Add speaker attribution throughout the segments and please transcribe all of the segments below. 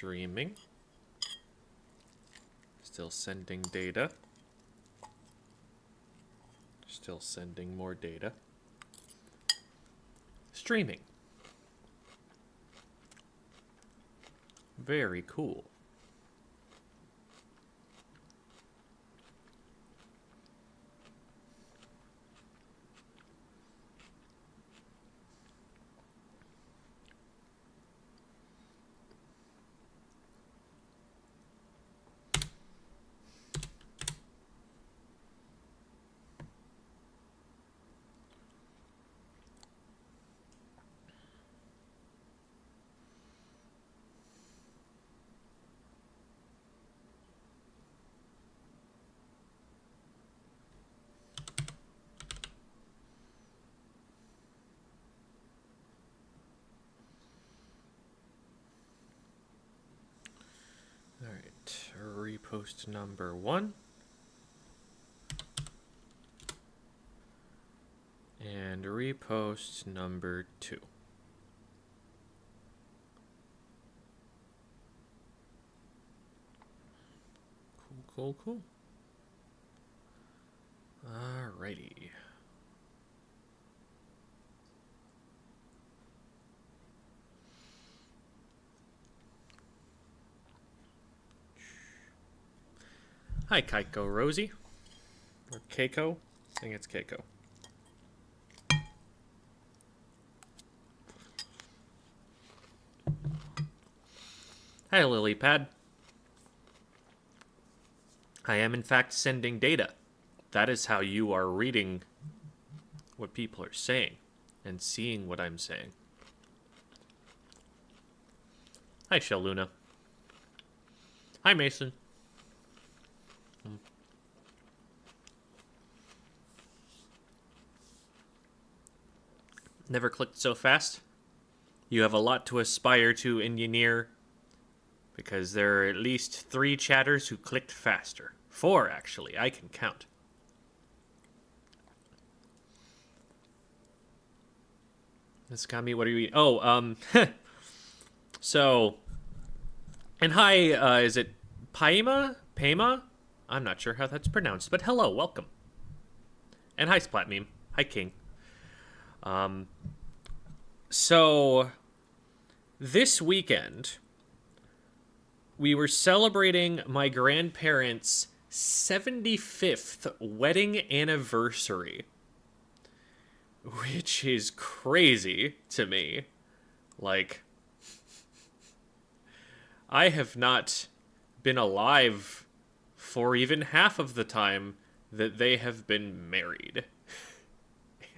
Speaker 1: Streaming. Still sending data. Still sending more data. Streaming. Very cool. Alright, repost number 1. And repost number 2. Cool, cool, cool. Alrighty. Hi, Keiko Rosie. Or Keiko. I think it's Keiko. Hi, Lilypad. I am, in fact, sending data. That is how you are reading what people are saying and seeing what I'm saying. Hi, Shell Luna. Hi, Mason. Never clicked so fast. You have a lot to aspire to, engineer, because there are at least 3 chatters who clicked faster. 4, actually. I can count. This got me. What are you eating? Oh, so, and hi, is it Paima? Paima? I'm not sure how that's pronounced, but hello, welcome. And hi, Splat Meme. Hi, King. So, this weekend, we were celebrating my grandparents' 75th wedding anniversary, which is crazy to me. Like, I have not been alive for even half of the time that they have been married.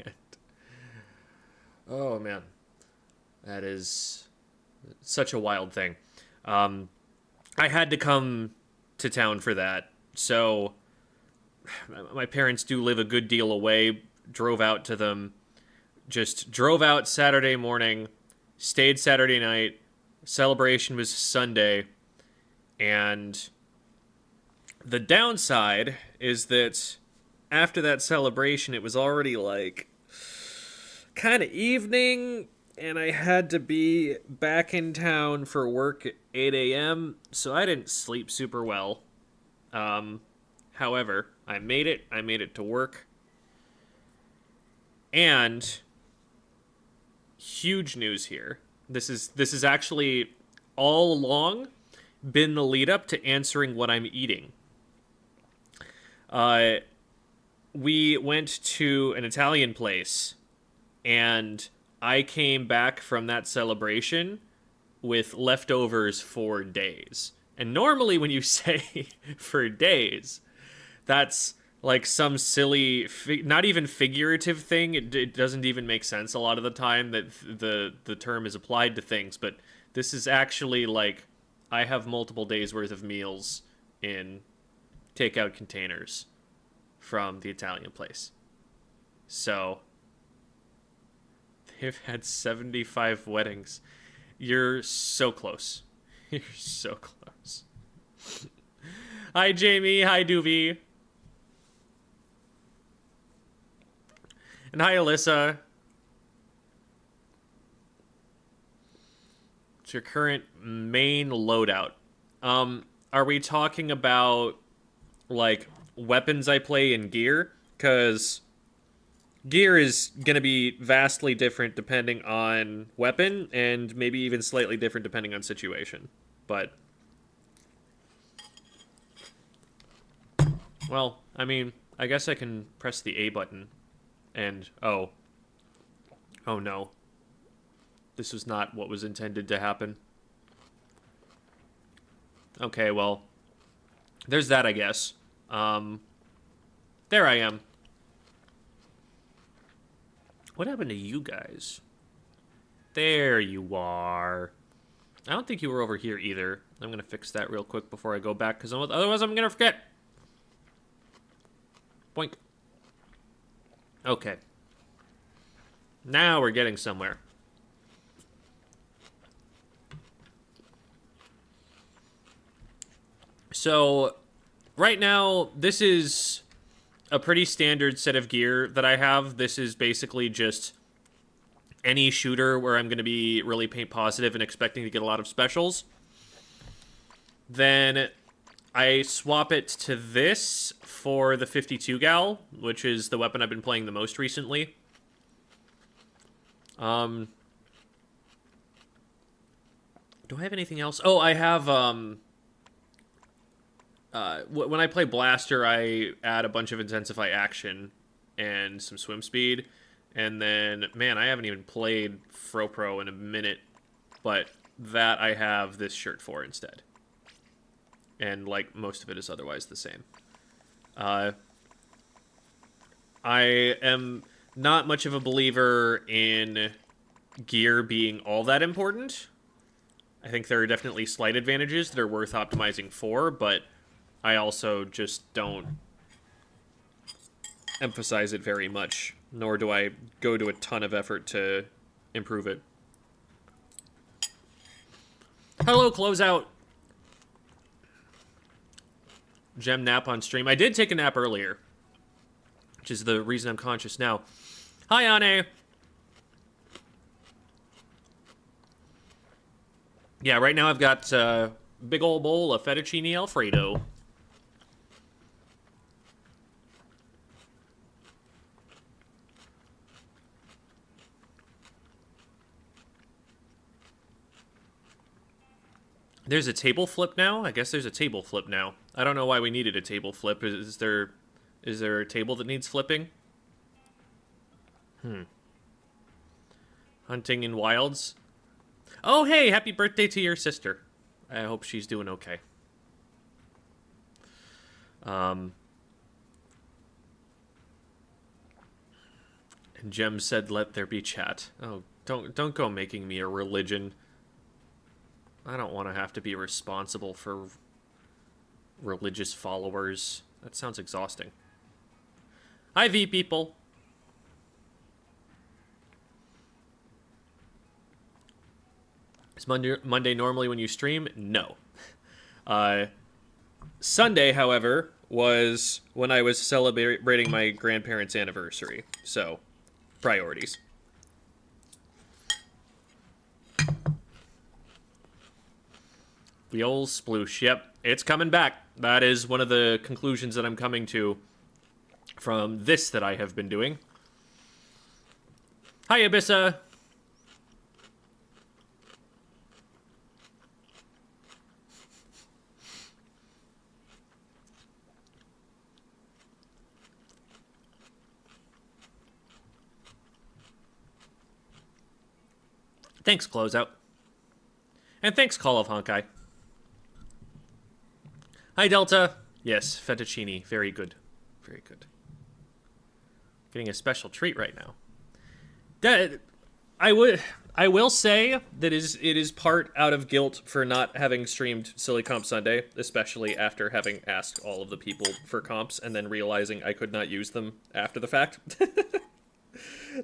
Speaker 1: And, oh man, that is such a wild thing. I had to come to town for that. So my parents do live a good deal away. Drove out to them. Just drove out Saturday morning. Stayed Saturday night. Celebration was Sunday. And the downside is that after that celebration, it was already like kind of evening. And I had to be back in town for work at 8 a.m., so I didn't sleep super well. However, I made it. I made it to work. And huge news here. This is actually all along been the lead up to answering what I'm eating. We went to an Italian place, and I came back from that celebration with leftovers for days. And normally when you say for days, that's like some silly, not even figurative thing. It doesn't even make sense a lot of the time that the term is applied to things. But this is actually like, I have multiple days worth of meals in takeout containers from the Italian place. So they've had 75 weddings. You're so close. You're so close. Hi, Jamie. Hi, Doobie. And hi, Alyssa. your current main loadout. Are we talking about, like, weapons I play in gear? Because gear is going to be vastly different depending on weapon, and maybe even slightly different depending on situation. But, well, I mean, I guess I can press the A button, and, oh no. This was not what was intended to happen. Okay, well, there's that, I guess. There I am. What happened to you guys? There you are. I don't think you were over here either. I'm going to fix that real quick before I go back, because otherwise I'm going to forget. Boink. Okay. Now we're getting somewhere. So, right now, this is a pretty standard set of gear that I have. This is basically just any shooter where I'm going to be really paint positive and expecting to get a lot of specials. Then I swap it to this for the 52 gal, which is the weapon I've been playing the most recently. Do I have anything else? Oh, I have, when I play Blaster, I add a bunch of Intensify Action and some Swim Speed. And then, man, I haven't even played FroPro in a minute, but that I have this shirt for instead. And, like, most of it is otherwise the same. I am not much of a believer in gear being all that important. I think there are definitely slight advantages that are worth optimizing for, but I also just don't emphasize it very much, nor do I go to a ton of effort to improve it. Hello, Closeout. Gem nap on stream. I did take a nap earlier, which is the reason I'm conscious now. Hi, Anne. Yeah, right now I've got a big old bowl of fettuccine Alfredo. There's a table flip now? I guess there's a table flip now. I don't know why we needed a table flip. Is there a table that needs flipping? Hunting in wilds? Oh, hey, happy birthday to your sister. I hope she's doing okay. And Jem said, "Let there be chat." Oh, don't go making me a religion. I don't want to have to be responsible for religious followers. That sounds exhausting. Hi, V people. Is Monday normally when you stream? No. Sunday, however, was when I was celebrating my grandparents' anniversary. So, priorities. The old sploosh. Yep, it's coming back. That is one of the conclusions that I'm coming to from this that I have been doing. Hi, Abyssa. Thanks, Closeout. And thanks, Call of Honkai. Hi, Delta. Yes, fettuccine. Very good. Very good. Getting a special treat right now. I will say that it is part out of guilt for not having streamed Silly Comp Sunday, especially after having asked all of the people for comps and then realizing I could not use them after the fact.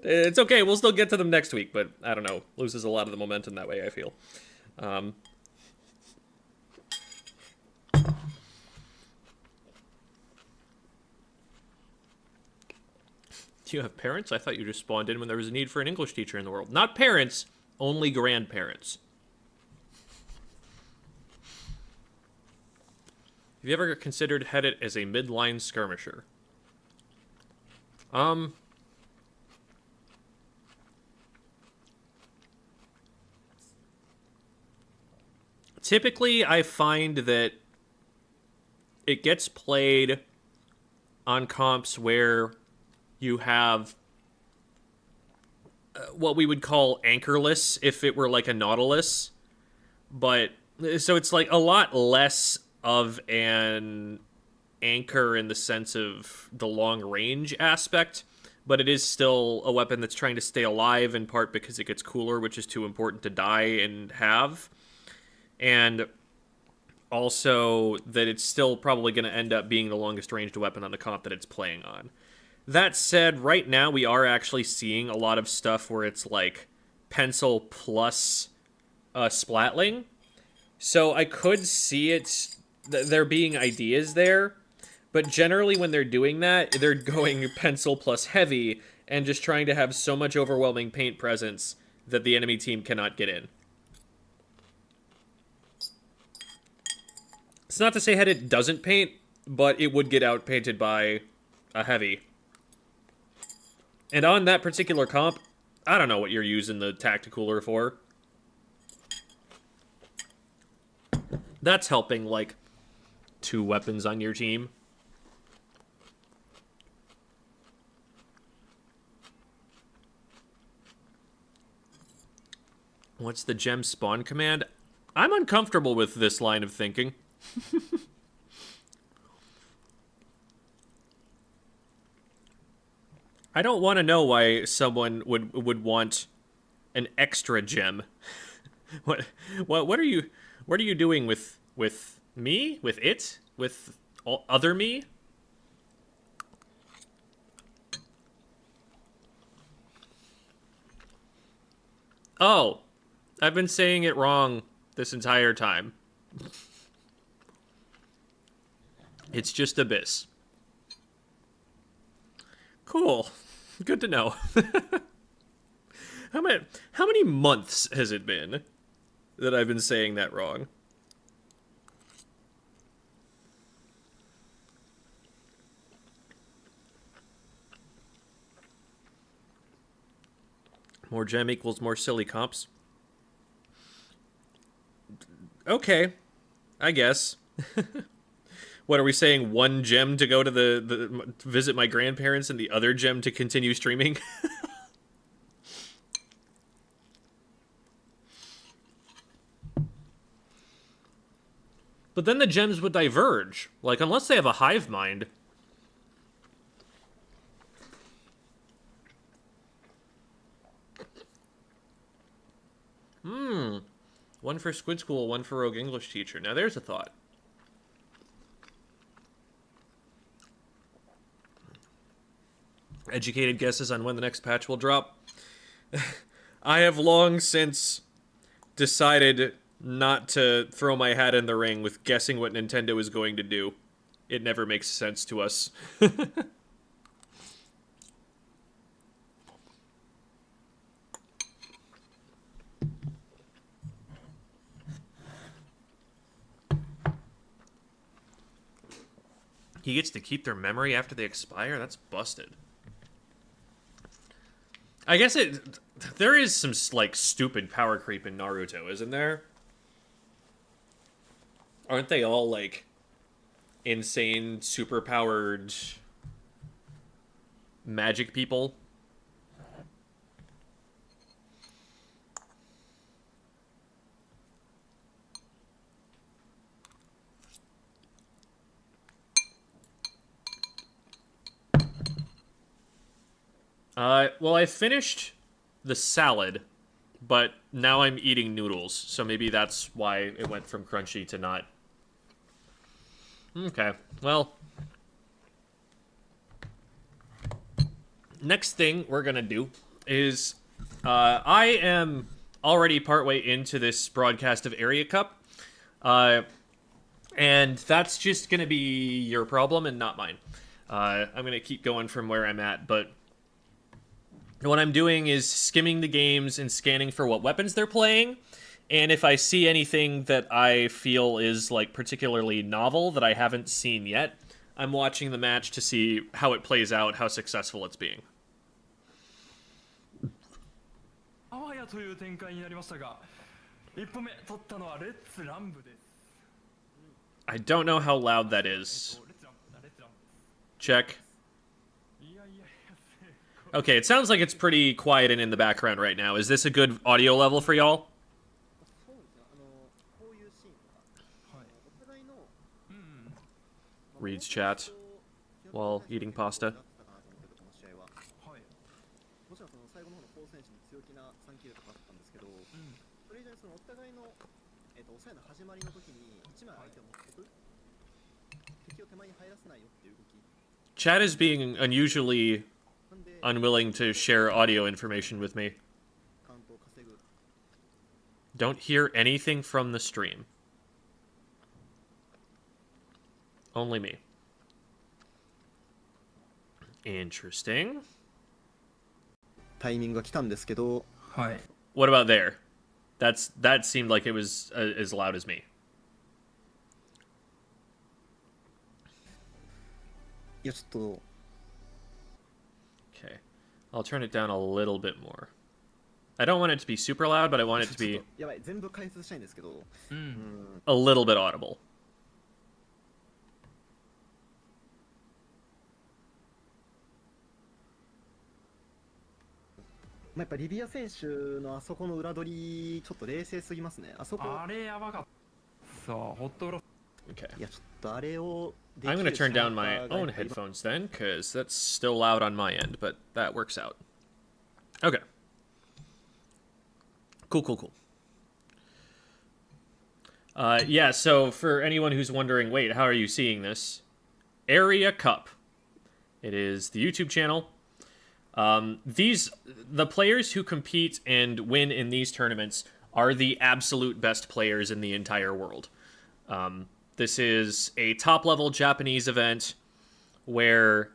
Speaker 1: It's okay, we'll still get to them next week, but I don't know. Loses a lot of the momentum that way, I feel. Do you have parents? I thought you just spawned in when there was a need for an English teacher in the world. Not parents, only grandparents. Have you ever considered Headit as a midline skirmisher? Um, Typically, I find that it gets played on comps where you have what we would call anchorless if it were like a Nautilus. But so it's like a lot less of an anchor in the sense of the long range aspect, but it is still a weapon that's trying to stay alive in part because it gets cooler, which is too important to die and have. And also that it's still probably going to end up being the longest ranged weapon on the comp that it's playing on. That said, right now we are actually seeing a lot of stuff where it's like pencil plus splatling. So I could see it, there being ideas there, but generally when they're doing that, they're going pencil plus heavy and just trying to have so much overwhelming paint presence that the enemy team cannot get in. It's not to say Headit doesn't paint, but it would get outpainted by a heavy. And on that particular comp, I don't know what you're using the Tacticooler for. That's helping, like, 2 weapons on your team. What's the gem spawn command? I'm uncomfortable with this line of thinking. I don't want to know why someone would want an extra gem. What are you doing with me? With it? With other me? Oh, I've been saying it wrong this entire time. It's just Abyss. Cool. Good to know. How many months has it been that I've been saying that wrong? More gem equals more silly comps. Okay, I guess. What are we saying? 1 gem to go to to visit my grandparents and the other gem to continue streaming? But then the gems would diverge. Like, unless they have a hive mind. One for Squid School, one for Rogue English Teacher. Now there's a thought. Educated guesses on when the next patch will drop. I have long since decided not to throw my hat in the ring with guessing what Nintendo is going to do. It never makes sense to us. He gets to keep their memory after they expire? That's busted. I guess there is some, like, stupid power creep in Naruto, isn't there? Aren't they all, like, insane, super-powered magic people? Well, I finished the salad, but now I'm eating noodles, so maybe that's why it went from crunchy to not. Okay, well. Next thing we're gonna do is, I am already partway into this broadcast of Area Cup, and that's just gonna be your problem and not mine. I'm gonna keep going from where I'm at, but what I'm doing is skimming the games and scanning for what weapons they're playing, And if I see anything that I feel is like particularly novel that I haven't seen yet, I'm watching the match to see how it plays out, how successful it's being.
Speaker 2: あわやという展開になりましたが、一歩目取ったのはレッツランブです。
Speaker 1: I don't know how loud that is. Check. Okay, it sounds like it's pretty quiet and in the background right now. Is this a good audio level for y'all? Reads chat while eating pasta. Chat is being unusually unwilling to share audio information with me. Don't hear anything from the stream. Only me. Interesting.
Speaker 3: タイミングが来たんですけど、
Speaker 2: はい。
Speaker 1: What about there? That seemed like it was as loud as me.
Speaker 3: いやちょっと
Speaker 1: Okay. I'll turn it down a little bit more. I don't want it to be super loud, but I want it to be
Speaker 3: やばい全部解説したいんですけど、
Speaker 1: a little bit audible.
Speaker 3: やっぱリビア選手のあそこの裏取りちょっと冷静すぎますね。あそこ
Speaker 2: あれやばかった。さあ、ホットブロッ
Speaker 1: Okay.
Speaker 3: いやちょっとあれを
Speaker 1: I'm going to turn down my own headphones then, because that's still loud on my end, but that works out. Okay. Cool. Yeah, so for anyone who's wondering, wait, how are you seeing this? Area Cup. It is the YouTube channel. The players who compete and win in these tournaments are the absolute best players in the entire world. This is a top-level Japanese event where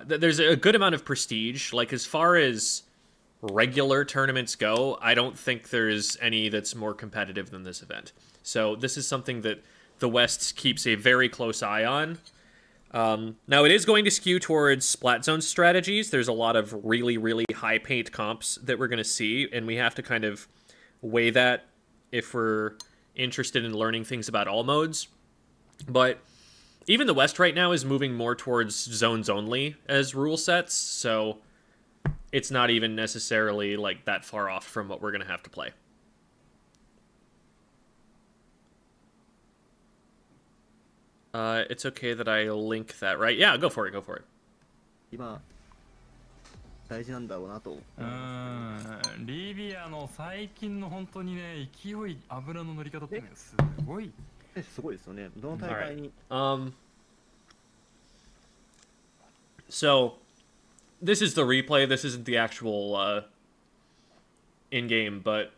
Speaker 1: there's a good amount of prestige. Like, as far as regular tournaments go, I don't think there's any that's more competitive than this event. So this is something that the West keeps a very close eye on. Now, it is going to skew towards Splat Zone strategies. There's a lot of really, really high paint comps that we're going to see, and we have to kind of weigh that if we're interested in learning things about all modes. But even the West right now is moving more towards zones only as rule sets, so it's not even necessarily like that far off from what we're going to have to play. It's okay that I link that, right? Yeah, go for it.
Speaker 3: 今大事なんだろうなと。
Speaker 2: リビアの最近の本当にね、勢い、油の乗り方ってね、すごい。
Speaker 3: すごいですよね。どの大会に。
Speaker 1: So, this is the replay. This isn't the actual in-game, but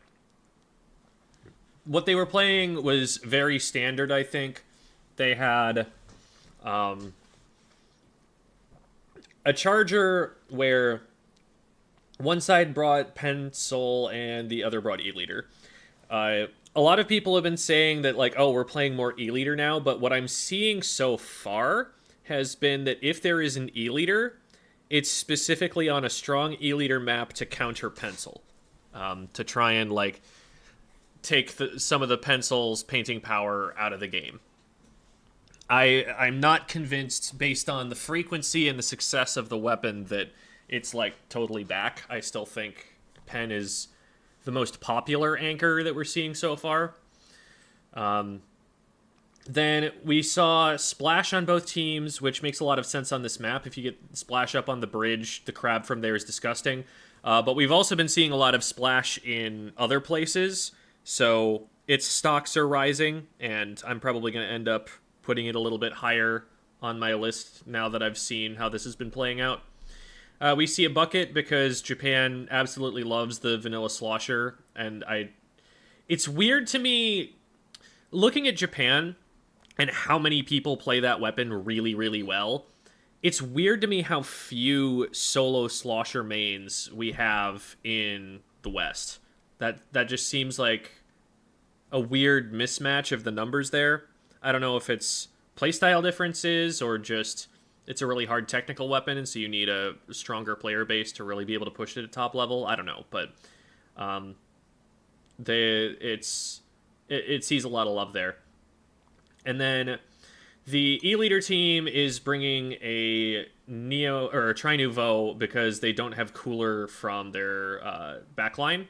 Speaker 1: what they were playing was very standard, I think. They had a charger where one side brought Pencil and the other brought E-Leader. A lot of people have been saying that, like, oh, we're playing more E-Leader now, but what I'm seeing so far has been that if there is an E-Leader, it's specifically on a strong E-Leader map to counter Pencil. To try and, like, take some of the Pencil's painting power out of the game. I'm not convinced, based on the frequency and the success of the weapon, that it's, like, totally back. I still think Pen is the most popular anchor that we're seeing so far. Then we saw Splash on both teams, which makes a lot of sense on this map. If you get Splash up on the bridge, the crab from there is disgusting. But we've also been seeing a lot of Splash in other places, so its stocks are rising, and I'm probably going to end up putting it a little bit higher on my list now that I've seen how this has been playing out. We see a bucket because Japan absolutely loves the vanilla slosher, and it's weird to me looking at Japan and how many people play that weapon really, really well. It's weird to me how few solo slosher mains we have in the West. That just seems like a weird mismatch of the numbers there. I don't know if it's playstyle differences or just it's a really hard technical weapon, and so you need a stronger player base to really be able to push it at top level. I don't know, but it sees a lot of love there. And then the E-Leader team is bringing a Neo or a Tri-Nouveau because they don't have Cooler from their backline.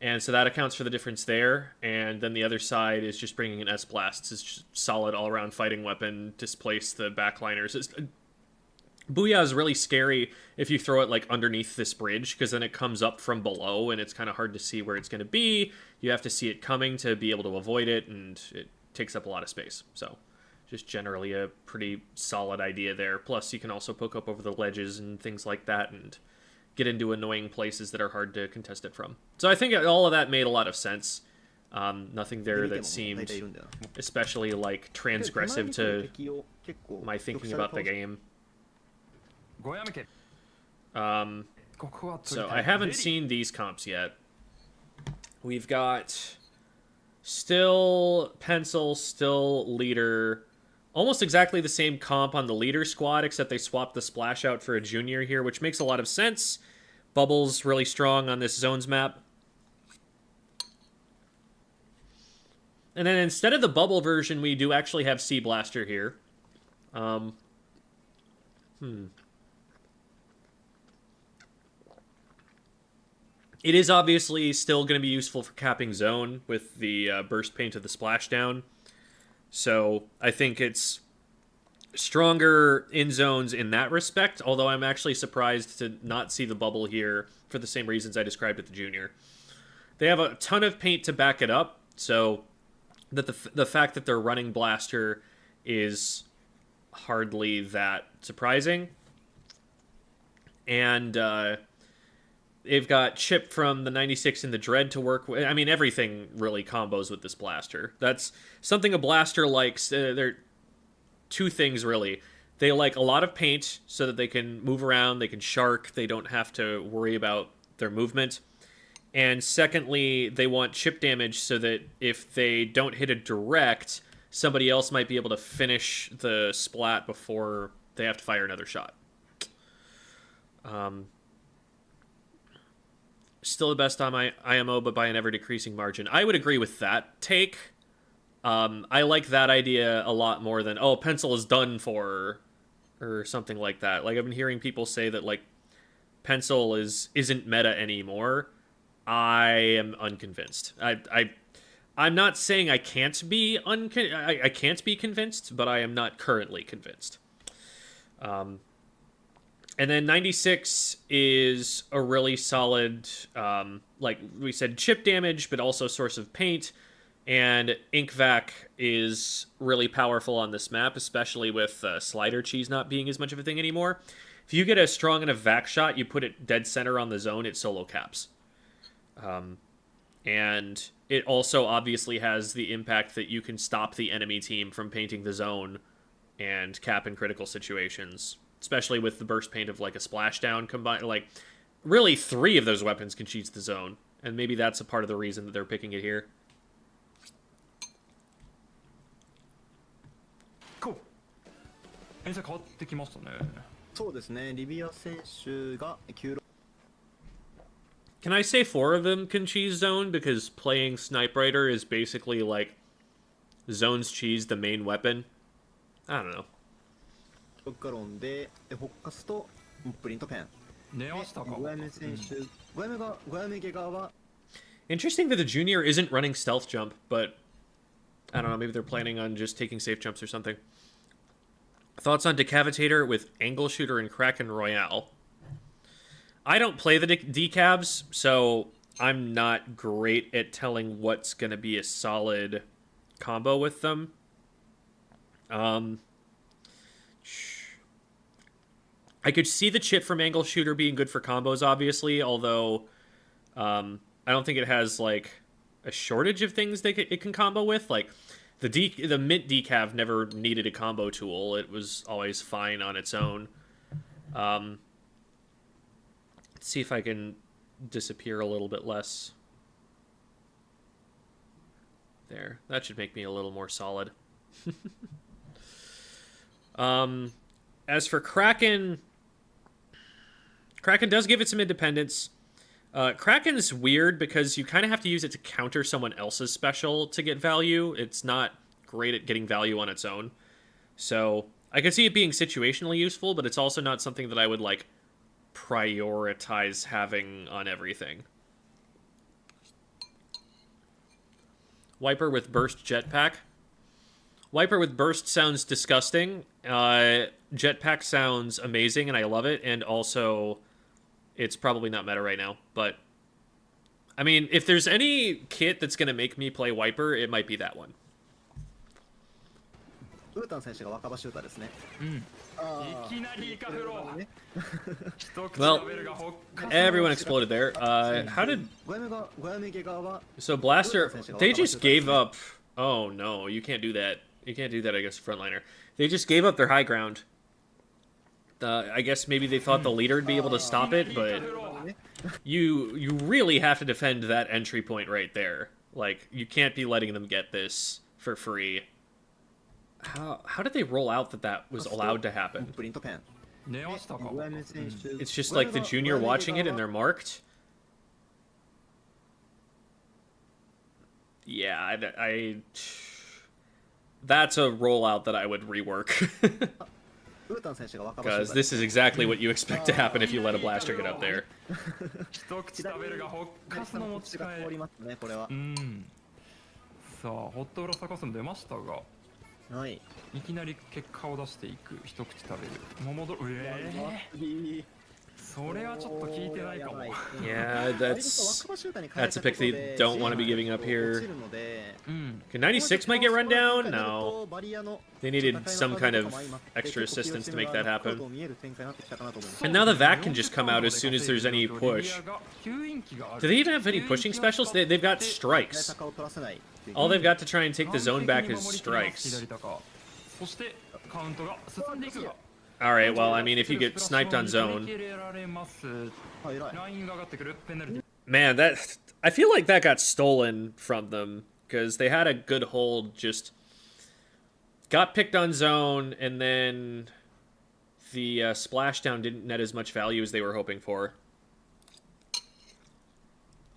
Speaker 1: And so that accounts for the difference there. And then the other side is just bringing an S-Blast. It's just solid all-around fighting weapon, displace the backliners. Booyah is really scary if you throw it like underneath this bridge, because then it comes up from below and it's kind of hard to see where it's going to be. You have to see it coming to be able to avoid it, and it takes up a lot of space. So just generally a pretty solid idea there. Plus you can also poke up over the ledges and things like that and get into annoying places that are hard to contest it from. So I think all of that made a lot of sense. Nothing there that seemed especially like transgressive to my thinking about the game. So I haven't seen these comps yet. We've got still Pencil, still Leader. Almost exactly the same comp on the Leader squad, except they swapped the Splash out for a Junior here, which makes a lot of sense. Bubble's really strong on this Zones map. And then instead of the Bubble version, we do actually have Sea Blaster here. It is obviously still going to be useful for capping zone with the burst paint of the splashdown. So I think it's stronger in zones in that respect, although I'm actually surprised to not see the bubble here for the same reasons I described at the Junior. They have a ton of paint to back it up, so that the fact that they're running Blaster is hardly that surprising. And they've got Chip from the 96 and the Dread to work with. I mean, everything really combos with this Blaster. That's something a Blaster likes. They're two things, really. They like a lot of paint so that they can move around, they can shark, they don't have to worry about their movement. And secondly, they want chip damage so that if they don't hit a direct, somebody else might be able to finish the splat before they have to fire another shot. Still the best on my IMO, but by an ever-decreasing margin. I would agree with that take. I like that idea a lot more than, oh, Pencil is done for, or something like that. Like, I've been hearing people say that, like, Pencil isn't meta anymore. I am unconvinced. I'm not saying I can't be I can't be convinced, but I am not currently convinced. And then 96 is a really solid, like we said, chip damage, but also source of paint. And Inkvac is really powerful on this map, especially with slider cheese not being as much of a thing anymore. If you get a strong enough vac shot, you put it dead center on the zone, it solo caps. And it also obviously has the impact that you can stop the enemy team from painting the zone and cap in critical situations, especially with the burst paint of like a splashdown combined. Like, really, 3 of those weapons can cheese the zone, and maybe that's a part of the reason that they're picking it here.
Speaker 2: Cool. 変わってきましたね。
Speaker 3: そうですね、リビア選手が9
Speaker 1: Can I say 4 of them can cheese zone? Because playing Snipe Rider is basically like zones cheese the main weapon. I don't know.
Speaker 3: ロッカロンでフォッカスとプリントペン。
Speaker 2: 寝ましたか。
Speaker 3: 5ヤ選手、5ヤゲ側は
Speaker 1: Interesting that the Junior isn't running stealth jump, but I don't know, maybe they're planning on just taking safe jumps or something. Thoughts on Decavitator with Angle Shooter and Kraken Royale? I don't play the decabs, so I'm not great at telling what's going to be a solid combo with them. I could see the chip from Angle Shooter being good for combos, obviously, although I don't think it has, like, a shortage of things that it can combo with. Like, the Mint Decav never needed a combo tool. It was always fine on its own. Let's see if I can disappear a little bit less. There. That should make me a little more solid. As for Kraken... Kraken does give it some independence. Kraken's weird because you kind of have to use it to counter someone else's special to get value. It's not great at getting value on its own. So I can see it being situationally useful, but it's also not something that I would, like, prioritize having on everything. Wiper with burst jetpack. Wiper with burst sounds disgusting. Jetpack sounds amazing, and I love it, and also... it's probably not meta right now, but... I mean, if there's any kit that's going to make me play Wiper, it might be that one.
Speaker 3: ウータン選手が若葉シューターですね。
Speaker 2: いきなりイカフロー。一口
Speaker 1: Well,
Speaker 2: 食べるがほっか
Speaker 1: everyone exploded there. How did...
Speaker 3: 5ヤメゲ側は
Speaker 1: So Blaster... They just gave up... Oh, no. You can't do that. You can't do that, I guess, frontliner. They just gave up their high ground. I guess maybe they thought the leader would be able to stop it, but... You really have to defend that entry point right there. Like, you can't be letting them get this for free. How did they roll out that was allowed to happen?
Speaker 3: プリントペン。
Speaker 2: 寝ましたか。
Speaker 3: 5ヤメ選手
Speaker 1: It's just like the junior watching it and they're marked? Yeah, that's a rollout that I would rework.
Speaker 3: ウータン選手が若葉シューター
Speaker 1: Because this is exactly what you expect to happen if you let a blaster get up there.
Speaker 2: 一口食べるがほっかすの持ち替え。
Speaker 3: が通りますねこれは。
Speaker 2: さあホットブラサカスも出ましたが、
Speaker 3: はい。
Speaker 2: いきなり結果を出していく。一口食べる。桃どそれはちょっと聞いてないかも。
Speaker 1: Yeah, that's a pick they don't want to be giving up here. Okay, 96 might get run down? No. They needed some kind of extra assistance to make that happen. And now the vac can just come out as soon as there's any push. Do they even have any pushing specials? They've got strikes. All they've got to try and take the zone back is strikes.
Speaker 2: そしてカウントが進んでいくが。
Speaker 1: Alright, well, I mean, if you get sniped on zone... Man, I feel like that got stolen from them, because they had a good hold, just... got picked on zone, and then... the splashdown didn't net as much value as they were hoping for.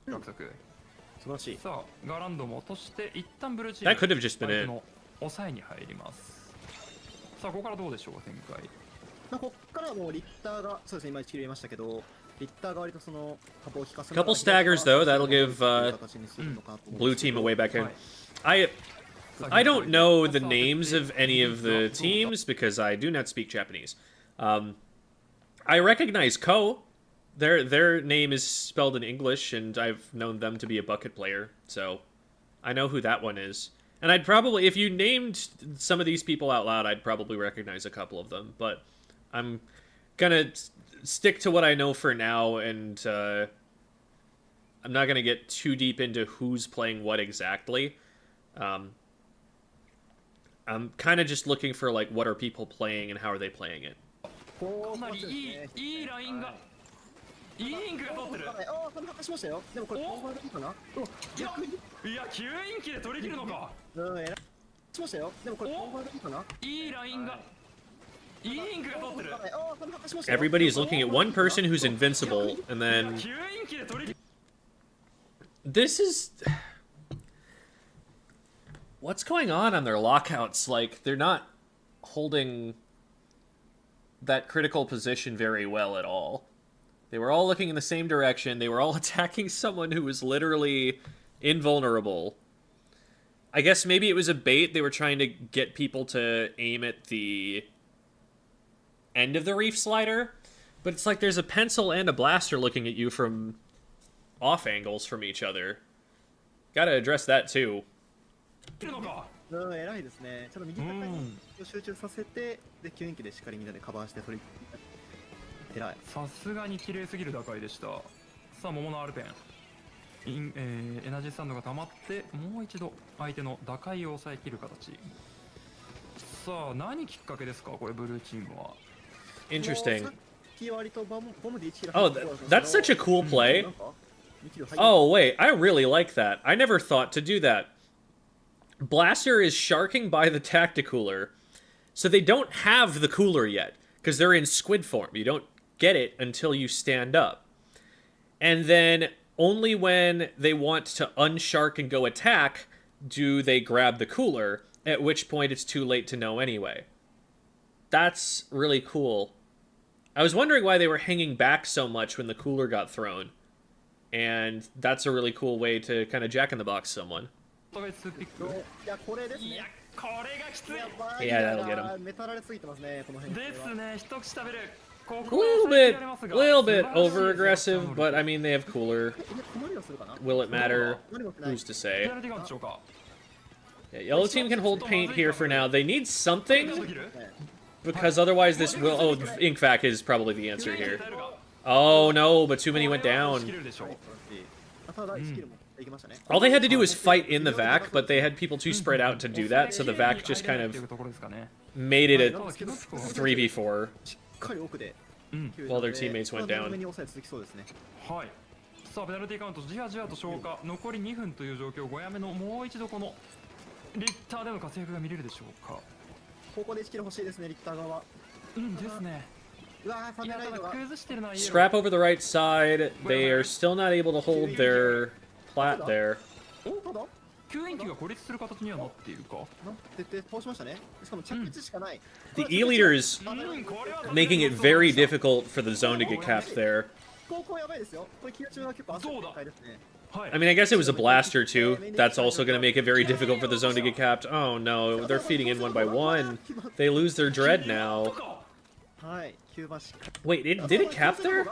Speaker 1: That could have just been it.
Speaker 2: 抑えに入ります。さあここからどうでしょう展開。
Speaker 3: ここからはもうリッターがそうですね今1キロ入れましたけどリッターが割とその幅を利かせ
Speaker 1: Couple staggers though, that'll give blue team a way back in. I don't know the names of any of the teams because I do not speak Japanese. I recognize Ko. Their name is spelled in English, and I've known them to be a bucket player, so I know who that one is. And I'd probably, if you named some of these people out loud, I'd probably recognize a couple of them, but I'm gonna stick to what I know for now, and I'm not gonna get too deep into who's playing what exactly. I'm kind of just looking for, like, what are people playing and how are they playing it.
Speaker 2: かなりいいラインがいいインクが取ってる。
Speaker 3: ああ、これ発しましたよ。でもこれオーバーでいいかな。逆に
Speaker 2: いや9インキで取り切るのか。
Speaker 3: しましたよ。でもこれオーバーでいいかな。
Speaker 2: いいラインがいいインクが取ってる。
Speaker 1: Everybody's looking at one person who's invincible, and then... This is... What's going on their lockouts? Like, they're not holding that critical position very well at all. They were all looking in the same direction. They were all attacking someone who was literally invulnerable. I guess maybe it was a bait. They were trying to get people to aim at the end of the reef slider. But it's like there's a pencil and a blaster looking at you from off angles from each other. Gotta address that too.
Speaker 3: 偉いですね。ちょっと右肩に集中させて、で9インキでしっかりみんなでカバーして取り。偉い。
Speaker 2: さすがに綺麗すぎる打開でした。さあ桃のアルペン。エナジースタンドが溜まってもう一度相手の打開を抑えきる形。さあ何きっかけですかこれブルーチームは。
Speaker 1: Interesting. Oh, that's such a cool play. Oh wait, I really like that. I never thought to do that. Blaster is sharking by the Tacticooler, so they don't have the cooler yet, because they're in squid form. You don't get it until you stand up. And then only when they want to unshark and go attack do they grab the cooler, at which point it's too late to know anyway. That's really cool. I was wondering why they were hanging back so much when the cooler got thrown. And that's a really cool way to kind of jack-in-the-box someone.
Speaker 3: いやこれですね。
Speaker 2: いやこれがきつい
Speaker 3: やば
Speaker 1: Yeah, that'll get him.
Speaker 3: メタられすぎてますねこの辺
Speaker 2: ですね。一口食べる。こ
Speaker 1: A
Speaker 2: こは
Speaker 1: little
Speaker 2: 抑え
Speaker 1: bit
Speaker 2: てやりますが
Speaker 1: over-aggressive, but I mean, they have cooler.
Speaker 3: 困りをするかな
Speaker 1: Will it matter?
Speaker 3: 困りもしない
Speaker 1: Who's to
Speaker 2: ペ
Speaker 1: say?
Speaker 2: ナルティーがあるんでしょうか。
Speaker 1: Yeah, yellow team can hold paint here for now. They need
Speaker 2: で
Speaker 1: something,
Speaker 2: きる
Speaker 1: because otherwise this will... Oh, Inkvac is probably the answer here. Oh, no, but too many went
Speaker 2: 仕切
Speaker 1: down.
Speaker 2: れるでしょう。
Speaker 3: ただスキルもできましたね
Speaker 1: All they had to do was fight in the vac, but they had people too spread out to do that, so the vac just kind
Speaker 2: っていう
Speaker 1: of
Speaker 2: ところですかね。
Speaker 1: made it a
Speaker 2: ただ気のつく
Speaker 1: 3v4.
Speaker 3: しっかり奥で
Speaker 1: While their teammates went down
Speaker 3: 目に抑え続きそうですね
Speaker 2: はい。さあペナルティーカウントじわじわと消化。残り2分という状況。5夜目のもう一度このリッターでの活躍が見れるでしょうか。
Speaker 3: ここで1キル欲しいですねリッター側
Speaker 2: うんですね。
Speaker 3: うわーサ
Speaker 2: いやただ
Speaker 3: メライドが
Speaker 2: 崩してるのはイエロー。
Speaker 1: Scrap over the right side. They are still not able to hold their plat there.
Speaker 3: ただ
Speaker 2: 吸引機が孤立する形にはなっているか。
Speaker 3: なんてて倒しましたねしかも着地しかない
Speaker 1: The E-leaders
Speaker 2: うんこれは
Speaker 1: making it very difficult for the zone to get capped there.
Speaker 3: ここやばいですよこれ気中は結構焦る展開ですね
Speaker 2: はい
Speaker 1: I mean, I guess it was a blaster too. That's also going to make it very difficult for the zone to get capped. Oh no, they're feeding in one by one. They lose their dread now.
Speaker 3: はい9番しっかり
Speaker 1: Wait, did it cap there?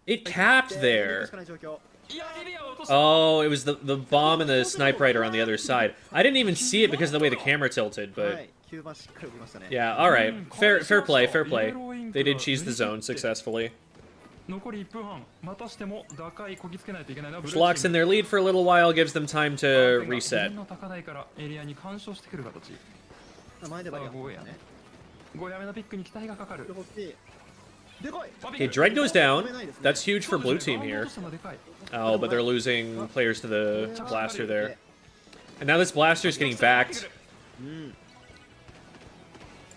Speaker 1: It capped
Speaker 3: し
Speaker 1: there.
Speaker 3: かない状況
Speaker 2: いやリビアを落とした。
Speaker 1: Oh, it was the bomb and the sniper rifle on the other side. I didn't even see it because of the way the camera tilted,
Speaker 3: は
Speaker 1: but
Speaker 3: い9番しっかり動きましたね
Speaker 1: yeah, alright. Fair play, fair play. They did cheese the zone successfully.
Speaker 2: 残り1分半。またしても打開こぎつけないといけないな。
Speaker 1: Which locks in their lead for a little while, gives them time to reset.
Speaker 2: の高台からエリアに干渉してくる形。
Speaker 3: 前でバリア
Speaker 2: さあ5夜ね。5夜目のピックに期待がかかる。
Speaker 3: 欲しいでかい
Speaker 1: Okay, Dread goes down. That's huge for blue team here.
Speaker 2: でかい。
Speaker 1: Oh, but they're losing players to the blaster there. And now this blaster's getting backed.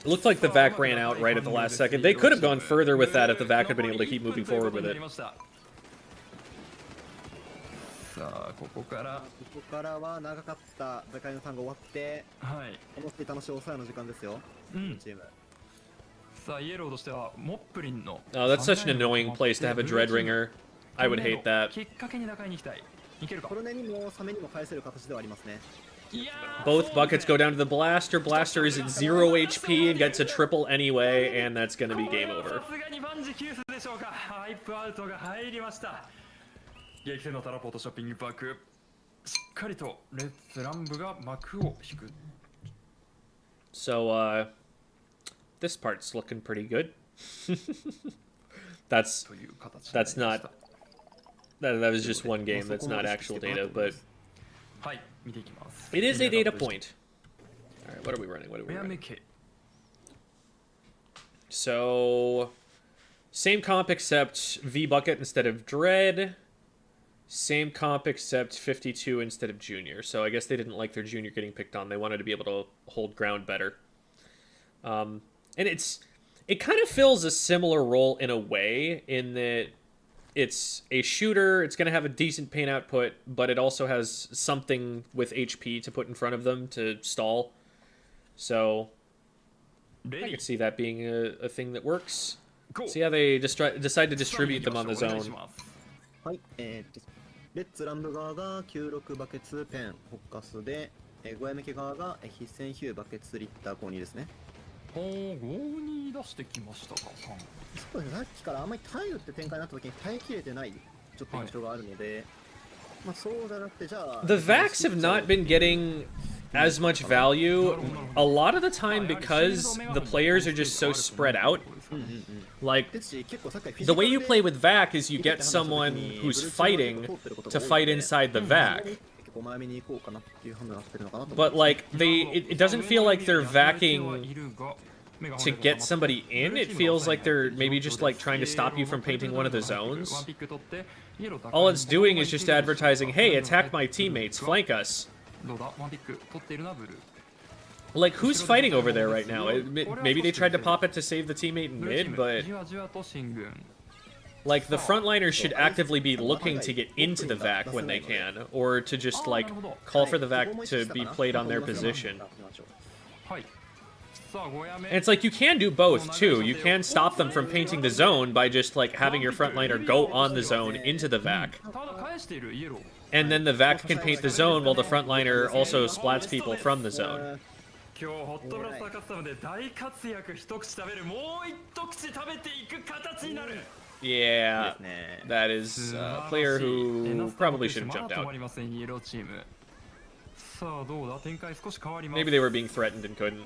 Speaker 1: It looked like the vac ran out right at the last second. They could have gone further with that if the vac had been able to keep moving forward with it.
Speaker 2: さあここから
Speaker 3: ここからは長かった打開のターンが終わって
Speaker 2: はい。
Speaker 3: 思っていた楽しい抑えの時間ですよ
Speaker 2: うん。
Speaker 3: チーム
Speaker 2: さあイエローとしてはモップリンの
Speaker 1: Oh, that's such an annoying place to have a Dread Ringer. I would hate that.
Speaker 2: きっかけに打開に行きたい。いけるか
Speaker 3: コ。ルネにもサメにも返せる形ではありますね
Speaker 2: いや
Speaker 1: Both buckets go down to the blaster. Blaster is at 0 HP and gets a triple anyway, and that's going to be game over.
Speaker 2: さすがに万事休すでしょうか。ハイプアウトが入りました。激戦のタラポートショッピングパーク。しっかりとレッツランブが幕を引く。
Speaker 1: So, this part's looking pretty good. That's
Speaker 2: という形になりました
Speaker 1: that's not that was just one game. That's not actual data, but
Speaker 2: はい、見ていきます。
Speaker 1: it is a data point. All right, what are we running? What are we
Speaker 2: 親
Speaker 1: running?
Speaker 2: 目系。
Speaker 1: So, same comp except V bucket instead of Dread. Same comp except 52 instead of Junior. So I guess they didn't like their Junior getting picked on. They wanted to be able to hold ground better. And it kind of fills a similar role in a way in that it's a shooter. It's going to have a decent paint output, but it also has something with HP to put in front of them to stall. So I could see that being a thing that works. See how they decide to distribute them on the zone.
Speaker 3: はいレッツランブ側が96バケツペンホッカスで5やめけ側が必戦ヒューバケツリッター5にですね
Speaker 2: おー、5に出してきましたか。
Speaker 3: そうですねさっきからあんまり耐えるって展開になった時に耐えきれてないちょっと印象があるので、まあそうじゃなくてじゃあ
Speaker 1: The Vacs have not been getting as much value a lot of the time because the players are just so spread out. Like,
Speaker 3: ですし結構さっきから
Speaker 1: the way you
Speaker 3: フィジ
Speaker 1: play
Speaker 3: カル
Speaker 1: with Vac is you get someone who's fighting to fight inside the Vac.
Speaker 3: 結構前目に行こうかなっていう判断をしてるのかなと
Speaker 1: But, like, it doesn't feel like they're vacking
Speaker 2: いるが
Speaker 1: to get somebody in. It feels like they're maybe just, like, trying to stop you from painting one of the zones.
Speaker 2: ワンピック取ってイエロー高い
Speaker 1: All it's doing is just advertising, hey, attack my teammates, flank us.
Speaker 2: どうだワンピック取っているのはブルー。
Speaker 1: Like, who's fighting over there right now? Maybe they tried to pop it to save the teammate in
Speaker 2: ブルーチー
Speaker 1: mid,
Speaker 2: ム
Speaker 1: but
Speaker 2: じわじわと進軍。
Speaker 1: like the frontliners should actively be looking to get into the vac when they can, or to just like call for the vac to be played on their position.
Speaker 2: はい。さあ5矢目。
Speaker 1: And it's like you can do both too. You can stop them from painting the zone by just like having your frontliner go on the zone into the vac.
Speaker 2: ただ返しているイエロー。
Speaker 1: And then the vac can paint the zone while the frontliner also splats people from the zone.
Speaker 2: 今日ホットブラスターカスタムで大活躍一口食べるもう一口食べていく形になる。
Speaker 1: Yeah, that is a player who probably should have jumped
Speaker 2: 止
Speaker 1: out.
Speaker 2: まりませんイエローチーム。さあどうだ展開少し変わります。
Speaker 1: Maybe they were being threatened and couldn't.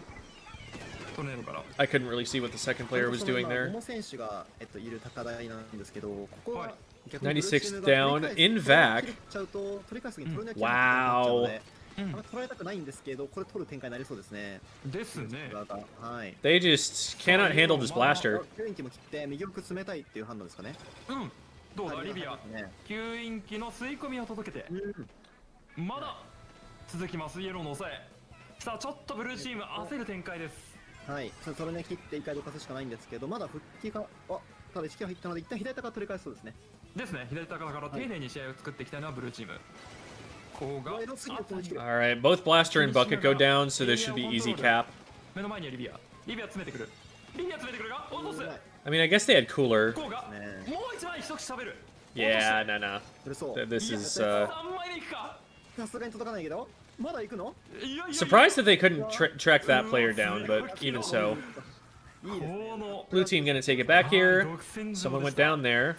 Speaker 2: トルネードから。
Speaker 1: I couldn't really see what the second player was doing
Speaker 3: モ
Speaker 1: there.
Speaker 3: モ選手が、いる高台なんですけど、ここは逆
Speaker 1: 96
Speaker 3: ブルーチームが
Speaker 1: down in vac.
Speaker 3: 取れちゃうと取り返す時に取れなきゃいけなくなっちゃうので、あんま取られたくないんですけど、これ取る展開になりそうですね。
Speaker 2: ですね。
Speaker 3: はい。
Speaker 1: They just cannot handle this blaster.
Speaker 3: 吸引機も切って右奥詰めたいっていう判断ですかね。
Speaker 2: うん。どうだリビア。
Speaker 3: ね
Speaker 2: 吸引機の吸い込みを届けて。まだ続きますイエローの抑え。さあちょっとブルーチーム焦る展開です。
Speaker 3: はい。それね切って一回どかすしかないんですけど、まだ復帰がただ意識が入ったので一旦左手から取り返すそうですね。
Speaker 2: ですね。左高から丁寧に試合を作っていきたいのはブルーチーム。こうが。
Speaker 1: Alright, both blaster and bucket go down, so this should be easy cap.
Speaker 2: 目の前にはリビア。リビア詰めてくる。リビア詰めてくるが落とす。
Speaker 1: I mean, I guess they had cooler.
Speaker 2: こうがもう一枚一口食べる。
Speaker 1: Yeah, no.
Speaker 3: 取れそう。
Speaker 1: This is
Speaker 2: 3枚でいくか。
Speaker 3: さすがに届かないけど、まだ行くの？
Speaker 1: surprised that they couldn't track that player down, but even so.
Speaker 3: いいですね。
Speaker 1: Blue team gonna take it back here. Someone went down there.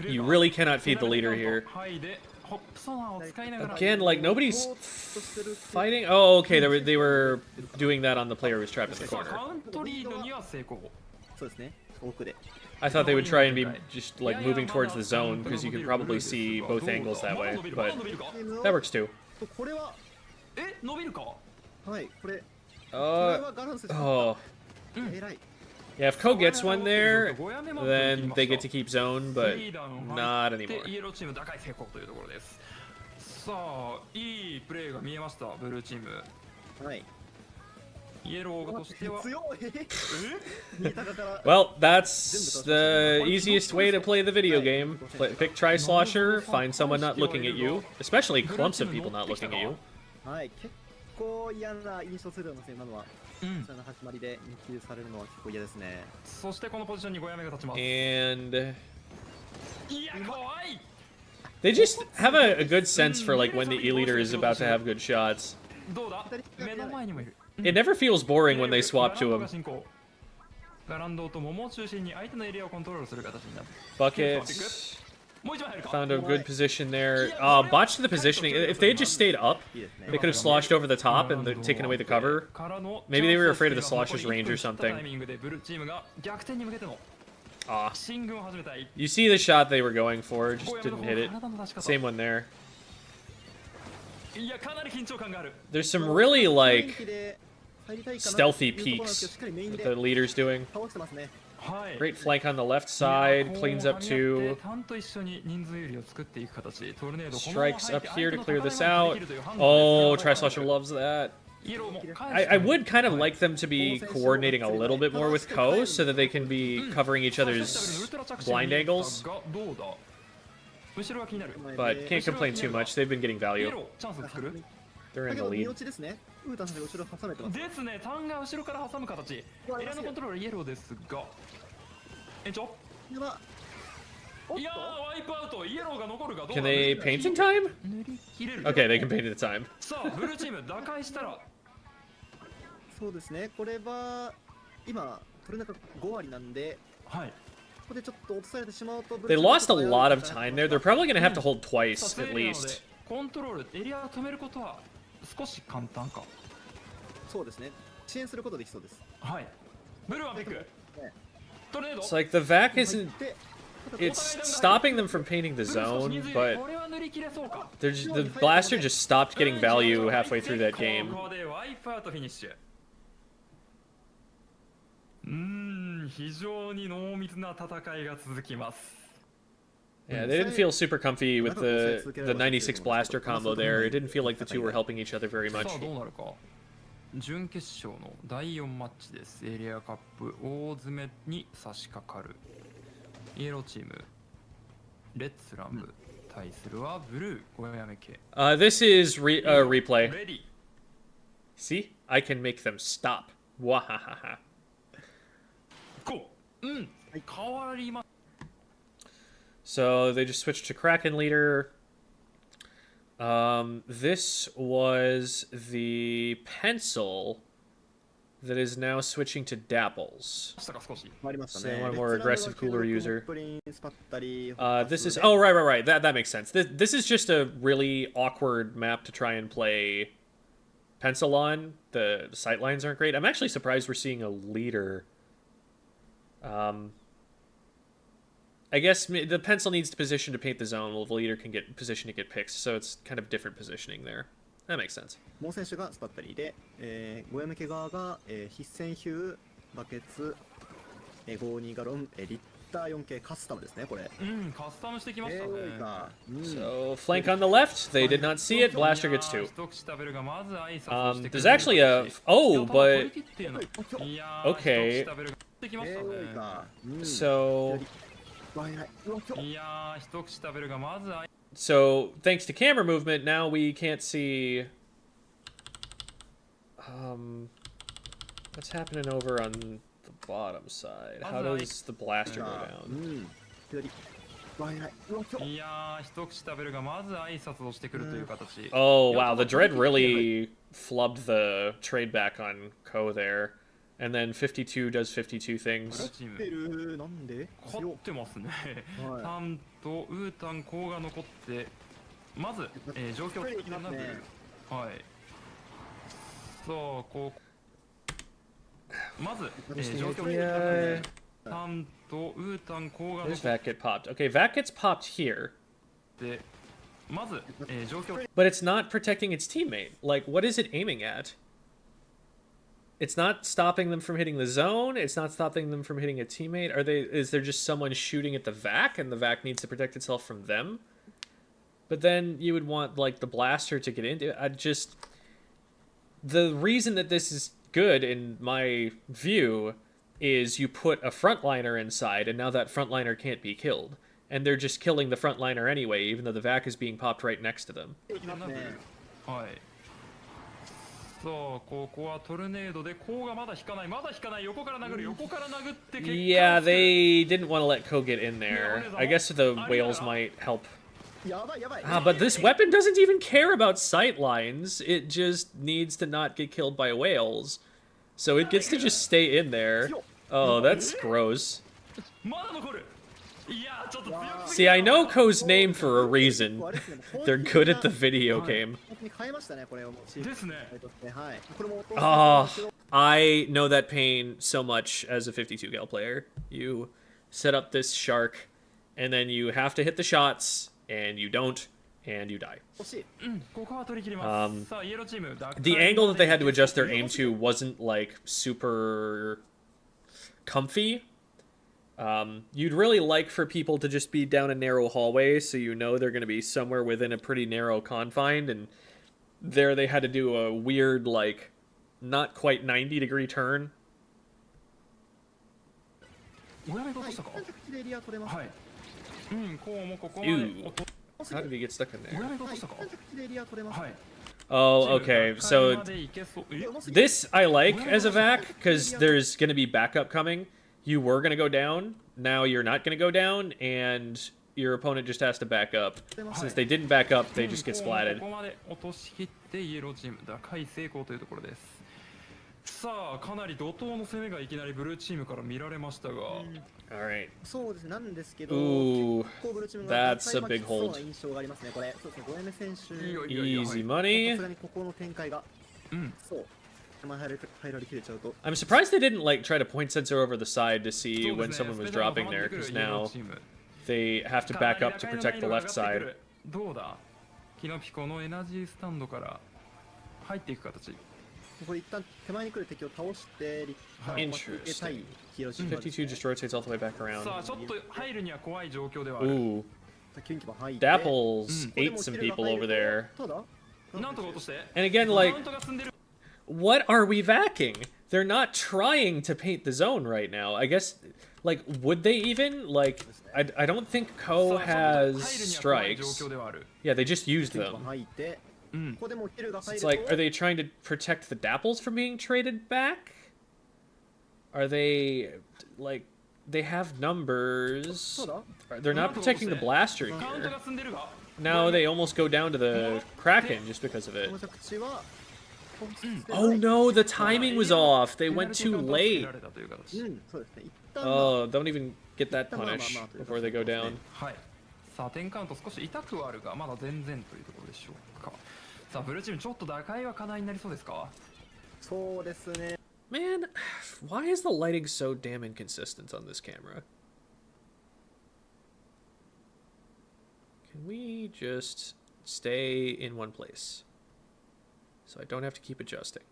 Speaker 1: You really cannot feed the leader here. Again, like nobody's fighting. Oh, okay. They were doing that on the player who was trapped in the corner.
Speaker 3: そうですね。奥で。
Speaker 1: I thought they would try and be just like moving towards the zone because you could probably see both angles that way, but that works too.
Speaker 3: これは
Speaker 2: 伸びるか。
Speaker 3: はい、これ
Speaker 1: Oh,
Speaker 3: 偉い。
Speaker 1: yeah. If Ko gets one there, then they get to keep zone, but not anymore.
Speaker 2: イエローチーム打開成功というところです。さあいいプレーが見えましたブルーチーム。
Speaker 3: はい。
Speaker 2: イエローとしては。
Speaker 1: Well, that's the easiest way to play the video game. Pick Tri-Slosher, find someone not looking at you, especially clumps of people not looking at you.
Speaker 3: はい、結構嫌な印象するんですよ、今のは。その始まりで2球されるのは結構嫌ですね。
Speaker 2: そしてこのポジションに5矢目が立ちます。
Speaker 1: And
Speaker 2: いや怖い。
Speaker 1: they just have a good sense for like when the E-leader is about to have good shots.
Speaker 2: どうだ目の前にもいる。
Speaker 1: It never feels boring when they swap to him.
Speaker 2: ガランドと桃を中心に相手のエリアをコントロールする形になる。
Speaker 1: Bucket
Speaker 2: もう一枚入るか。
Speaker 1: found a good position there. Botched the positioning. If they had just stayed up, they could have sloshed over the top and taken away the cover. Maybe they were afraid of the slosher's range or something.
Speaker 2: ブルーチームが逆転に向けての
Speaker 1: Ah,
Speaker 2: 進軍を始めたい。
Speaker 1: you see the shot they were going for, just didn't hit it. Same one there.
Speaker 2: いやかなり緊張感がある。
Speaker 1: There's some really like
Speaker 3: 入りたいかな
Speaker 1: stealthy
Speaker 3: っていうところなんですけど、しっかりメイン
Speaker 1: peeks
Speaker 3: で
Speaker 1: that the leader's doing.
Speaker 3: 倒してますね。
Speaker 2: はい。
Speaker 1: Great flank on the left side, cleans up too.
Speaker 2: タンと一緒に人数有利を作っていく形。トルネード
Speaker 1: Strikes up here to clear this out. Oh, Tri-Slosher loves that. I would kind of like them to be coordinating a little bit more with Ko so that they can be covering each other's blind angles. But can't complain too much. They've been getting value. They're
Speaker 3: だ
Speaker 1: in
Speaker 3: け
Speaker 1: the
Speaker 3: ど見
Speaker 1: lead.
Speaker 3: 落ちですね。ウータンさんが後ろ挟めてます。
Speaker 2: ですね、タンが後ろから挟む形。エリアのコントロールイエローですが。延長
Speaker 3: やば。
Speaker 2: いやー、ワイプアウト。イエローが残るがどう
Speaker 1: Can
Speaker 2: だ
Speaker 1: they paint in time?
Speaker 2: 塗り切れる。
Speaker 1: Okay, they can paint in time.
Speaker 2: さあ、ブルーチーム打開したら。
Speaker 3: そうですね。これは今取れなか5割なんで、
Speaker 2: はい。
Speaker 3: ここでちょっと落とされてしまうと。
Speaker 1: They lost a lot of time there. They're probably going to have to hold twice at least.
Speaker 2: コントロール、エリアを止めることは少し簡単か。
Speaker 3: そうですね。支援することできそうです。
Speaker 2: はい。ブルーはピック。トルネード。
Speaker 1: It's like the vac isn't. It's stopping them from painting the zone, but the blaster just stopped getting value halfway through that game.
Speaker 2: 非常に濃密な戦いが続きます。
Speaker 1: Yeah, they didn't feel super comfy with the 96 blaster combo there. It didn't feel like the two were helping each other very much.
Speaker 2: さあどうなるか。準決勝の第4マッチです。エリアカップ大詰めに差し掛かる。イエローチーム、レッツランブ対するはブルー小やめ系。
Speaker 1: This is replay.
Speaker 2: レディー。
Speaker 1: See? I can make them stop. Wahahaha.
Speaker 2: ゴー。うん。変わりま。
Speaker 1: So they just switched to Kraken leader. This was the pencil that is now switching to Dapples.
Speaker 2: したか少し。
Speaker 1: So one more aggressive cooler user.
Speaker 3: スパったり
Speaker 1: This is right. That makes sense. This is just a really awkward map to try and play pencil on. The sight lines aren't great. I'm actually surprised we're seeing a leader. I guess the pencil needs to position to paint the zone, while the leader can get position to get picks, so it's kind of different positioning there. That makes sense.
Speaker 3: もう選手がスパッタリーで、ゴヤ向け側が、必戦ヒュー、バケツ、52ガロン、リッター 4K カスタムですね、これ。
Speaker 2: うん、カスタムしてきましたね。
Speaker 1: So, flank on the left, they did not see it, Blaster gets two.
Speaker 2: 一口食べるがまず挨拶をしてくれる。
Speaker 1: There's actually a... Oh, but...
Speaker 2: いや
Speaker 1: Okay.
Speaker 2: 一口食べるができましたね。
Speaker 1: So...
Speaker 2: いや一口食べるがまず挨
Speaker 1: So, thanks to camera movement, now we can't see... What's happening over on the bottom side? How does the blaster go down?
Speaker 2: いや一口食べるがまず挨拶をしてくるという形。
Speaker 1: Oh, wow, the Dread really flubbed the trade back on Ko there. And then 52 does 52 things.
Speaker 2: チーム
Speaker 3: なんで
Speaker 2: 勝ってますね。タンとウータンコウが残って、まず、状況を聞いてなく、はい。さあ、こう、まず、状況を聞いてなく、タンとウータンコウが残
Speaker 1: There's
Speaker 2: って、
Speaker 1: Vac get popped. Okay, Vac gets popped here.
Speaker 2: まず、状況
Speaker 1: But it's not protecting its teammate. Like, what is it aiming at? It's not stopping them from hitting the zone. It's not stopping them from hitting a teammate. Is there just someone shooting at the Vac and the Vac needs to protect itself from them? But then you would want, like, the blaster to get into it. The reason that this is good, in my view, is you put a frontliner inside, and now that frontliner can't be killed. And they're just killing the frontliner anyway, even though the Vac is being popped right next to them.
Speaker 2: はい。さあ、ここはトルネードでコウがまだ引かない、横から殴って結果
Speaker 1: Yeah, they didn't want to let Ko get in there. I guess the whales might help. But this weapon doesn't even care about sight lines. It just needs to not get killed by whales. So it gets to just stay in there. Oh, that's gross.
Speaker 2: まだ残る。いや、ちょっと強す
Speaker 1: See,
Speaker 2: ぎる。
Speaker 1: I know Ko's name for a reason. They're good at the video game.
Speaker 3: 変えましたね、これをもうチーム
Speaker 2: ですね。
Speaker 3: はい。これも
Speaker 1: Oh, I know that pain so much as a 52 gal player. You set up this shark, and then you have to hit the shots, and you don't, and you die.
Speaker 3: 惜しい。
Speaker 2: ここは取り切ります。さあ、イエローチーム。
Speaker 1: The angle that they had to adjust their aim to wasn't, like, super comfy. You'd really like for people to just be down a narrow hallway, so you know they're going to be somewhere within a pretty narrow confine, and there they had to do a weird, like, not quite 90-degree turn.
Speaker 2: ごやめ落としたか。
Speaker 3: でエリア取れます。
Speaker 2: はい。こうもここまで
Speaker 1: Ew. How did he get stuck in
Speaker 2: ごや
Speaker 1: there?
Speaker 2: め落としたか。
Speaker 3: でエリア取れます。
Speaker 2: はい。
Speaker 1: Oh, okay. So
Speaker 2: までいけそう。
Speaker 1: this I like as a vac, because there's going to be backup coming. You were going to go down, now you're not going to go down, and your opponent just has to back up. Since they didn't back up, they just get splatted.
Speaker 2: ここまで落としきってイエローチーム打開成功というところです。さあ、かなり怒涛の攻めがいきなりブルーチームから見られましたが、
Speaker 1: Alright.
Speaker 3: そうですね、なんですけど、
Speaker 1: Ooh,
Speaker 3: 結構ブルーチーム
Speaker 1: that's a
Speaker 3: が
Speaker 1: big
Speaker 3: そう
Speaker 1: hold.
Speaker 3: な印象がありますね、これ。そうですね、ゴエメ選手、
Speaker 2: いいよ
Speaker 1: Easy
Speaker 3: さ
Speaker 1: money.
Speaker 3: すがにここの展開が、そう、手前入られきれちゃうと。
Speaker 1: I'm surprised they didn't like try to point sensor over the side to see when someone was dropping there, because now they have to back up to protect the left side.
Speaker 2: どうだ、キノピコのエナジースタンドから入っていく形。
Speaker 3: これ一旦手前に来る敵を倒して、たい黄色チーム。
Speaker 1: 52 just rotates all the way back
Speaker 2: さあ、
Speaker 1: around.
Speaker 2: ちょっと入るには怖い状況ではある。
Speaker 1: Ooh.
Speaker 3: キュンキュン入って
Speaker 1: Dapples
Speaker 3: ここで
Speaker 1: ate
Speaker 3: も
Speaker 1: some
Speaker 3: キルが
Speaker 1: people
Speaker 3: 入
Speaker 1: over
Speaker 3: ると
Speaker 1: there.
Speaker 3: ただ
Speaker 2: なんとか落として
Speaker 1: And again,
Speaker 2: マ
Speaker 1: like,
Speaker 2: ウントが積んでる
Speaker 1: what are we vacking? They're not trying to paint the zone right now. I guess, like, would they even? Like, I don't think Ko
Speaker 2: さあ
Speaker 1: has
Speaker 2: 入るには怖い状
Speaker 1: strikes.
Speaker 2: 況ではある
Speaker 1: Yeah, they just used
Speaker 3: キュンキュン
Speaker 1: them.
Speaker 3: 入って
Speaker 2: うん
Speaker 3: ここでもキルが入
Speaker 1: It's
Speaker 3: る
Speaker 1: like,
Speaker 3: と
Speaker 1: are they trying to protect the Dapples from being traded back? Are they, like, they have numbers.
Speaker 3: ただ
Speaker 1: They're not protecting the blaster
Speaker 2: カウント
Speaker 1: here.
Speaker 2: が積んでるが
Speaker 1: Now they almost go down to the Kraken just because of
Speaker 3: こ
Speaker 1: it.
Speaker 3: の着地は
Speaker 1: Oh no, the timing was off. They
Speaker 2: ペナ
Speaker 1: went
Speaker 2: ルティ
Speaker 1: too
Speaker 2: カウントをつけ
Speaker 1: late.
Speaker 2: られたという形
Speaker 3: うんそうですね一旦
Speaker 1: Oh, don't even get that
Speaker 3: 一旦まあまあ
Speaker 1: punish
Speaker 3: まあという
Speaker 1: before they go
Speaker 3: 形ですね
Speaker 1: down.
Speaker 2: はいさあ10カウント少し痛くはあるがまだ全然というところでしょうかさあブルーチームちょっと打開は課題になりそうですか
Speaker 3: そうですね
Speaker 1: Man, why is the lighting so damn inconsistent on this camera? Can we just stay in one place? So I don't have to keep adjusting.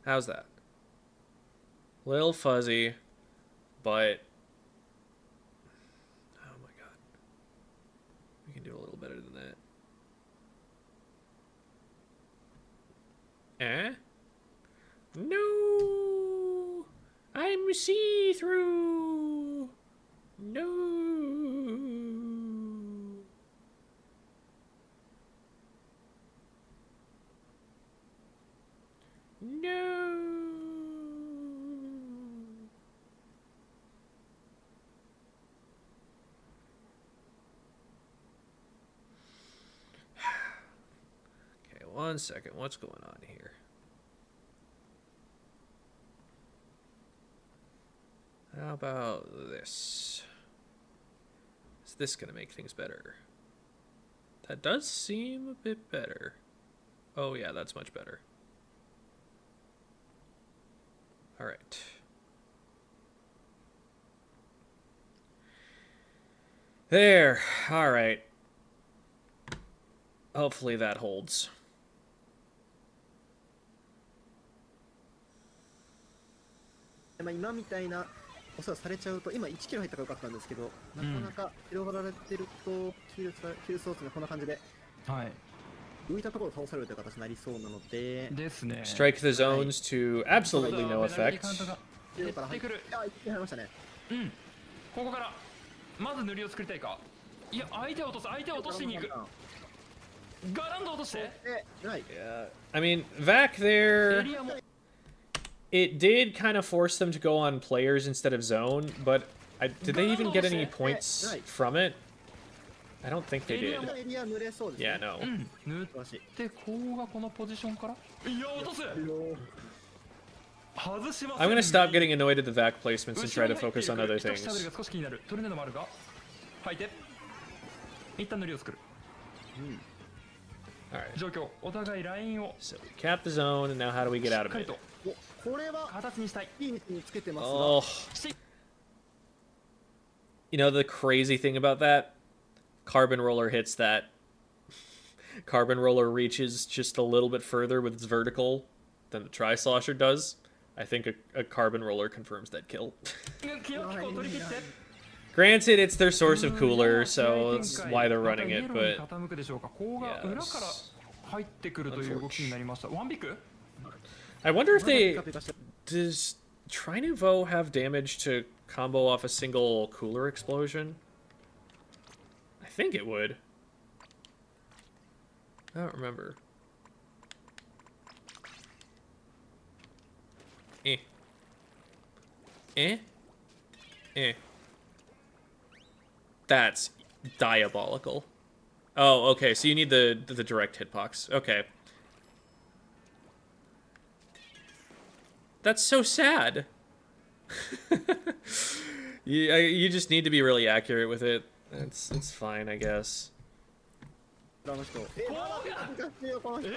Speaker 1: How's that? Little fuzzy, but... Oh my god. We can do a little better than that. Eh? No! I'm see-through! No! No! Okay, 1 second. What's going on here? How about this? Is this gonna make things better? That does seem a bit better. Oh yeah, that's much better. Alright. There. Alright. Hopefully that holds.
Speaker 3: まあ今みたいなお世話されちゃうと今1キロ入ったからよかったんですけど、なかなか広がられてるとキルソースがこんな感じで
Speaker 2: はい
Speaker 3: 浮いたところを倒されるという形になりそうなので
Speaker 2: ですね
Speaker 1: Strike the zones to absolutely no
Speaker 2: ペナルティ
Speaker 1: effect.
Speaker 2: カウントが減ってくる
Speaker 3: あ一気に入りましたね
Speaker 2: うんここからまず塗りを作りたいかいや相手を落としてに行くガランド落として
Speaker 3: はい
Speaker 1: Yeah. I mean, Vac
Speaker 2: エ
Speaker 1: there,
Speaker 2: リアも
Speaker 1: it did kind of force them to go on players instead of zone, but did they even get any points from it? I don't think they
Speaker 3: エ
Speaker 1: did.
Speaker 3: リア濡れそうですね
Speaker 1: Yeah, no.
Speaker 2: うん塗っ
Speaker 3: 素晴らしい
Speaker 2: てこうがこのポジションからいや落とす外しません
Speaker 1: I'm gonna stop getting annoyed at the Vac placements and
Speaker 2: 後
Speaker 1: try
Speaker 2: ろ
Speaker 1: to
Speaker 2: に入ってい
Speaker 1: focus on
Speaker 2: る
Speaker 1: other
Speaker 2: 一口食べる
Speaker 1: things.
Speaker 2: が少し気になるトルネードもあるが吐いて一旦塗りを作る
Speaker 1: Alright.
Speaker 2: 状況お互いラインを
Speaker 1: So we cap the zone, and now how do we
Speaker 2: し
Speaker 1: get
Speaker 2: っ
Speaker 1: out of
Speaker 2: かり
Speaker 1: it?
Speaker 2: と
Speaker 3: おこれは
Speaker 2: 形にしたい
Speaker 3: いい位置につけてますが
Speaker 1: Oh.
Speaker 2: して
Speaker 1: You know the crazy thing about that? Carbon Roller hits that. Carbon Roller reaches just a little bit further with its vertical than the Tri-Slosher does. I think a Carbon Roller confirms that kill.
Speaker 2: キヨキコを取り切って
Speaker 1: Granted, it's their source of cooler, so that's why they're running it,
Speaker 2: またイエロー
Speaker 1: but
Speaker 2: に傾くでしょうかこうが裏から
Speaker 1: yes.
Speaker 2: 入ってくるという動きになりましたワンビック
Speaker 1: I wonder if
Speaker 3: まだピ
Speaker 1: they...
Speaker 3: カピカして
Speaker 1: Does Trinuvo have damage to combo off a single cooler explosion? I think it would. I don't remember. Eh. Eh? Eh. That's diabolical. Oh, okay, so you need the direct hitbox. Okay. That's so sad. You just need to be really accurate with it. It's fine, I guess.
Speaker 3: あの人まだピカピカしてるよこの人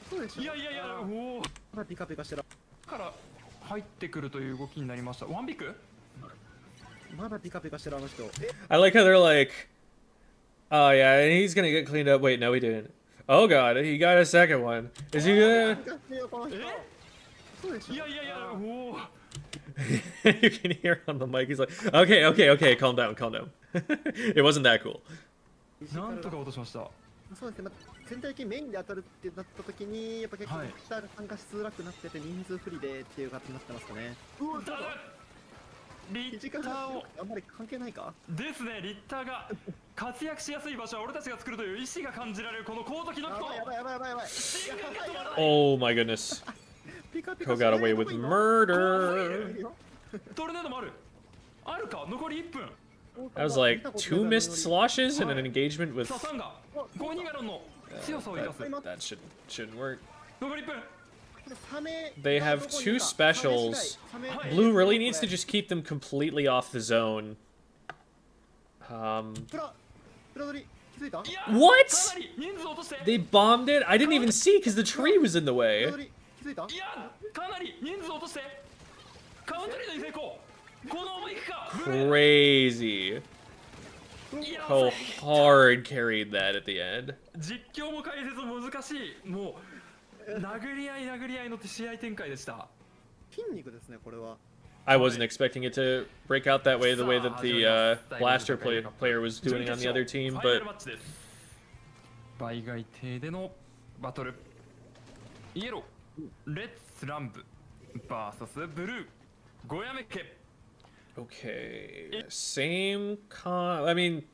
Speaker 3: そうでしょ
Speaker 2: いやいやいやおお
Speaker 3: まだピカピカしてる
Speaker 2: から入ってくるという動きになりましたワンビック
Speaker 3: まだピカピカしてるあの人
Speaker 1: I like how they're like, oh yeah, he's gonna get cleaned up. Wait, no, he didn't. Oh god, he got a second one. Is he gonna?
Speaker 3: ピカピカしてるよこの人そうでしょ
Speaker 2: いやいやいやおお
Speaker 1: You can hear on the mic. He's like, okay, okay, okay, calm down, calm down. It wasn't that cool.
Speaker 2: なんとか落としました。
Speaker 3: そうですね、全体的にメインで当たるってなった時に、やっぱ結構
Speaker 2: はい
Speaker 3: ピッチャーが参加しづらくなってて、人数不利でっていう形になってますかね。
Speaker 2: ただリッターを
Speaker 3: あんまり関係ないか。
Speaker 2: ですね、リッターが活躍しやすい場所は俺たちが作るという意志が感じられるこのコートキノキコ。
Speaker 3: やばいやばいやばいやばい。
Speaker 2: 進化が止まらない。
Speaker 1: Oh my goodness.
Speaker 3: ピカピカ
Speaker 1: Ko got away with murder.
Speaker 2: トルネードもある。あるか、残り1分。
Speaker 1: That was like 2 missed sloshes and an engagement with.
Speaker 2: さあ、サンがゴーニガロンの強さを生かす。
Speaker 1: That shouldn't work.
Speaker 2: 残り1分。
Speaker 1: They have 2 specials. Blue really needs to just keep them completely off the zone.
Speaker 3: プラドリ気づいた？
Speaker 1: What?
Speaker 2: かなり人数落として。
Speaker 1: They bombed it? I didn't even see because the tree was in the
Speaker 3: プラ
Speaker 1: way.
Speaker 3: ドリ気づいた？
Speaker 2: いや、かなり人数落としてカウントリードに成功。このままいくか。
Speaker 1: Crazy.
Speaker 2: いや、
Speaker 1: How hard carried that at the end.
Speaker 2: 実況も解説も難しい。もう殴り合いの試合展開でした。
Speaker 3: 筋肉ですねこれは。
Speaker 1: I wasn't expecting it to break out that way, the way that the blaster player was doing on the other team,
Speaker 2: ファイナ
Speaker 1: but
Speaker 2: ルマッチです。倍外艇でのバトル。イエロー、レッツランブ VS ブルー、ゴヤメケ。
Speaker 1: okay. Same comp. I mean,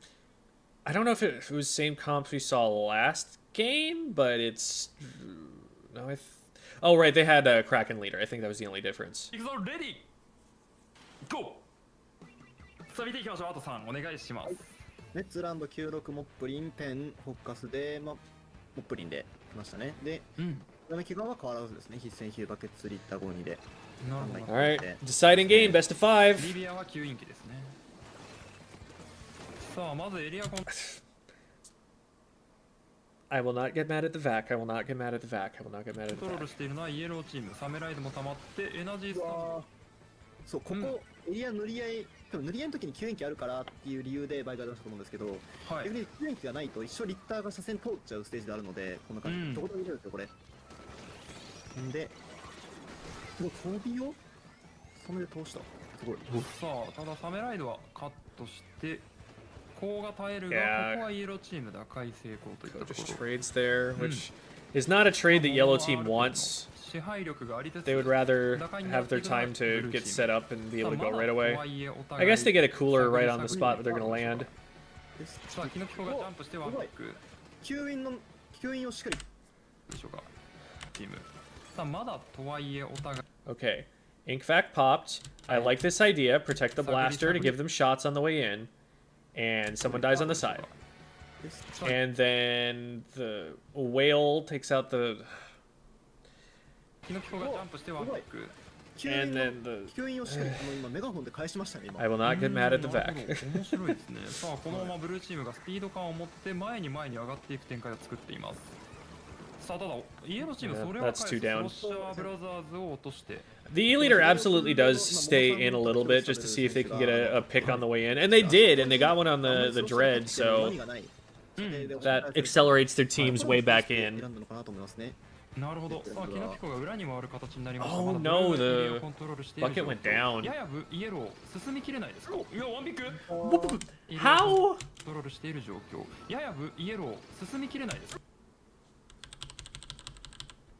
Speaker 1: I don't know if it was same comps we saw last game, but it's no. Oh right, they had a Kraken leader. I think that was the only difference.
Speaker 2: いくぞ、レディーゴー。さあ見ていきましょう。あと3お願いします。
Speaker 3: レッツランド96モップリンペンフォッカスで、モップリンで来ましたね。で、ダメキ側は変わらずですね。必戦ヒューバケツリッター52で。
Speaker 2: なるほど。
Speaker 1: All right, deciding game, best of 5.
Speaker 2: リビアは9インキですね。さあまずエリアコン。
Speaker 1: I will not get mad at the vac. I will not get mad at the vac. I will not get mad at
Speaker 2: コント
Speaker 1: the
Speaker 2: ロー
Speaker 1: vac.
Speaker 2: ルしているのはイエローチーム。サメライドも溜まってエナジースタンド。
Speaker 3: そうここ、エリア塗り合い、多分塗り合いの時に9円機あるからっていう理由でバイクが出したと思うんですけど、
Speaker 2: はい
Speaker 3: 逆に9円機がないと一生リッターが車線通っちゃうステージであるので、こんな感じでどこでも入れるんですよこれ。んで、この飛びをサメで通した。すごい。
Speaker 2: さあただサメライドはカットしてコウが耐えるが、
Speaker 1: Yeah.
Speaker 2: ここはイエローチーム打開成功といったとこ
Speaker 1: Just
Speaker 2: ろ。
Speaker 1: trades there, which is not a trade that yellow team wants.
Speaker 2: 支配力がありつつ
Speaker 1: They would rather have their time to get set up and be able to go right away. I guess they get a cooler right on the spot where they're going to land.
Speaker 2: さあキノキコがジャンプしてワンピック
Speaker 3: 吸引をしっかり。
Speaker 2: でしょうかチーム。さあまだとはいえお互い。
Speaker 1: Okay, Inkvac popped. I like this idea. Protect the blaster to give them shots on the way in. And someone dies on the side. And then the whale takes out the...
Speaker 2: キノキコがジャンプしてワンピック。
Speaker 1: And then the...
Speaker 3: 吸引をしっかり今メガホンで返しましたね今。
Speaker 1: I will not get mad at the
Speaker 2: なるほ
Speaker 1: vac.
Speaker 2: ど面白いですね。さあこのままブルーチームがスピード感を持って前に上がっていく展開を作っています。さあただイエローチームそれを返す。
Speaker 1: That's two down.
Speaker 2: ロッシャーブラザーズを落として。
Speaker 1: The E-Leader absolutely does stay in a little bit just to see if they can get a pick on the way in. And they did, and they got one on the Dread, so that accelerates their teams way back in.
Speaker 2: なるほど。さあキノキコが裏に回る形になりました。
Speaker 1: Oh
Speaker 2: まだ
Speaker 1: no,
Speaker 2: ブルーがエリアを
Speaker 1: the
Speaker 2: コントロールしている
Speaker 1: bucket
Speaker 2: 状況
Speaker 1: went down.
Speaker 2: ややイエロー進みきれないですか。いやワンピック。
Speaker 1: How?
Speaker 2: コントロールしている状況。ややイエロー進みきれないです。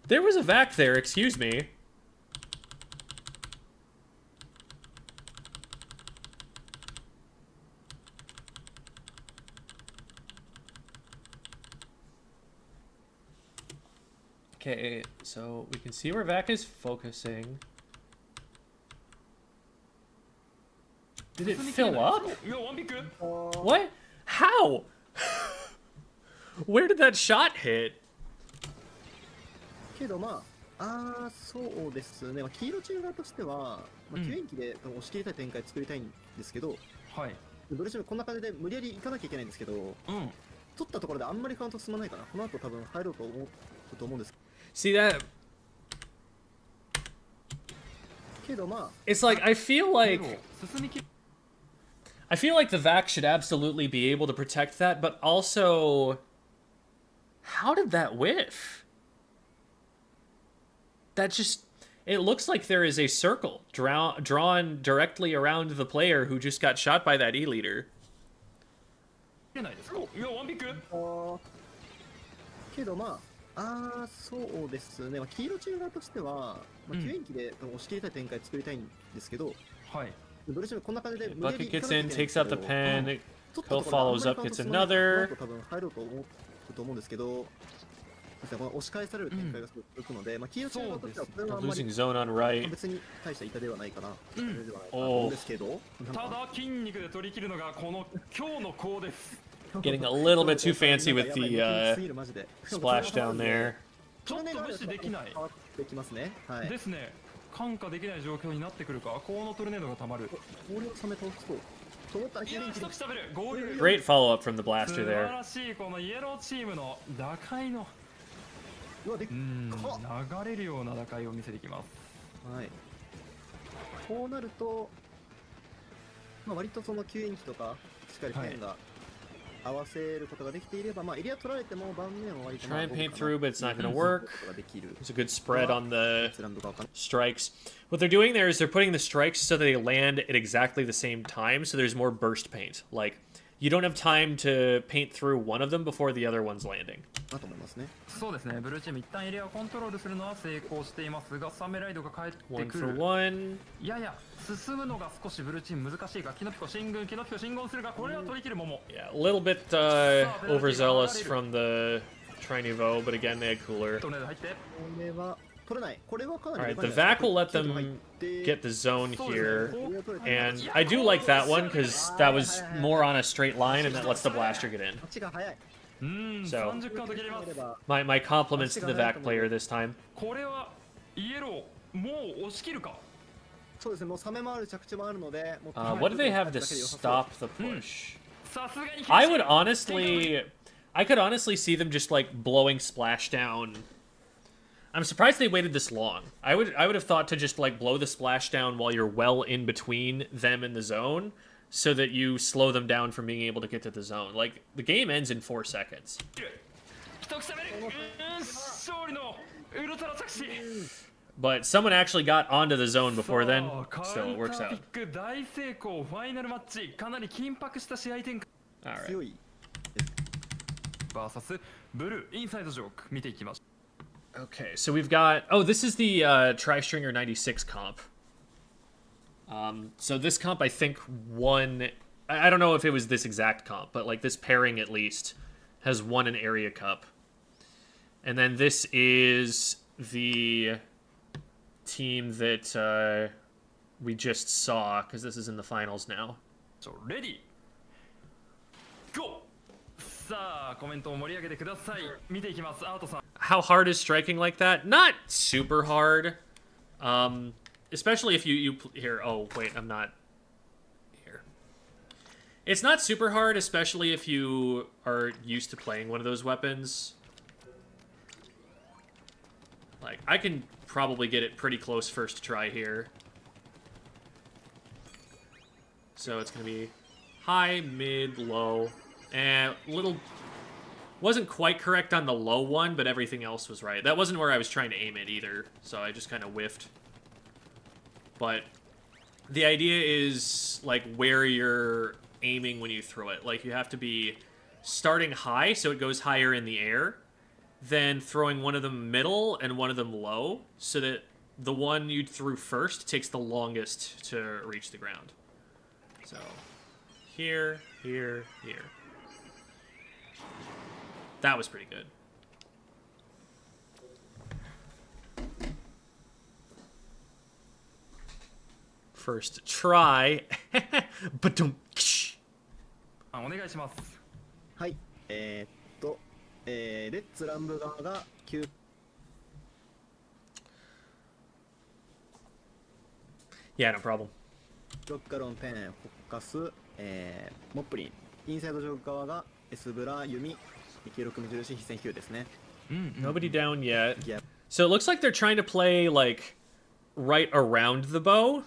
Speaker 1: There was a vac there, excuse me. Okay, so we can see where Vac is focusing. Did it fill up?
Speaker 2: いやワンピック。
Speaker 1: What? How? Where did that shot hit?
Speaker 3: けどそうですね、黄色チーム側としては、9円機で押し切りたい展開作りたいんですけど、
Speaker 2: はい。
Speaker 3: ブルーチームこんな感じで無理やり行かなきゃいけないんですけど、取ったところであんまりカウント進まないかな。この後多分入ろうと思うと思うんです
Speaker 1: See that?
Speaker 3: けど
Speaker 1: It's like I feel like
Speaker 2: 進みき。
Speaker 1: I feel like the Vac should absolutely be able to protect that, but also, how did that whiff? That just, It looks like there is a circle drawn directly around the player who just got shot by that E leader.
Speaker 2: 切れないですか。いやワンピック。
Speaker 3: けどそうですね、黄色チーム側としては、救援機で押し切りたい展開作りたいんですけど、
Speaker 2: はい。
Speaker 3: どれしもこんな感じで
Speaker 1: Bucket gets in, takes out the pen. Hill follows up, gets another.
Speaker 3: 多分入ろうと思うと思うんですけど、この押し返される展開がすごく続くので、黄色チーム側としてはこれはあんま
Speaker 1: Losing
Speaker 3: り
Speaker 1: zone on right.
Speaker 3: 別に大した痛ではないかな、ではないかと思うんですけど、
Speaker 2: ただ筋肉で取り切るのがこの今日の子です。
Speaker 1: Getting a little bit too fancy with the splash down there.
Speaker 2: ちょっと無視できない。
Speaker 3: 変わってきますね。はい。
Speaker 2: ですね。感化できない状況になってくるか。このトルネードがたまる。
Speaker 3: 氷を冷め通すと。と思ったら
Speaker 2: いや一口食べる。ゴール。
Speaker 1: Great follow up from the
Speaker 2: 素
Speaker 1: blaster
Speaker 2: 晴
Speaker 1: there.
Speaker 2: らしいこのイエローチームの打開の
Speaker 3: うわでっか
Speaker 2: 流れるような打開を見せてきます。
Speaker 3: はい。こうなると、割とその救援機とかしっかりペンが合わせることができていれば、エリア取られても盤面は割と
Speaker 1: Try and paint through, but it's not going to work. There's a good spread on the strikes. What they're doing there is they're putting the strikes so that they land at exactly the same time, so there's more burst paint. Like, you don't have time to paint through one of them before the other one's landing.
Speaker 3: だと思いますね。
Speaker 2: そうですね。ブルーチーム一旦エリアをコントロールするのは成功していますが、サメライドが帰って
Speaker 1: One
Speaker 2: く
Speaker 1: for
Speaker 2: る。
Speaker 1: one.
Speaker 2: やや進むのが少しブルーチーム難しいが、キノピコ進軍、キノピコ進軍するが、これは取り切るモモ。
Speaker 1: Yeah, a little bit overzealous from the Trinuvo, but again, they had cooler.
Speaker 2: トルネード入って。
Speaker 3: これは取れない。これはかなり
Speaker 1: Alright, the Vac will let them get the zone here. And I do like that one because that was more on a straight line and that lets the blaster get in.
Speaker 3: 足が速い。
Speaker 1: So
Speaker 2: 30カウント切ります。
Speaker 1: my compliments to the Vac player this time.
Speaker 2: これはイエローもう押し切るか。
Speaker 3: そうですね、もうサメもある着地もあるので、もう
Speaker 1: What do they have to stop the push?
Speaker 2: さすがに
Speaker 1: I could honestly see them just like blowing splashdown. I'm surprised they waited this long. I would have thought to just like blow the splashdown while you're well in between them and the zone, so that you slow them down from being able to get to the zone. Like the game ends in 4 seconds.
Speaker 2: 勝利のウルトラ着地。
Speaker 1: But someone actually got onto the zone before then. Still, it works
Speaker 2: カウンター
Speaker 1: out.
Speaker 2: ピック大成功。ファイナルマッチかなり緊迫した試合展開。
Speaker 1: All right.
Speaker 3: 強い。
Speaker 2: バーサスブルーインサイドジョーク見ていきましょ
Speaker 1: Okay, so we've got... Oh, this is the Tri-Stringer 96 comp. So this comp, I think, won... I don't know if it was this exact comp, but like this pairing at least has won an area cup. And then this is the team that we just saw, because this is in the finals now.
Speaker 2: う。レディーゴー。さあコメントを盛り上げてください。見ていきます。アートさん。
Speaker 1: How hard is striking like that? Not super hard. Especially if you here. Oh, wait, I'm not here. It's not super hard, especially if you are used to playing one of those weapons. Like, I can probably get it pretty close first try here. So it's going to be high, mid, low, and little... Wasn't quite correct on the low one, but everything else was right. That wasn't where I was trying to aim it either, so I just kind of whiffed. But the idea is, like, where you're aiming when you throw it. Like, you have to be starting high, so it goes higher in the air, then throwing one of them middle and one of them low, so that the one you threw first takes the longest to reach the ground. So, here, here, here. That was pretty good. First try. But don't.
Speaker 2: お願いします。
Speaker 3: はい。レッツランブ側が9。
Speaker 1: Yeah, no problem.
Speaker 3: ロッカロン、ペン、フォッカス、モップリン。インサイドジョー側がエスブラ、弓、黄色く無印、非戦飛球ですね。
Speaker 1: Nobody down yet.
Speaker 3: Yeah.
Speaker 1: So it looks like they're trying to play, like, right around the bow.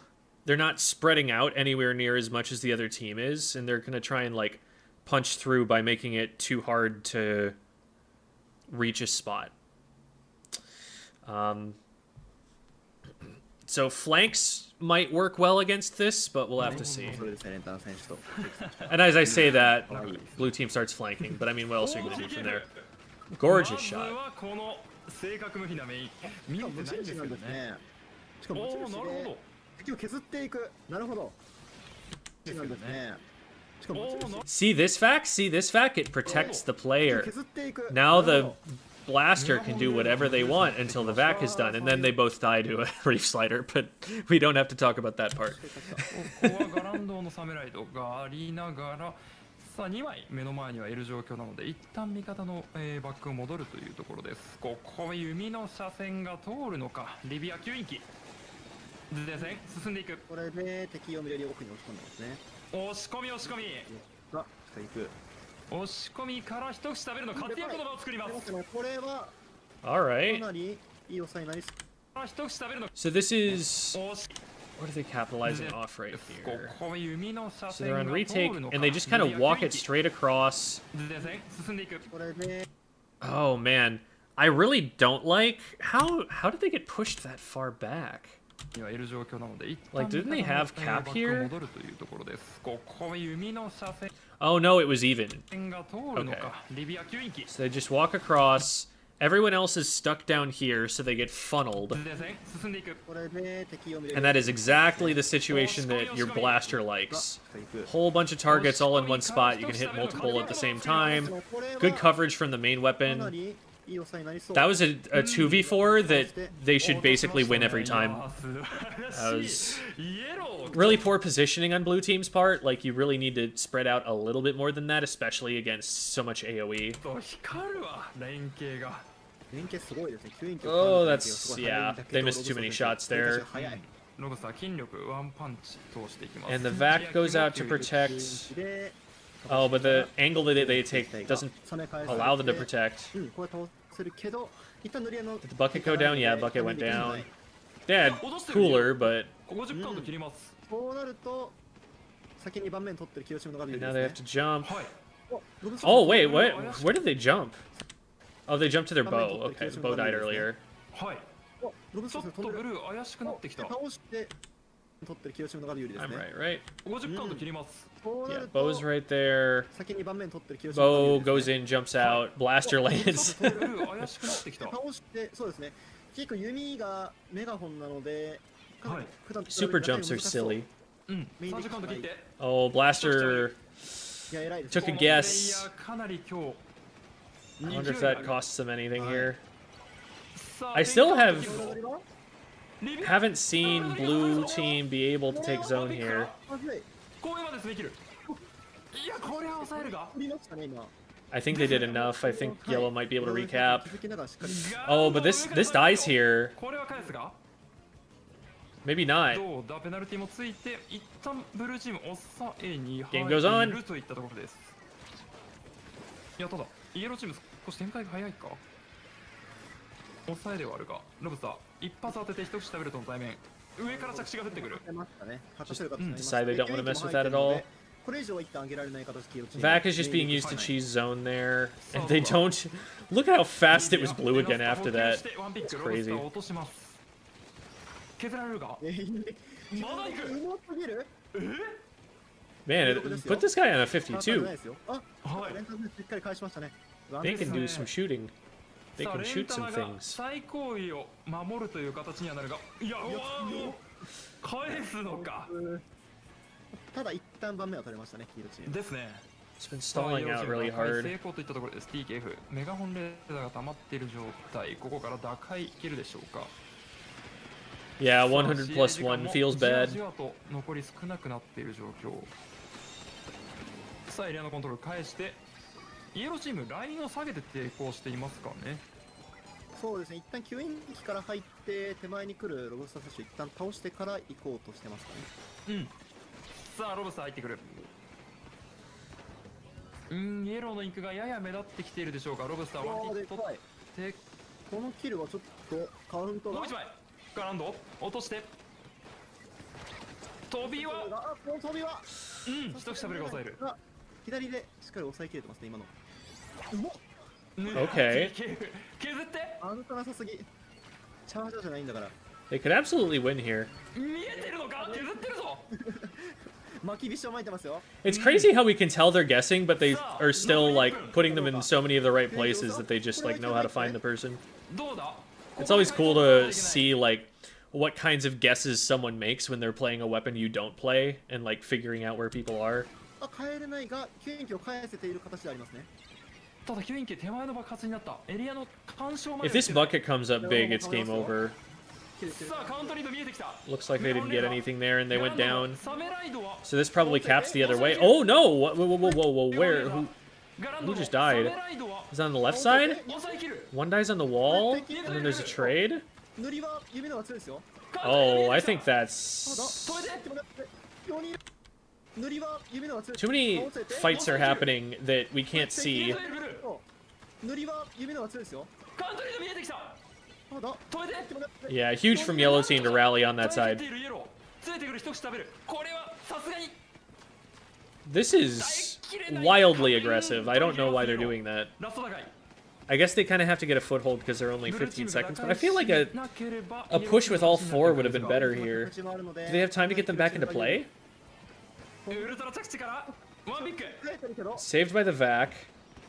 Speaker 1: They're not spreading out anywhere near as much as the other team is, and they're going to try and, like, punch through by making it too hard to reach a spot. So flanks might work well against this, but we'll have to see.
Speaker 3: それですね、レンタナ選手と。
Speaker 1: And as I say that, blue team starts flanking. But I mean, what else are you gonna do from there? Gorgeous
Speaker 2: まず
Speaker 1: shot.
Speaker 2: はこの正確無比なメイン見えてないんですけどね。
Speaker 3: しかも
Speaker 2: おお、
Speaker 3: 持ち主で
Speaker 2: なるほど。
Speaker 3: 敵を削っていく。なるほど。
Speaker 2: ですけどね。
Speaker 3: しかも持ち主
Speaker 1: See this fact? See this fact? It protects the
Speaker 3: 敵を
Speaker 1: player.
Speaker 3: 削っていく。
Speaker 1: Now
Speaker 3: なる
Speaker 1: the
Speaker 3: ほど
Speaker 1: blaster can do whatever they want until the vac is done, and then they both die to a reef slider. But we don't have to talk about that part.
Speaker 2: ここはガランドのサムライドがありながら、さあ2枚目の前にはいる状況なので、一旦味方の、バックを戻るというところです。ここは弓の車線が通るのか。リビア9インキ前線進んでいく。
Speaker 3: これで敵を無理やり奥に押し込んでますね。
Speaker 2: 押し込み押し込み
Speaker 3: が下行く。
Speaker 2: 押し込みから一口食べるの活躍の場を作ります。
Speaker 3: これは
Speaker 1: All
Speaker 3: か
Speaker 1: right.
Speaker 3: なりいい抑えになりそう。
Speaker 2: から一口食べるの
Speaker 1: So this is...
Speaker 2: 押し
Speaker 1: What are they capitalizing off right
Speaker 2: こ
Speaker 1: here?
Speaker 2: こは弓の車
Speaker 1: So
Speaker 2: 線
Speaker 1: they're
Speaker 2: が
Speaker 1: on
Speaker 2: 通
Speaker 1: retake,
Speaker 2: るのか。
Speaker 1: and they just kind of walk it straight across.
Speaker 2: 前線進んでいく。
Speaker 3: これで
Speaker 1: Oh, man. I really don't like... How did they get pushed that far back?
Speaker 2: にはいる状況なので、一
Speaker 1: Like,
Speaker 2: 旦
Speaker 1: didn't they
Speaker 2: 味方の
Speaker 1: have cap
Speaker 2: バックを
Speaker 1: here?
Speaker 2: 戻るというところです。ここは弓の車
Speaker 1: Oh, no, it was even.
Speaker 2: 線が通るのか。リビア9インキ
Speaker 1: So they just walk across. Everyone else is stuck down here, so they get funneled.
Speaker 2: 前線進んでいく。
Speaker 3: これで敵を無理や
Speaker 1: And
Speaker 3: り
Speaker 1: that is exactly the situation that your blaster
Speaker 3: が
Speaker 1: likes.
Speaker 3: 下行く。
Speaker 1: Whole bunch of targets all in one spot. You can hit multiple at the same time.
Speaker 3: これは
Speaker 1: Good coverage from the main
Speaker 3: かな
Speaker 1: weapon.
Speaker 3: りいい抑えになりそう。
Speaker 1: That was a 2v4 that they should basically win every time.
Speaker 2: いや素
Speaker 1: That
Speaker 2: 晴ら
Speaker 1: was
Speaker 2: しい。イエロー
Speaker 1: really poor positioning on blue team's part. Like, you really need to spread out a little bit more than that, especially against so much AoE.
Speaker 2: と光るわ連携が。
Speaker 3: 連携すごいですね。9インチ
Speaker 1: Oh, that's... yeah. They missed too many shots there.
Speaker 3: 早い。
Speaker 2: ロブスター筋力ワンパンチ通していきます。
Speaker 1: And the vac goes out to protect...
Speaker 3: で
Speaker 1: Oh, but the angle that they take doesn't
Speaker 3: 冷め返されて
Speaker 1: allow them to protect.
Speaker 3: うん、これ倒せるけど、一旦塗り絵の
Speaker 1: Did the bucket go down? Yeah, bucket went down. They had cooler, but
Speaker 2: 50カウント切ります。
Speaker 3: そうなると先に盤面取ってる清島のが見るんで
Speaker 1: now
Speaker 3: す
Speaker 1: they
Speaker 3: ね
Speaker 1: have to jump.
Speaker 2: はい。
Speaker 1: Oh, wait, what? Where did they jump? Oh, they jumped to their bow. Okay, the bow died earlier.
Speaker 2: はい。
Speaker 3: おロブス
Speaker 2: ちょっとブルー怪しくなってきた。
Speaker 3: 倒して取ってる清島のが有利です
Speaker 1: I'm
Speaker 3: ね。
Speaker 1: right, right?
Speaker 2: 50カウント切ります。
Speaker 3: そうな
Speaker 1: Yeah,
Speaker 3: ると
Speaker 1: bow's right there.
Speaker 3: 先に盤面取ってる清島のが有
Speaker 1: Bow
Speaker 3: 利です
Speaker 1: goes
Speaker 3: ね。
Speaker 1: in, jumps out, blaster
Speaker 2: ちょ
Speaker 1: lands.
Speaker 2: っとブルー怪しくなってきた。
Speaker 3: 倒してそうですね。結構弓がメガホンなので、
Speaker 2: はい
Speaker 3: 普段
Speaker 1: Super jumps are silly.
Speaker 2: うん。30カウント切って。
Speaker 1: Oh, blaster
Speaker 3: いや偉いです
Speaker 1: took
Speaker 3: ね。
Speaker 1: a
Speaker 2: この
Speaker 1: guess.
Speaker 2: プレイヤーかなり今日。
Speaker 1: I wonder if that costs them anything here.
Speaker 2: さあ
Speaker 1: I still have
Speaker 2: リビア
Speaker 1: haven't seen blue team be able to take zone here.
Speaker 3: まずい。
Speaker 2: こういうまで攻め切る。いやこれは抑えるが。
Speaker 3: 取りましたね今。
Speaker 1: I think they did enough. I think yellow might be able to recap.
Speaker 3: 気づきながらしっかり
Speaker 1: Oh, but this dies here.
Speaker 2: これは返すが。
Speaker 1: Maybe not.
Speaker 2: どうだペナルティもついて一旦ブルーチーム抑えに
Speaker 1: Game goes on.
Speaker 2: 入るといったところです。いやただイエローチーム少し展開が早いか。抑えではあるがロブスター一発当てて一口食べるとの対面上から着地が降ってくる。
Speaker 3: 出ましたね。果たせる形になりました
Speaker 1: Decide they don't want to mess with that at all.
Speaker 3: これ以上は一旦上げられない形黄色チーム
Speaker 1: Vac is just being used to cheese zone there, and they don't. Look at how fast it was blue again after that. It's crazy.
Speaker 2: 落とします。削られるが。まだ行く。
Speaker 3: うますぎる
Speaker 1: Man, put this guy on a 52.
Speaker 3: あ、
Speaker 2: はい
Speaker 3: レンタルしっかり返しましたね。
Speaker 1: They can do some shooting. They
Speaker 2: さあ
Speaker 1: can
Speaker 2: レン
Speaker 1: shoot
Speaker 2: タ
Speaker 1: some
Speaker 2: ナが
Speaker 1: things.
Speaker 2: 最高位を守るという形にはなるが、いや、うわー返すのか。
Speaker 3: ただ一旦盤面は取れましたね、黄色チーム。
Speaker 2: ですね。
Speaker 1: It's been stalling out really
Speaker 2: 成
Speaker 1: hard.
Speaker 2: 功といったところです。TKF メガホンレーダーが溜まっている状態。ここから打開いけるでしょうか。
Speaker 1: Yeah, 100 plus 1 feels
Speaker 2: じわ
Speaker 1: bad.
Speaker 2: じわと残り少なくなっている状況。さあエリアのコントロール返してイエローチームラインを下げて抵抗していますかね。
Speaker 3: そうですね、一旦吸引機から入って手前に来るロブスター選手一旦倒してから行こうとしてますかね。
Speaker 2: うん。さあロブスター入ってくる。イエローのインクがやや目立ってきているでしょうか。ロブスターワンヒット取って
Speaker 3: このキルはちょっとカウントが
Speaker 2: もう一枚ガランド落として飛びは
Speaker 3: あ、この飛びは
Speaker 2: 一口食べるが抑える。
Speaker 3: あ、左でしっかり抑えきれてますね、今の。うわっ
Speaker 1: Okay.
Speaker 2: 削って
Speaker 3: あんたなさすぎ。チャージャーじゃないんだから。
Speaker 1: They could absolutely win here.
Speaker 2: 見えてるのか？削ってるぞ。
Speaker 3: 巻き飛車巻いてますよ。
Speaker 1: It's crazy how we can tell they're guessing, but they are still like putting them in so many of the right places that they just like know how to find the person.
Speaker 2: どうだ？
Speaker 1: It's always cool to see like what kinds of guesses someone makes when they're playing a weapon you don't play and like figuring out where people are.
Speaker 3: あ、帰れないが、吸引機を返せている形でありますね。
Speaker 2: ただ吸引機手前の爆発になった。エリアの干渉ま
Speaker 1: If
Speaker 2: で。
Speaker 1: this bucket comes up big, it's game over.
Speaker 2: さあカウントリード見えてきた。
Speaker 1: Looks like they didn't get anything there and they went down.
Speaker 2: サメライドは
Speaker 1: So this probably caps the other way. Oh no! Whoa, whoa, whoa, whoa, whoa, where? Who just died? Is it on the left side? One dies on the wall, and then there's a trade?
Speaker 3: 塗りは指の方が強いですよ。
Speaker 1: Oh, I think that's...
Speaker 3: 塗りは指の方が強い。
Speaker 1: Too many fights are happening that we can't see.
Speaker 3: 塗りは指の方が強いですよ。
Speaker 2: カウントリード見えてきた。
Speaker 3: まだ
Speaker 1: Yeah, huge from yellow team to rally on that side.
Speaker 2: ついてくる一口食べる。これはさすがに。
Speaker 1: This is wildly aggressive. I don't know why they're doing that.
Speaker 2: ラスト高い。
Speaker 1: I guess they kind of have to get a foothold because they're only 15 seconds, but I feel like a push with all four would have been better here. Do they have time to get them back into play?
Speaker 2: ウルトラ着地からワンビッグ。
Speaker 1: Saved by the vac.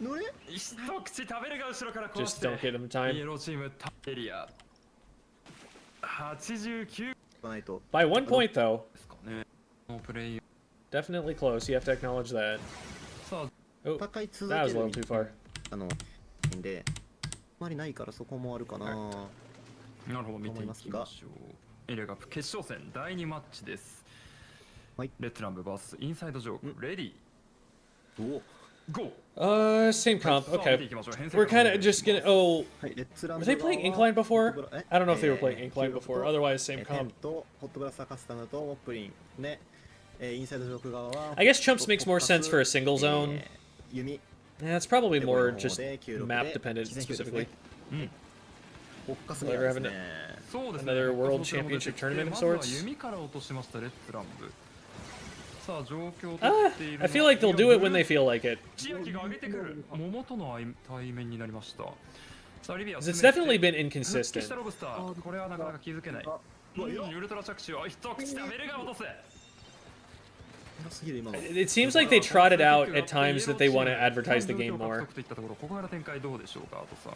Speaker 3: 塗り
Speaker 2: 一口食べるが後ろから壊し
Speaker 1: Just
Speaker 2: て。
Speaker 1: don't get them
Speaker 2: イエ
Speaker 1: time.
Speaker 2: ローチームタエリア。89
Speaker 3: ないと。
Speaker 1: By 1 point, though.
Speaker 2: ですかね。のプレイ。
Speaker 1: Definitely close. You have to acknowledge that.
Speaker 2: さあ
Speaker 1: Oh,
Speaker 3: 戦い続
Speaker 1: that
Speaker 3: け
Speaker 1: was a
Speaker 3: る
Speaker 1: little too far.
Speaker 3: んで、あまりないからそこもあるかな。
Speaker 2: なるほど見ていきましょう。エレガップ決勝戦第2マッチです。
Speaker 3: はい。
Speaker 2: レッツランブ VS インサイドジョークレディー。
Speaker 3: お
Speaker 2: GO。
Speaker 1: Same comp.
Speaker 2: さあ見て
Speaker 1: Okay.
Speaker 2: いきましょう。編成
Speaker 1: We're kind of just gonna. Oh,
Speaker 3: はい、レッツラン
Speaker 1: were
Speaker 3: ド
Speaker 1: they playing Inkline before? I don't know if they were playing Inkline
Speaker 3: と
Speaker 1: before. Otherwise, same
Speaker 3: テン
Speaker 1: comp.
Speaker 3: とホットブラスターカスタムとモップリンね、インサイドジョーク側は
Speaker 1: I guess Chumps makes more sense for a single zone.
Speaker 3: 弓
Speaker 1: Yeah, it's probably
Speaker 3: で
Speaker 1: more
Speaker 3: この
Speaker 1: just
Speaker 3: 方で96
Speaker 1: map
Speaker 3: で
Speaker 1: dependent
Speaker 3: 自然球です
Speaker 1: specifically.
Speaker 3: ねフォッカスに
Speaker 1: They're
Speaker 3: はです
Speaker 1: having
Speaker 3: ね
Speaker 1: a-
Speaker 2: そうですね。
Speaker 1: Another World
Speaker 2: そちらも出てき
Speaker 1: Championship
Speaker 2: て
Speaker 1: tournament of
Speaker 2: まずは
Speaker 1: sorts?
Speaker 2: 弓から落としましたレッツランブ。さあ状況を取
Speaker 1: Ah,
Speaker 2: っているの
Speaker 1: I feel like they'll do it when they feel like it.
Speaker 2: 千秋が上げてくる。桃との対面になりました。さあリビア
Speaker 1: 'Cause it's definitely been
Speaker 2: 復帰し
Speaker 1: inconsistent.
Speaker 2: たロブスター。これはなかなか気づけない。ウルトラ着手を一口食べるが落とす。
Speaker 3: 広すぎる今の
Speaker 1: It seems like they trot it out at times that they want to advertise the game more.
Speaker 2: ここから展開どうでしょうか、アトさん。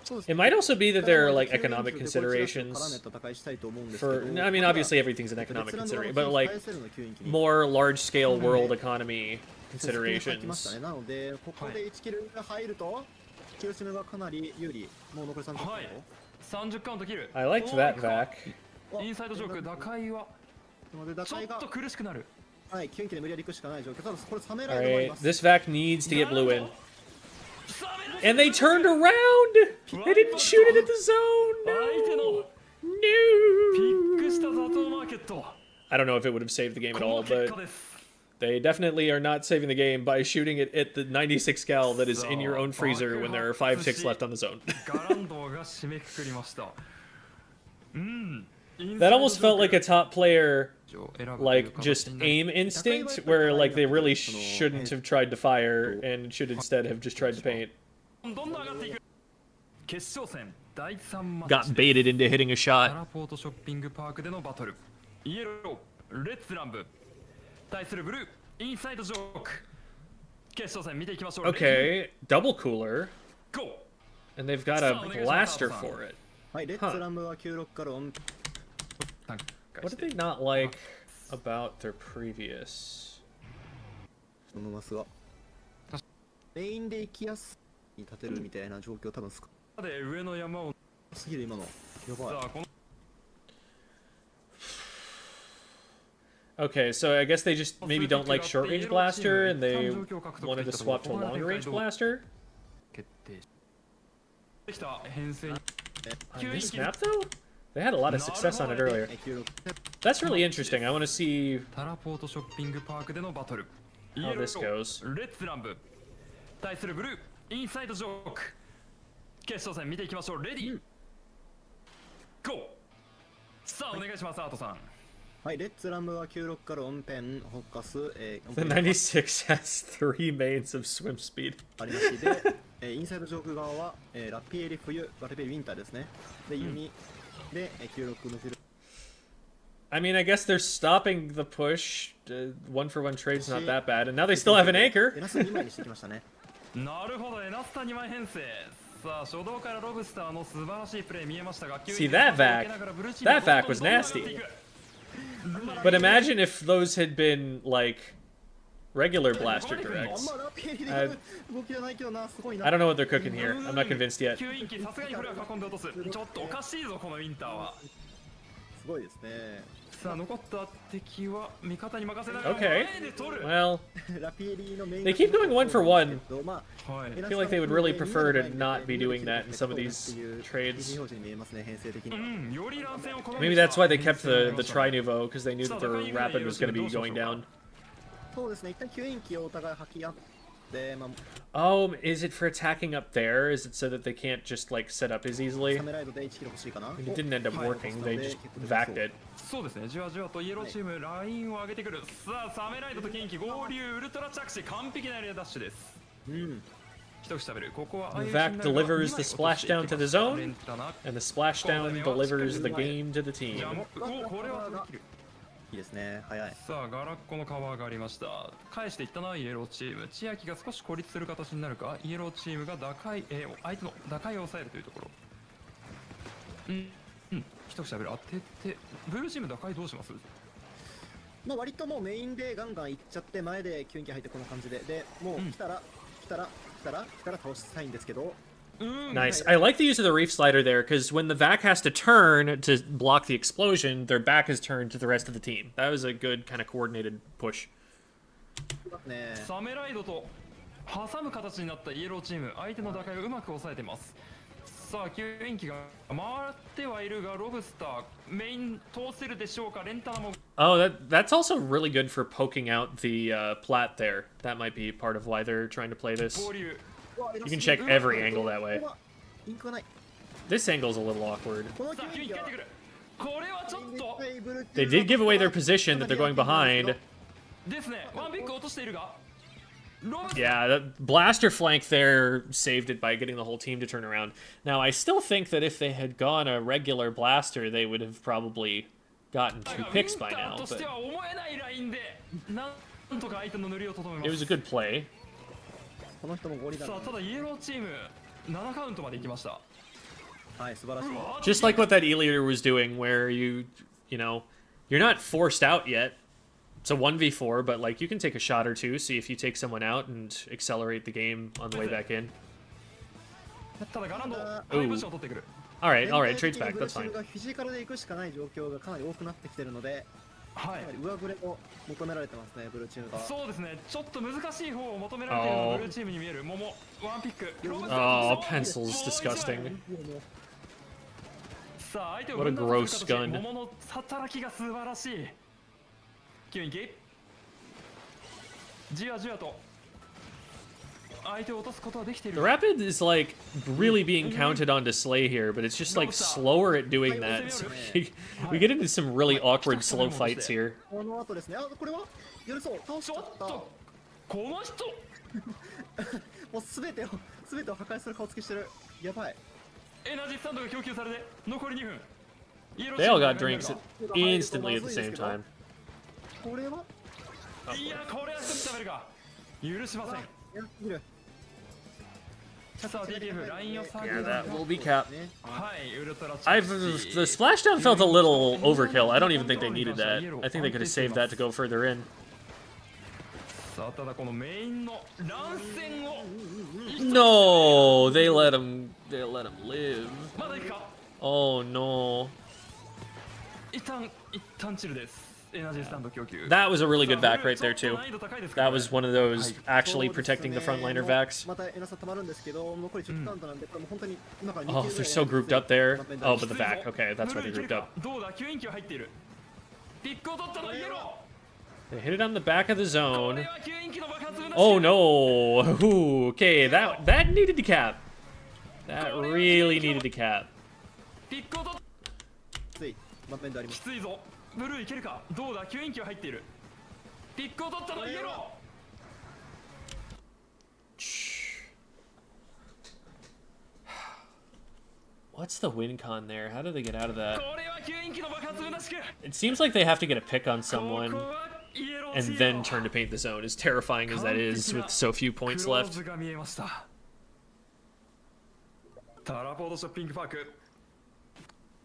Speaker 3: そうです
Speaker 1: It might also be that there are like
Speaker 3: だから
Speaker 1: economic
Speaker 3: 吸引機をこいつらと
Speaker 1: considerations
Speaker 3: 絡めた戦いしたいと思うんですけど
Speaker 1: for. I mean, obviously everything's an
Speaker 3: レッ
Speaker 1: economic
Speaker 3: ツランド
Speaker 1: consideration,
Speaker 3: 側
Speaker 1: but
Speaker 3: の
Speaker 1: like
Speaker 3: 返せるの吸引機に
Speaker 1: more large-scale world economy
Speaker 3: 接戦に入ってました
Speaker 1: considerations.
Speaker 3: ね。なのでここで1キルが入ると広島がかなり有利。もう残り30分。
Speaker 2: はい30カウント切る。
Speaker 1: I liked that vac.
Speaker 2: インサイドジョーク、打開は
Speaker 3: なので打開が
Speaker 2: ちょっと苦しくなる。
Speaker 3: はい吸引機で無理やり行くしかない状況。ただこれサメライドもあり
Speaker 1: Alright,
Speaker 3: ます。
Speaker 1: this vac needs to get blue in. And they turned around! They didn't shoot it at the zone!
Speaker 2: 相手の
Speaker 1: No!
Speaker 2: ピックした雑踏マーケット。
Speaker 1: I don't know if it would have saved the game at
Speaker 2: こ
Speaker 1: all,
Speaker 2: の結
Speaker 1: but
Speaker 2: 果です。
Speaker 1: they definitely are not saving the game by shooting it at the 96 cal that is in your own freezer when there are 5 ticks left on the zone.
Speaker 2: ガランドが締めくくりました。うん。
Speaker 1: That almost felt like a top player, like, just aim instinct, where, like, they really shouldn't have tried to fire and should instead have just tried to paint.
Speaker 2: どんどん上がっていく。決勝戦第3マッチ
Speaker 1: Got baited into hitting a
Speaker 2: タ
Speaker 1: shot.
Speaker 2: ラポートショッピングパークでのバトル。イエロー、レッツランブ。対するブルー、インサイドジョーク。決勝戦見ていきましょう。
Speaker 1: Okay, double cooler,
Speaker 2: GO!
Speaker 1: and they've got a blaster for it.
Speaker 3: はいレッツランブは96からオン
Speaker 1: What did they not like about their previous?
Speaker 3: 思いますがレインで行きやすい立てるみたいな状況多分すか
Speaker 2: で上の山を
Speaker 3: すぎる今のやばい。
Speaker 2: さあこの
Speaker 1: Okay, so I guess they just maybe don't like short range blaster, and they wanted to swap to a long range blaster.
Speaker 2: 決定できた編成に
Speaker 1: On this map, though, they had a lot of success on it earlier.
Speaker 3: 96
Speaker 1: That's really interesting. I want to see
Speaker 2: タラポートショッピングパークでのバトル。
Speaker 1: how this goes.
Speaker 2: レッツランブ対するブルーインサイドジョーク。決勝戦見ていきましょう。レディー、GO! さあお願いしますアートさん。
Speaker 3: はいレッツランブは96からオンペンホッカス
Speaker 1: The 96 has 3 mains of swim speed.
Speaker 3: ありましてでインサイド上空側は、ラピエリ冬、ラピエリウィンターですね。で、弓、で、96の0。
Speaker 1: I mean, I guess they're stopping the push. One for one trade's not that bad, and now they still have an anchor.
Speaker 3: エナス2枚にしてきましたね。
Speaker 2: なるほど、エナスタ2枚編成。さあ、初動からロブスターの素晴らしいプレー見えましたが、
Speaker 1: See, that vac was nasty. But imagine if those had been like regular blaster directs.
Speaker 3: あんまラピエリで動きがないけどな、すごいな。
Speaker 1: I don't know what they're cooking here. I'm not convinced yet.
Speaker 2: 吸引機さすがにこれは囲んで落とす。ちょっとおかしいぞこのウィンターは。
Speaker 3: すごいですね。
Speaker 2: さあ残った敵は味方に任せながら
Speaker 1: Okay.
Speaker 2: 前で取る。
Speaker 1: Well,
Speaker 3: ラピエリのメイン
Speaker 1: they keep going 1 for 1.
Speaker 3: まあ、
Speaker 2: はい。
Speaker 1: I feel like they would really prefer to not be doing that in some of these trades.
Speaker 3: 表示に見えますね、編成的には。
Speaker 2: うん、より乱戦を好む
Speaker 1: Maybe that's why they kept the Tri Nouveau, because they knew that their rapid was going to be going down.
Speaker 3: そうですね、一旦吸引機をお互い吐き合って、まあ、
Speaker 1: Oh, is it for attacking up there? Is it so that they can't just like set up as easily?
Speaker 3: サメライドで1キロ欲しいかな。
Speaker 1: It didn't end up working. They just vacked it.
Speaker 2: そうですね、じわじわとイエローチームラインを上げてくる。さあサメライドとキンキ合流、ウルトラ着地、完璧なエリアダッシュです。
Speaker 3: うん
Speaker 2: 一口食べる。ここは
Speaker 1: Vac delivers the splashdown to the zone, and the splashdown delivers the game to the
Speaker 2: ジ
Speaker 1: team.
Speaker 2: ャンプをこれは取り切る。
Speaker 3: いいですね、早い。
Speaker 2: さあガラッコのカバーがありました。返していったのはイエローチーム。千秋が少し孤立する形になるか。イエローチームが打開、相手の打開を抑えるというところ。一口食べる。当ててブルーチーム打開どうします？
Speaker 3: まあ割ともうメインでガンガンいっちゃって前で吸引機入ってこの感じで、でもう来たら倒したいんですけど。
Speaker 1: Nice. I like the use of the reef slider there, because when the Vac has to turn to block the explosion, their back is turned to the rest of the team. That was a good kind of coordinated push.
Speaker 3: ね、
Speaker 2: サメライドと挟む形になったイエローチーム、相手の打開をうまく抑えてます。さあ吸引機が回ってはいるが、ロブスターメイン通せるでしょうか。レンタナも
Speaker 1: Oh, that's also really good for poking out the plat there. That might be part of why they're trying to play this.
Speaker 2: 合流。
Speaker 1: You can check every angle that way.
Speaker 3: インクはない。
Speaker 1: This angle's a little awkward.
Speaker 3: この
Speaker 2: さあ吸引機帰ってくる。これはちょっと
Speaker 1: They did give away their position that they're going behind.
Speaker 2: ですね。ワンピック落としているが、ロブスター
Speaker 1: Yeah, the blaster flank there saved it by getting the whole team to turn around. Now, I still think that if they had gone a regular blaster, they would have probably gotten 2 picks by now.
Speaker 2: とし
Speaker 1: But
Speaker 2: ては思えないラインで、なんとか相手の塗りを整め
Speaker 1: it
Speaker 2: ま
Speaker 1: was
Speaker 2: す
Speaker 1: a。good play.
Speaker 3: この人もゴリラだ
Speaker 2: さあただイエローチーム7カウントまで行きました。
Speaker 3: はい、素晴らしい。
Speaker 1: Just like what that E-leader was doing, where you know, you're not forced out yet. It's a 1v4, but like you can take a shot or two, see if you take someone out and accelerate the game on the way back in.
Speaker 2: ただガランドハイブッシュを取ってくる。
Speaker 1: Alright, trades back, that's
Speaker 3: ブルーチー
Speaker 1: fine.
Speaker 3: ムがフィジカルで行くしかない状況がかなり多くなってきてるので、
Speaker 2: はい
Speaker 3: やはり上振れを求められてますね、ブルーチームが。
Speaker 2: そうですね、ちょっと難しい方を求められているのがブルーチームに見える。桃ワンピック。
Speaker 1: Oh, pencil's disgusting.
Speaker 2: さあ相手を
Speaker 1: What a
Speaker 2: 分断す
Speaker 1: gross
Speaker 2: る形。
Speaker 1: gun.
Speaker 2: 桃の働きが素晴らしい。吸引機じわじわと相手を落とすことはできてい
Speaker 1: The
Speaker 2: る。
Speaker 1: rapid is like really being counted on to slay here, but it's just like slower at doing that. So we get into some really awkward slow fights here.
Speaker 3: この後ですね、あ、これはやるそう、倒し
Speaker 2: ちょ
Speaker 3: ちゃった。
Speaker 2: っとこの人
Speaker 3: もう全てを破壊する顔つきしてる。やばい。
Speaker 2: エナジースタンドが供給されて残り2分。
Speaker 1: They all got drinks instantly at the same time.
Speaker 3: これは？
Speaker 2: いやこれは一つ食べるが許しません。
Speaker 3: やすぎる。
Speaker 2: さあ DTF ラインを下げ
Speaker 1: Yeah,
Speaker 2: る。
Speaker 1: that will be capped.
Speaker 3: ね。
Speaker 2: はいウルトラチ
Speaker 1: I've the splashdown felt a little overkill. I don't even think they needed that. I think they could have saved that to go further in.
Speaker 2: さあただこのメインの乱戦を
Speaker 1: No, they let him live.
Speaker 2: まだいくか。
Speaker 1: Oh no.
Speaker 2: 一旦チルです。エナジースタンド供給。
Speaker 1: That was a really good vac right there
Speaker 2: ちょっ
Speaker 1: too.
Speaker 2: と難易度高いですか
Speaker 1: That
Speaker 2: ら
Speaker 1: was one of those actually protecting the
Speaker 3: そうですね
Speaker 1: frontliner vacs.
Speaker 3: またエナサ溜まるんですけど、残り10カウントなんで、これもう本当に今から
Speaker 1: Oh, they're so grouped up there. Oh, but the vac. Okay, that's why they
Speaker 2: ブルーい
Speaker 1: grouped
Speaker 2: ける
Speaker 1: up.
Speaker 2: かどうだ吸引機は入っている。ピックを取ったのはイエロ
Speaker 1: They hit it on the back of the
Speaker 2: ー。こ
Speaker 1: zone.
Speaker 2: れは吸引機の爆発を
Speaker 1: Oh no! Ooh, okay, that needed to cap. That really needed to cap.
Speaker 2: ピックを取っ
Speaker 3: つい満面であります。
Speaker 2: きついぞ。ブルーいけるかどうだ吸引機は入っている。ピックを取ったのはイエロ
Speaker 1: What's the win con there? How do they get out of that?
Speaker 2: これは吸引機の爆発むなしく
Speaker 1: It seems like they have to get a pick on
Speaker 2: こ
Speaker 1: someone
Speaker 2: こはイエロー
Speaker 1: and
Speaker 2: チーム
Speaker 1: then turn to paint the zone, as terrifying as that is with so few
Speaker 2: ク
Speaker 1: points
Speaker 2: ロー
Speaker 1: left.
Speaker 2: ズが見えましたタラポートショッピングパーク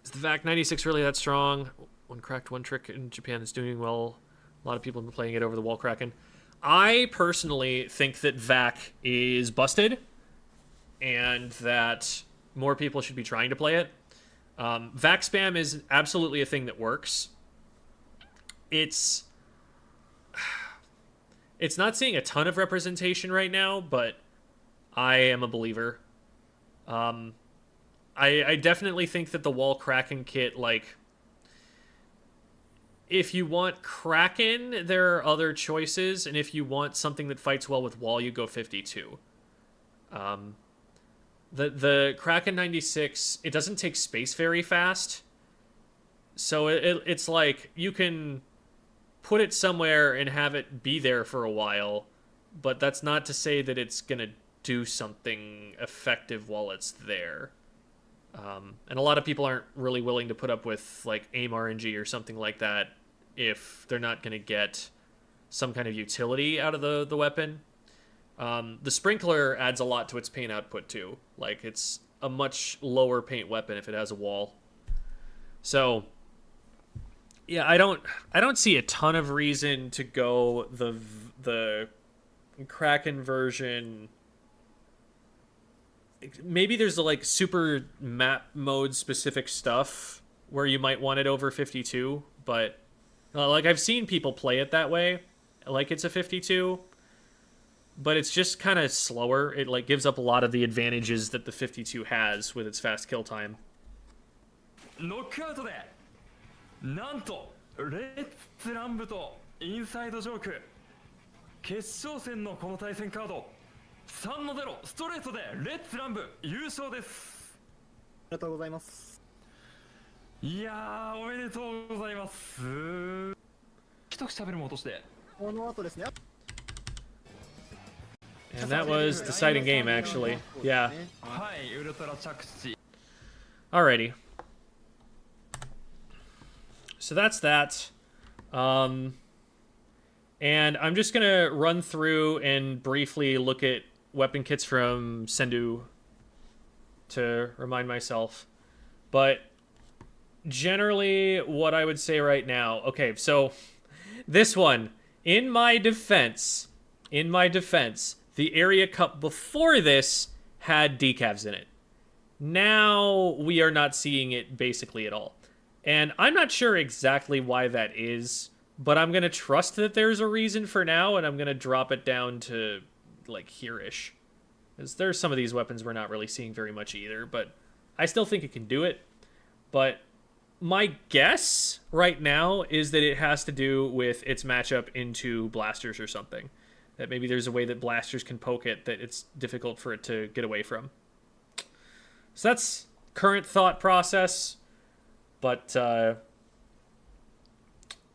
Speaker 1: Is the VAC 96 really that strong? One cracked, one trick in Japan is doing well. A lot of people have been playing it over the wall Kraken. I personally think that VAC is busted and that more people should be trying to play it. VAC spam is absolutely a thing that works. It's not seeing a ton of representation right now, but I am a believer. I definitely think that the wall Kraken kit, like, if you want Kraken, there are other choices, and if you want something that fights well with wall, you go 52. The Kraken 96, it doesn't take space very fast, so it's like you can put it somewhere and have it be there for a while, but that's not to say that it's gonna do something effective while it's there. And a lot of people aren't really willing to put up with like aim RNG or something like that if they're not going to get some kind of utility out of the weapon. The sprinkler adds a lot to its paint output too. Like, it's a much lower paint weapon if it has a wall. So yeah, I don't see a ton of reason to go the Kraken version. Maybe there's like super map mode specific stuff where you might want it over 52, but like I've seen people play it that way, like it's a 52, but it's just kind of slower. It like gives up a lot of the advantages that the 52 has with its fast kill time.
Speaker 2: ノックアウトでなんとレッツランブとインサイドジョーク決勝戦のこの対戦カード3-0ストレートでレッツランブ優勝です。
Speaker 3: ありがとうございます。
Speaker 2: いやーおめでとうございます。一口食べるも落として
Speaker 3: この後ですね。
Speaker 1: And that was deciding game, actually. Yeah.
Speaker 2: はいウルトラ着地
Speaker 1: Alrighty. So that's that. And I'm just gonna run through and briefly look at weapon kits from Sendou to remind myself. But generally, what I would say right now... Okay, so this one. In my defense, the area cup before this had decavs in it. Now we are not seeing it basically at all. And I'm not sure exactly why that is, but I'm going to trust that there's a reason for now, and I'm going to drop it down to, like, here-ish. Because there's some of these weapons we're not really seeing very much either, but I still think it can do it. But my guess right now is that it has to do with its matchup into blasters or something. That maybe there's a way that blasters can poke it that it's difficult for it to get away from. So that's current thought process, but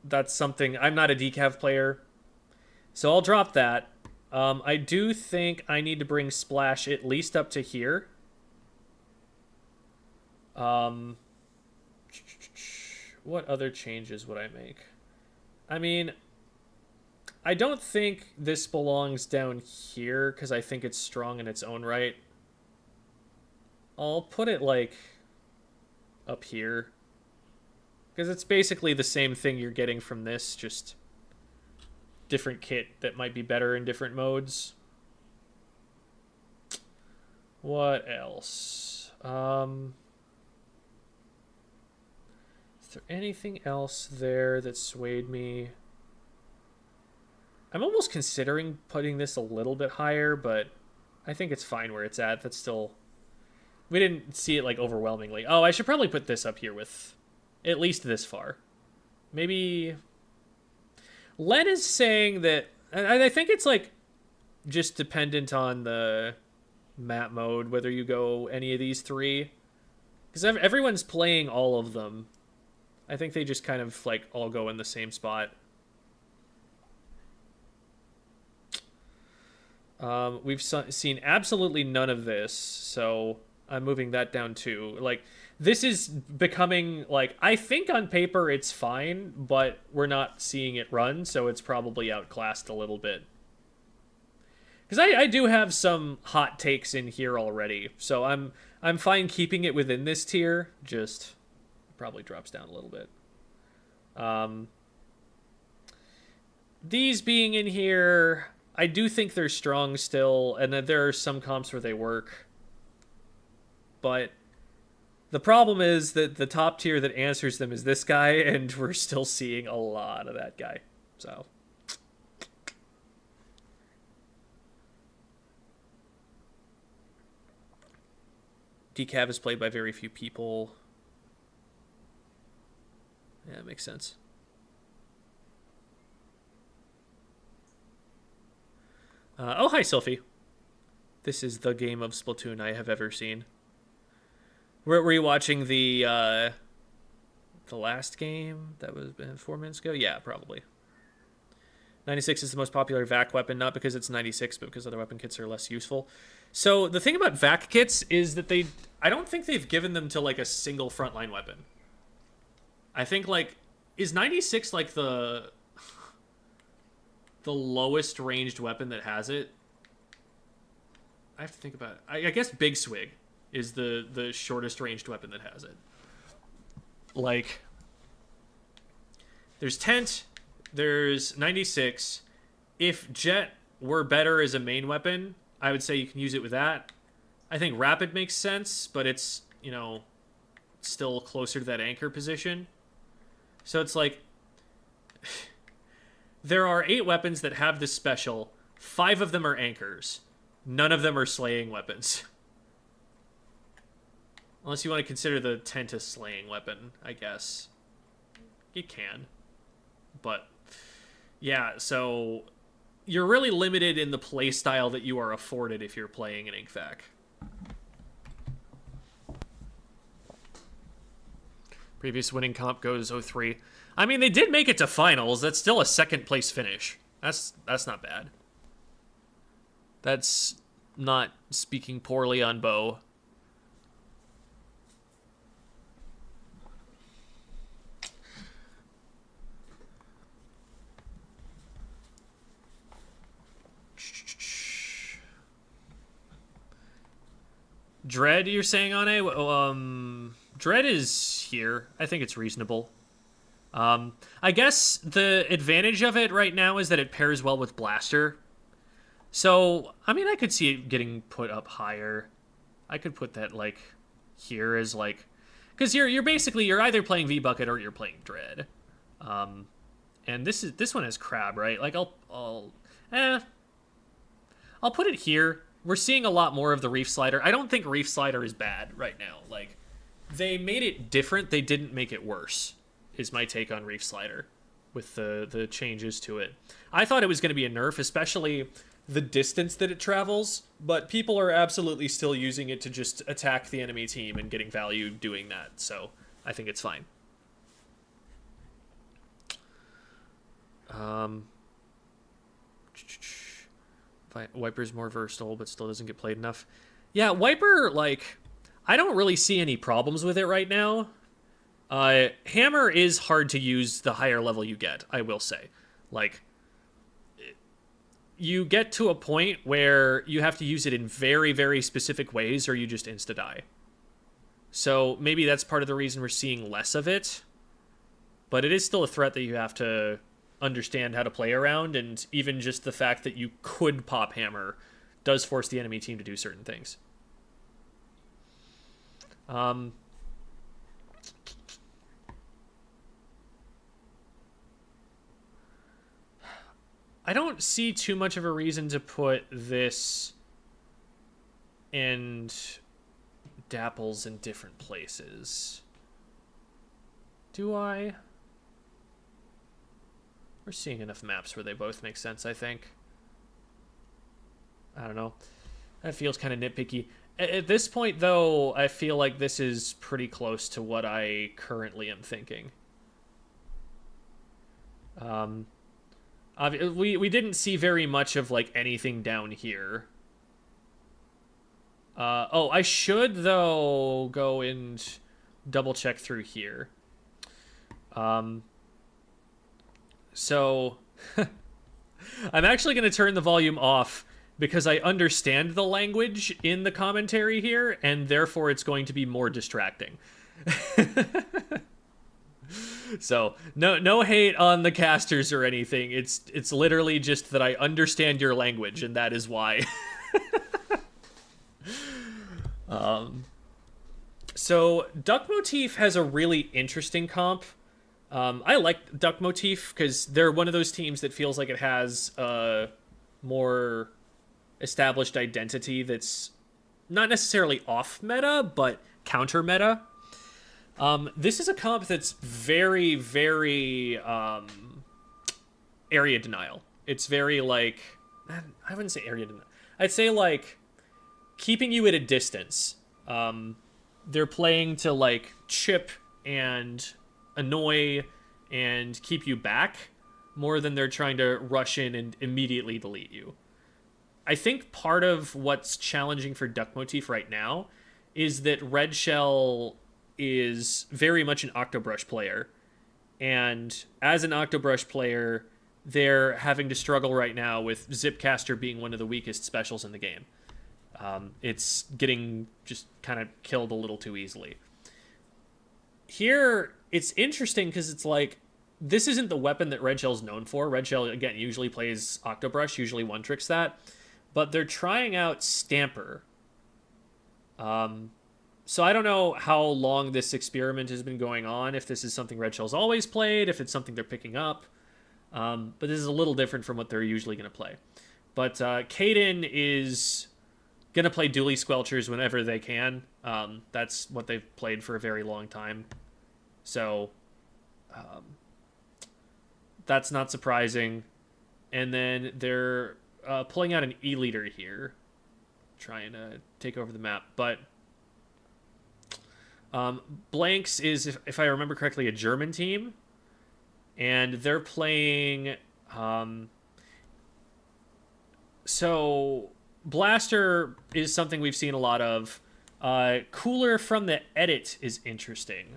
Speaker 1: that's something... I'm not a decav player, so I'll drop that. I do think I need to bring Splash at least up to here. What other changes would I make? I mean, I don't think this belongs down here because I think it's strong in its own right. I'll put it, like, up here. Because it's basically the same thing you're getting from this, just different kit that might be better in different modes. What else? Is there anything else there that swayed me? I'm almost considering putting this a little bit higher, but I think it's fine where it's at. That's still... We didn't see it, like, overwhelmingly. Oh, I should probably put this up here with at least this far. Maybe... Len is saying that... I think it's, like, just dependent on the map mode, whether you go any of these three. Because everyone's playing all of them. I think they just kind of, like, all go in the same spot. We've seen absolutely none of this, so I'm moving that down too. Like, this is becoming, like, I think on paper it's fine, but we're not seeing it run, so it's probably outclassed a little bit. Because I do have some hot takes in here already, so I'm fine keeping it within this tier, just probably drops down a little bit. These being in here, I do think they're strong still, and that there are some comps where they work. But the problem is that the top tier that answers them is this guy, and we're still seeing a lot of that guy. So Decav is played by very few people. Yeah, that makes sense. Oh, hi, Sylphie. This is the game of Splatoon I have ever seen. Were you watching the last game that was 4 minutes ago? Yeah, probably. 96 is the most popular VAC weapon, not because it's 96, but because other weapon kits are less useful. So the thing about VAC kits is that I don't think they've given them to like a single frontline weapon. I think like, is 96 like the lowest ranged weapon that has it? I have to think about it. I guess Big Swig is the shortest ranged weapon that has it. Like, there's Tent, there's 96. If Jet were better as a main weapon, I would say you can use it with that. I think Rapid makes sense, but it's, you know, still closer to that anchor position. So it's like, there are 8 weapons that have this special. 5 of them are anchors. None of them are slaying weapons. Unless you want to consider the Tent a slaying weapon, I guess. You can. But, yeah, so you're really limited in the playstyle that you are afforded if you're playing an Inkvac. Previous winning comp goes 0-3. I mean, they did make it to finals. That's still a second place finish. That's not bad. That's not speaking poorly on Bo. Dread, you're saying, Ane? Dread is here. I think it's reasonable. I guess the advantage of it right now is that it pairs well with Blaster. So, I mean, I could see it getting put up higher. I could put that, like, here as, like... Because you're basically, you're either playing V-Bucket or you're playing Dread. And this one has Crab, right? Like, I'll put it here. We're seeing a lot more of the Reef Slider. I don't think Reef Slider is bad right now. Like, they made it different. They didn't make it worse, is my take on Reef Slider with the changes to it. I thought it was going to be a nerf, especially the distance that it travels, but people are absolutely still using it to just attack the enemy team and getting value doing that, so I think it's fine. Wiper's more versatile, but still doesn't get played enough. Yeah, Wiper, like, I don't really see any problems with it right now. Hammer is hard to use the higher level you get, I will say. Like, you get to a point where you have to use it in very, very specific ways or you just insta-die. So maybe that's part of the reason we're seeing less of it. But it is still a threat that you have to understand how to play around, and even just the fact that you could pop Hammer does force the enemy team to do certain things. I don't see too much of a reason to put this and Dapples in different places. Do I? We're seeing enough maps where they both make sense, I think. I don't know. That feels kind of nitpicky. At this point, though, I feel like this is pretty close to what I currently am thinking. We didn't see very much of, like, anything down here. Oh, I should, though, go and double check through here. So I'm actually going to turn the volume off because I understand the language in the commentary here, and therefore it's going to be more distracting. So no hate on the casters or anything. It's literally just that I understand your language, and that is why. So Duck Motif has a really interesting comp. I like Duck Motif because they're one of those teams that feels like it has a more established identity that's not necessarily off meta, but counter meta. This is a comp that's very, very area denial. It's very like, I wouldn't say area denial. I'd say like keeping you at a distance. They're playing to like chip and annoy and keep you back more than they're trying to rush in and immediately delete you. I think part of what's challenging for Duck Motif right now is that Red Shell is very much an Octobrush player. And as an Octobrush player, they're having to struggle right now with Zipcaster being one of the weakest specials in the game. It's getting just kind of killed a little too easily. Here, it's interesting because it's like, this isn't the weapon that Red Shell's known for. Red Shell, again, usually plays Octobrush, usually one-tricks that. But they're trying out Stamper. So I don't know how long this experiment has been going on, if this is something Red Shell's always played, if it's something they're picking up. But this is a little different from what they're usually going to play. But Caden is going to play Dually Squelchers whenever they can. That's what they've played for a very long time. So that's not surprising. And then they're pulling out an E-leader here, trying to take over the map. But Blanks is, if I remember correctly, a German team. And they're playing... so Blaster is something we've seen a lot of. Cooler from the edit is interesting.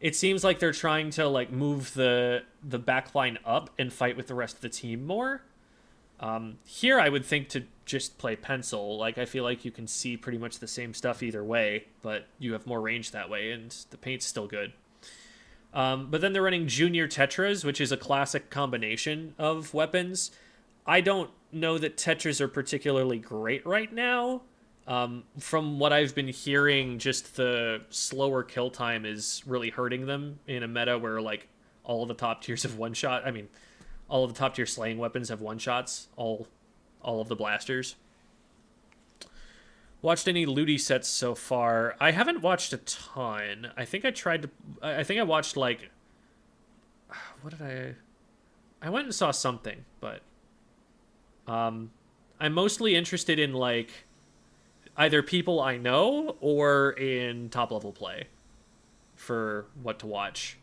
Speaker 1: It seems like they're trying to like move the backline up and fight with the rest of the team more. Here I would think to just play Pencil. Like, I feel like you can see pretty much the same stuff either way, but you have more range that way, and the paint's still good. But then they're running Junior Tetras, which is a classic combination of weapons. I don't know that Tetras are particularly great right now. From what I've been hearing, just the slower kill time is really hurting them in a meta where, like, all of the top tiers have one-shot. I mean, all of the top-tier slaying weapons have one-shots. All of the blasters. Watched any Ludi sets so far? I haven't watched a ton. I think I watched, like... What did I went and saw something, but... I'm mostly interested in, like, either people I know or in top-level play for what to watch.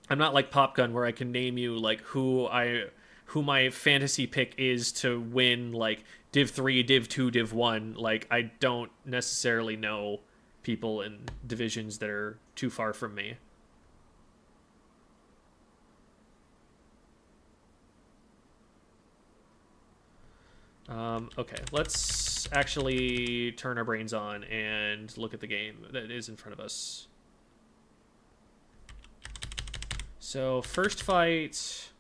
Speaker 1: I'm not like Popgun where I can name you, like, who my fantasy pick is to win, like, Div 3, Div 2, Div 1. Like, I don't necessarily know people in divisions that are too far from me. Okay, let's actually turn our brains on and look at the game that is in front of us. So, first fight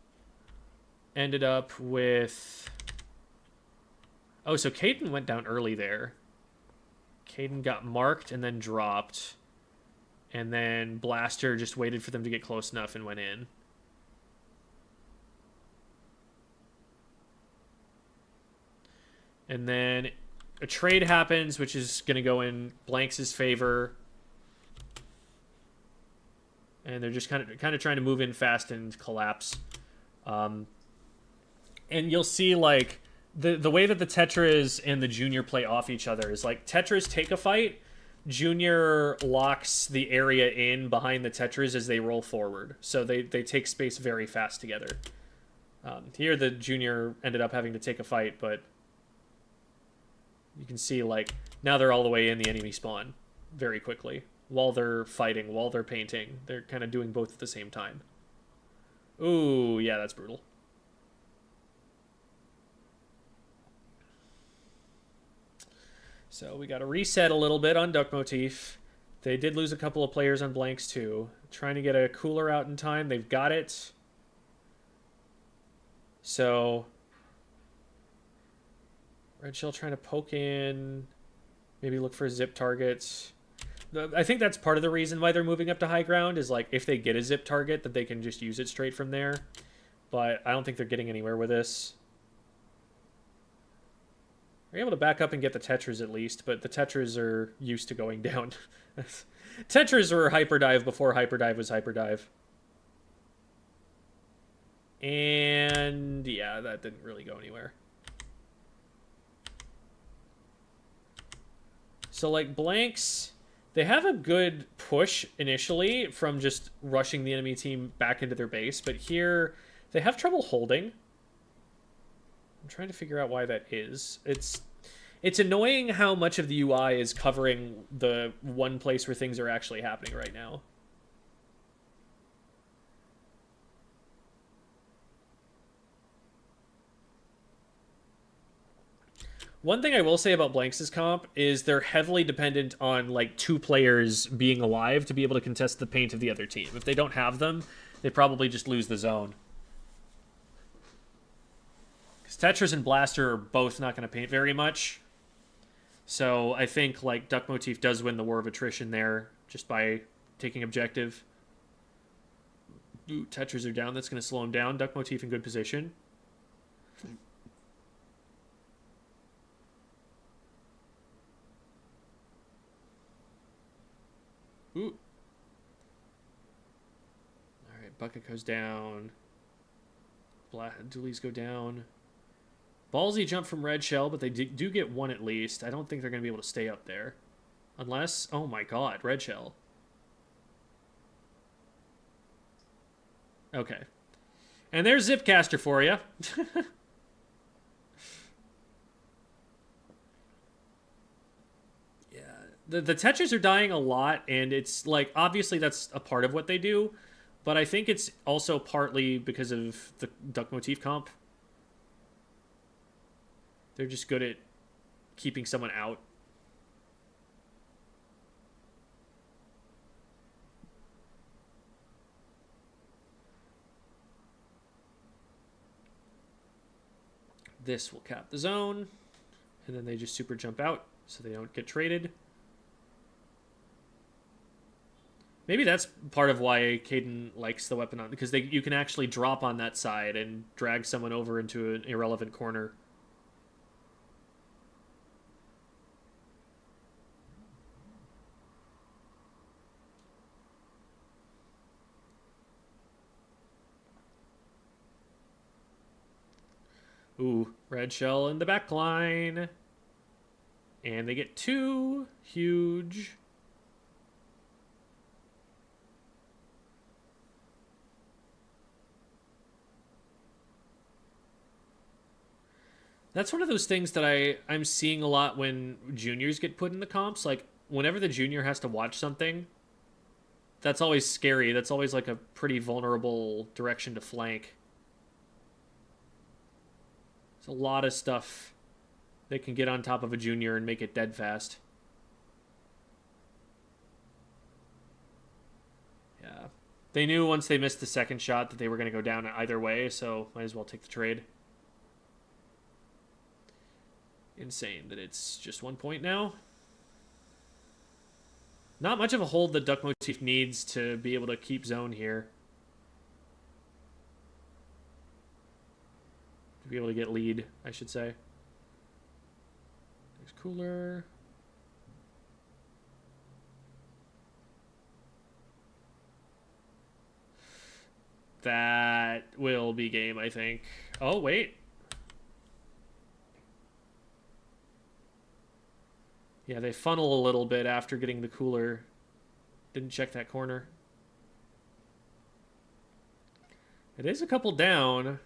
Speaker 1: ended up with... Oh, so Caden went down early there. Caden got marked and then dropped. And then Blaster just waited for them to get close enough and went in. And then a trade happens, which is going to go in Blanks' favor. And they're just kind of trying to move in fast and collapse. And you'll see, like, the way that the Tetras and the Junior play off each other is, like, Tetras take a fight, Junior locks the area in behind the Tetras as they roll forward. So they take space very fast together. Here the junior ended up having to take a fight, but you can see, like, now they're all the way in the enemy spawn very quickly. While they're fighting, while they're painting. They're kind of doing both at the same time. Ooh, yeah, that's brutal. So we got to reset a little bit on Duck Motif. They did lose a couple of players on blanks too. Trying to get a cooler out in time. They've got it. So Red Shell trying to poke in. Maybe look for zip targets. I think that's part of the reason why they're moving up to high ground is, like, if they get a zip target, that they can just use it straight from there. But I don't think they're getting anywhere with this. They're able to back up and get the Tetras at least, but the Tetras are used to going down. Tetras were hyperdive before hyperdive was hyperdive. And yeah, that didn't really go anywhere. So, like, blanks, they have a good push initially from just rushing the enemy team back into their base, but here they have trouble holding. I'm trying to figure out why that is. It's annoying how much of the UI is covering the one place where things are actually happening right now. One thing I will say about Blanks' comp is they're heavily dependent on, like, 2 players being alive to be able to contest the paint of the other team. If they don't have them, they probably just lose the zone. Because Tetris and Blaster are both not going to paint very much. So I think, like, Duck Motif does win the war of attrition there just by taking objective. Ooh, Tetris are down. That's going to slow him down. Duck Motif in good position. Ooh. Alright, Bucket goes down. Doolies go down. Ballsy jump from Red Shell, but they do get one at least. I don't think they're going to be able to stay up there. Unless... Oh my god, Red Shell. Okay. And there's Zipcaster for you. Yeah. The Tetras are dying a lot, and it's, like, obviously that's a part of what they do, but I think it's also partly because of the Duck Motif comp. They're just good at keeping someone out. This will cap the zone, and then they just super jump out so they don't get traded. Maybe that's part of why Caden likes the weapon on, because you can actually drop on that side and drag someone over into an irrelevant corner. Ooh, Red Shell in the back line. And they get 2. Huge. That's one of those things that I'm seeing a lot when juniors get put in the comps. Like, whenever the junior has to watch something, that's always scary. That's always, like, a pretty vulnerable direction to flank. There's a lot of stuff that can get on top of a junior and make it dead fast. Yeah. They knew once they missed the second shot that they were going to go down either way, so might as well take the trade. Insane that it's just 1 point now. Not much of a hold that Duck Motif needs to be able to keep zone here. To be able to get lead, I should say. There's Cooler. That will be game, I think. Oh, wait. Yeah, they funnel a little bit after getting the Cooler. Didn't check that corner. It is a couple down.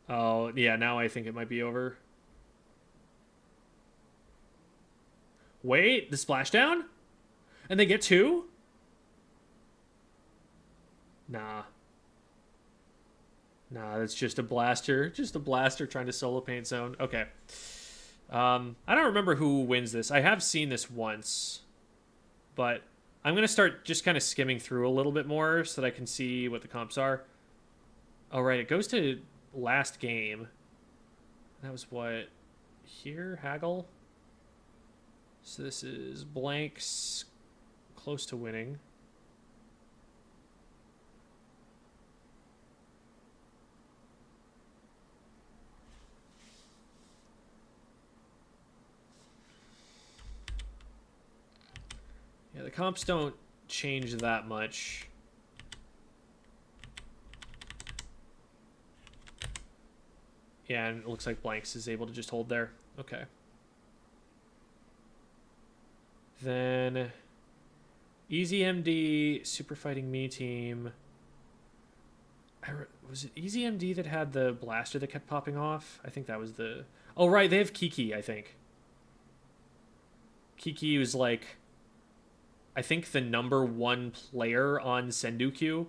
Speaker 1: Oh, yeah, now I think it might be over. Wait, the splashdown? And they get 2? Nah. Nah, that's just a blaster. Just a blaster trying to solo paint zone. Okay. I don't remember who wins this. I have seen this once. But I'm going to start just kind of skimming through a little bit more so that I can see what the comps are. Oh, right. It goes to last game. That was what? Here? Haggle? So this is blanks close to winning. Yeah, the comps don't change that much. Yeah, and it looks like blanks is able to just hold there. Okay. Then Easy MD, Super Fighting Me team. Was it Easy MD that had the blaster that kept popping off? I think that was the... Oh, right, they have Kiki, I think. Kiki was like, I think the #1 player on Sendou queue.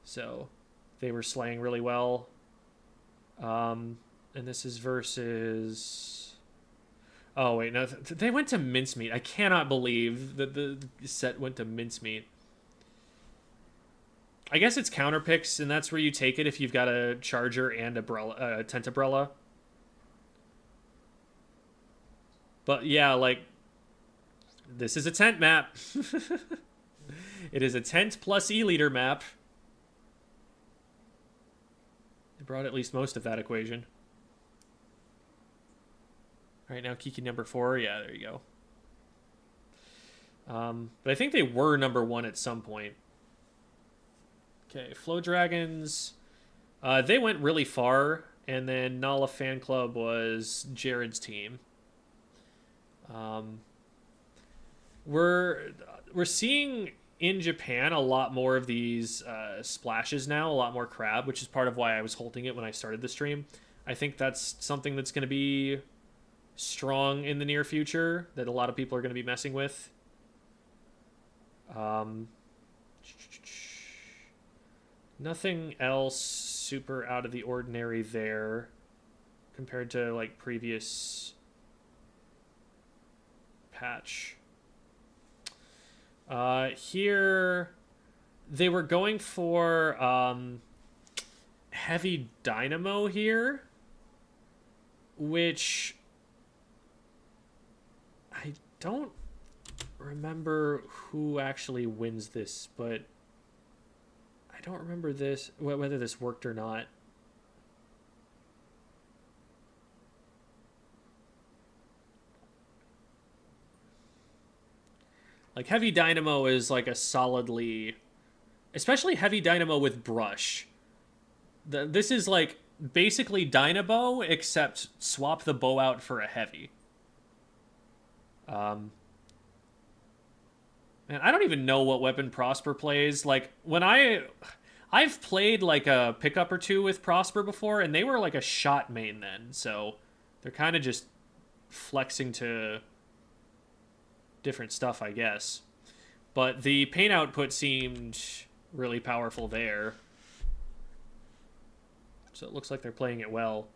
Speaker 1: So they were slaying really well. And this is versus... Oh, wait, no. They went to Mincemeat. I cannot believe that the set went to Mincemeat. I guess it's counter picks, and that's where you take it if you've got a Charger and a Tent Umbrella. But yeah, like, this is a tent map. It is a tent plus E-liter map. They brought at least most of that equation. All right, now Kiki #4. Yeah, there you go. But I think they were #1 at some point. Okay, Flow Dragons. They went really far, and then Nala Fan Club was Jared's team. We're seeing in Japan a lot more of these splashes now, a lot more crab, which is part of why I was holding it when I started the stream. I think that's something that's going to be strong in the near future that a lot of people are going to be messing with. Nothing else super out of the ordinary there compared to like previous patch. Here they were going for heavy dynamo here, which I don't remember who actually wins this, but I don't remember this, whether this worked or not. Like, Heavy Dynamo is like a solidly... Especially Heavy Dynamo with Brush. This is like basically Dynamo, except swap the bow out for a Heavy. Man, I don't even know what weapon Prosper plays. Like, when I've played like a pickup or two with Prosper before, and they were like a shot main then, so they're kind of just flexing to different stuff, I guess. But the paint output seemed really powerful there. So it looks like they're playing it well.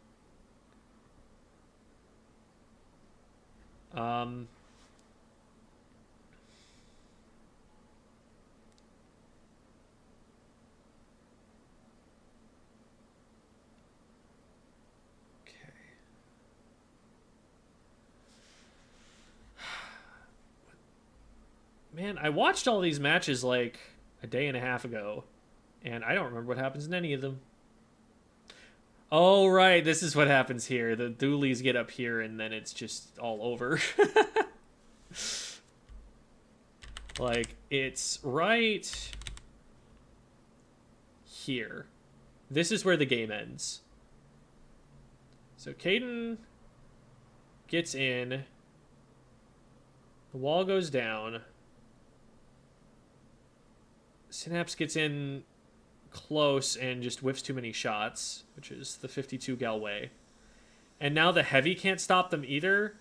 Speaker 1: Man, I watched all these matches like a day and a half ago, and I don't remember what happens in any of them. Oh, right, this is what happens here. The dualies get up here, and then it's just all over. Like, it's right here. This is where the game ends. So Caden gets in. The wall goes down. Synapse gets in close and just whiffs too many shots, which is the 52 Galway. And now the heavy can't stop them either.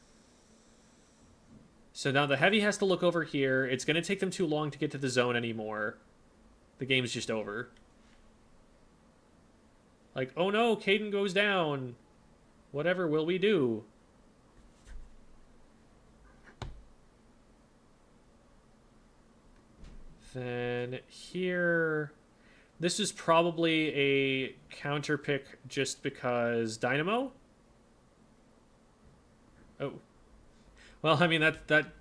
Speaker 1: So now the heavy has to look over here. It's going to take them too long to get to the zone anymore. The game's just over. Like, oh no, Caden goes down. Whatever will we do? Then here... This is probably a counter pick just because Dynamo. Oh. Well, I mean, that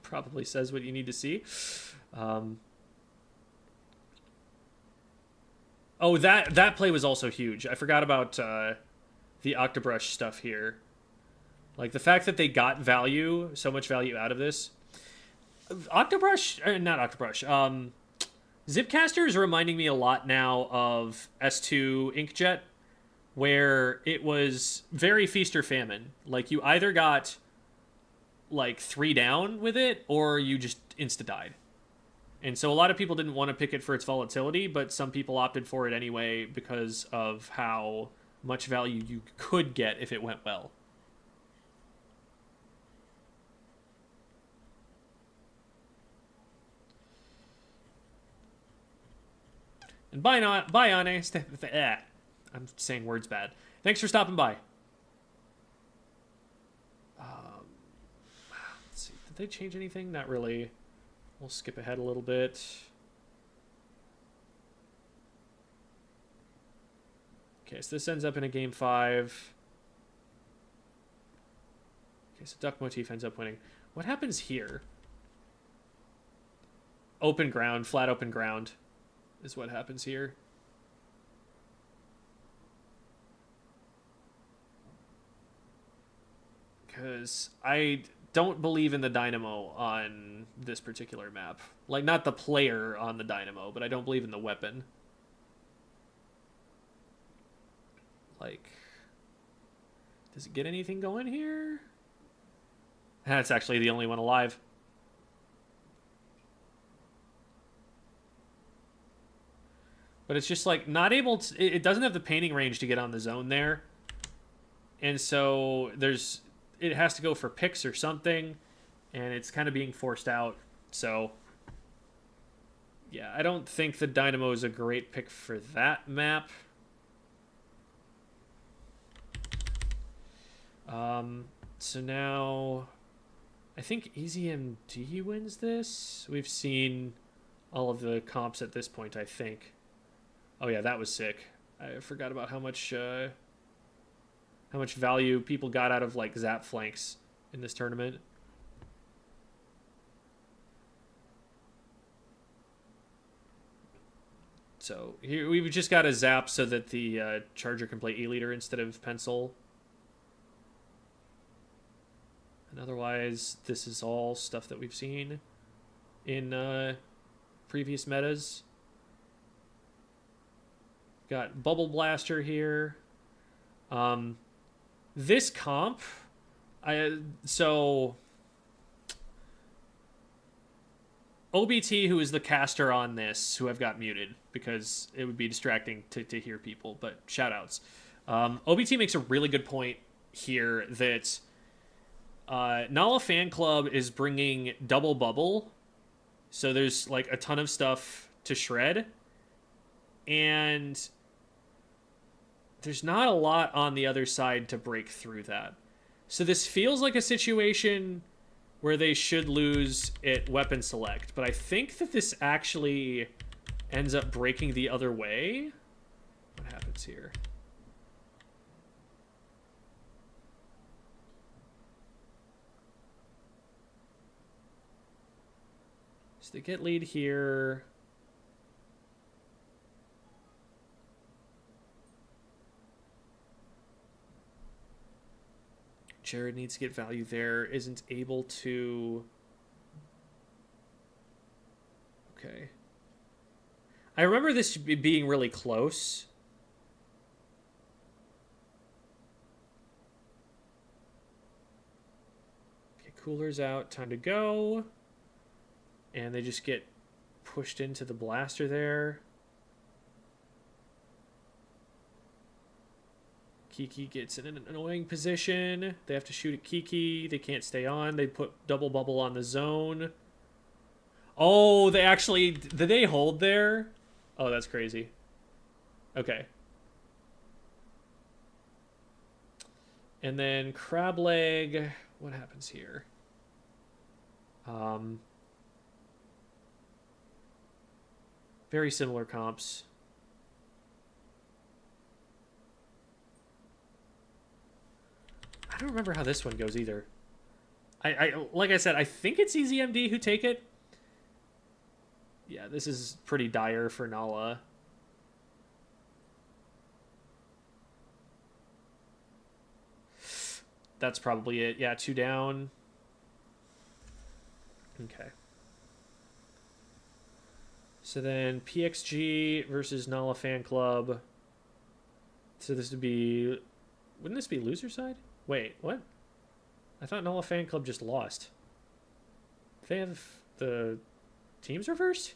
Speaker 1: probably says what you need to see. Oh, that play was also huge. I forgot about the Octobrush stuff here. Like, the fact that they got value, so much value out of this. Octobrush, not Octobrush, Zipcaster is reminding me a lot now of S2 Inkjet, where it was very feast or famine. Like, you either got, like, 3 down with it, or you just insta-died. And so a lot of people didn't want to pick it for its volatility, but some people opted for it anyway because of how much value you could get if it went well. And bye, Ane. I'm saying words bad. Thanks for stopping by. Let's see. Did they change anything? Not really. We'll skip ahead a little bit. Okay, so this ends up in a game 5. Okay, so Duck Motif ends up winning. What happens here? Open ground, flat open ground is what happens here. Because I don't believe in the Dynamo on this particular map. Like, not the player on the Dynamo, but I don't believe in the weapon. Like, does it get anything going here? That's actually the only one alive. But it's just, like, not able to... It doesn't have the painting range to get on the zone there. And so there's... It has to go for picks or something. And it's kind of being forced out. So, yeah, I don't think the Dynamo is a great pick for that map. So now... I think EasyMD wins this. We've seen all of the comps at this point, I think. Oh yeah, that was sick. I forgot about how much value people got out of, like, zap flanks in this tournament. So here we've just got a zap so that the Charger can play E-Leader instead of Pencil. And otherwise, this is all stuff that we've seen in previous metas. Got Bubble Blaster here. This comp, so OBT, who is the caster on this, who I've got muted because it would be distracting to hear people, but shout outs. OBT makes a really good point here that Nala Fan Club is bringing double bubble, so there's, like, a ton of stuff to shred, and there's not a lot on the other side to break through that. So this feels like a situation where they should lose at weapon select, but I think that this actually ends up breaking the other way. What happens here? So they get lead here. Jared needs to get value there. Isn't able to... Okay. I remember this being really close. Okay, cooler's out. Time to go. And they just get pushed into the blaster there. Kiki gets in an annoying position. They have to shoot at Kiki. They can't stay on. They put double bubble on the zone. Oh, they actually... Did they hold there? Oh, that's crazy. Okay. And then crab leg. What happens here? Very similar comps. I don't remember how this one goes either. I like I said, I think it's EasyMD who take it. Yeah, this is pretty dire for Nala. That's probably it. Yeah, 2 down. Okay. So then PXG versus Nala Fan Club. So this would be... Wouldn't this be loser side? Wait, what? I thought Nala Fan Club just lost. They have the teams reversed?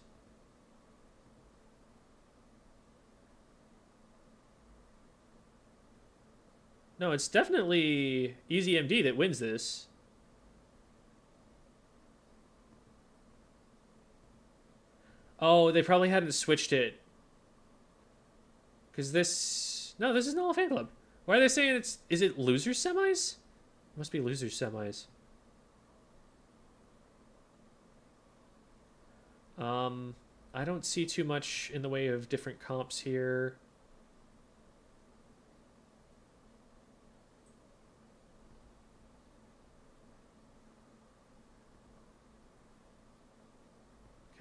Speaker 1: No, it's definitely EasyMD that wins this. Oh, they probably hadn't switched it. Because this... No, this is Nala Fan Club. Why are they saying it's... Is it losers semis? It must be losers semis. I don't see too much in the way of different comps here.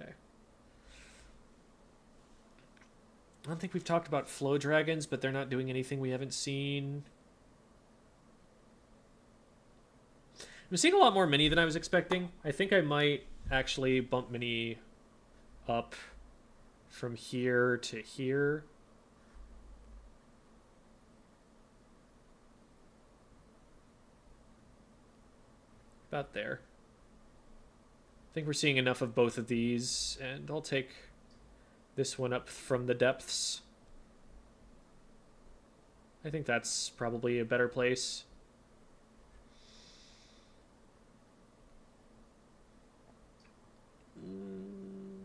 Speaker 1: Okay. I don't think we've talked about Flow Dragons, but they're not doing anything we haven't seen. I'm seeing a lot more Mini than I was expecting. I think I might actually bump Mini up from here to here. About there. I think we're seeing enough of both of these, and I'll take this one up from the depths. I think that's probably a better place.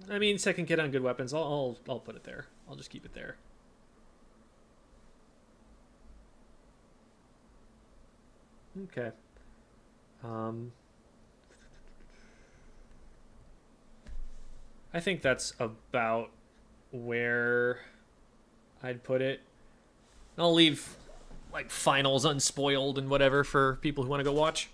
Speaker 1: I mean, second kit on good weapons. I'll put it there. I'll just keep it there. Okay. I think that's about where I'd put it. I'll leave like finals unspoiled and whatever for people who want to go watch.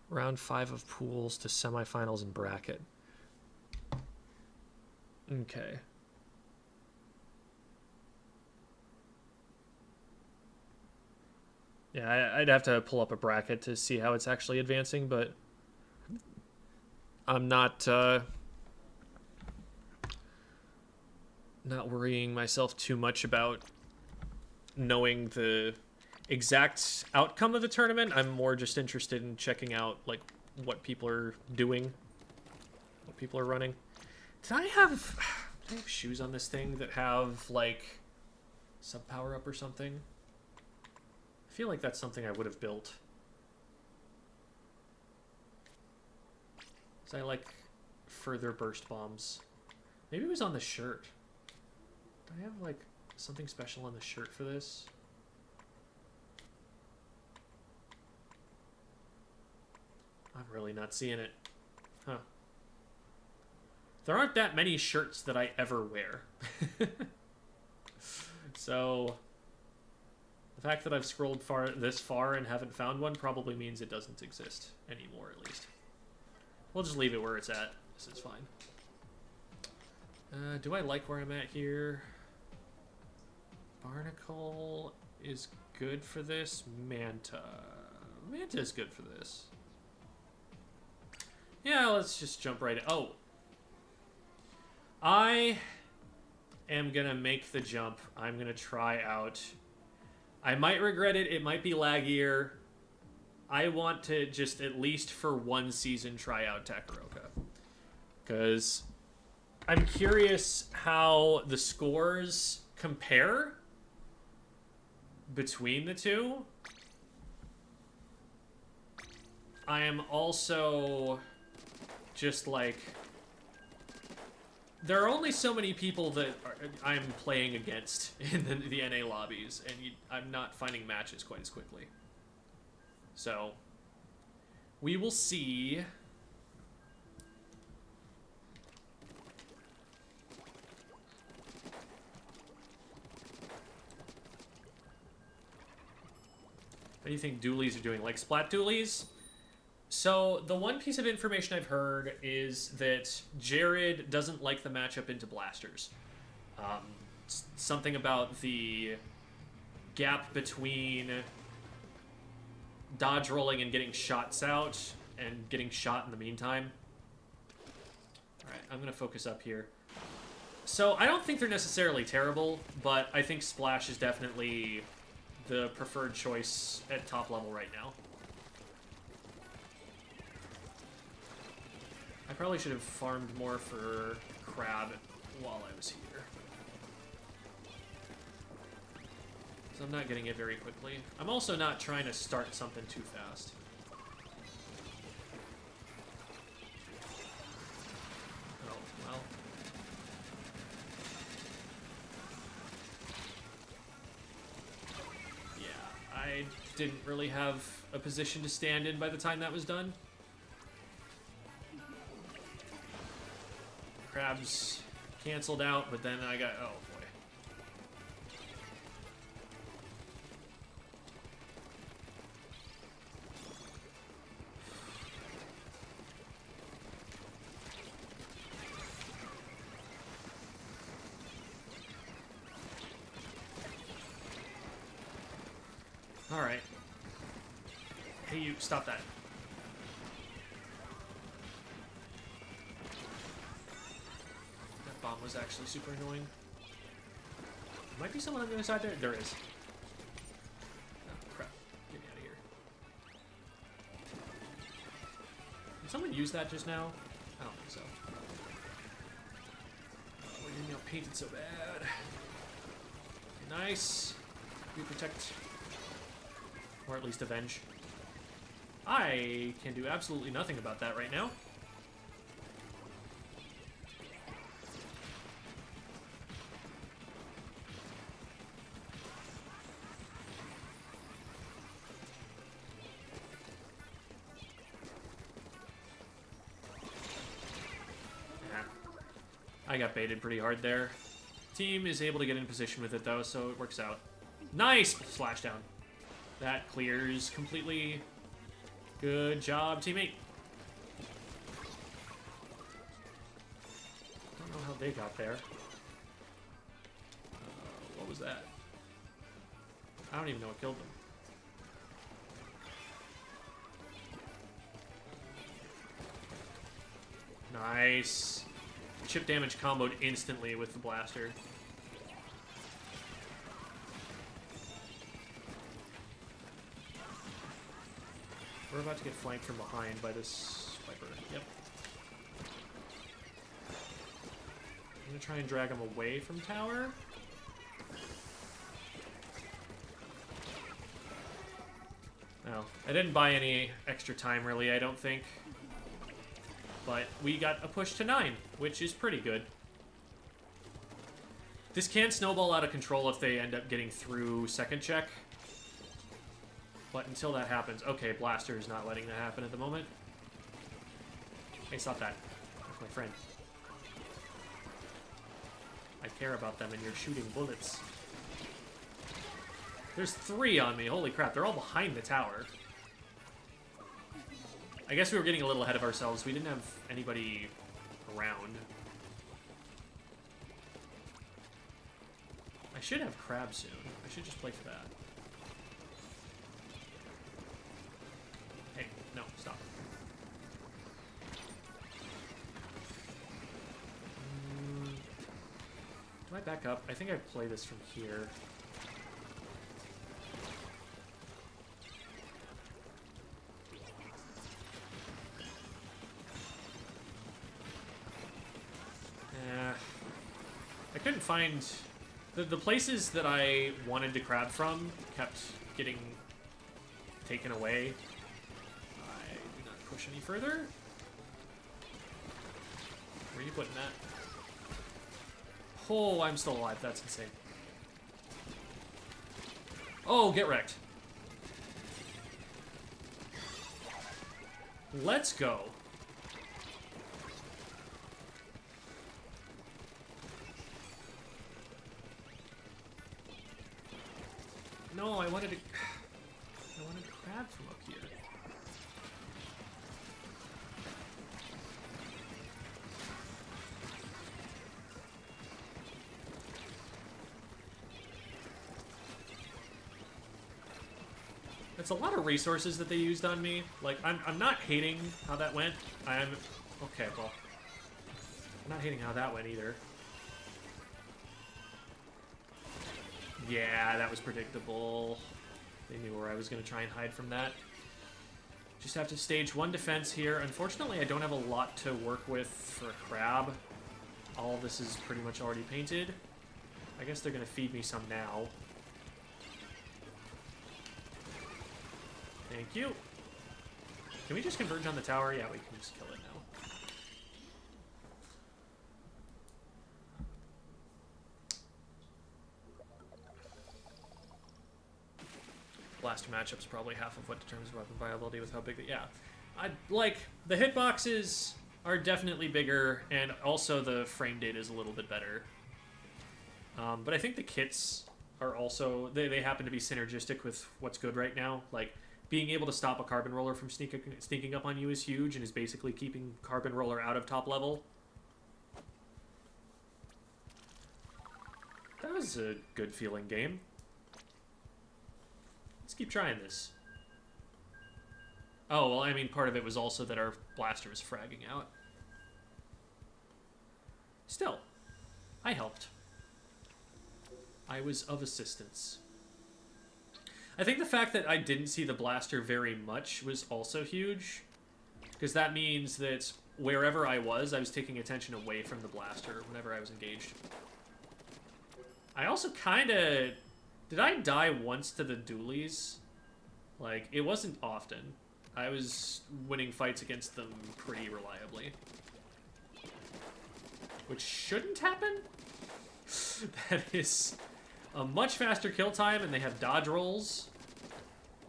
Speaker 1: Round 5 of pools to semifinals and bracket. Okay. Yeah, I'd have to pull up a bracket to see how it's actually advancing, but I'm not worrying myself too much about knowing the exact outcome of the tournament. I'm more just interested in checking out like what people are doing, what people are running. Do I have shoes on this thing that have like sub power up or something? I feel like that's something I would have built. So I like further burst bombs. Maybe it was on the shirt. Do I have like something special on the shirt for this? I'm really not seeing it. Huh. There aren't that many shirts that I ever wear. So the fact that I've scrolled this far and haven't found one probably means it doesn't exist anymore, at least. We'll just leave it where it's at. This is fine. Do I like where I'm at here? Barnacle is good for this. Manta. Manta is good for this. Yeah, let's just jump right in. Oh. I am going to make the jump. I'm going to try out. I might regret it. It might be laggier. I want to just at least for one season try out Takaroka. Because I'm curious how the scores compare between the two. I am also just like, there are only so many people that I'm playing against in the NA lobbies, and I'm not finding matches quite as quickly. So, we will see. What do you think dualies are doing? Like splat dualies? So, the one piece of information I've heard is that Jared doesn't like the matchup into blasters. Something about the gap between dodge rolling and getting shots out and getting shot in the meantime. Alright, I'm going to focus up here. So, I don't think they're necessarily terrible, but I think Splash is definitely the preferred choice at top level right now. I probably should have farmed more for Crab while I was here. So I'm not getting it very quickly. I'm also not trying to start something too fast. Oh, well. Yeah, I didn't really have a position to stand in by the time that was done. Crabs canceled out, but then I got... Oh, boy. Alright. Hey, you, stop that. That bomb was actually super annoying. Might be someone on the other side there. There is. Oh, crap. Get me out of here. Did someone use that just now? I don't think so. Oh, we're getting out painted so bad. Okay, nice. We protect. Or at least avenge. I can do absolutely nothing about that right now. I got baited pretty hard there. Team is able to get in position with it though, so it works out. Nice slash down. That clears completely. Good job, teammate. Don't know how they got there. What was that? I don't even know what killed them. Nice. Chip damage comboed instantly with the blaster. We're about to get flanked from behind by this Viper. Yep. I'm gonna try and drag him away from tower. No, I didn't buy any extra time really, I don't think. But we got a push to 9, which is pretty good. This can snowball out of control if they end up getting through second check. But until that happens... Okay, Blaster is not letting that happen at the moment. Hey, stop that. That's my friend. I care about them and you're shooting bullets. There's 3 on me. Holy crap, they're all behind the tower. I guess we were getting a little ahead of ourselves. We didn't have anybody around. I should have Crab soon. I should just play for that. Hey, no, stop. Do I back up? I think I play this from here. couldn't find... The places that I wanted to crab from kept getting taken away. I do not push any further. Where are you putting that? Oh, I'm still alive. That's insane. Oh, get wrecked. Let's go. No, I wanted to crab from up here. It's a lot of resources that they used on me. Like, I'm not hating how that went. Okay, well, I'm not hating how that went either. Yeah, that was predictable. They knew where I was going to try and hide from that. Just have to stage one defense here. Unfortunately, I don't have a lot to work with for a crab. All of this is pretty much already painted. I guess they're going to feed me some now. Thank you. Can we just converge on the tower? Yeah, we can just kill it now. Blaster matchup's probably half of what determines weapon viability with how big the... Yeah. Like, the hitboxes are definitely bigger, and also the frame data is a little bit better. But I think the kits are also... They happen to be synergistic with what's good right now. Like, being able to stop a Carbon Roller from sneaking up on you is huge, and is basically keeping Carbon Roller out of top level. That was a good feeling game. Let's keep trying this. Oh, well, I mean, part of it was also that our blaster was fragging out. Still, I helped. I was of assistance. I think the fact that I didn't see the blaster very much was also huge. Because that means that wherever I was taking attention away from the blaster whenever I was engaged. I also kind of... Did I die once to the dualies? Like, it wasn't often. I was winning fights against them pretty reliably. Which shouldn't happen? That is a much faster kill time, and they have dodge rolls.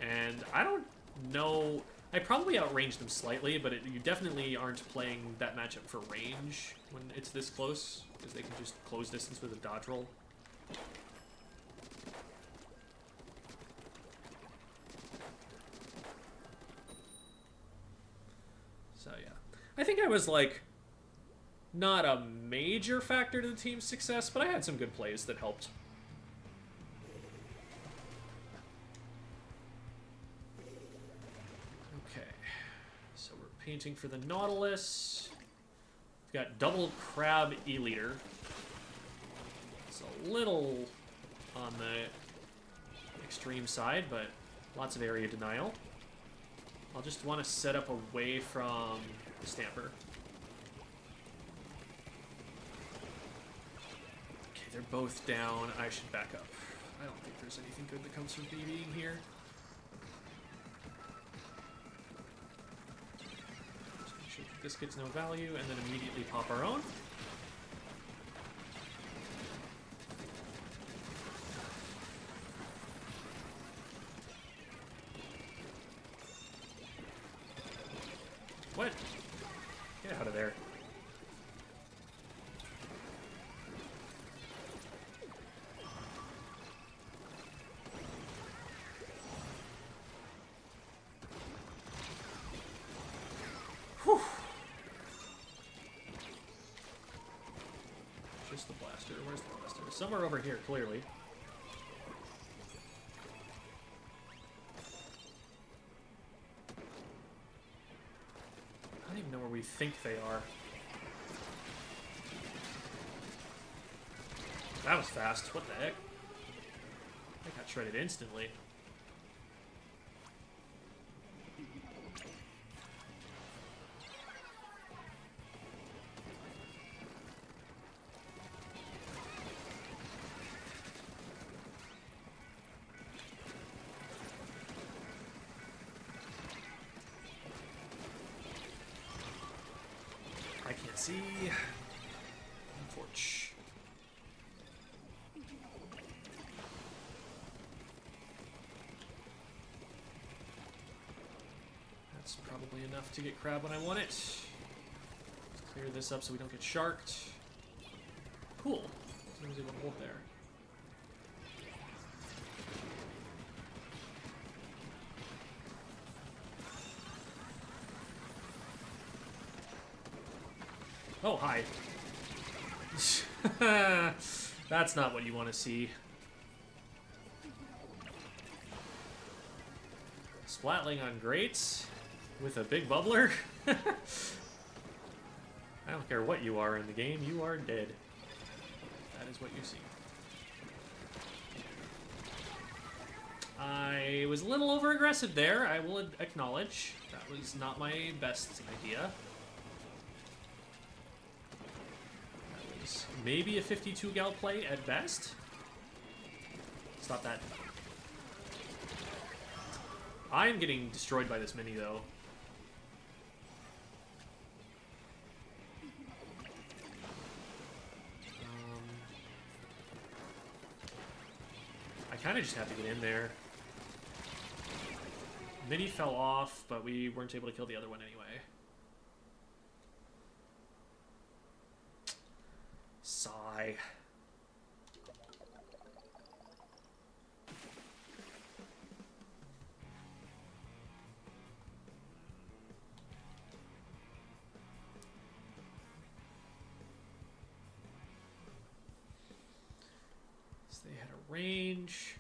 Speaker 1: And I don't know... I probably outranged them slightly, but you definitely aren't playing that matchup for range when it's this close, because they can just close distance with a dodge roll. So, yeah. I think I was, like, not a major factor to the team's success, but I had some good plays that helped. Okay. So we're painting for the Nautilus. We've got double crab E-liter. It's a little on the extreme side, but lots of area denial. I'll just want to set up away from the Stamper. Okay, they're both down. I should back up. I don't think there's anything good that comes from BBing here. Just make sure that this gets no value, and then immediately pop our own. What? Get out of there. Whew. Just the blaster. Where's the blaster? Somewhere over here, clearly. I don't even know where we think they are. That was fast. What the heck? I got shredded instantly. see. Unfortunate. That's probably enough to get crab when I want it. Let's clear this up so we don't get sharked. Cool. So I was able to hold there. Oh, hi. That's not what you want to see. Splatling on grates with a big bubbler? I don't care what you are in the game, you are dead. That is what you see. I was a little over-aggressive there, I will acknowledge. That was not my best idea. Maybe a 52 gal play at best. Stop that. I'm getting destroyed by this mini though. I kind of just have to get in there. Mini fell off, but we weren't able to kill the other one anyway. Sigh. So they had a range.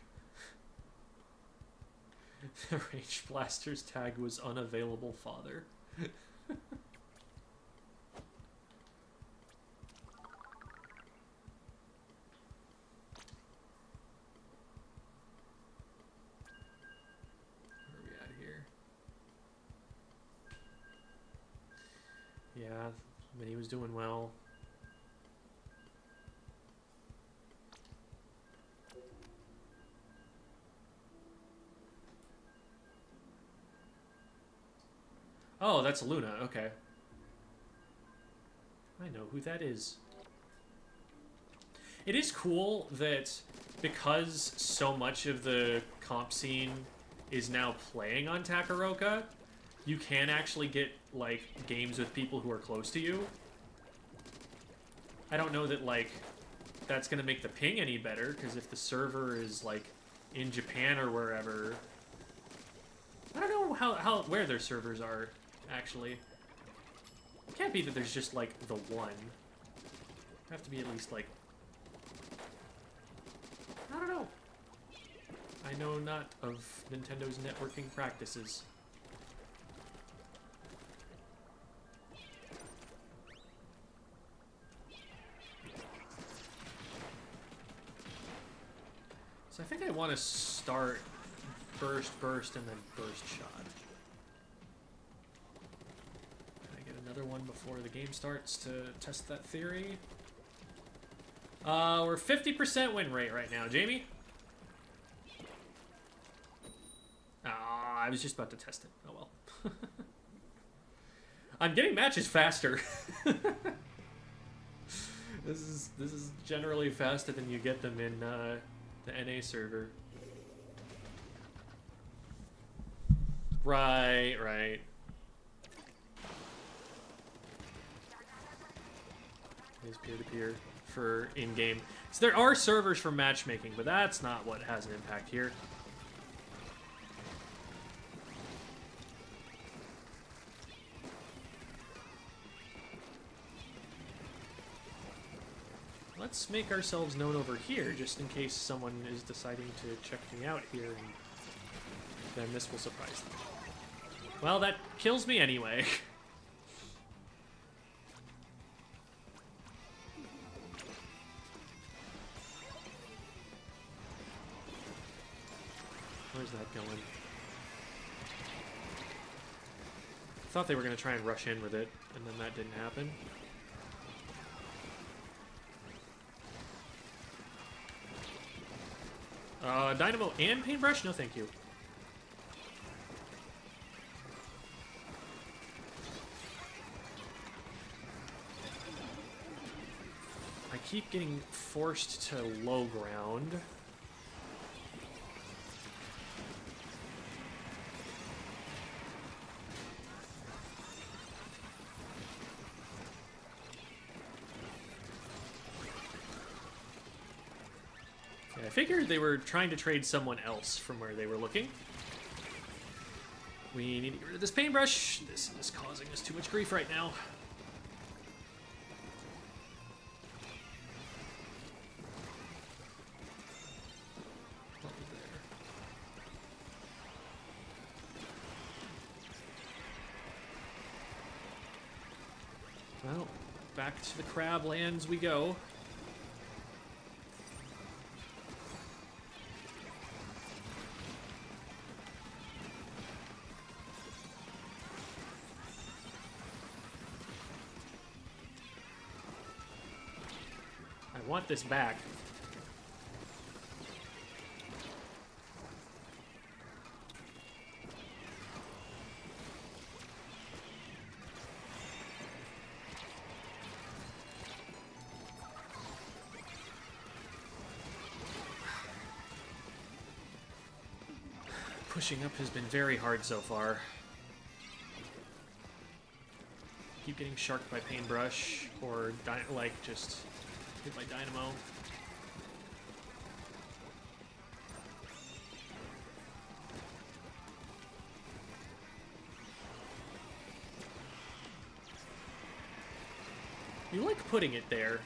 Speaker 1: The range blaster's tag was unavailable father. Yeah, but he was doing well. Oh, that's Luna, okay. I know who that is. It is cool that because so much of the comp scene is now playing on Takaroka, you can actually get, like, games with people who are close to you. I don't know that, like, that's gonna make the ping any better, because if the server is, like, in Japan or wherever... I don't know where their servers are, actually. It can't be that there's just, like, the one. It'd have to be at least, like... I don't know. I know not of Nintendo's networking practices. So I think I want to start burst, and then burst shot. Can I get another one before the game starts to test that theory? We're 50% win rate right now, Jamie. I was just about to test it. Oh well. I'm getting matches faster. This is generally faster than you get them in the NA server. Right. Is peer-to-peer for in-game. So there are servers for matchmaking, but that's not what has an impact here. Let's make ourselves known over here, just in case someone is deciding to check me out here, and then this will surprise them. Well, that kills me anyway. Where's that going? I thought they were going to try and rush in with it, and then that didn't happen. Dynamo and paintbrush? No, thank you. keep getting forced to low ground. I figured they were trying to trade someone else from where they were looking. We need to get rid of this paintbrush. This is causing us too much grief right now. What was there? Well, back to the crab lands we go. I want this back. Pushing up has been very hard so far. Keep getting sharked by paintbrush or like just hit by dynamo. You like putting it there.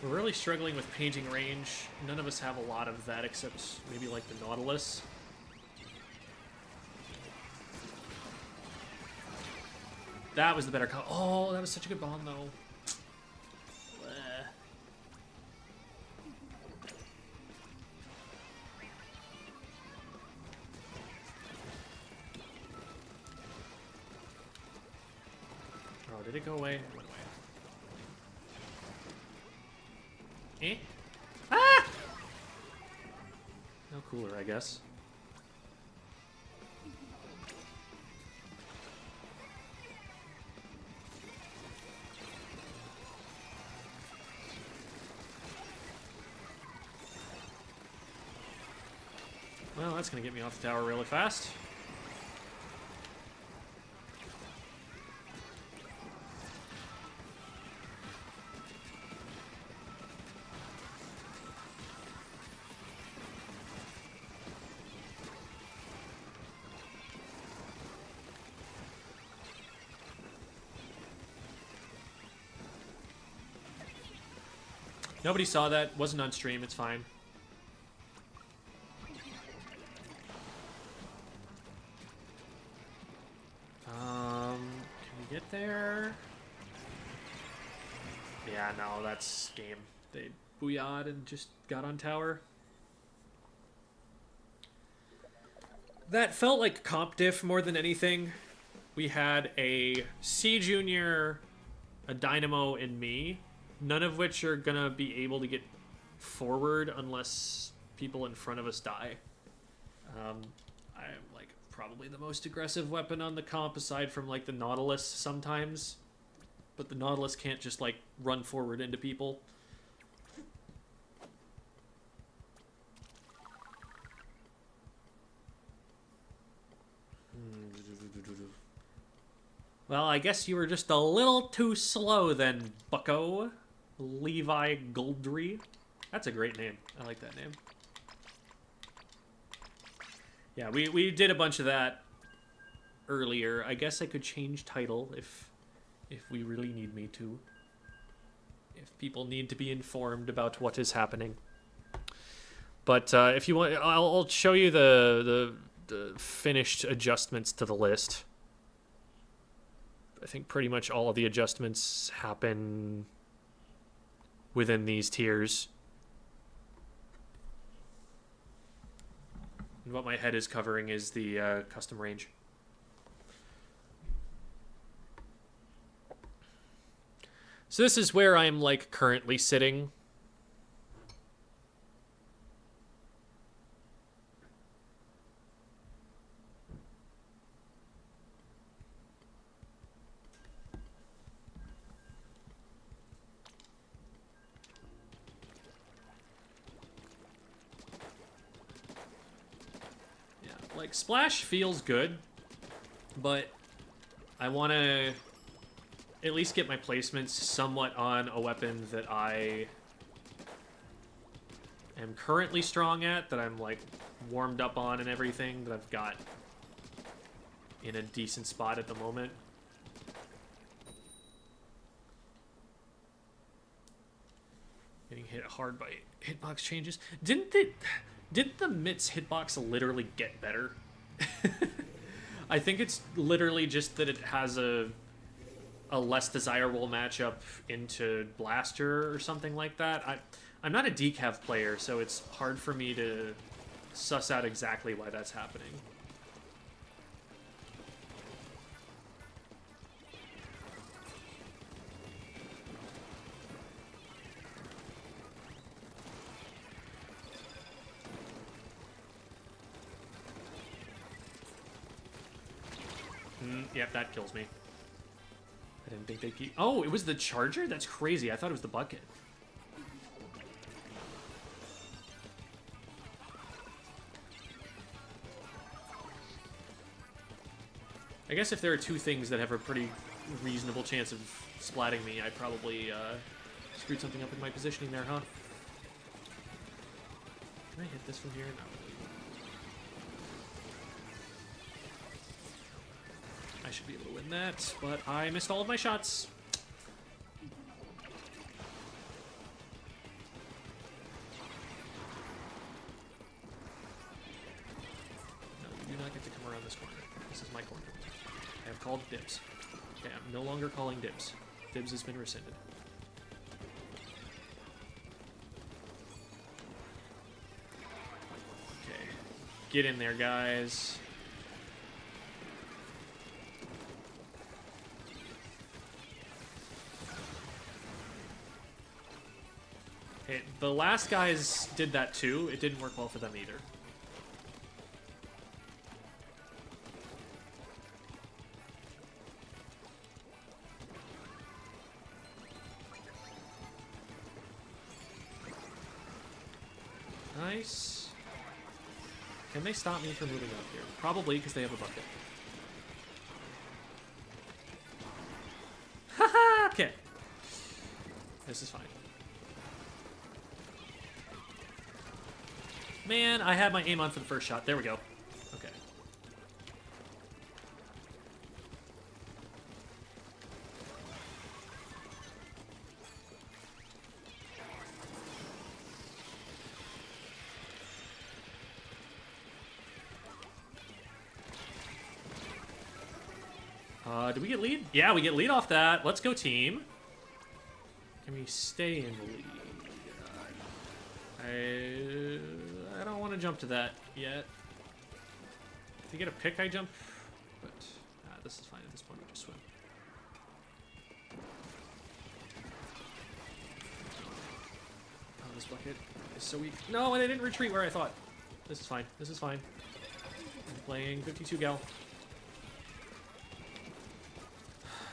Speaker 1: We're really struggling with painting range. None of us have a lot of that except maybe like the Nautilus. That was the better call. Oh, that was such a good bomb though. Bleh. Oh, did it go away? It went away. Eh? Ah! No cooler, I guess. Well, that's gonna get me off the tower really fast. Nobody saw that. Wasn't on stream. It's fine. Can we get there? Yeah, no, that's game. They booyah'd and just got on tower. That felt like comp diff more than anything. We had a C Junior, a Dynamo, and me. None of which are gonna be able to get forward unless people in front of us die. I'm like probably the most aggressive weapon on the comp aside from like the Nautilus sometimes. But the Nautilus can't just like run forward into people. Well, I guess you were just a little too slow then, bucko. Levi Goldry. That's a great name. I like that name. Yeah, we did a bunch of that earlier. I guess I could change title if we really need me to. If people need to be informed about what is happening. But if you want, I'll show you the finished adjustments to the list. I think pretty much all of the adjustments happen within these tiers. And what my head is covering is the custom range. So this is where I'm like currently sitting. Like, Splash feels good, but I want to at least get my placements somewhat on a weapon that I am currently strong at, that I'm, like, warmed up on and everything, that I've got in a decent spot at the moment. Getting hit hard by hitbox changes. Didn't the Mitts hitbox literally get better? I think it's literally just that it has a less desirable matchup into Blaster or something like that. I'm not a decav player, so it's hard for me to suss out exactly why that's happening. Yep, that kills me. I didn't think they'd keep... Oh, it was the charger? That's crazy. I thought it was the bucket. I guess if there are two things that have a pretty reasonable chance of splatting me, I probably screwed something up in my positioning there, huh? Can I hit this from here? No. I should be able to win that, but I missed all of my shots. No, you do not get to come around this corner. This is my corner. I have called dibs. Okay, I'm no longer calling dibs. Dibs has been rescinded. Okay. Get in there, guys. Hey, the last guys did that too. It didn't work well for them either. Nice. Can they stop me from moving up here? Probably, because they have a bucket. Haha! Okay. This is fine. Man, I had my aim on for the first shot. There we go. Okay. Did we get lead? Yeah, we get lead off that. Let's go, team. Can we stay in the lead? I don't want to jump to that yet. If you get a pick, I jump. But this is fine at this point. We just swim. Oh, this bucket is so weak. No, and I didn't retreat where I thought. This is fine. This is fine. I'm playing 52 gal.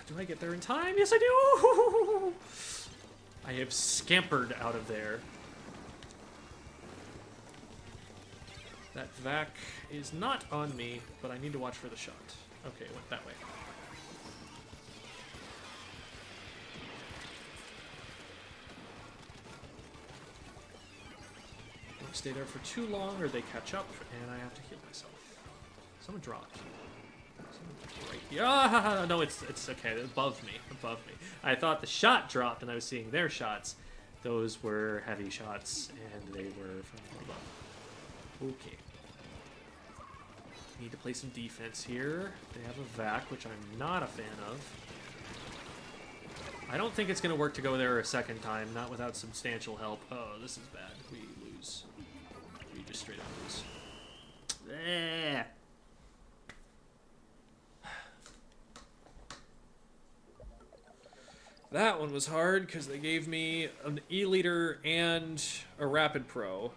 Speaker 1: Do I get there in time? Yes, I do! I have scampered out of there. That vac is not on me, but I need to watch for the shot. Okay, it went that way. Don't stay there for too long or they catch up and I have to heal myself. Someone dropped. Right here. Ah, no, it's okay. Above me. I thought the shot dropped and I was seeing their shots. Those were heavy shots and they were from above. Okay. Need to play some defense here. They have a vac, which I'm not a fan of. I don't think it's going to work to go there a second time, not without substantial help. Oh, this is bad. We lose. We just straight up lose. Eh. That one was hard because they gave me an E-liter and a Rapid Pro.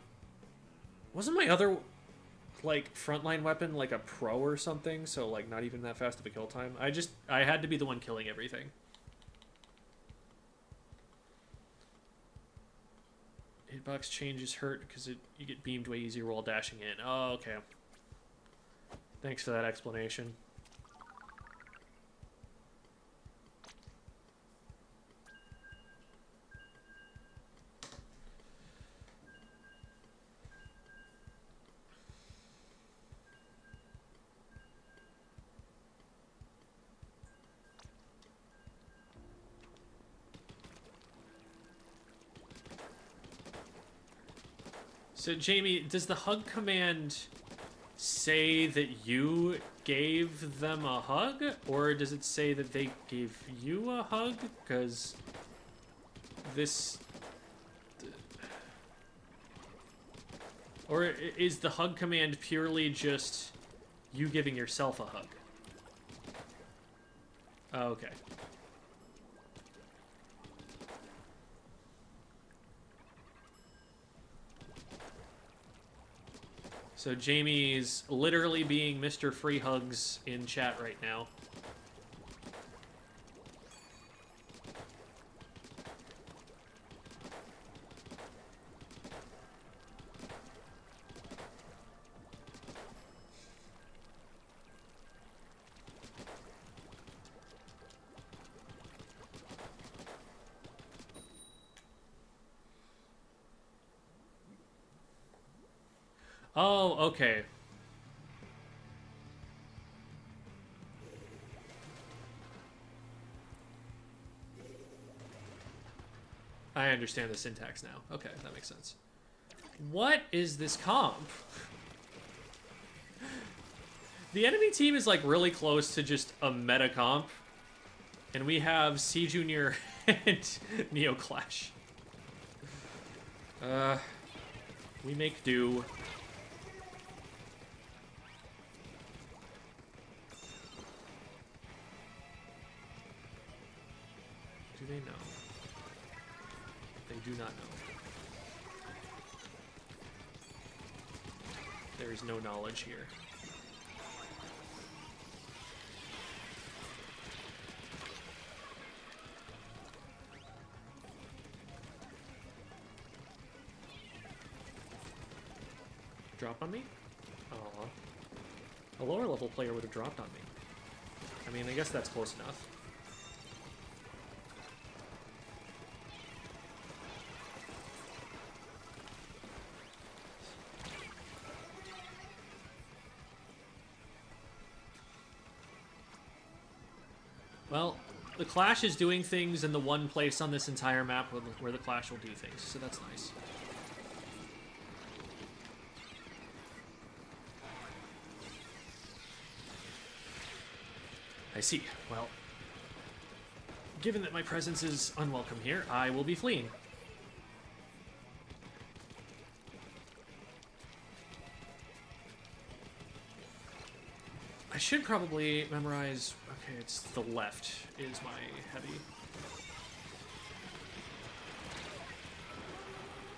Speaker 1: Wasn't my other, like, frontline weapon like a Pro or something? So, like, not even that fast of a kill time? I had to be the one killing everything. Hitbox changes hurt because you get beamed way easier while dashing in. Oh, okay. Thanks for that explanation. So, Jamie, does the hug command say that you gave them a hug? Or does it say that they gave you a hug? Because this... Or is the hug command purely just you giving yourself a hug? Oh, okay. So Jamie's literally being Mr. Free Hugs in chat right now. Oh, okay. I understand the syntax now. Okay, that makes sense. What is this comp? The enemy team is like really close to just a meta comp. And we have C Junior and Neo Clash. We make do. Do they know? They do not know. There is no knowledge here. Drop on me? Aw. A lower level player would have dropped on me. I mean, I guess that's close enough. Well, the Clash is doing things in the one place on this entire map where the Clash will do things, so that's nice. I see. Well, given that my presence is unwelcome here, I will be fleeing. I should probably memorize... Okay, it's the left is my heavy.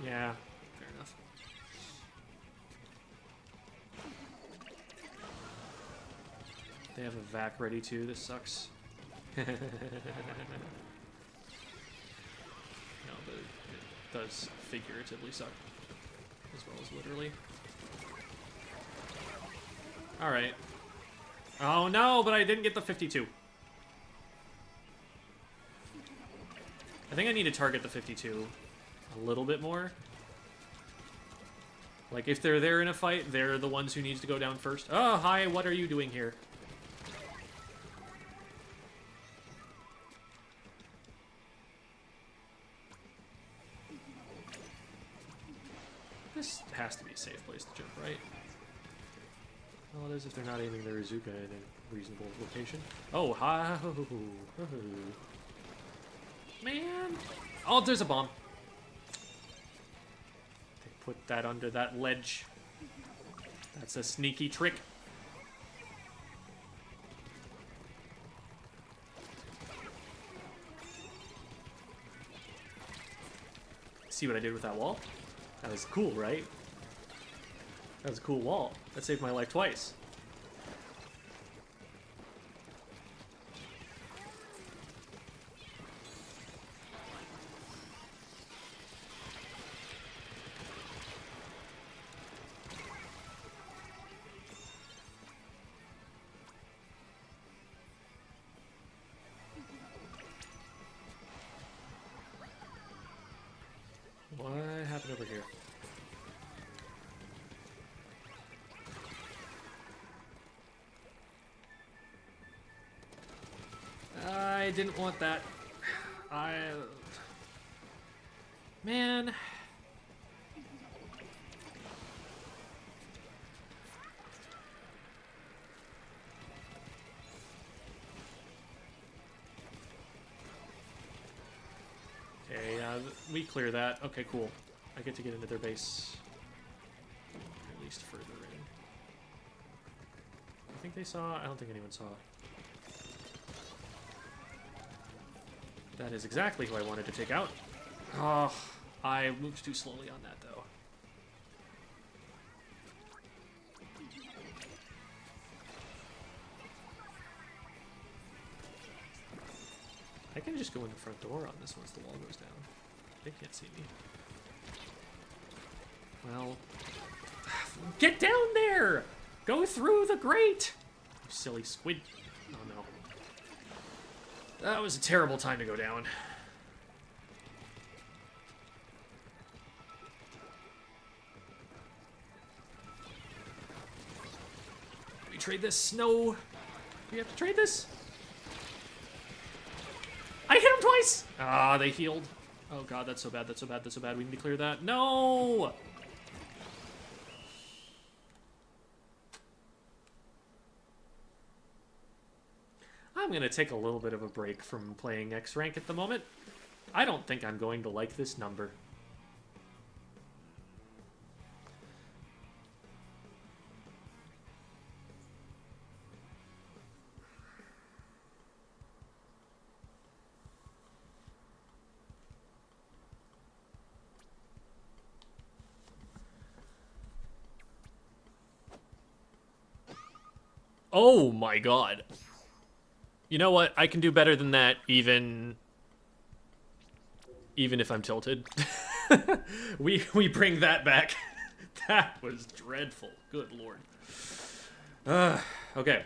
Speaker 1: Yeah, fair enough. They have a vac ready too, this sucks. No, but it does figuratively suck. As well as literally. Alright. Oh no, but I didn't get the 52. I think I need to target the 52 a little bit more. Like, if they're there in a fight, they're the ones who needs to go down first. Oh, hi, what are you doing here? This has to be safe place to jump, right? Well, it is if they're not aiming their Izuka in a reasonable location. Oh, hi. Man. Oh, there's a bomb. They put that under that ledge. That's a sneaky trick. See what I did with that wall? That was cool, right? That was a cool wall. That saved my life twice. What happened over here? I didn't want that. Man. Okay, we clear that. Okay, cool. I get to get into their base. At least further in. I think they saw. I don't think anyone saw. That is exactly who I wanted to take out. Oh, I moved too slowly on that, though. I can just go in the front door on this once the wall goes down. They can't see me. Well, get down there! Go through the grate! You silly squid. Oh, no. That was a terrible time to go down. We trade this snow. We have to trade this. I hit him twice! Ah, they healed. Oh god, that's so bad, that's so bad, that's so bad. We need to clear that. No! I'm gonna take a little bit of a break from playing X rank at the moment. I don't think I'm going to like this number. Oh my god. You know what? I can do better than that, even if I'm tilted. we bring that back. That was dreadful. Good lord. Okay.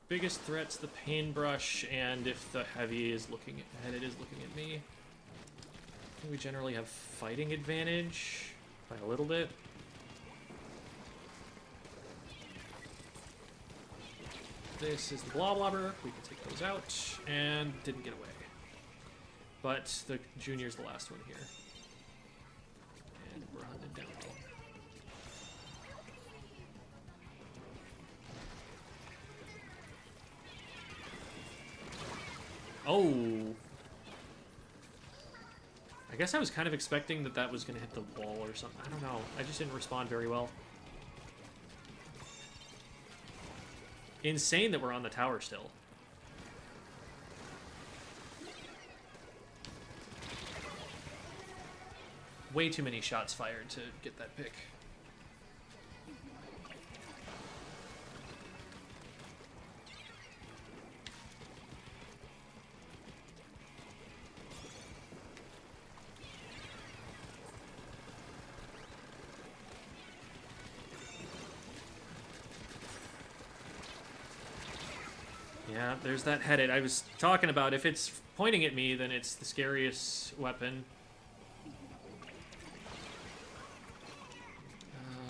Speaker 1: Biggest threat's the paintbrush, and if the heavy is looking at it is looking at me. I think we generally have fighting advantage by a little bit. This is the Bloblobber. We can take those out, and didn't get away. But the Junior's the last one here. And we're hunted down. Oh. I guess I was kind of expecting that that was going to hit the wall or something. I don't know. I just didn't respond very well. Insane that we're on the tower still. Way too many shots fired to get that pick. Yeah, there's that headed. I was talking about if it's pointing at me, then it's the scariest weapon.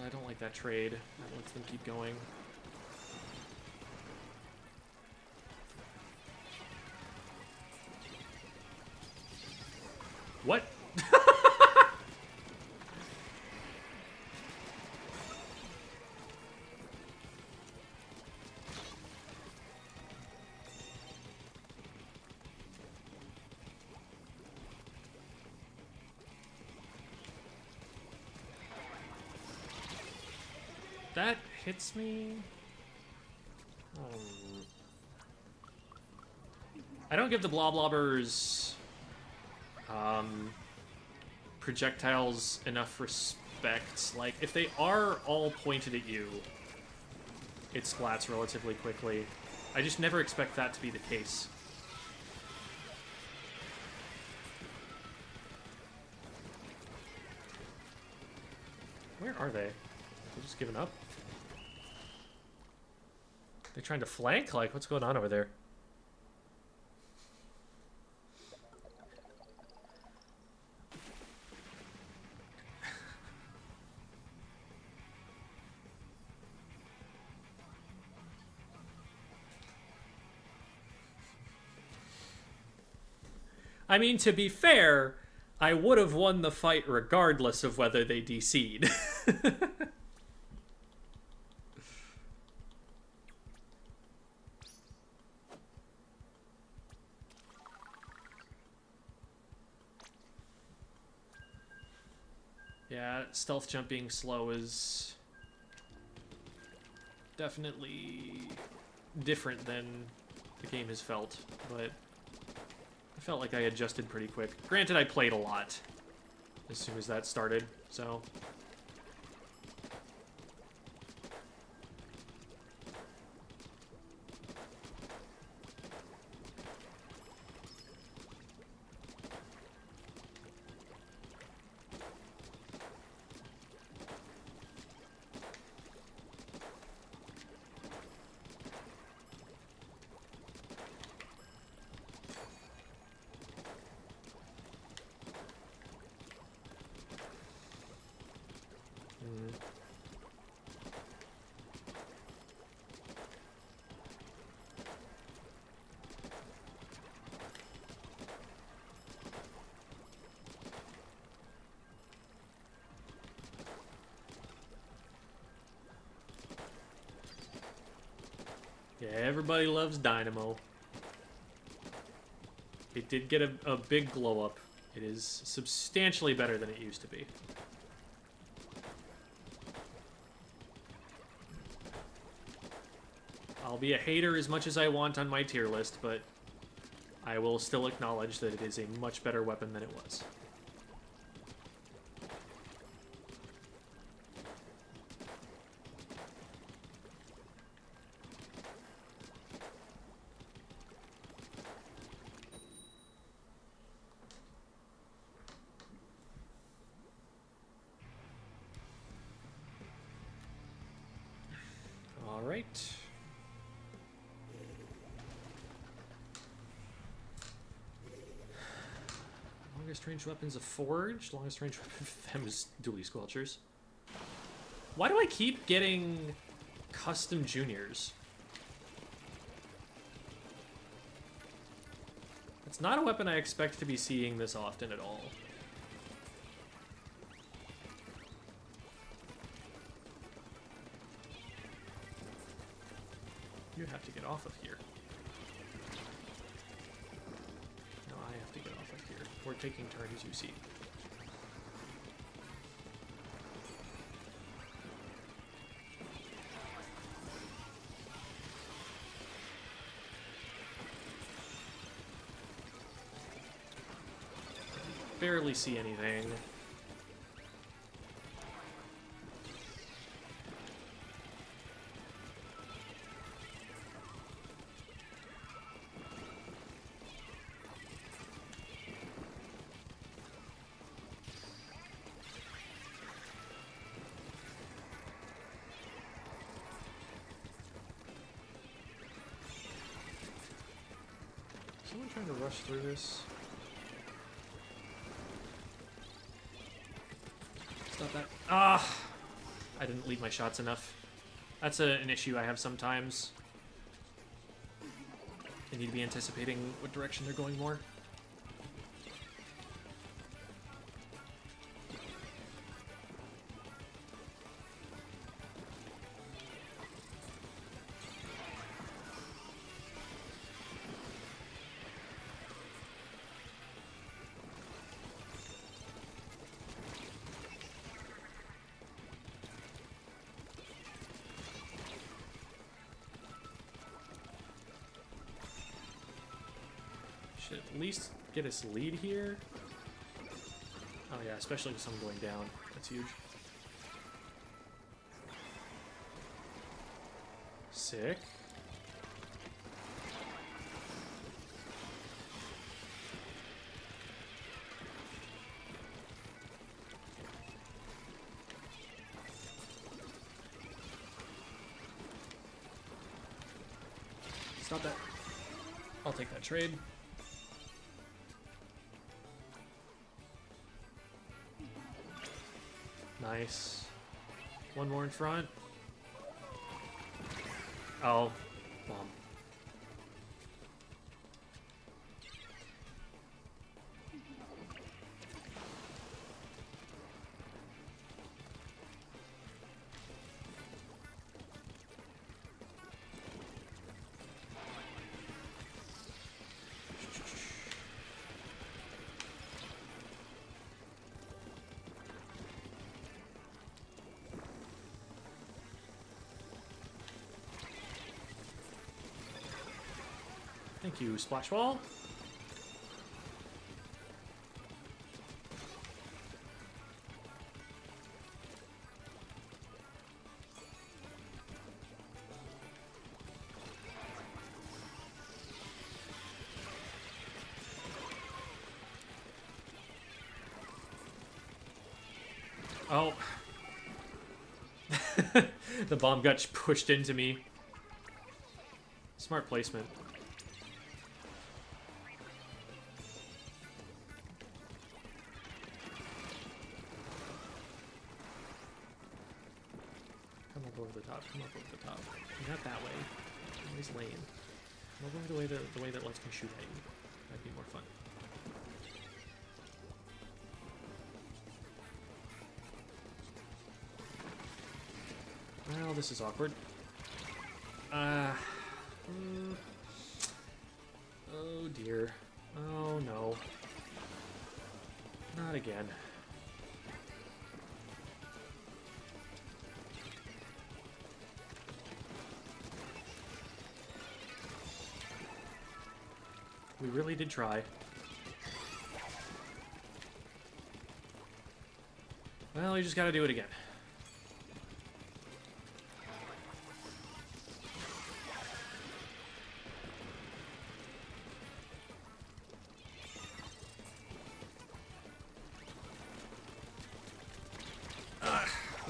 Speaker 1: I don't like that trade. That lets them keep going. What? That hits me. I don't give the bloblobbers projectiles enough respect. Like, if they are all pointed at you, it splats relatively quickly. I just never expect that to be the case. Where are they? They're just giving up? They're trying to flank? Like, what's going on over there? I mean, to be fair, I would have won the fight regardless of whether they DC'd. Yeah, stealth jump being slow is definitely different than the game has felt, but I felt like I adjusted pretty quick. Granted, I played a lot as soon as that started, so... Yeah, everybody loves Dynamo. It did get a big glow up. It is substantially better than it used to be. I'll be a hater as much as I want on my tier list, but I will still acknowledge that it is a much better weapon than it was. All right. Longest range weapons of Forge. Longest range weapon of them is Dually Squelchers. Why do I keep getting custom juniors? It's not a weapon I expect to be seeing this often at all. You have to get off of here. No, I have to get off of here. We're taking turns, you see. Barely see anything. someone trying to rush through this? Stop that. Ah! I didn't lead my shots enough. That's an issue I have sometimes. I need to be anticipating what direction they're going more. Should at least get us lead here. Oh yeah, especially with someone going down. That's huge. Sick. Stop that. I'll take that trade. Nice. One more in front. Oh, bomb. Thank you, Splash Ball. Oh. The bomb got pushed into me. Smart placement. Come up over the top. Come up over the top. Not that way. Always lane. Come over the way that lets me shoot at you. That'd be more fun. Well, this is awkward. Oh dear. Oh no. Not again. We really did try. Well, you just gotta do it again.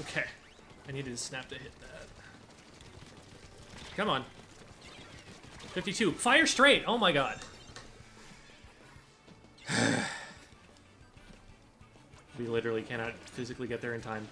Speaker 1: Okay. I needed to snap to hit that. Come on. 52. Fire straight! Oh my god. We literally cannot physically get there in time.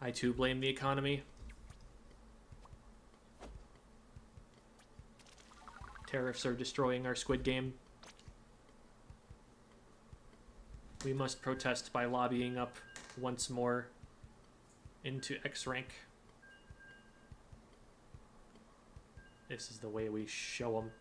Speaker 1: I too blame the economy. Tariffs are destroying our Squid Game. We must protest by lobbying up once more into X rank. This is the way we show them.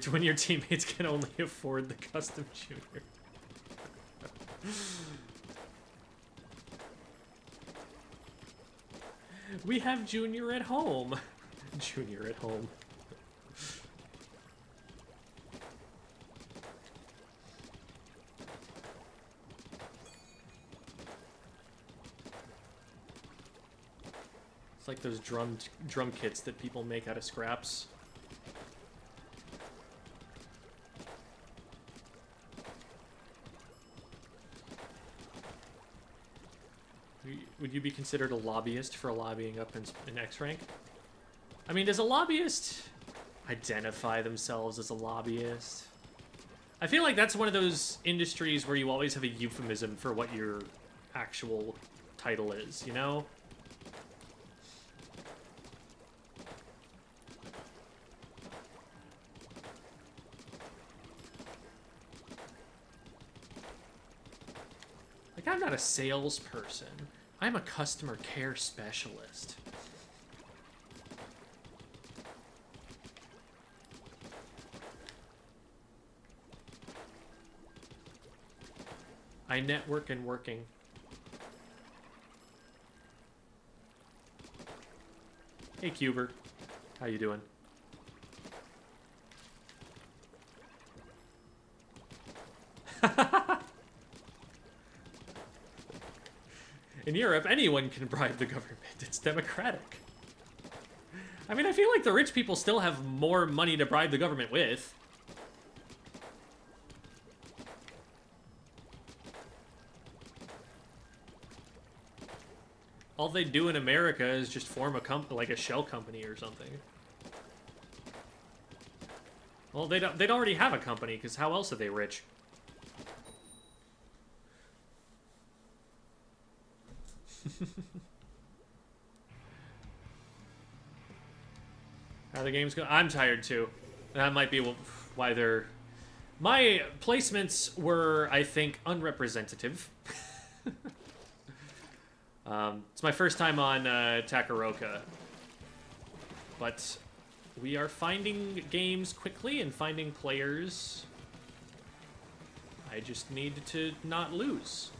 Speaker 1: When your teammates can only afford the custom junior. We have Junior at home. Junior at home. It's like those drum kits that people make out of scraps. Would you be considered a lobbyist for lobbying up in X rank? I mean, does a lobbyist identify themselves as a lobbyist? I feel like that's one of those industries where you always have a euphemism for what your actual title is, you know? Like, I'm not a salesperson. I'm a customer care specialist. I network and working. Hey, Cuber. How you doing? In Europe, anyone can bribe the government. It's democratic. I mean, I feel like the rich people still have more money to bribe the government with. All they do in America is just form a like a shell company or something. Well, they'd already have a company, because how else are they rich? How the games go? I'm tired too. That might be why they're... My placements were, I think, unrepresentative. It's my first time on Takaroka. But we are finding games quickly and finding players. I just need to not lose.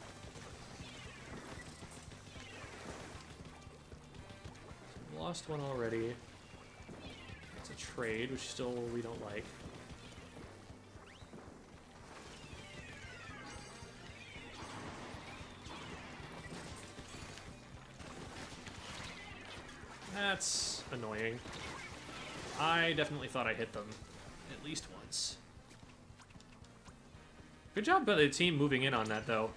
Speaker 1: Lost one already. It's a trade, which still we don't like. That's annoying. I definitely thought I hit them at least once. Good job by the team moving in on that, though.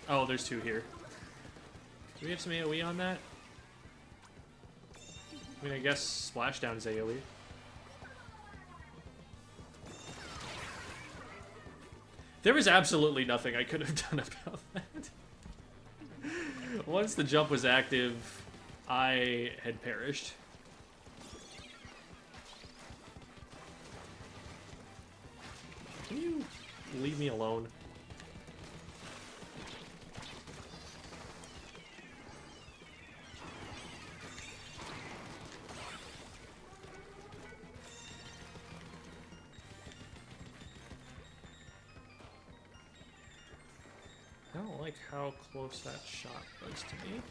Speaker 1: Oh, there's two here. Do we have some AoE on that? I mean, I guess Splashdown is AoE. There was absolutely nothing I could have done about that. Once the jump was active, I had perished. Can you leave me alone? I don't like how close that shot was to me.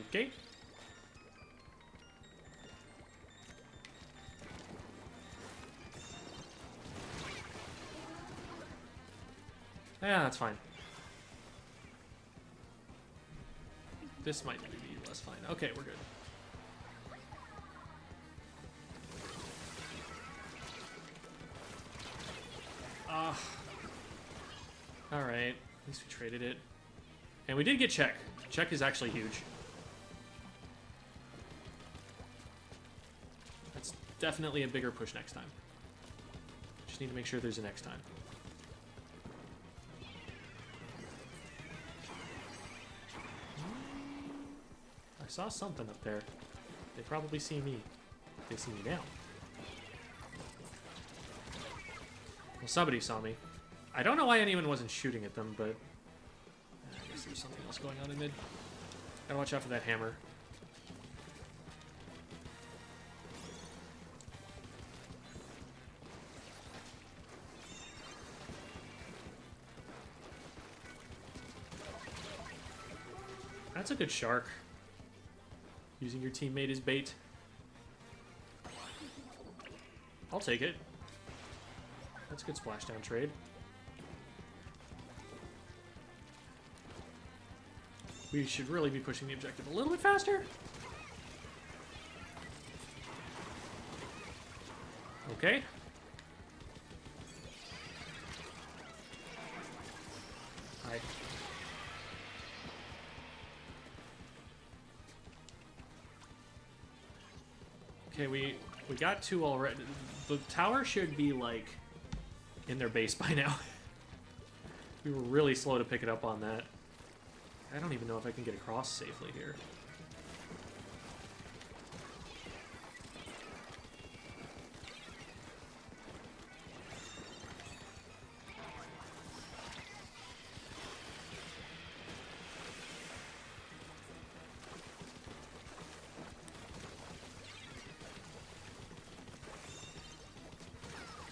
Speaker 1: Okay. Yeah, that's fine. This might be less fine. Okay, we're good. Alright, at least we traded it. And we did get check. Check is actually huge. That's definitely a bigger push next time. Just need to make sure there's a next time. I saw something up there. They probably see me. They see me now. Well, somebody saw me. I don't know why anyone wasn't shooting at them, but I guess there's something else going on in mid. Gotta watch out for that hammer. That's a good shark. Using your teammate as bait. I'll take it. That's a good splashdown trade. We should really be pushing the objective a little bit faster. Okay. Hi. Okay, we got two already. The tower should be, like, in their base by now. We were really slow to pick it up on that. I don't even know if I can get across safely here.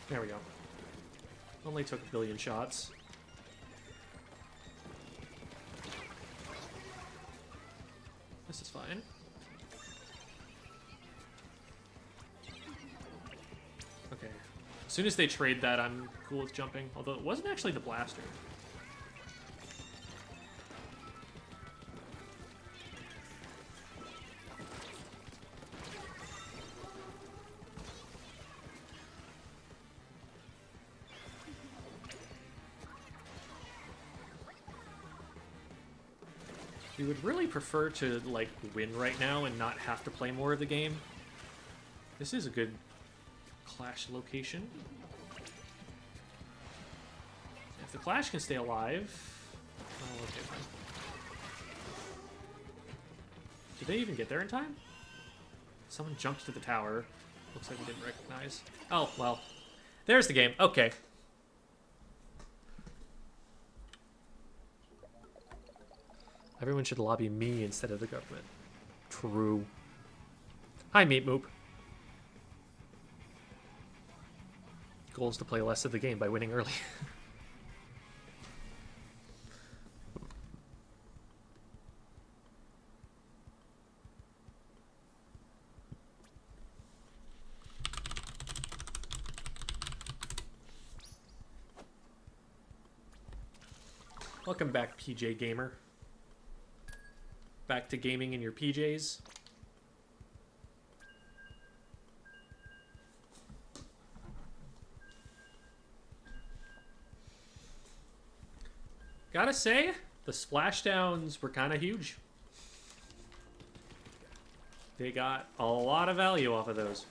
Speaker 1: There we go. Only took a billion shots. This is fine. Okay. As soon as they trade that, I'm cool with jumping. Although it wasn't actually the blaster. We would really prefer to, like, win right now and not have to play more of the game. This is a good clash location. If the clash can stay alive... Oh, okay, fine. Did they even get there in time? Someone jumped to the tower. Looks like we didn't recognize. Oh, well. There's the game. Okay. Everyone should lobby me instead of the government. True. Hi, Meat Moop. Goal is to play less of the game by winning early. Welcome back, PJ Gamer. Back to gaming in your PJs. Gotta say, the splashdowns were kind of huge. They got a lot of value off of those.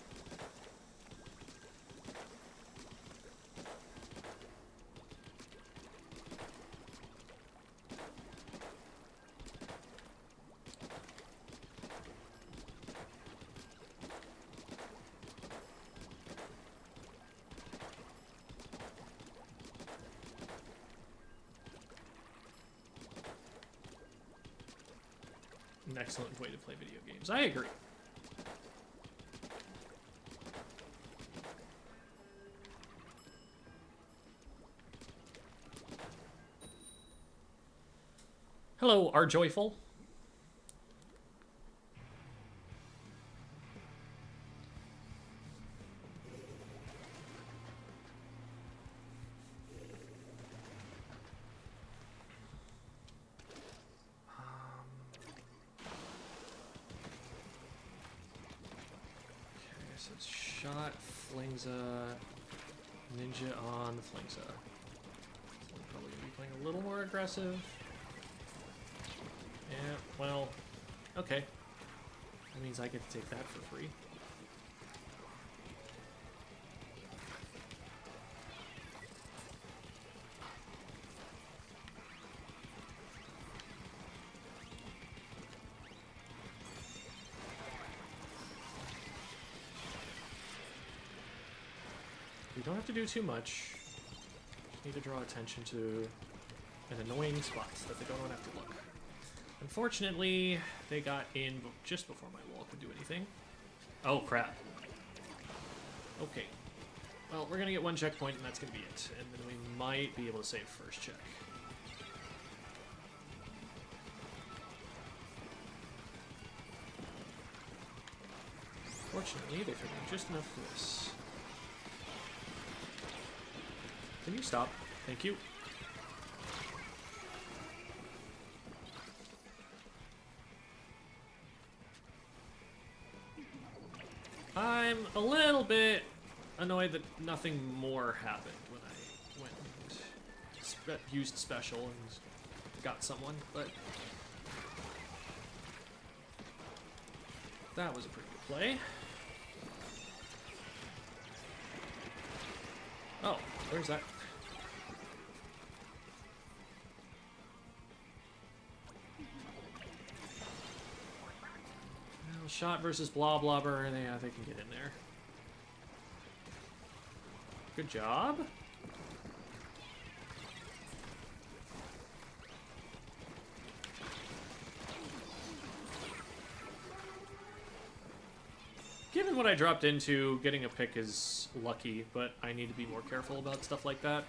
Speaker 1: An excellent way to play video games. I agree. Hello, our joyful. So it's shot, flings ninja on the flings So we're probably gonna be playing a little more aggressive. Yeah, well, okay. That means I get to take that for free. We don't have to do too much. Just need to draw attention to an annoying spots that they don't have to look. Unfortunately, they got in just before my wall could do anything. Oh, crap. Okay. Well, we're gonna get one checkpoint, and that's gonna be it. And then we might be able to save first check. Fortunately, they figured just enough for this. Can you stop? Thank you. I'm a little bit annoyed that nothing more happened when I went and used special and got someone, but that was a pretty good play. Oh, where's that? Well, shot versus blah blobber, yeah, they can get in there. Good job. Given what I dropped into, getting a pick is lucky, but I need to be more careful about stuff like that.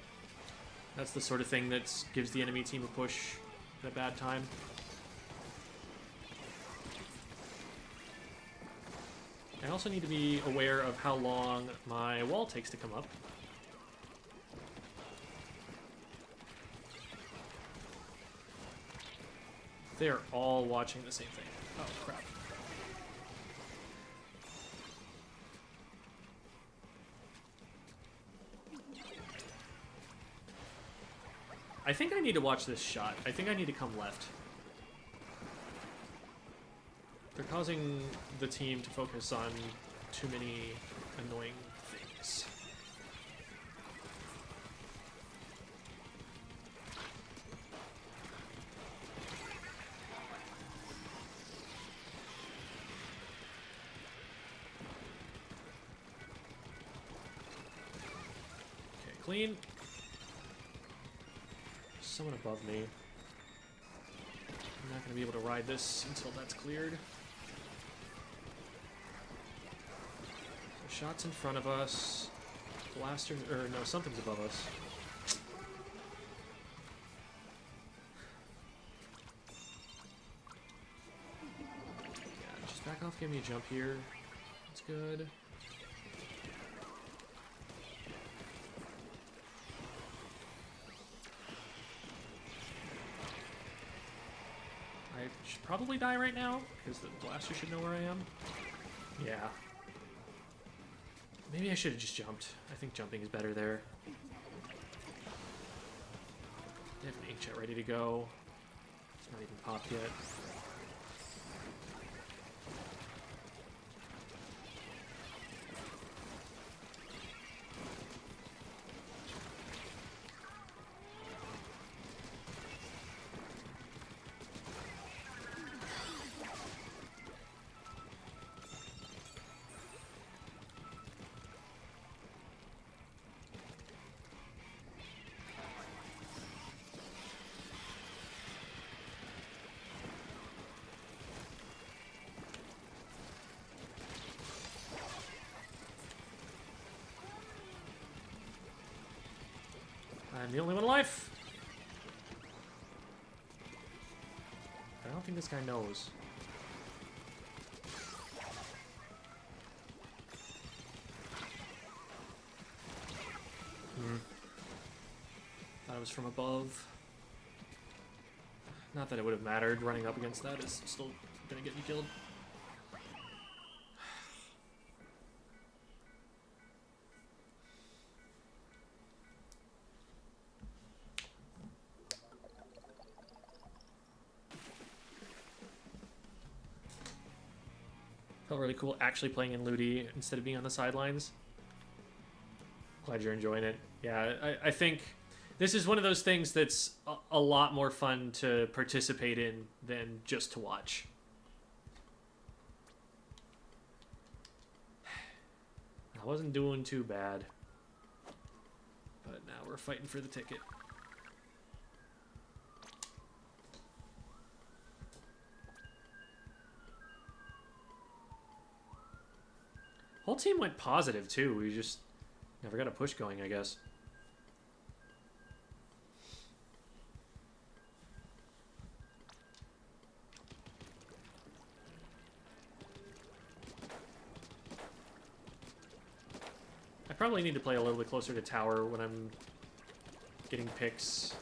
Speaker 1: That's the sort of thing that gives the enemy team a push at a bad time. I also need to be aware of how long my wall takes to come up. They're all watching the same thing. Oh, crap. I think I need to watch this shot. I think I need to come left. They're causing the team to focus on too many annoying things. Okay, clean. Someone above me. I'm not going to be able to ride this until that's cleared. So shots in front of us. Blasters, or no, something's above us. Yeah, just back off, give me a jump here. That's good. I should probably die right now, because the blaster should know where I am. Yeah. Maybe I should have just jumped. I think jumping is better there. They have an Inkjet ready to go. It's not even popped yet. I'm the only one alive. I don't think this guy knows. Thought it was from above. Not that it would have mattered. Running up against that is still gonna get me killed. Felt really cool actually playing in Ludi instead of being on the sidelines. Glad you're enjoying it. Yeah, I think this is one of those things that's a lot more fun to participate in than just to watch. I wasn't doing too bad. But now we're we're fighting for the ticket. Whole team went positive, too. We just never got a push going, I guess. I probably need to play a little bit closer to tower when I'm getting picks.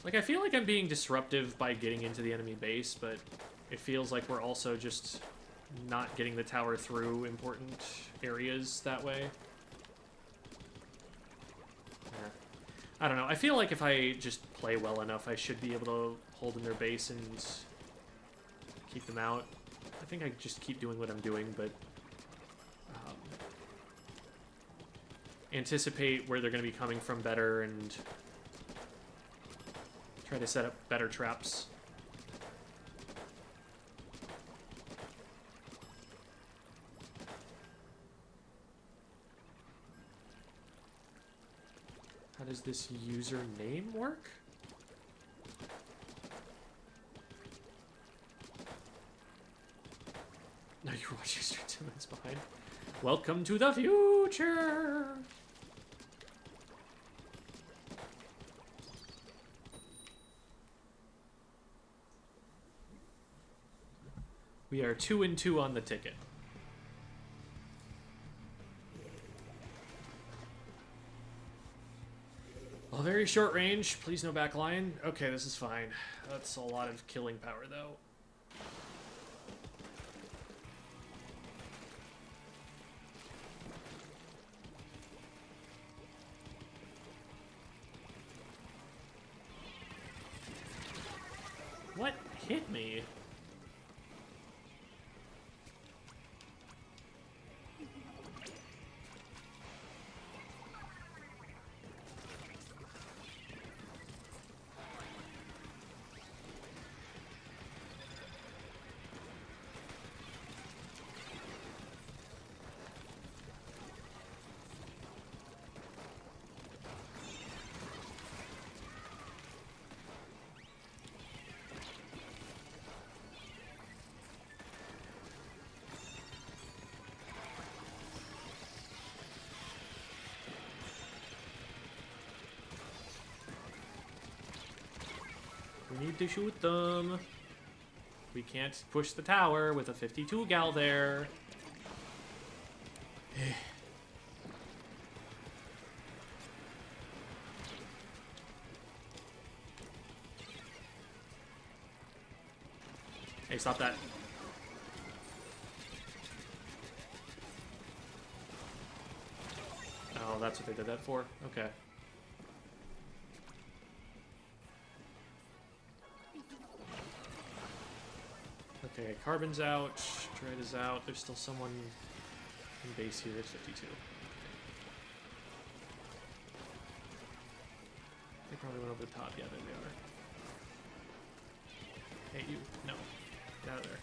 Speaker 1: Like, I feel like I'm being disruptive by getting into the enemy base, but it feels like we're also just not getting the tower through important areas that way. Yeah. I don't know. I feel like if I just play well enough, I should be able to hold in their base and keep them out. I think I just keep doing what I'm doing, but anticipate where they're going to be coming from better and try to set up better traps. How does this username work? No, you're watching stream 2 minutes behind. Welcome to the future! We are 2-2 on the ticket. Well, very short range. Please no backline. Okay, this is fine. That's a lot of killing power, though. What hit me? We need to shoot them. We can't push the tower with a 52 gal there. Hey, stop that. Oh, that's what they did that for? Okay. Okay, Carbon's out, Dread is out, there's still someone in base here at 52. They probably went over the top, yeah, there they are. Hey, you, no, get out of there.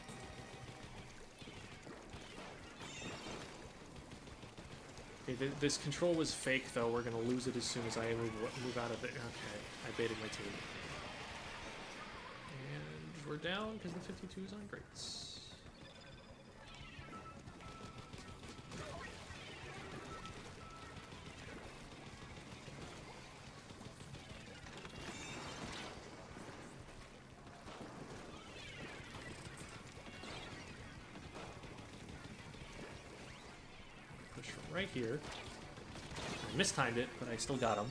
Speaker 1: Okay, this control is fake though, we're gonna lose it as soon as I move out of it. Okay, I baited my team. We're down because the 52 is on grates. Push from right here. I mistimed it, but I still got him.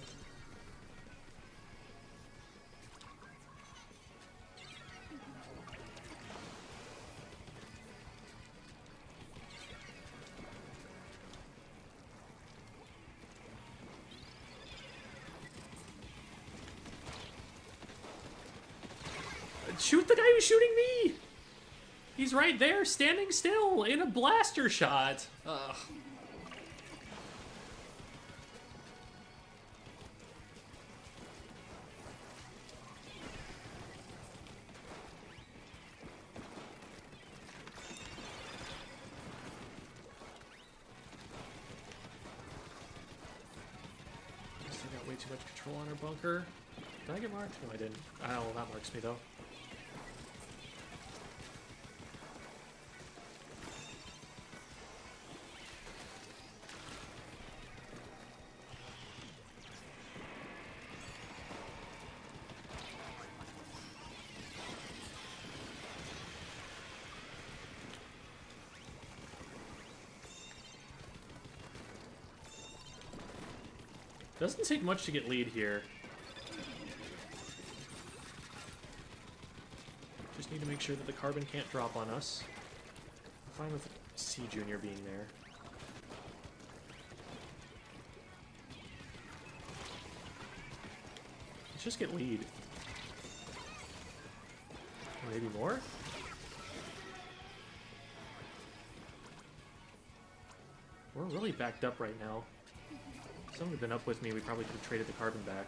Speaker 1: Shoot the guy who's shooting me! He's right there, standing still, in a blaster shot. Ugh. too much control on our bunker. Did I get marked? No, I didn't. Oh, that marks me, though. Doesn't take much to get lead here. Just need to make sure that the carbon can't drop on us. I'm fine with C Junior being there. Let's just get lead. Or maybe more? We're really backed up right now. If someone had been up with me, we probably could have traded the carbon back.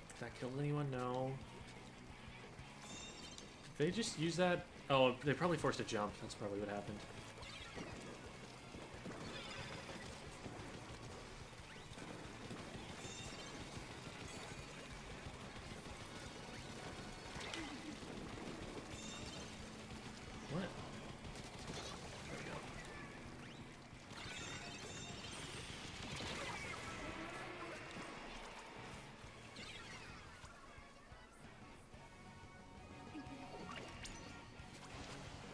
Speaker 1: Did that kill anyone? No. Did they just use that? Oh, they probably forced a jump. That's probably what happened. What? There we go.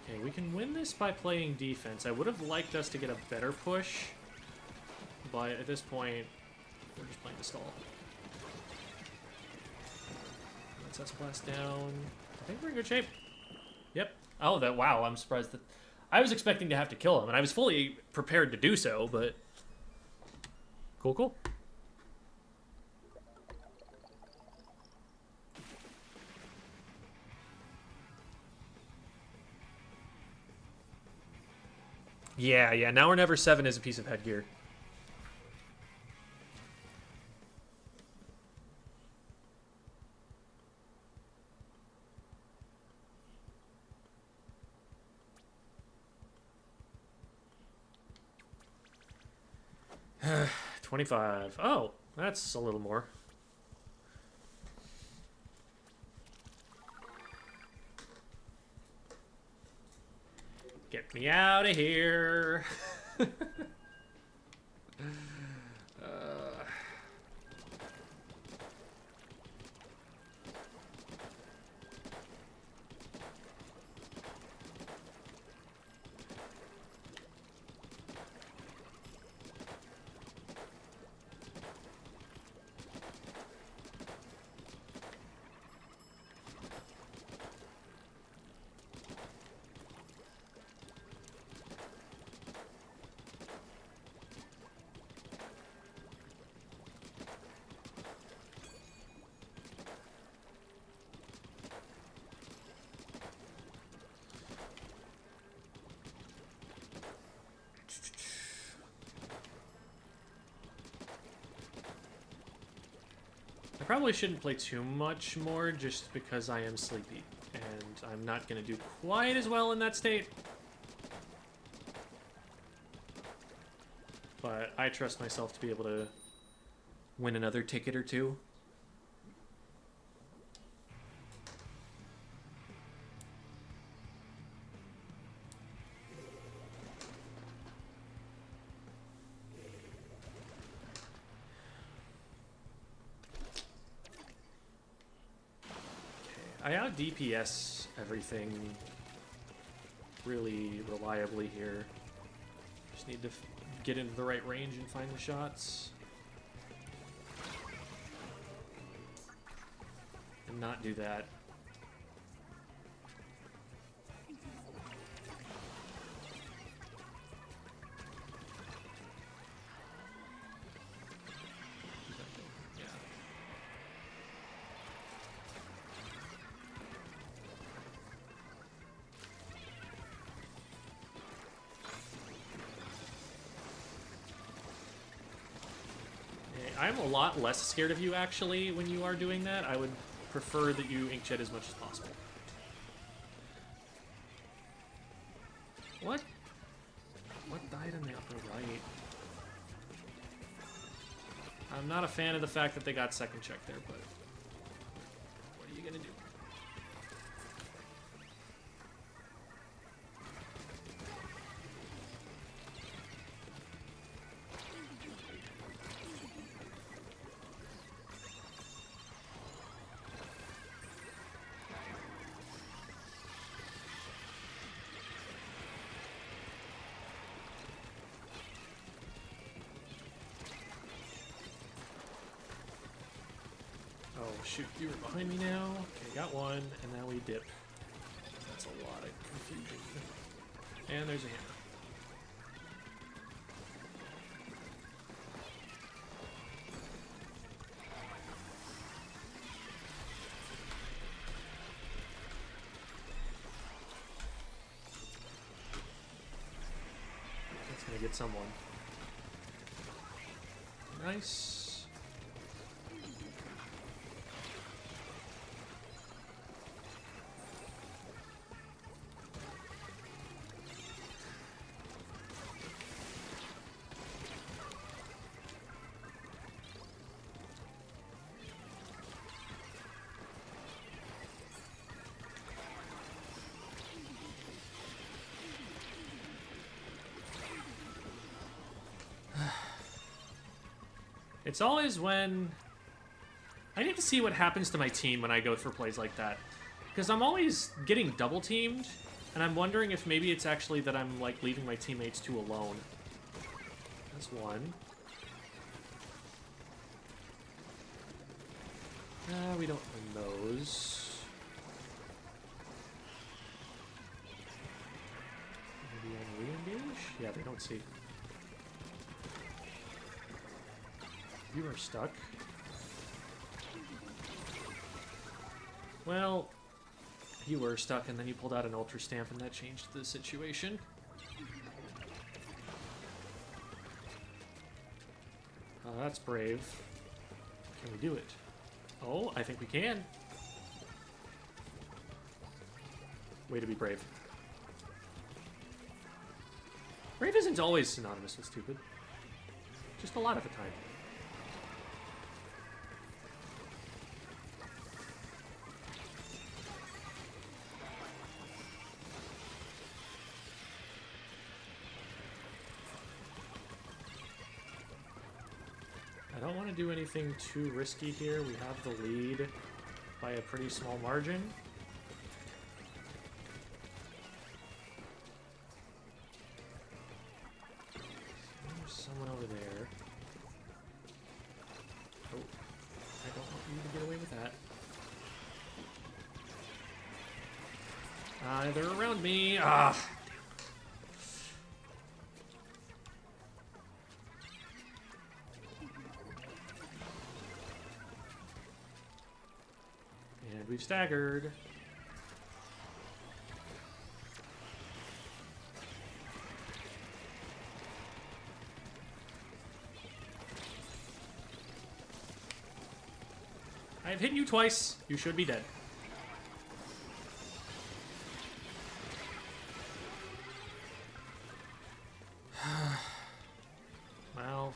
Speaker 1: Okay, we can win this by playing defense. I would have liked us to get a better push, but at this point, we're just playing the stall. Let's S-class down. I think we're in good shape. Yep. Oh, that! Wow, I'm surprised that... I was expecting to have to kill him, and I was fully prepared to do so, but... Cool, cool. Yeah, now or never 7 is a piece of headgear. $25. Oh, that's a little more. Get me out of here. I probably shouldn't play too much more just because I am sleepy, and I'm not going to do quite as well in that state. But I trust myself to be able to win another ticket or two. I out DPS everything really reliably here. Just need to get into the right range and find the shots. And not do that. I'm a lot less scared of you, actually, when you are doing that. I would prefer that you inkjet as much as possible. What? What died in the upper right? I'm not a fan of the fact that they got second check there, but what are you gonna do? Oh, shoot, you were behind me now. Okay, got one, and now we dip. That's a lot of confusion. And there's a hammer. That's gonna get someone. Nice. It's always when... I need to see what happens to my team when I go for plays like that. Because I'm always getting double teamed, and I'm wondering if maybe it's actually that I'm, like, leaving my teammates too alone. That's one. We don't win those. Maybe on re-engage? Yeah, they don't see. You are stuck. Well, you were stuck, and then you pulled out an Ultra Stamp, and that changed the situation. That's brave. Can we do it? Oh, I think we can. Way to be brave. Brave isn't always synonymous with stupid. Just a lot of the time. I don't want to do anything too risky here. We have the lead by a pretty small margin. There's someone over there. Oh, I don't want you to get away with that. They're around me. Ah! And we've staggered. I have hit you twice. You should be dead. Well.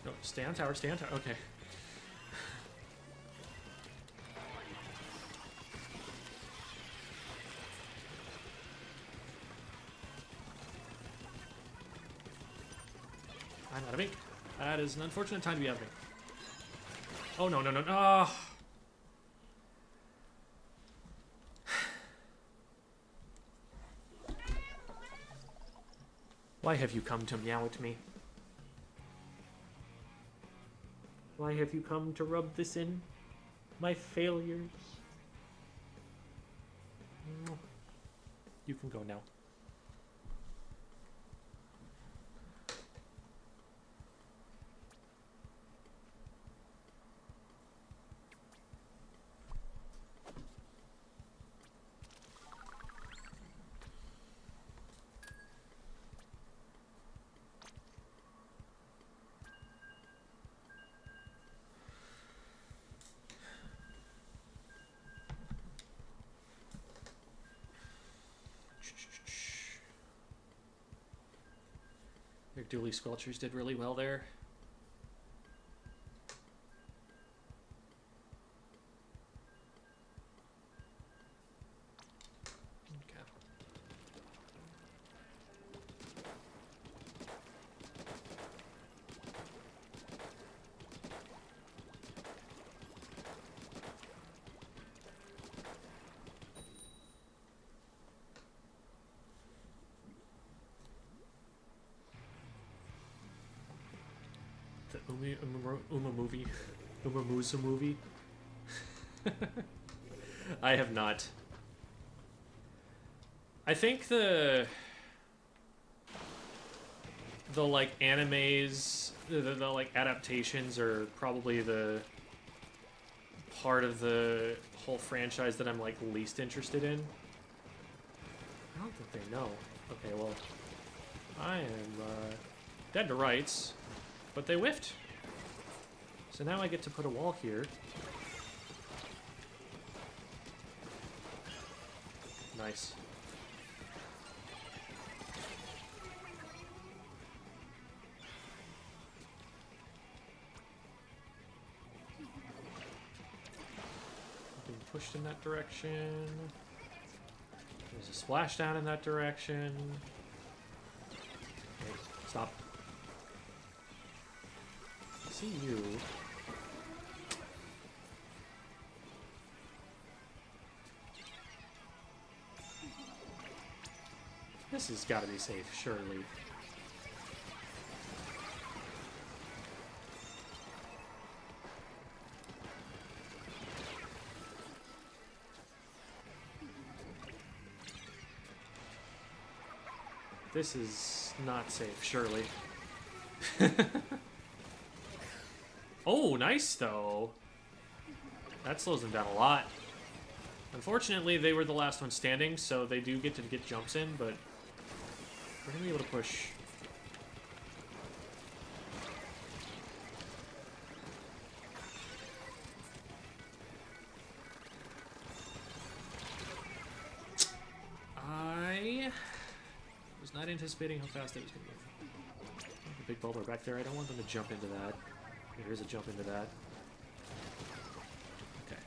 Speaker 1: No, stay on tower, stay on tower. Okay. I'm out of ink. That is an unfortunate time to be out of ink. Oh, no, no, no, no. Why have you come to meow at me? Why have you come to rub this in? My failures. You can go now. Dually Squelchers did really well there. Okay. The Uma movie. Umamusa movie. I have not. I think the like animes, the like adaptations are probably the part of the whole franchise that I'm like least interested in. I don't think they know. Okay, well, I am dead to rights, but they whiffed. So now I get to put a wall here. Nice. Being pushed in that direction. There's a splashdown in that direction. Okay, stop. I see you. This has got to be safe, surely. This is not safe, surely. Oh, nice, though. That slows them down a lot. Unfortunately, they were the last one standing, so they do get to get jumps in, but we're going to be able to push. I was not anticipating how fast it was going to move. The big bubbler back there, I don't want them to jump into that. Here's a jump into that. Okay.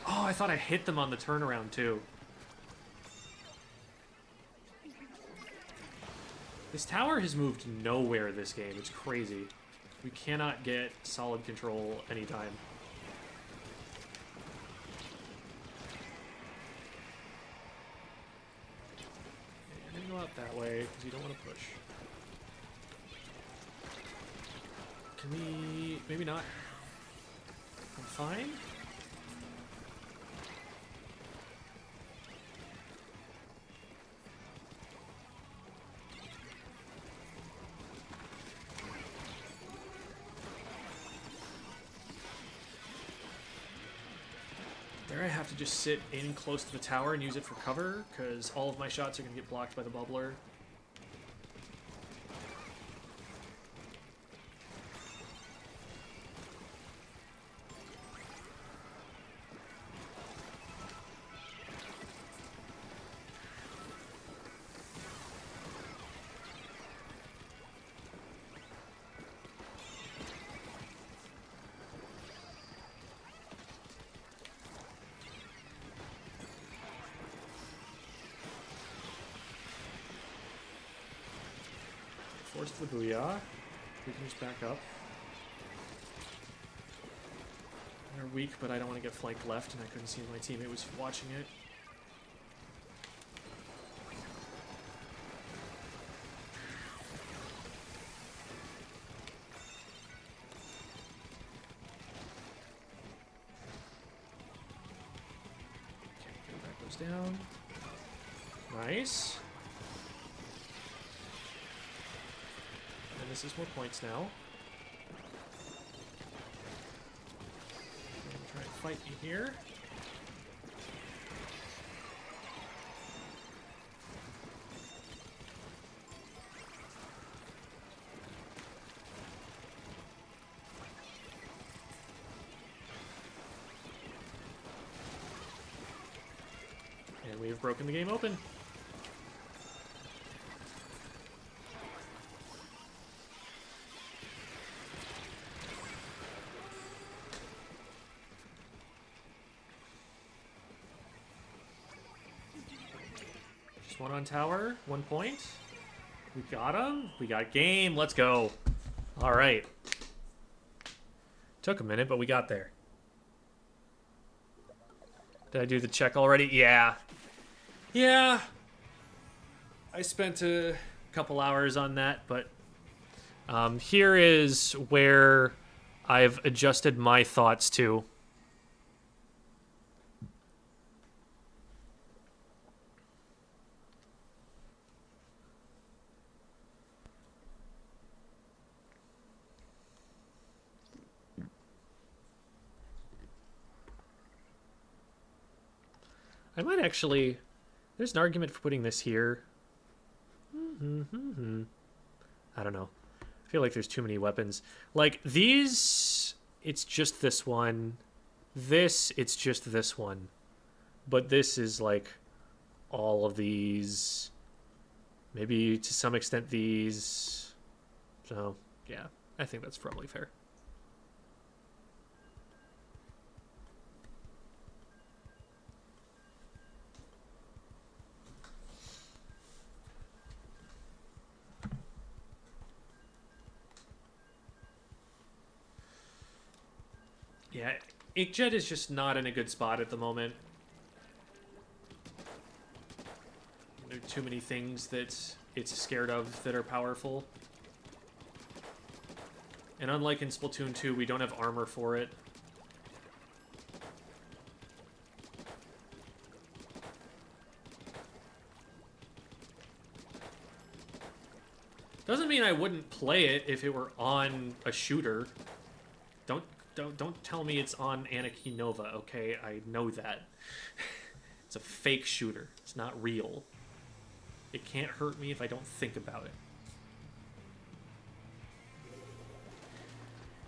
Speaker 1: Oh, I thought I hit them on the turnaround too. This tower has moved nowhere this game. It's crazy. We cannot get solid control anytime. I'm gonna go out that way because you don't want to push. Can we... maybe not. I'm fine. There I have to just sit in close to the tower and use it for cover, because all of my shots are going to get blocked by the bubbler. Force the booyah. We can just back up. They're weak, but I don't want to get flanked left, and I couldn't see my teammate was watching it. Okay, that goes down. Nice. This is more points now. I'm gonna try and fight you here. I've broken the game open. Just one on tower, 1 point. We got him. We got game. Let's go. All right. Took a minute, but we got there. Did I do the check already? Yeah. Yeah. I spent a couple hours on that, but here is where I've adjusted my thoughts to. I might actually... There's an argument for putting this here. I don't know. I feel like there's too many weapons. Like, these, it's just this one. This, it's just this one. But this is, like, all of these. Maybe, to some extent, these. So, yeah. I think that's probably fair. Yeah, Inkjet is just not in a good spot at the moment. There are too many things that it's scared of that are powerful. And unlike in Splatoon 2, we don't have armor for it. Doesn't mean I wouldn't play it if it were on a shooter. Don't tell me it's on Anarchy Nova, okay? I know that. It's a fake shooter. It's not real. It can't hurt me if I don't think about it.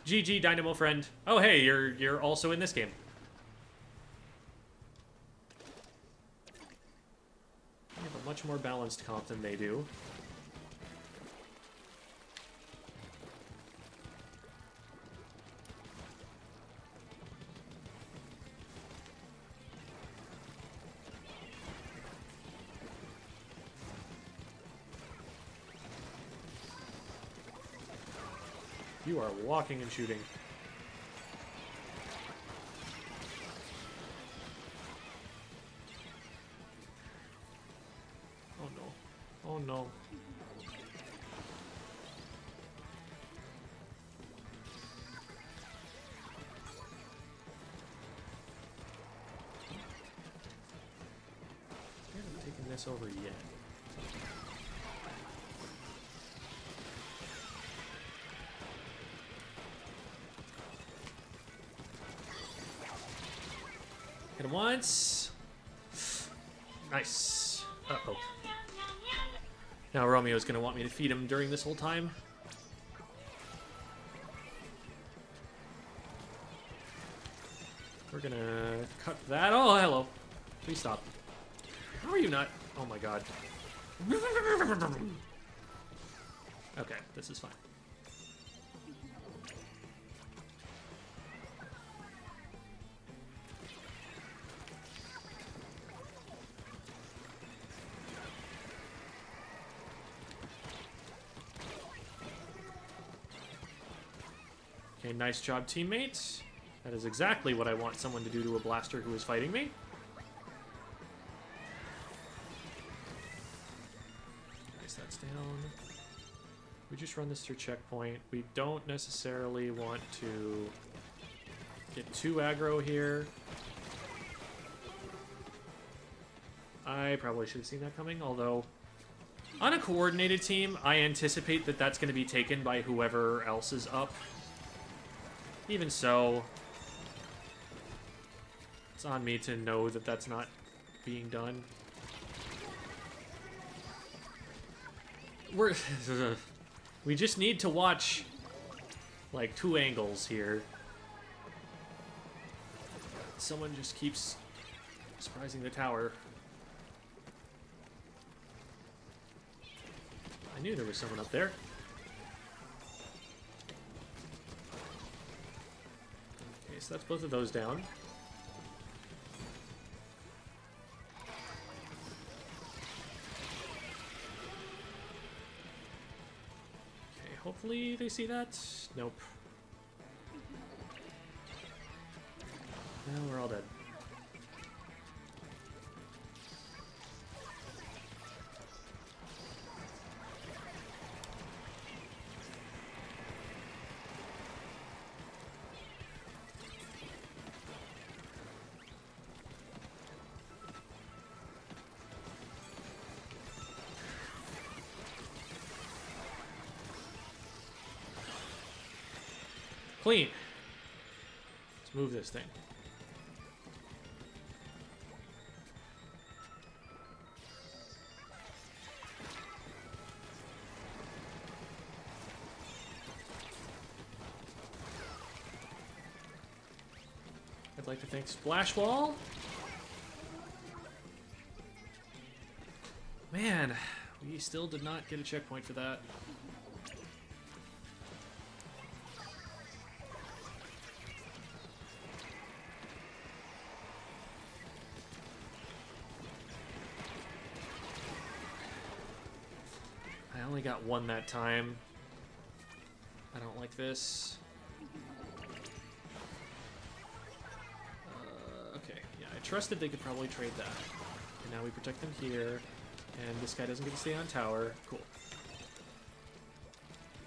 Speaker 1: GG, Dynamo friend. Oh, hey, you're also in this game. You have a much more balanced comp than they do. You are walking and shooting. Oh no. Oh no. I haven't taken this over yet. Hit him once. Nice. Uh-oh. Now Romeo's gonna want me to feed him during this whole time. We're gonna cut that. Oh, hello. Please stop. How are you not? Oh my god. Okay, this is fine. Okay, nice job, teammates. That is exactly what I want someone to do to a blaster who is fighting me. Nice, that's down. We just run this through checkpoint. We don't necessarily want to get too aggro here. I probably should have seen that coming, although on a coordinated team, I anticipate that that's going to be taken by whoever else is up. Even so, it's on me to know that that's not being done. We just need to watch, like, 2 angles here. Someone just keeps surprising the tower. I knew there was someone up there. Okay, so that's both of those down. Okay, hopefully they see that. Nope. No, we're all dead. Clean. Let's move this thing. I'd like to thank Splash Wall. Man, we still did not get a checkpoint for that. I only got one that time. I don't like this. Okay, yeah, I trusted they could probably trade that. And now we protect them here. And this guy doesn't get to stay on tower. Cool.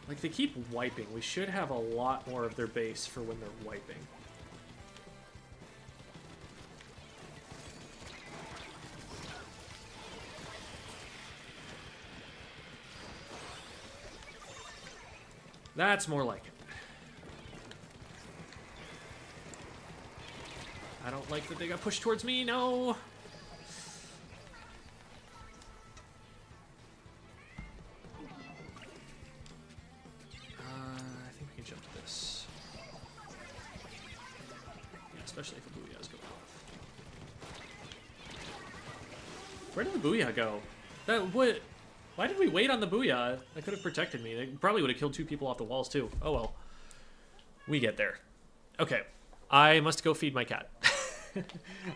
Speaker 1: Like, they keep wiping. We should have a lot more of their base for when they're wiping. That's more like it. I don't like that they got pushed towards me. No! I think we can jump to this. Yeah, especially if the Booyahs go off. Where did the Booyah go? What? Why did we wait on the Booyah? That could have protected me. They probably would have killed 2 people off the walls, too. Oh, well. We get there. Okay. I must go feed my cat.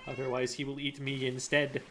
Speaker 1: Otherwise, he will eat me instead.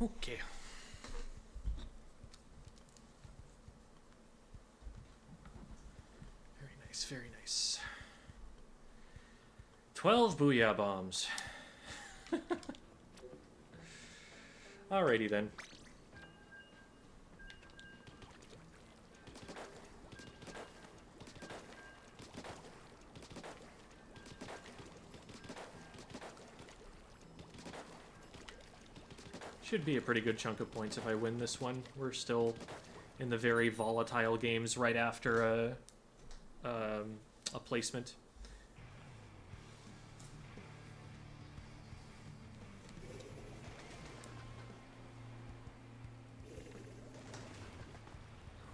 Speaker 1: Okay. Very nice, very nice. 12 booyah bombs. Alrighty then. Should be a pretty good chunk of points if I win this one. We're still in the very volatile games right after a placement.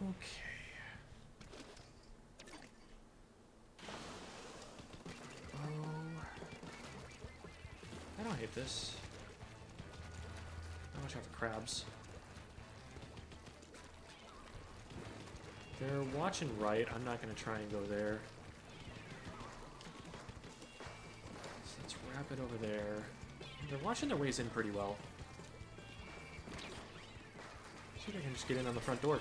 Speaker 1: Okay. Oh. I don't hate this. I watch out for crabs. They're watching right. I'm not going to try and go there. So let's wrap it over there. They're watching their ways in pretty well. See if I can just get in on the front door.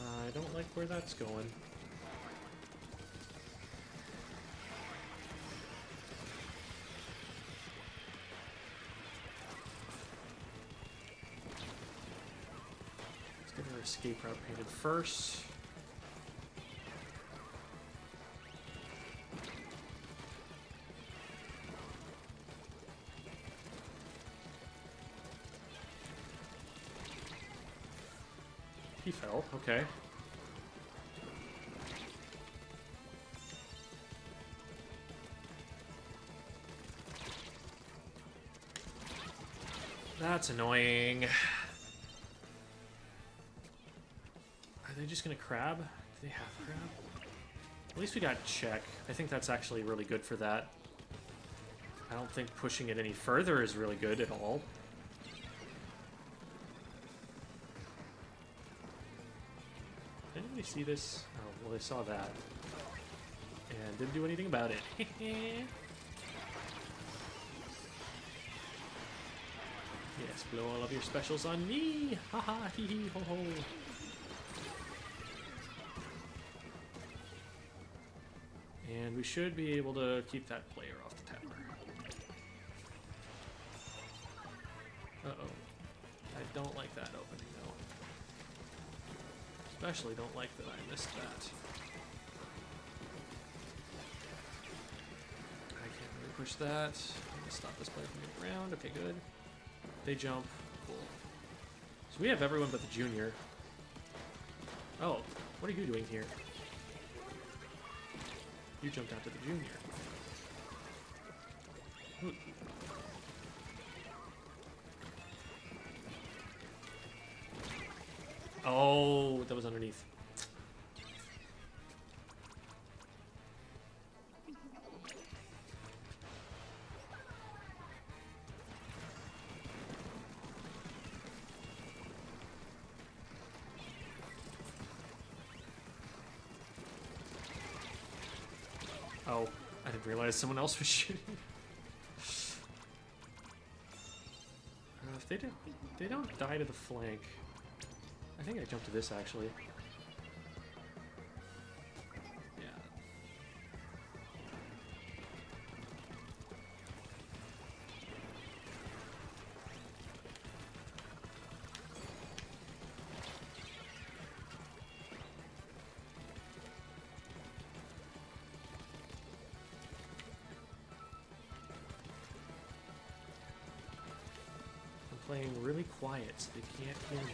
Speaker 1: I don't like where that's going. Let's get our escape route painted first. He fell, okay. That's annoying. Are they just gonna crab? Do they have crab? At least we got check. I think that's actually really good for that. I don't think pushing it any further is really good at all. Did anybody see this? Oh, well, they saw that. And didn't do anything about it. Yes, blow all of your specials on me! Haha, hee hee, ho ho! And we should be able to keep that player off the tower. Uh-oh. I don't like that opening, though. Especially don't like that I missed that. I can't really push that. I'm gonna stop this player from getting around. Okay, good. They jump. Cool. So we have everyone but the junior. Oh, what are you doing here? You jumped out to the junior. Ooh. Oh, that was underneath. Oh, I didn't realize someone else was shooting. If they don't die to the flank. I think I jumped to this actually. Yeah. I'm playing really quiet so they can't hear me.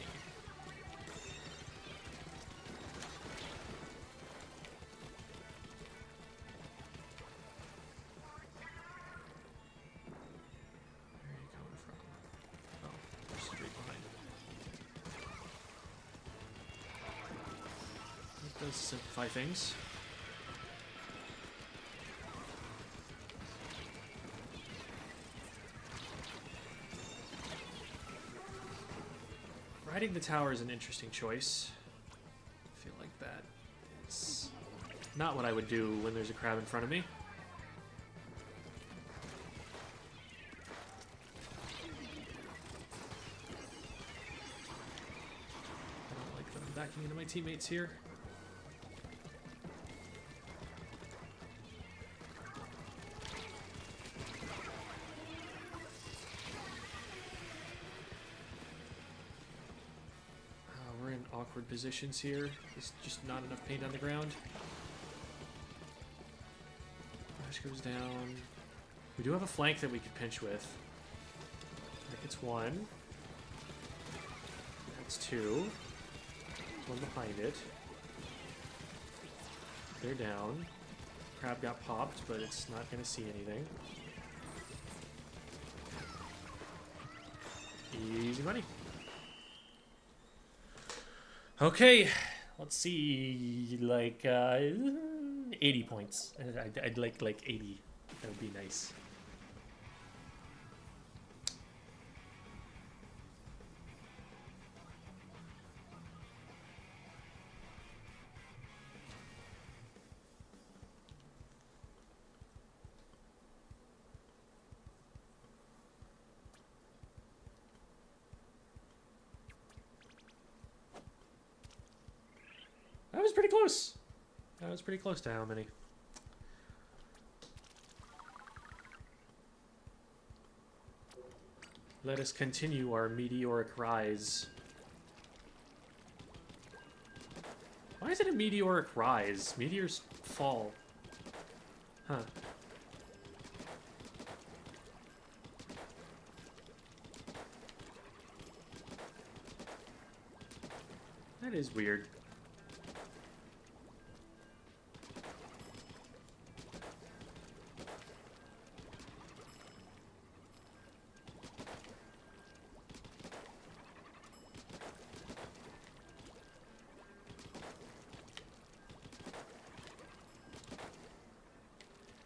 Speaker 1: Does simplify things. Riding the tower is an interesting choice. I feel like that is Not what I would do when there's a crab in front of me. I don't like them backing into my teammates here. We're in awkward positions here. There's just not enough paint on the ground. Ash goes down. We do have a flank that we could pinch with. I think it's one. That's two. One behind it. They're down. Crab got popped, but it's not going to see anything. Easy money. Okay, let's see, like, 80 points. I'd like 80. That would be nice. That was pretty close. That was pretty close to how many. Let us continue our meteoric rise. Why is it a meteoric rise? Meteors fall. Huh. That is weird.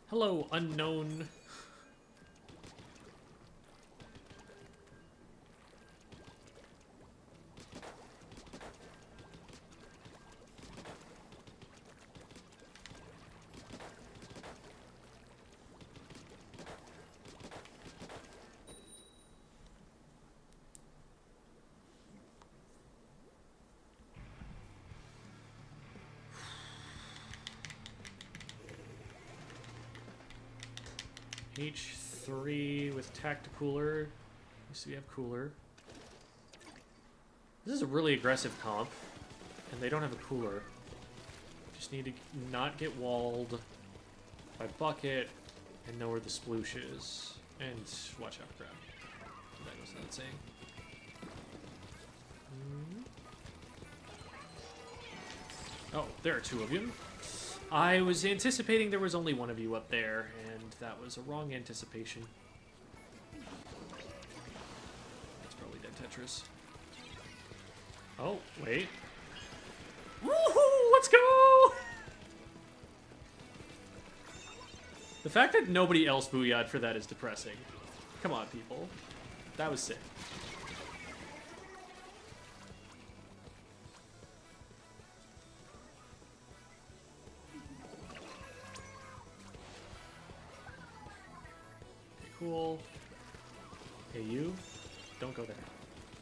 Speaker 1: Hello, unknown. H3 with Tacticooler. Used to we have cooler. This is a really aggressive comp, and they don't have a cooler. Just need to not get walled by bucket and know where the sploosh is. And watch out, crab. That goes without saying. Oh, there are two of you. I was anticipating there was only one of you up there, and that was a wrong anticipation. It's probably dead Tetris. Oh, wait. Woohoo! Let's go! The fact that nobody else booyah'd for that is depressing. Come on, people. That was sick. Cool. Hey, you. Don't go there.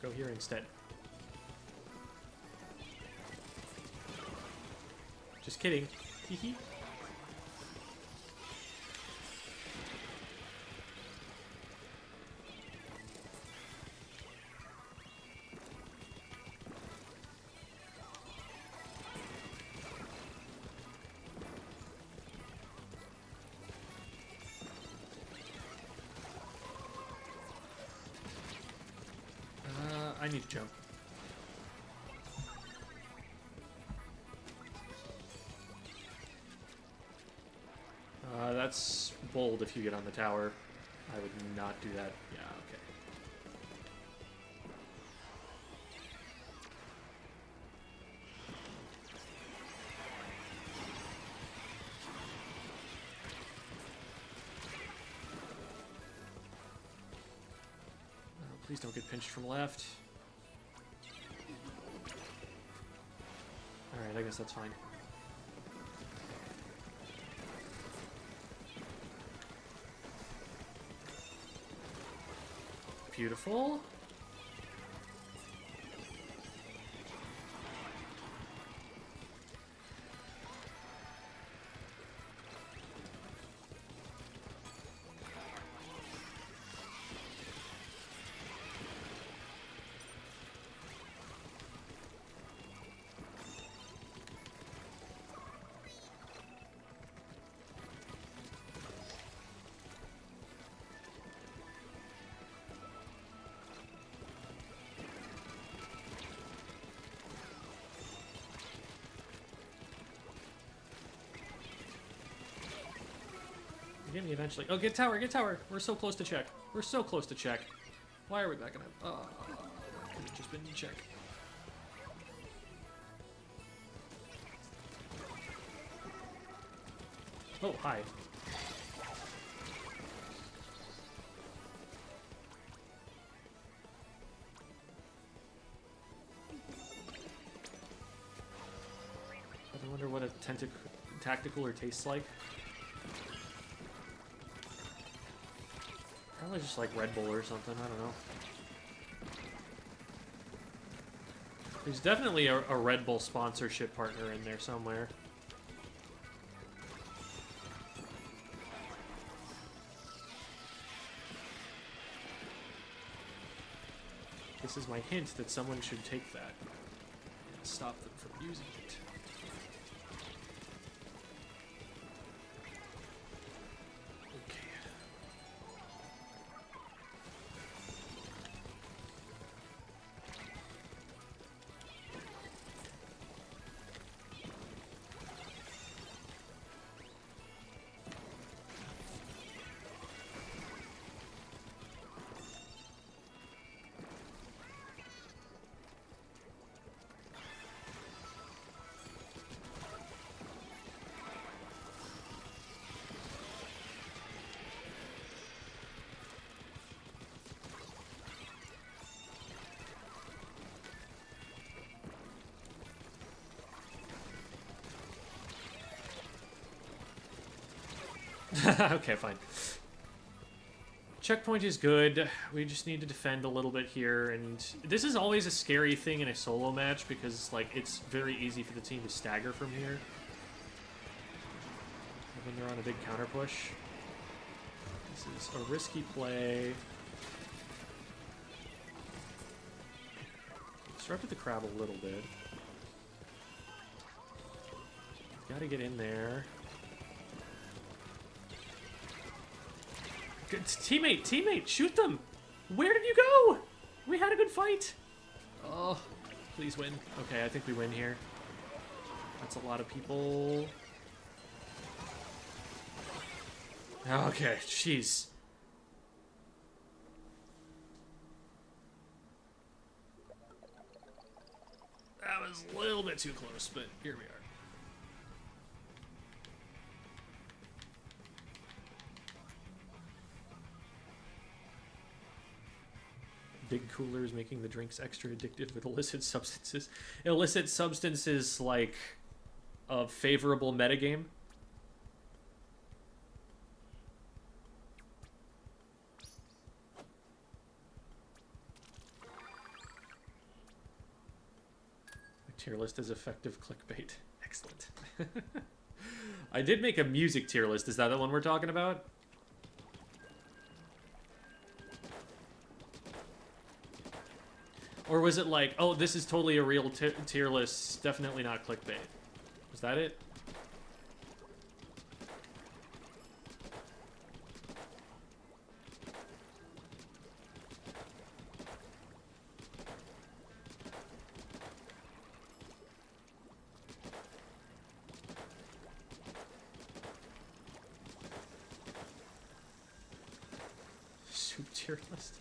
Speaker 1: Go here instead. Just kidding. Hee. I need to jump. That's bold if you get on the tower. I would not do that. Yeah, okay. Please don't get pinched from left. Alright, I guess that's fine. beautiful. Get me eventually. Oh, get tower, get tower. We're so close to check. We're so close to check. Why are we backing up? Oh, could have just been check. Oh, hi. I wonder what a tactical tastes like. Probably just like Red Bull or something, I don't know. There's definitely a Red Bull sponsorship partner in there somewhere. This is my hint that someone should take that and stop them from using it. Okay, fine. Checkpoint is good. We just need to defend a little bit here, and this is always a scary thing in a solo match because, like, it's very easy for the team to stagger from here. When they're on a big counter push. This is a risky play. Disrupted the crowd a little bit. Gotta get in there. Good. Teammate, shoot them! Where did you go? We had a good fight. Oh, please win. Okay, I think we win here. That's a lot of people. Okay, jeez. That was a little bit too close, but here we are. Big coolers making the drinks extra addictive with illicit substances. Illicit substances like a favorable metagame. A tier list is effective clickbait. Excellent. I did make a music tier list. Is that the one we're talking about? Or was it like, oh, this is totally a real tier list, definitely not clickbait? Was that it? Soup tier list.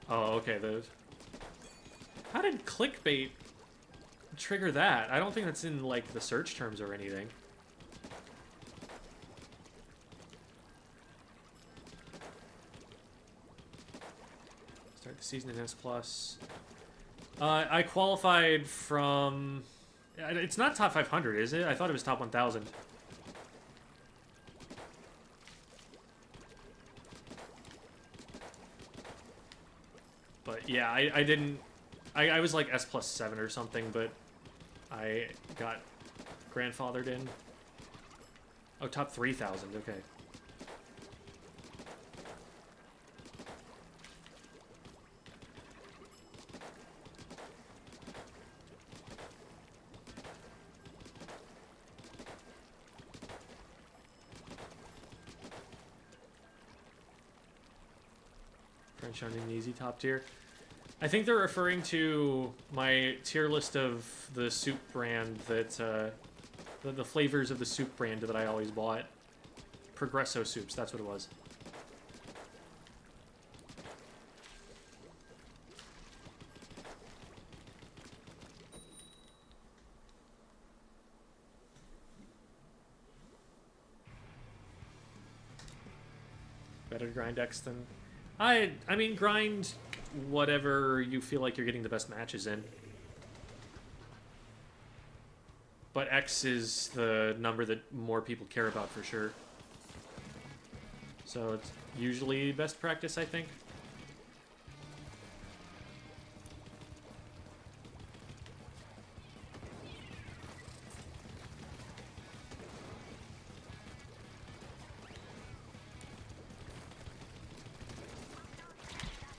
Speaker 1: Oh, okay, those. How did clickbait trigger that? I don't think that's in, like, the search terms or anything. Start the season in S+. I qualified from... It's not top 500, is it? I thought it was top 1,000. But yeah, I didn't... I was like S+7 or something, but I got grandfathered in. Oh, top 3,000, okay. French Onion Easy top tier. I think they're referring to my tier list of the soup brand that, the flavors of the soup brand that I always bought. Progresso soups, that's what it was. Better grind X than... I mean, grind whatever you feel like you're getting the best matches in. But X is the number that more people care about for sure. So it's usually best practice, I think.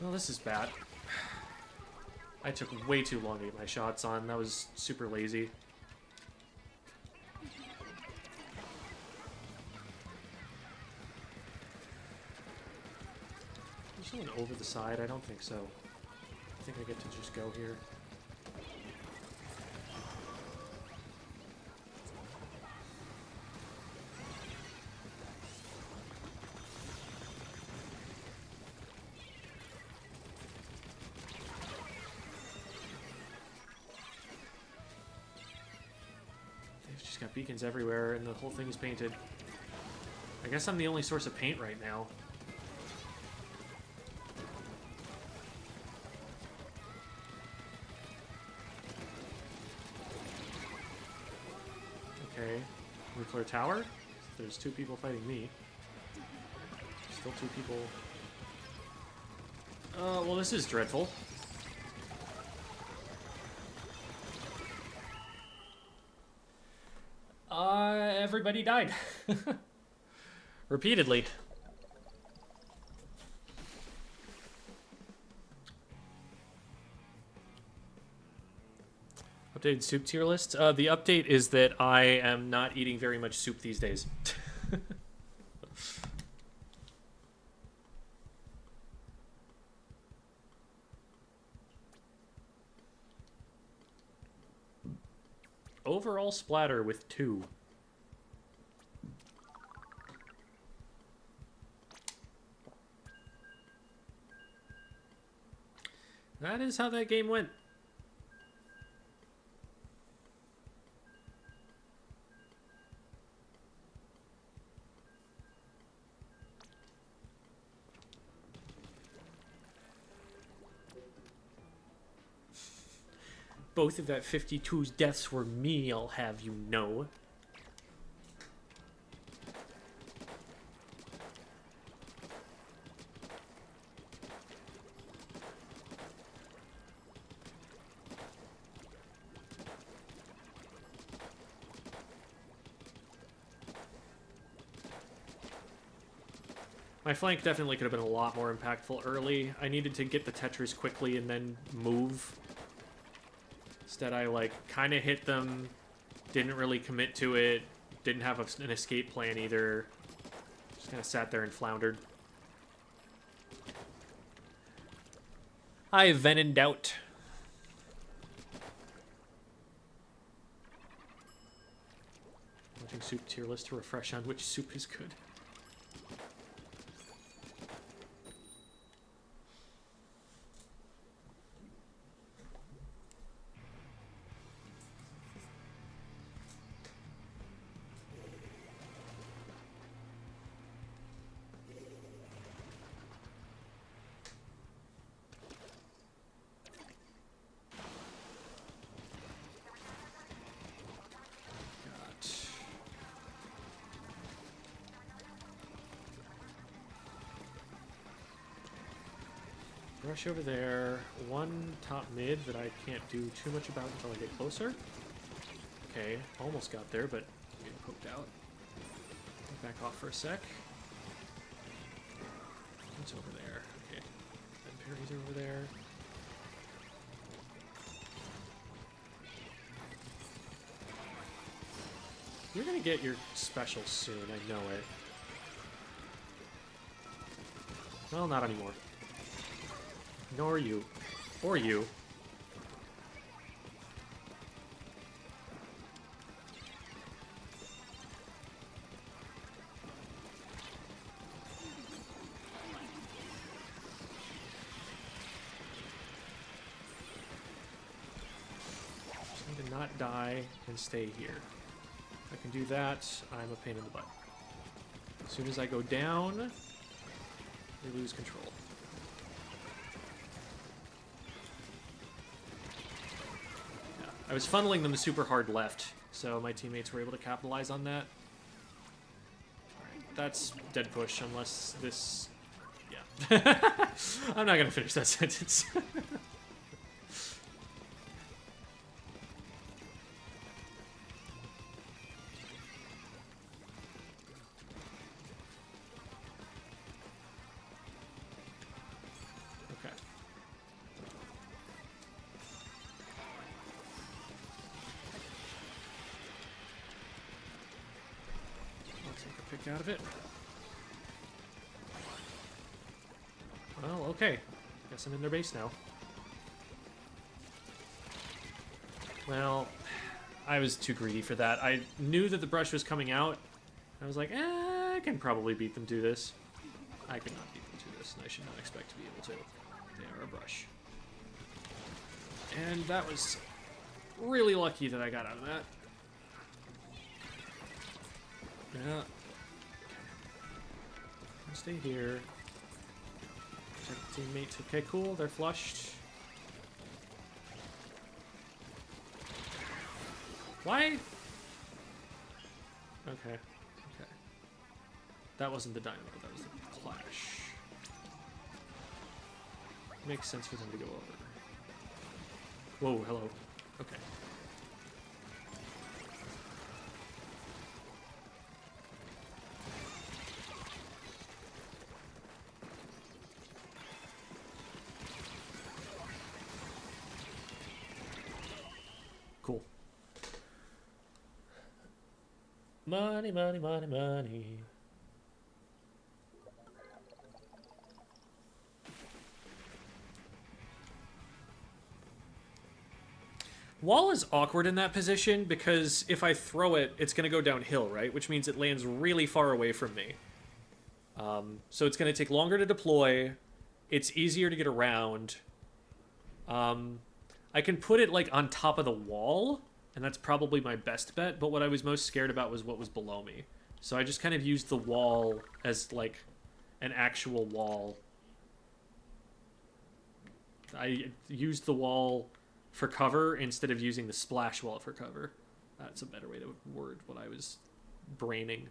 Speaker 1: Well, this is bad. I took way too long to get my shots on. That was super lazy. Is someone over the side? I don't think so. I think I get to just go here. Got beacons everywhere, and the whole thing is painted. I guess I'm the only source of paint right now. Okay. Nuclear tower? There's two people fighting me. Still two people. Well, this is dreadful. Everybody died. Repeatedly. Updated soup tier list. The update is that I am not eating very much soup these days. Overall splatter with 2. That is how that game went. Both of that 52's deaths were me, I'll have you know. My flank definitely could have been a lot more impactful early. I needed to get the Tetris quickly and then move. Instead, I, like, kind of hit them, didn't really commit to it, didn't have an escape plan either. Just kind of sat there and floundered. I then in doubt. Watching soup tier list to refresh on which soup is good. Brush over there. One top mid that I can't do too much about until I get closer. Okay, almost got there, but getting poked out. Back off for a sec. What's over there? Okay. And Perry's over there. You're gonna get your special soon, I know it. Well, not anymore. Nor you. Or you. Just need to not die and stay here. If I can do that, I'm a pain in the butt. As soon as I go down, we lose control. Yeah, I was funneling them super hard left, so my teammates were able to capitalize on that. Alright, that's dead push, unless this... Yeah. I'm not gonna finish that sentence. Out of it. Well, okay. Guess I'm in their base now. Well, I was too greedy for that. I knew that the brush was coming out. I was like, I can probably beat them to this. I could not beat them to this, and I should not expect to be able to. They are a brush. And that was really lucky that I got out of that. Yeah. Stay here. Protect the teammates. Okay, cool. They're flushed. Why? Okay. Okay. That wasn't the dynamo. That was the clash. Makes sense for them to go over. Whoa, hello. Okay. Cool. Money, money, money, money. Wall is awkward in that position because if I throw it, it's going to go downhill, right? Which means it lands really far away from me. So it's going to take longer to deploy. It's easier to get around. I can put it like on top of the wall, and that's probably my best bet, but what I was most scared about was what was below me. So I just kind of used the wall as like an actual wall. I used the wall for cover instead of using the splash wall for cover. That's a better way to word what I was braining.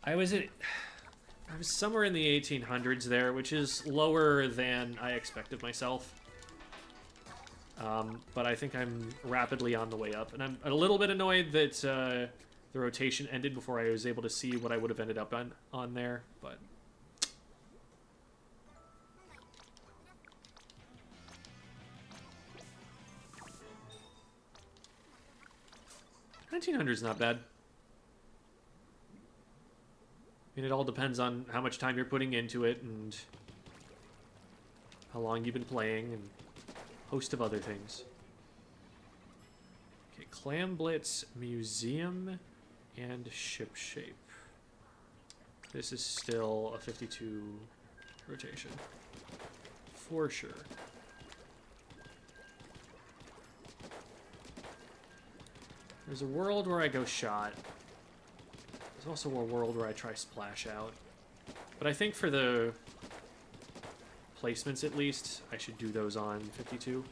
Speaker 1: I was somewhere in the 1800s there, which is lower than I expected myself. But I think I'm rapidly on the way up, and I'm a little bit annoyed that the rotation ended before I was able to see what I would have ended up on there, but... 1900 is not bad. I mean, it all depends on how much time you're putting into it and how long you've been playing and a host of other things. Okay, Clam Blitz, Museum, and Ship Shape. This is still a 52 rotation. For sure. There's a world where I go shot. There's also a world where I try splash out. But I think for the placements at least, I should do those on 52.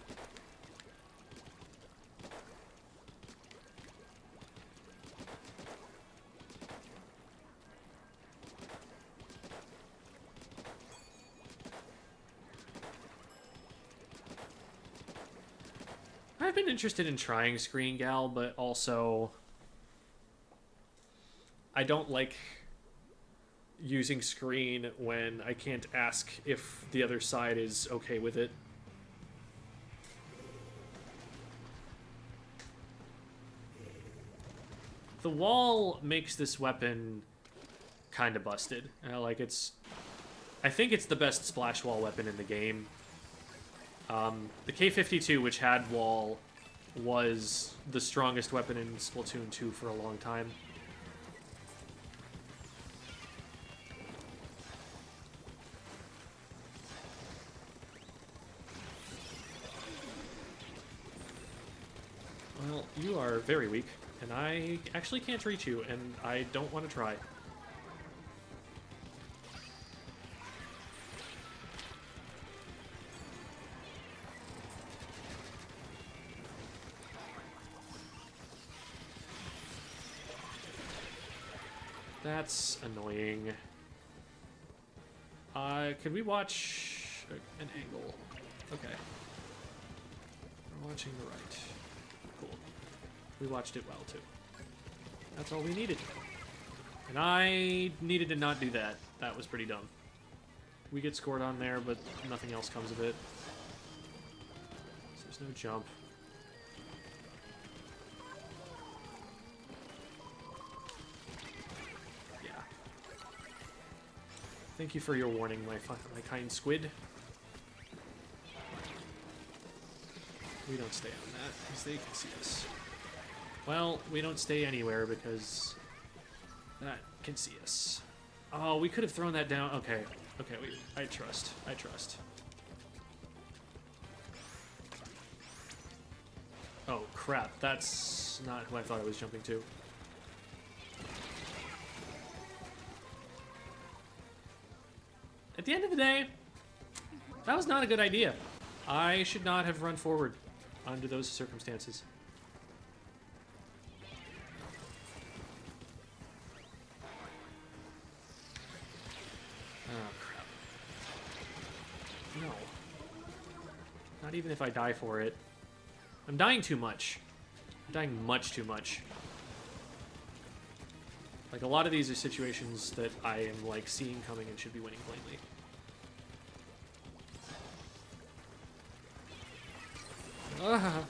Speaker 1: been interested in trying Screen Gal, but also I don't like using screen when I can't ask if the other side is okay with it. The wall makes this weapon kind of busted. Like, it's... I think it's the best splash wall weapon in the game. The K-52, which had wall, was the strongest weapon in Splatoon 2 for a long time. Well, you are very weak, and I actually can't reach you, and I don't want to try. That's annoying. Could we watch an angle? Okay. We're watching the right. Cool. We watched it well, too. That's all we needed. And I needed to not do that. That was pretty dumb. We get scored on there, but nothing else comes of it. So there's no jump. Yeah. Thank you for your warning, my kind squid. We don't stay on that, because they can see us. Well, we don't stay anywhere, because that can see us. Oh, we could have thrown that down. Okay, okay, I trust. I trust. Oh, crap. That's not who I thought I was jumping to. At the end of the day, that was not a good idea. I should not have run forward under those circumstances. Oh, crap. No. Not even if I die for it. I'm dying too much. I'm dying much too much. Like, a lot of these are situations that I am, like, seeing coming and should be winning plainly. Ah.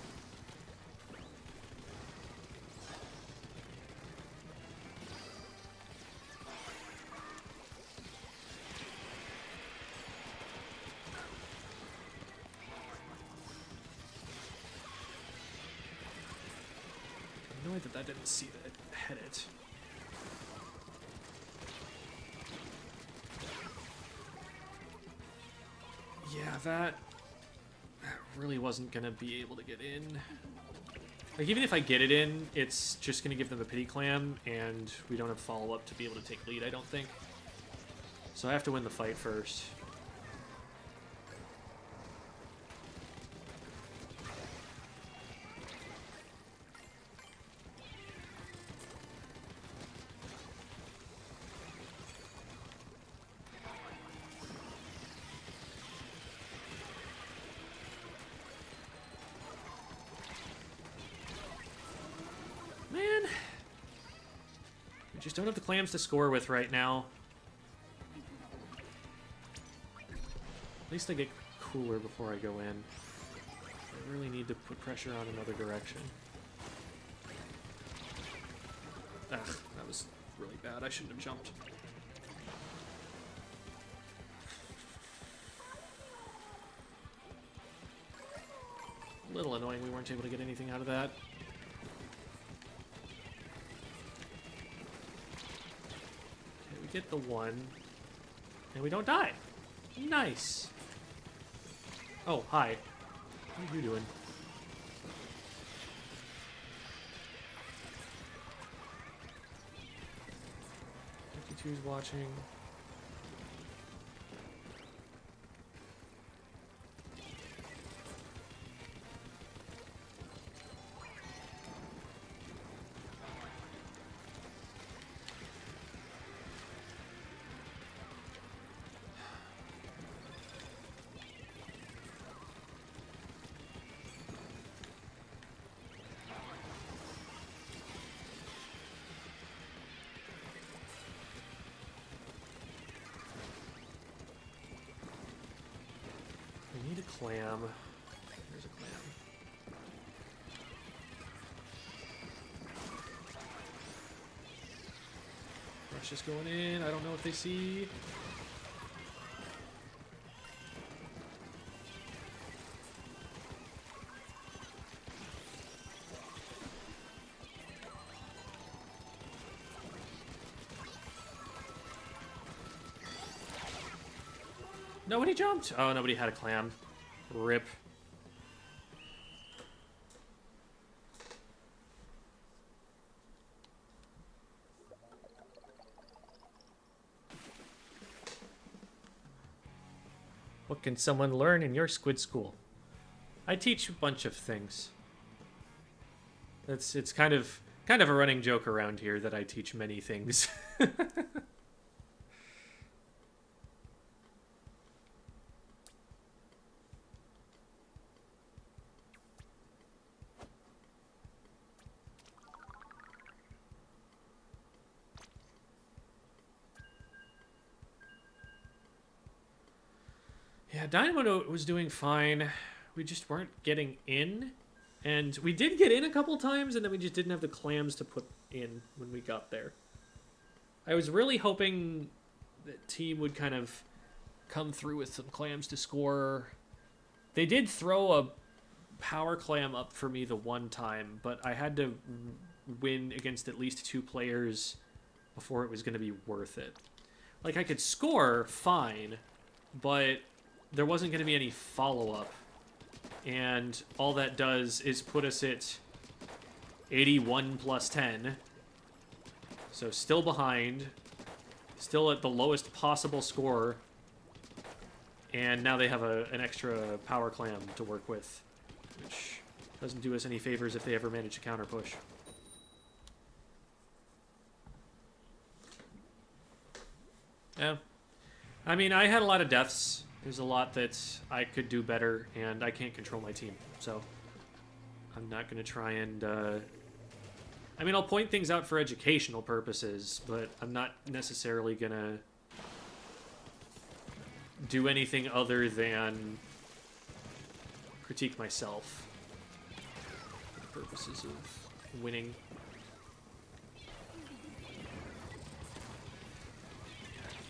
Speaker 1: I'm annoyed that that didn't see that hit it. Yeah, that really wasn't gonna be able to get in. Like, even if I get it in, it's just gonna give them a pity clam, and we don't have follow-up to be able to take lead, I don't think. So I have to win the fight first. Just don't have the clams to score with right now. At least I get cooler before I go in. I really need to put pressure on another direction. Ugh, that was really bad. I shouldn't have jumped. A little annoying we weren't able to get anything out of that. Get the one, and we don't die. Nice. Oh, hi. What are you doing? 52's watching. clam. There's a clam. Rush is going in. I don't know what they see. Nobody jumped. Oh, nobody had a clam. Rip. What can someone learn in your squid school? I teach a bunch of things. It's kind of a running joke around here that I teach many things. Yeah, Dynamo was doing fine. We just weren't getting in. And we did get in a couple times, and then we just didn't have the clams to put in when we got there. I was really hoping that team would kind of come through with some clams to score. They did throw a power clam up for me the one time, but I had to win against at least 2 players before it was going to be worth it. Like, I could score fine, but there wasn't going to be any follow-up. And all that does is put us at 81 plus 10. So still behind. Still at the lowest possible score. And now they have an extra power clam to work with, which doesn't do us any favors if they ever manage to counter push. Yeah. I mean, I had a lot of deaths. There's a lot that I could do better, and I can't control my team. So I'm not going to try and... I mean, I'll point things out for educational purposes, but I'm not necessarily going to do anything other than critique myself for the purposes of winning.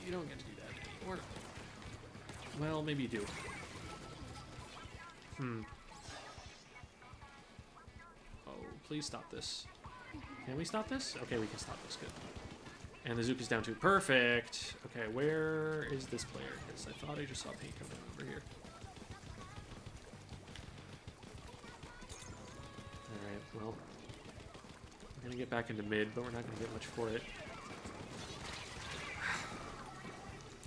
Speaker 1: You don't get to do that. Or, well, maybe you do. Oh, please stop this. Can we stop this? Okay, we can stop this. Good. And the Zook is down to perfect. Okay, where is this player? Because I thought I just saw paint coming over here. Alright, well. We're going to get back into mid, but we're not going to get much for it.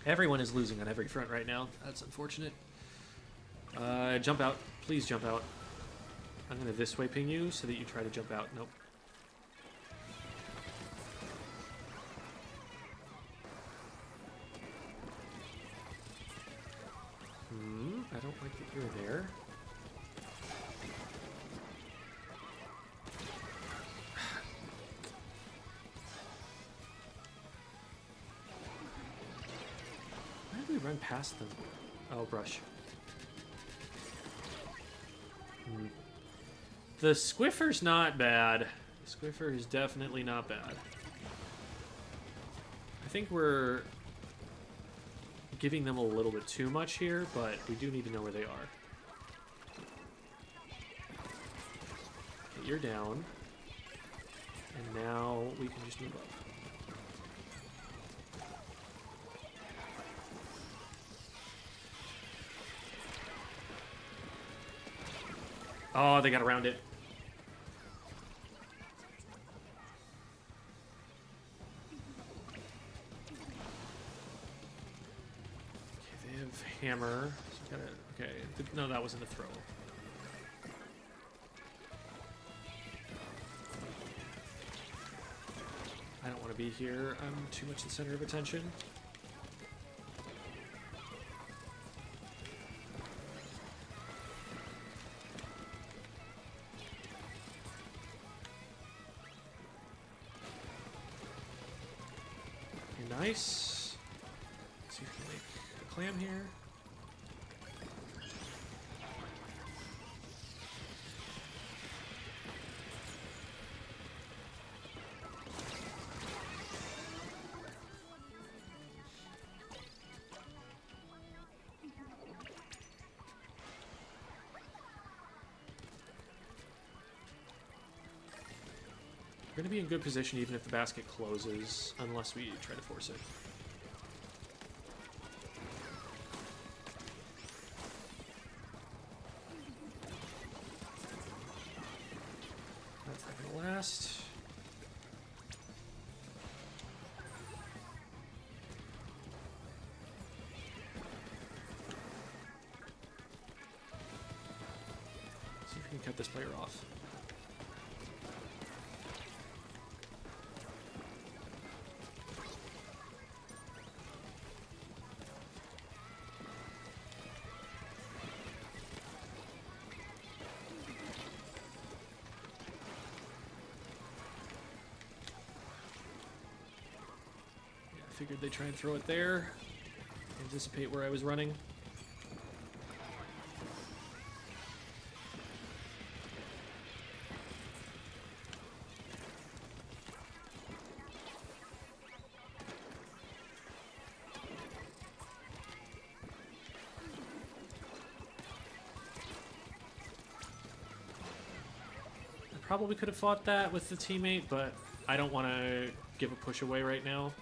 Speaker 1: Everyone is losing on every front right now. That's unfortunate. Jump out. Please jump out. I'm going to this way ping you so that you try to jump out. Nope. I don't like that you're there. Why did we run past them? Oh, brush. The Squiffer's not bad. The Squiffer is definitely not bad. I think we're giving them a little bit too much here, but we do need to know where they are. Okay, you're down. And now we can just move up. Oh, they got around it. Okay, they have hammer. So gotta, okay, no, that wasn't a throw. I don't want to be here. I'm too much the center of attention. Nice. Let's see if we can make a clam here. going to be in good position even if the basket closes, unless we try to force it. That's not going to last. See if we can cut this player off. Figured they'd try and throw it there. Anticipate where I was running. I probably could have fought that with the teammate, but I don't want to give a push away right now.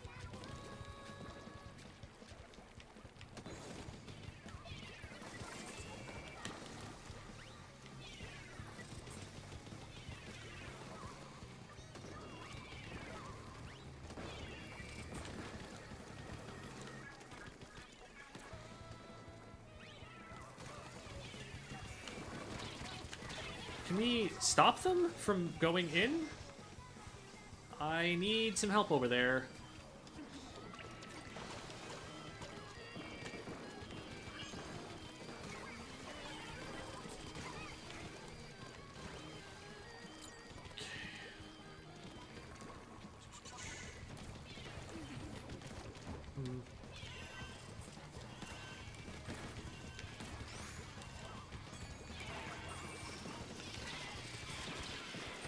Speaker 1: Can we stop them from going in? I need some help over there.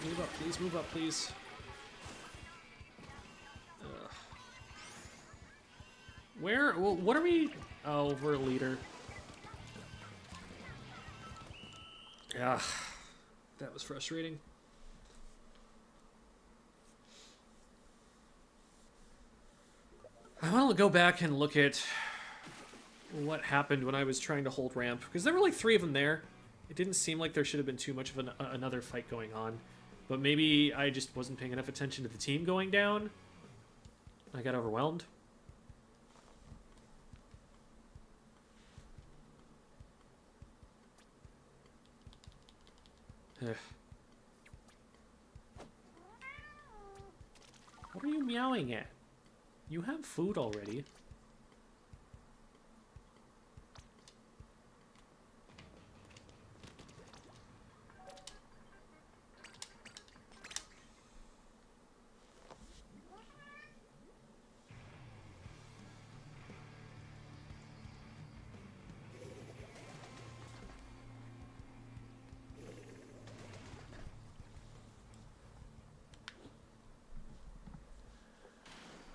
Speaker 1: Move up, please. Move up, please. Where? Well, what are we? Oh, we're a leader. Yeah, that was frustrating. I want to go back and look at what happened when I was trying to hold ramp, because there were like 3 of them there. It didn't seem like there should have been too much of another fight going on. But maybe I just wasn't paying enough attention to the team going down. I got overwhelmed. Ugh. What are you meowing at? You have food already.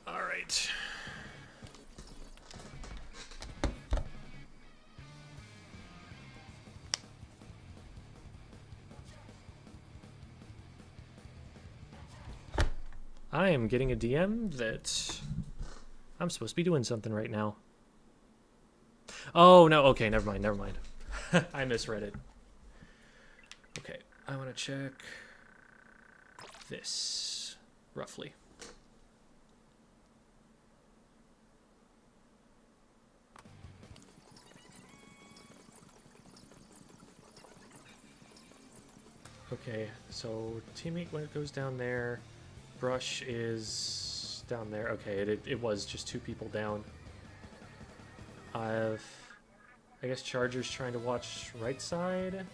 Speaker 1: Right. I am getting a DM that I'm supposed to be doing something right now. Oh, no. Okay, never mind. Never mind. I misread it. Okay, I want to check this, roughly. Okay, so teammate when it goes down there, brush is down there. Okay, it was just 2 people down. I guess Charger's trying to watch right side.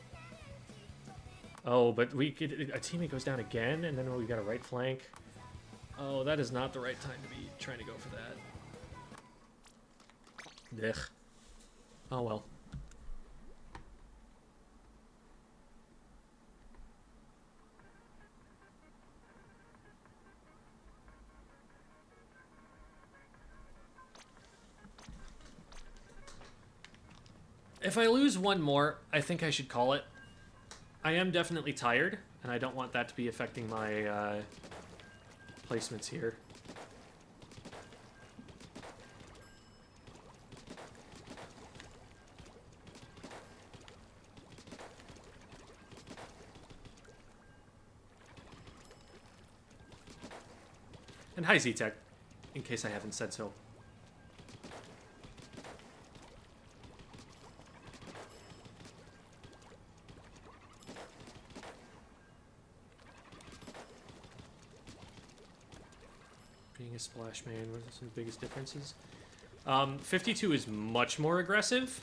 Speaker 1: Oh, but a teammate goes down again, and then we got a right flank. Oh, that is not the right time to be trying to go for that. Ugh. Oh well. If I lose one more, I think I should call it. I am definitely tired, and I don't want that to be affecting my placements here. And hi, Z-Tech, in case I haven't said so. Being a splash man, what are some biggest differences? 52 is much more aggressive.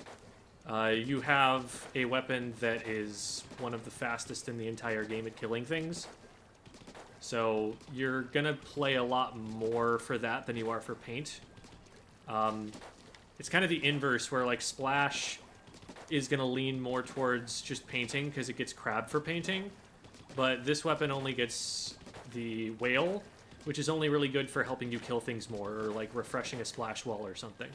Speaker 1: You have a weapon that is one of the fastest in the entire game at killing things. So you're gonna play a lot more for that than you are for paint. It's kind of the inverse, where like splash is gonna lean more towards just painting because it gets crab for painting, but this weapon only gets the whale, which is only really good for helping you kill things more, or like refreshing a splash wall or something.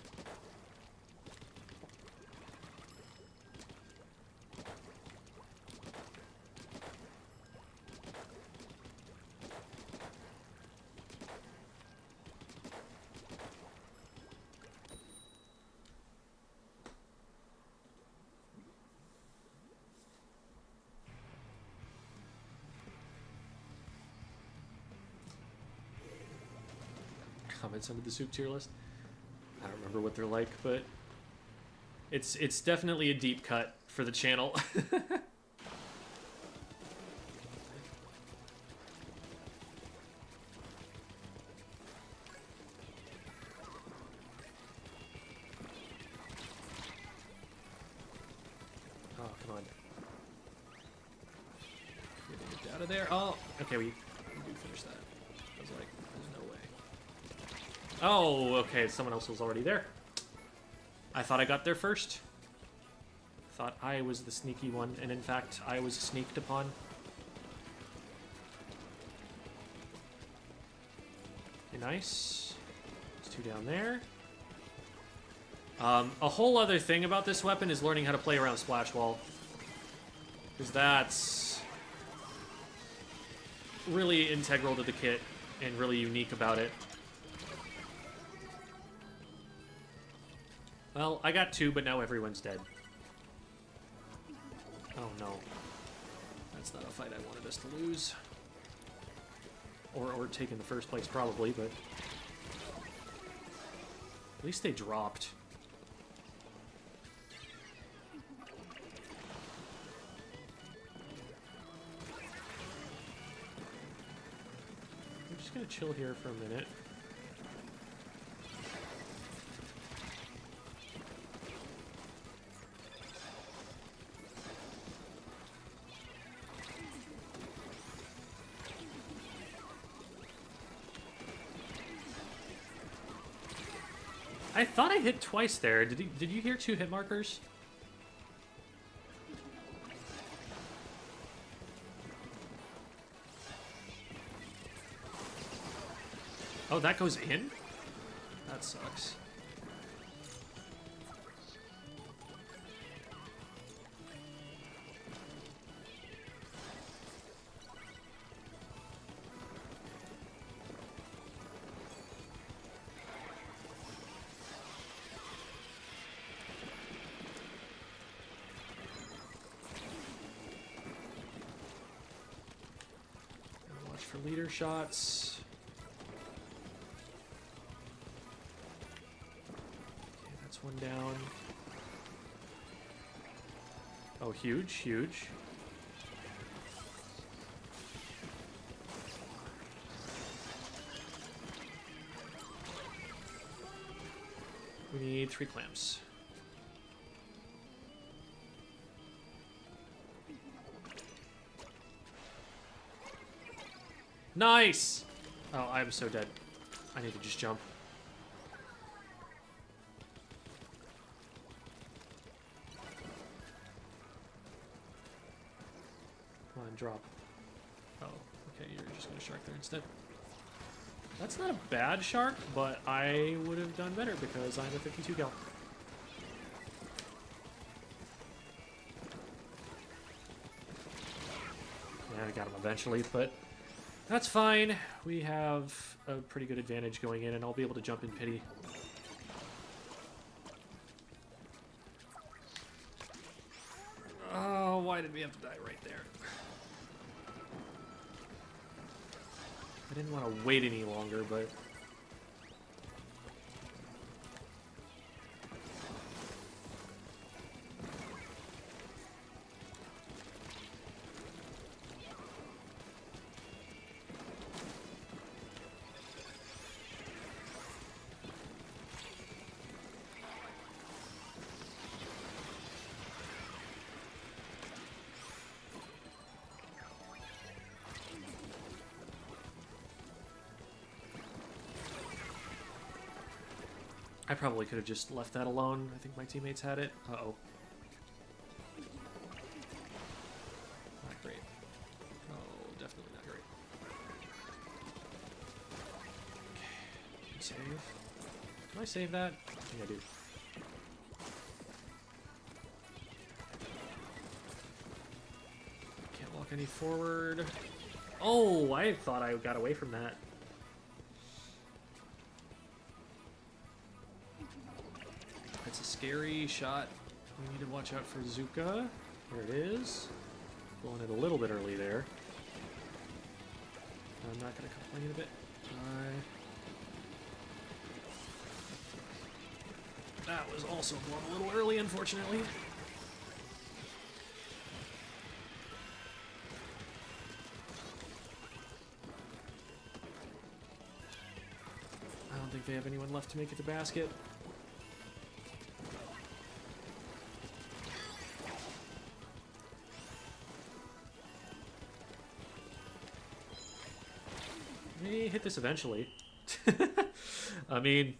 Speaker 1: Comments under the soup tier list. I don't remember what they're like, but it's definitely a deep cut for the channel. Oh, come on. Get out of there. Oh, okay, we do finish that. I was like, there's no way. Oh, okay, someone else was already there. I thought I got there first. Thought I was the sneaky one, and in fact, I was sneaked upon. Okay, nice. There's two down there. A whole other thing about this weapon is learning how to play around Splash Wall. Because that's really integral to the kit and really unique about it. Well, I got two, but now everyone's dead. Oh no. That's not a fight I wanted us to lose. Or take in the first place, probably, but... At least they dropped. I'm just gonna chill here for a minute. I thought I hit twice there. Did you hear two hit markers? Oh, that goes in? That sucks. For leader shots. Okay, that's one down. Oh, huge, huge. We need 3 clamps. Nice! Oh, I'm so dead. I need to just jump. Come on, drop. Oh, okay, you're just gonna shark there instead. That's not a bad shark, but I would have done better because I'm a 52 gal. Yeah, I got him eventually, but That's fine. We have a pretty good advantage going in, and I'll be able to jump in pity. Oh, why did we have to die right there? I didn't want to wait any longer, but... I probably could have just left that alone. I think my teammates had it. Uh-oh. Not great. Oh, definitely not great. Okay. Save. Can I save that? I think I do. Can't walk any forward. Oh, I thought I got away from that. It's a scary shot. We need to watch out for Zuka. There it is. Blowing it a little bit early there. I'm not going to complain a bit. That was also blown a little early, unfortunately. I don't think they have anyone left to make it to basket. We hit this eventually. I mean,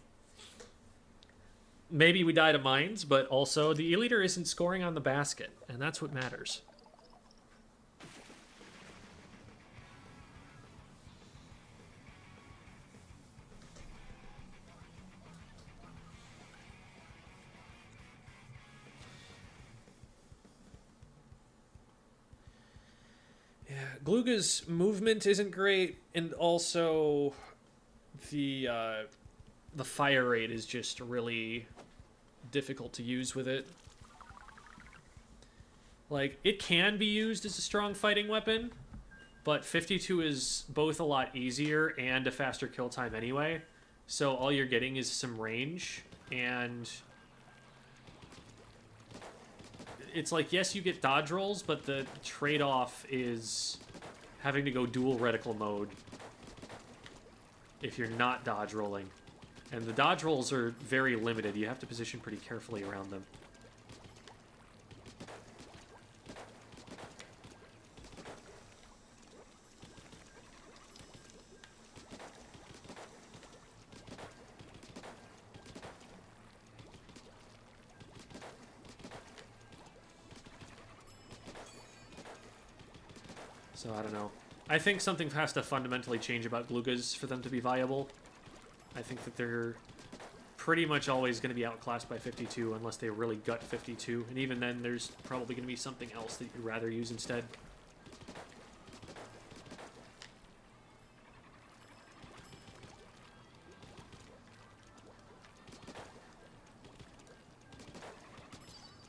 Speaker 1: maybe we die to mines, but also the E-liter isn't scoring on the basket, and that's what matters. Glooga's movement isn't great, and also the fire rate is just really difficult to use with it. Like, it can be used as a strong fighting weapon, but 52 is both a lot easier and a faster kill time anyway, so all you're getting is some range, and it's like, yes, you get dodge rolls, but the trade-off is having to go dual reticle mode if you're not dodge rolling. And the dodge rolls are very limited. You have to position pretty carefully around them. So, I don't know. I think something has to fundamentally change about Gloogas for them to be viable. I think that they're pretty much always going to be outclassed by 52 unless they really gut 52. And even then, there's probably going to be something else that you'd rather use instead.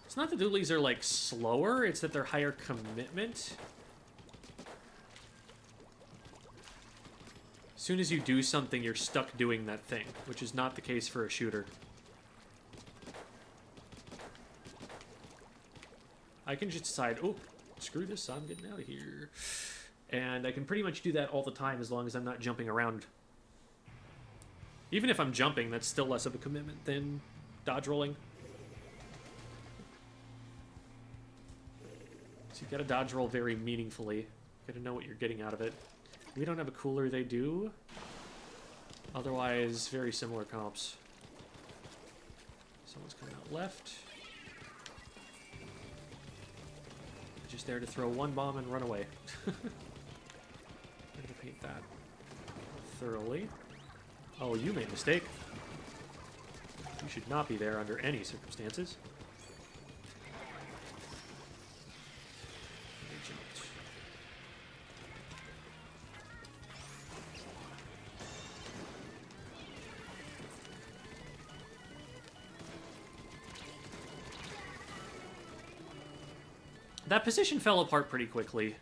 Speaker 1: It's not that dualies are, like, slower, it's that they're higher commitment. As soon as you do something, you're stuck doing that thing, which is not the case for a shooter. I can just decide, oh, screw this, I'm getting out of here. And I can pretty much do that all the time as long as I'm not jumping around. Even if I'm jumping, that's still less of a commitment than dodge rolling. So you've got to dodge roll very meaningfully. You've got to know what you're getting out of it. We don't have a cooler, they do. Otherwise, very similar comps. Someone's coming out left. Just there to throw one bomb and run away. I'm gonna paint that thoroughly. Oh, you made a mistake. You should not be there under any circumstances. That position fell apart pretty quickly.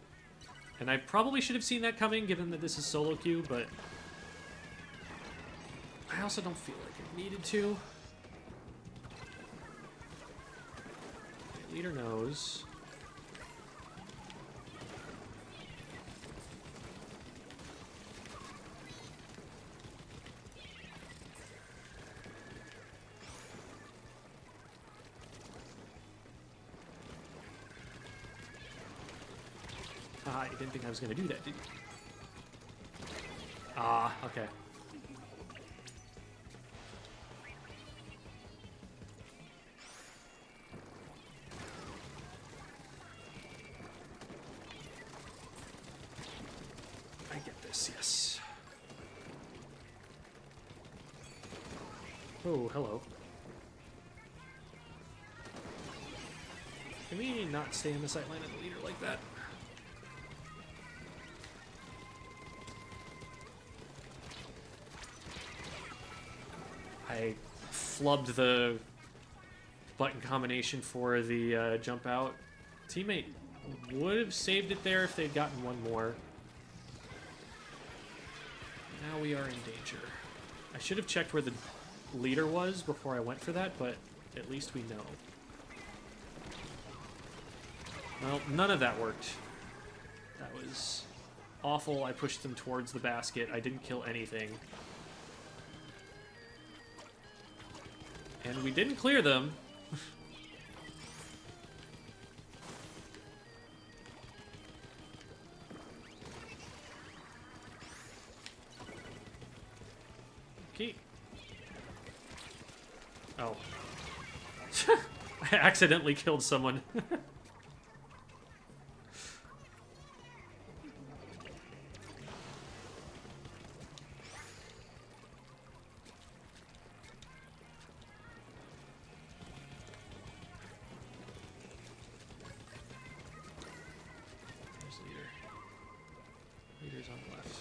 Speaker 1: And I probably should have seen that coming, given that this is solo queue, but I also don't feel like it needed to. Okay, leader knows. Ah, you didn't think I was going to do that, did you? Ah, okay. I get this, yes. Oh, hello. Can we not stay in the sightline of the leader like that? I flubbed the button combination for the jump out. Teammate would have saved it there if they'd gotten one more. Now we are in danger. I should have checked where the leader was before I went for that, but at least we know. Well, none of that worked. That was awful. I pushed them towards the basket. I didn't kill anything. And we didn't clear them. Okay. Oh. I accidentally killed someone. Leader's on the left.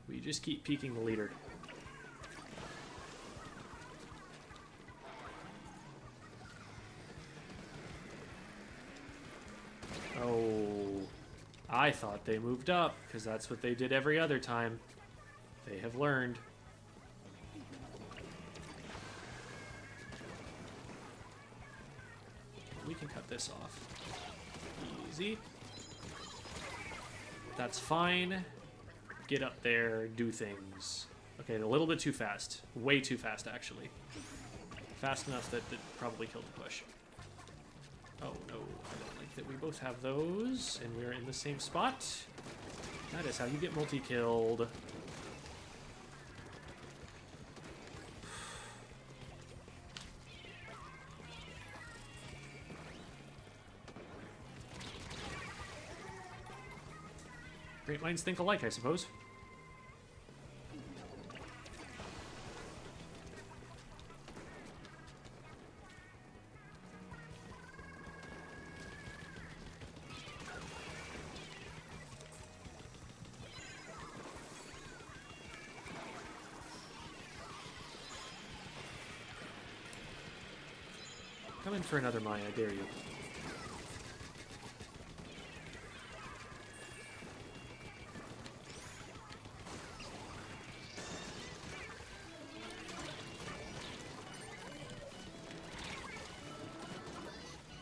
Speaker 1: We just keep peeking the leader. Oh, I thought they moved up, because that's what they did every other time. They have learned. We can cut this off. Easy. That's fine. Get up there, do things. Okay, a little bit too fast. Way too fast, actually. Fast enough that it probably killed the push. Oh, no. I don't like that we both have those, and we're in the same spot. That is how you get multi-killed. Great minds think alike, I suppose. Come in for another Mai, I dare you.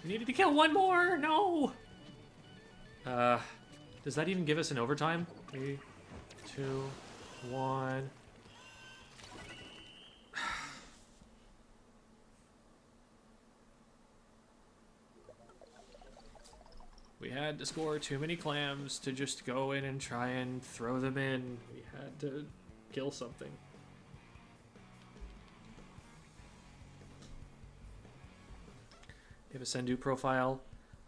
Speaker 1: We needed to kill one more! No! Does that even give us an overtime? 3, 2, 1. We had to score too many clams to just go in and try and throw them in. We had to kill something. You have a Sendou profile.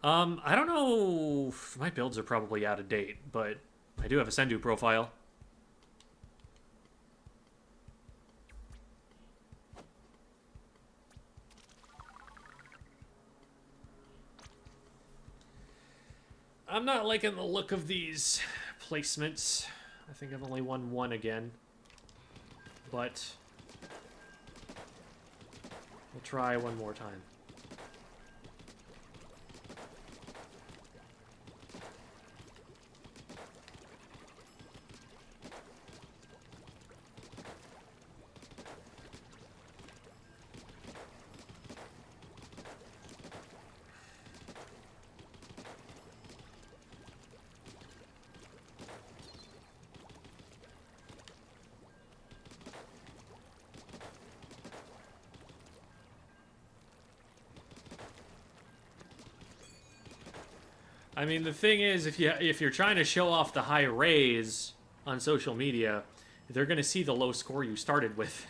Speaker 1: I don't know. My builds are probably out of date, but I do have a Sendou profile. I'm not liking the look of these placements. I think I've only won one again. But we'll try one more time. I mean, the thing is, if you're trying to show off the high raise on social media, they're gonna see the low score you started with.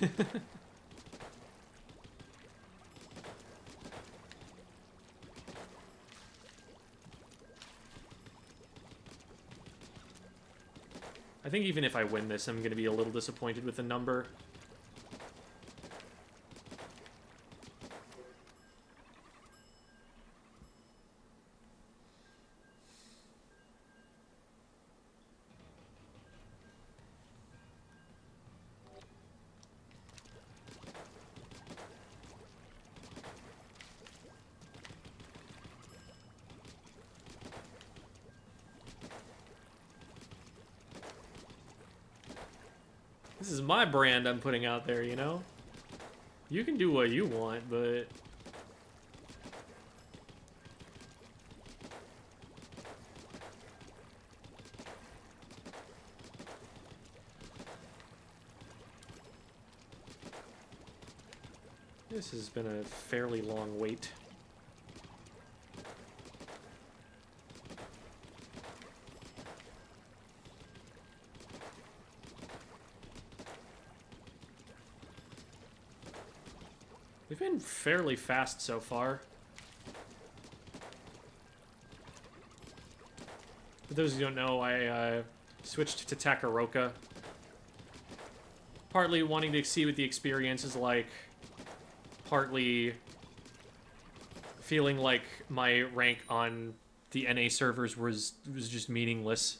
Speaker 1: I think even if I win this, I'm gonna be a little disappointed with the number. This is my brand I'm putting out there, you know? You can do what you want, but... This has been a fairly long wait. We've been fairly fast so far. For those who don't know, I switched to Takaroka. Partly wanting to see what the experience is like. Partly feeling like my rank on the NA servers was just meaningless.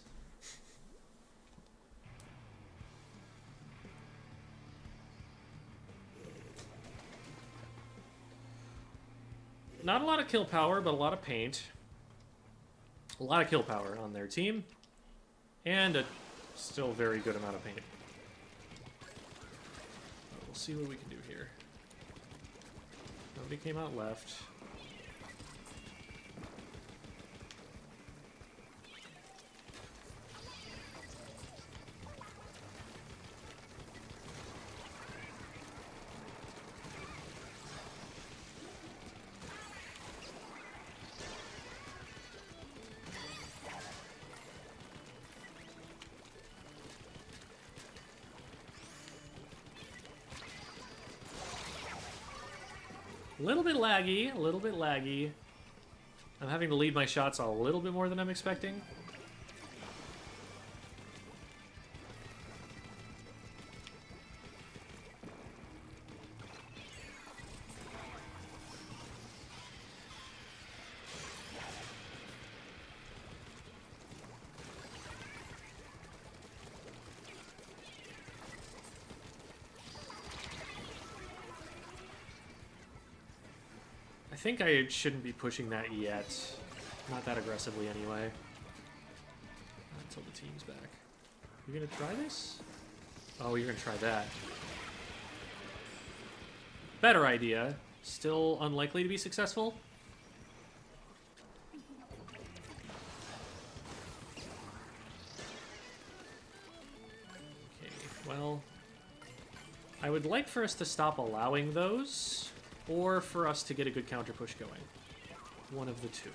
Speaker 1: Not a lot of kill power, but a lot of paint. A lot of kill power on their team. And a still very good amount of paint. We'll see what we can do here. Nobody came out left. A little bit laggy, a little bit laggy. I'm having to lead my shots a little bit more than I'm expecting. I think I shouldn't be pushing that yet. Not that aggressively anyway. Until the team's back. You're gonna try this? Oh, you're gonna try that. Better idea. Still unlikely to be successful. Okay, well... I would like for us to stop allowing those. Or for us to get a good counter push going. One of the two.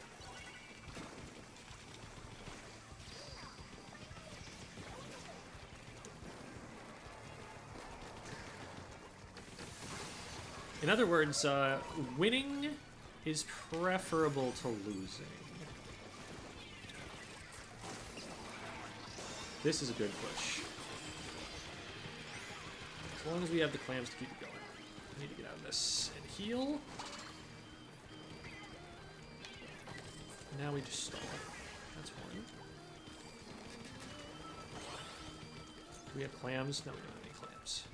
Speaker 1: In other words, winning is preferable to losing. This is a good push. As long as we have the clams to keep it going. I need to get out of this and heal. Now we just stall. That's one. Do we have clams? No, we don't have any clams.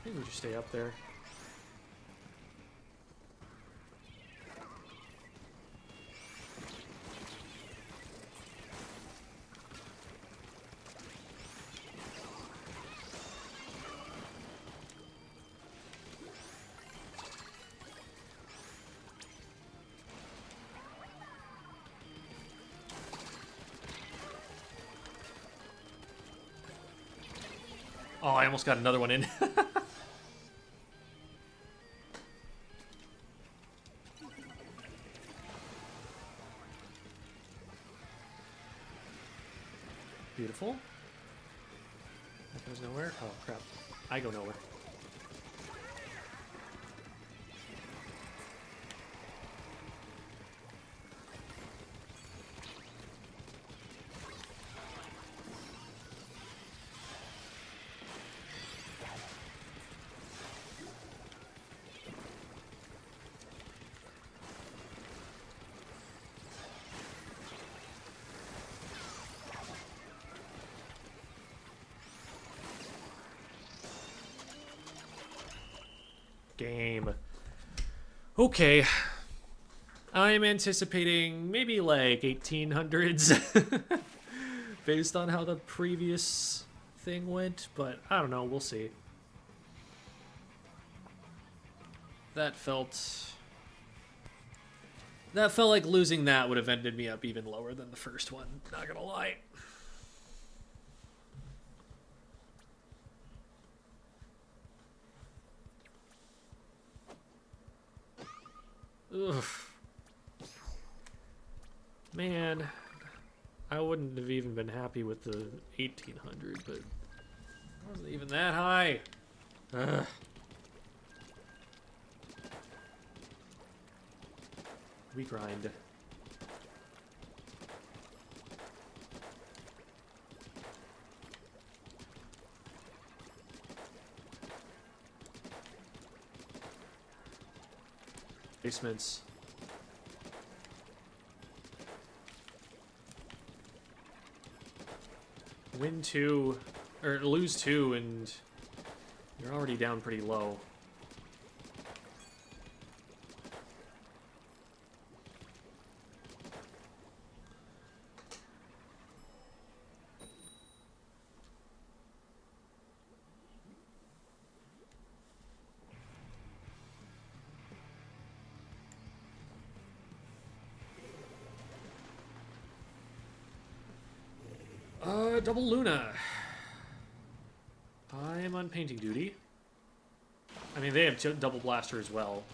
Speaker 1: Maybe we just stay up there. Oh, I almost got another one in. Beautiful. That goes nowhere. Oh, crap. I go nowhere. Game. Okay. I'm anticipating maybe like 1800s based on how the previous thing went, but I don't know, we'll see. That felt like losing that would have ended me up even lower than the first one, not gonna lie. Ugh. Man, I wouldn't have even been happy with the 1800, but it wasn't even that high. Ugh. We grind. Basements. Win 2, or lose 2, and you're already down pretty low. Double Luna. I'm on painting duty. I mean, they have double blaster as well.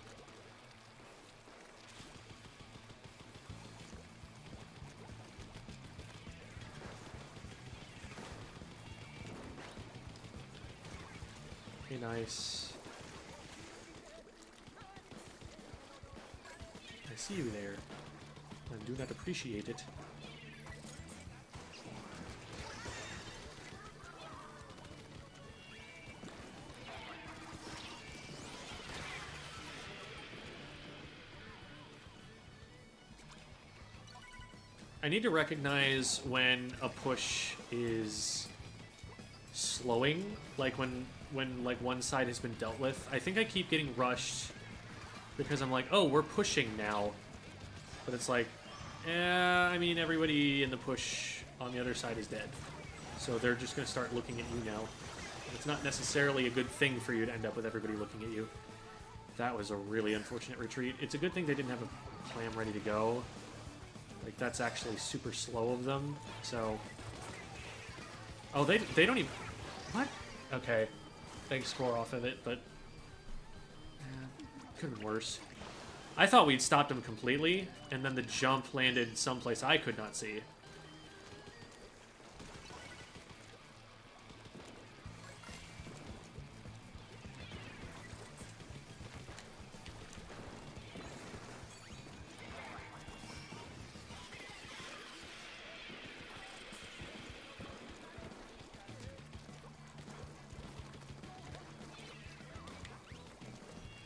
Speaker 1: Okay, nice. I see you there. I do not appreciate it. I need to recognize when a push is slowing, like when like one side has been dealt with. I think I keep getting rushed because I'm like, oh, we're pushing now. But it's like, I mean, everybody in the push on the other side is dead. So they're just going to start looking at you now. It's not necessarily a good thing for you to end up with everybody looking at you. That was a really unfortunate retreat. It's a good thing they didn't have a clam ready to go. Like, that's actually super slow of them, so... Oh, they don't even... What? Okay. Big score off of it, but... could have been worse. I thought we'd stopped them completely, and then the jump landed someplace I could not see.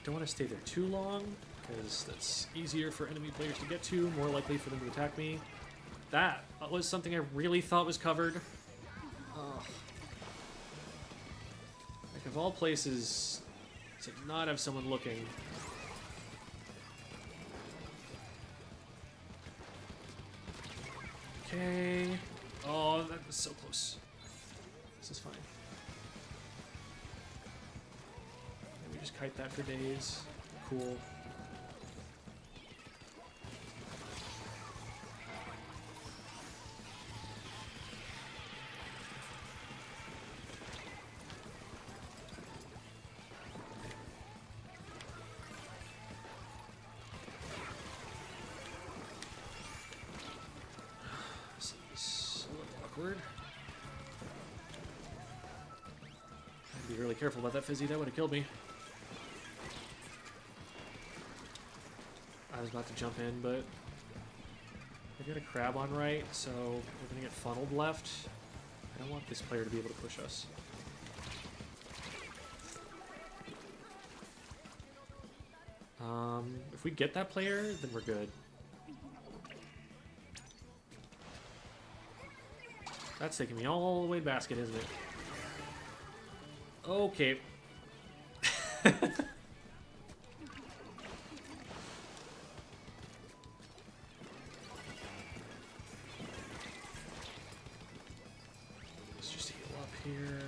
Speaker 1: Don't want to stay there too long, because that's easier for enemy players to get to, more likely for them to attack me. That was something I really thought was covered. Ugh. Like, of all places to not have someone looking. Okay. Oh, that was so close. This is fine. Maybe just kite that for days. Cool. This is a little awkward. I have to be really careful about that fizzy. That would have killed me. I was about to jump in, but I got a crab on right, so we're gonna get funneled left. I don't want this player to be able to push us. If we get that player, then we're good. That's taking me all the way to basket, isn't it? Okay. Let's just heal up here.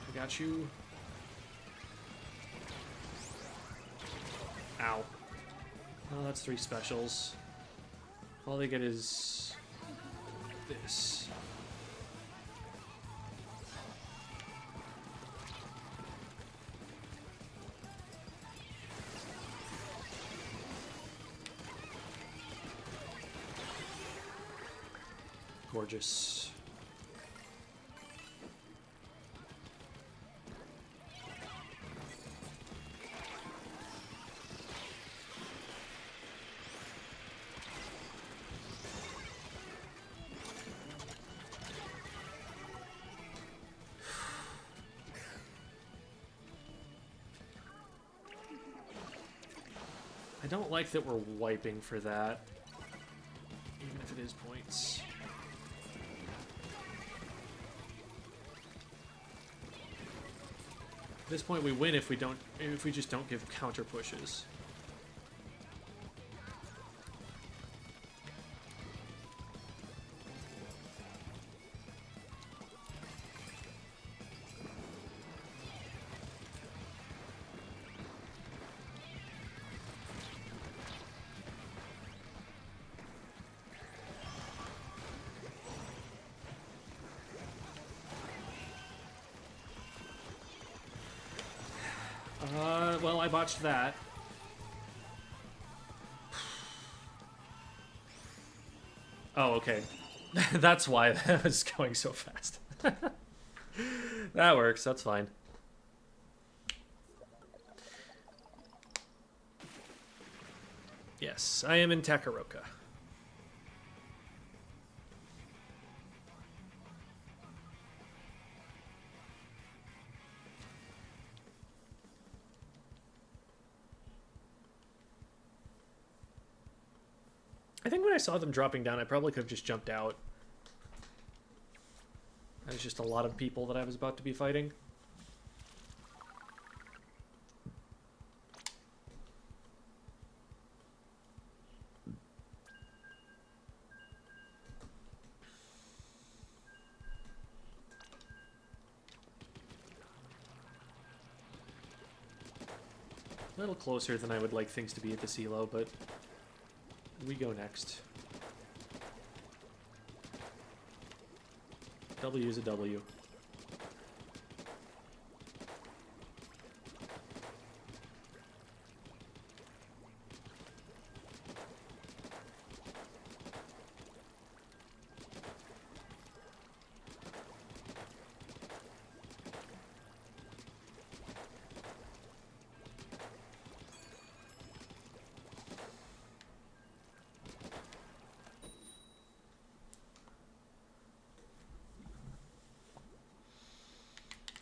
Speaker 1: I got you. Ow. Oh, that's 3 specials. All they get is this. Gorgeous. I don't like that we're wiping for that, even if it is points. At this point, we win if we just don't give counter pushes. Well, I botched that. Oh, okay. That's why that was going so fast. That works, that's fine. Yes, I am in Takaroka. I think when I saw them dropping down, I probably could have just jumped out. There's just a lot of people that I was about to be fighting. A little closer than I would like things to be at the CeeLo, but we go next. W is a W.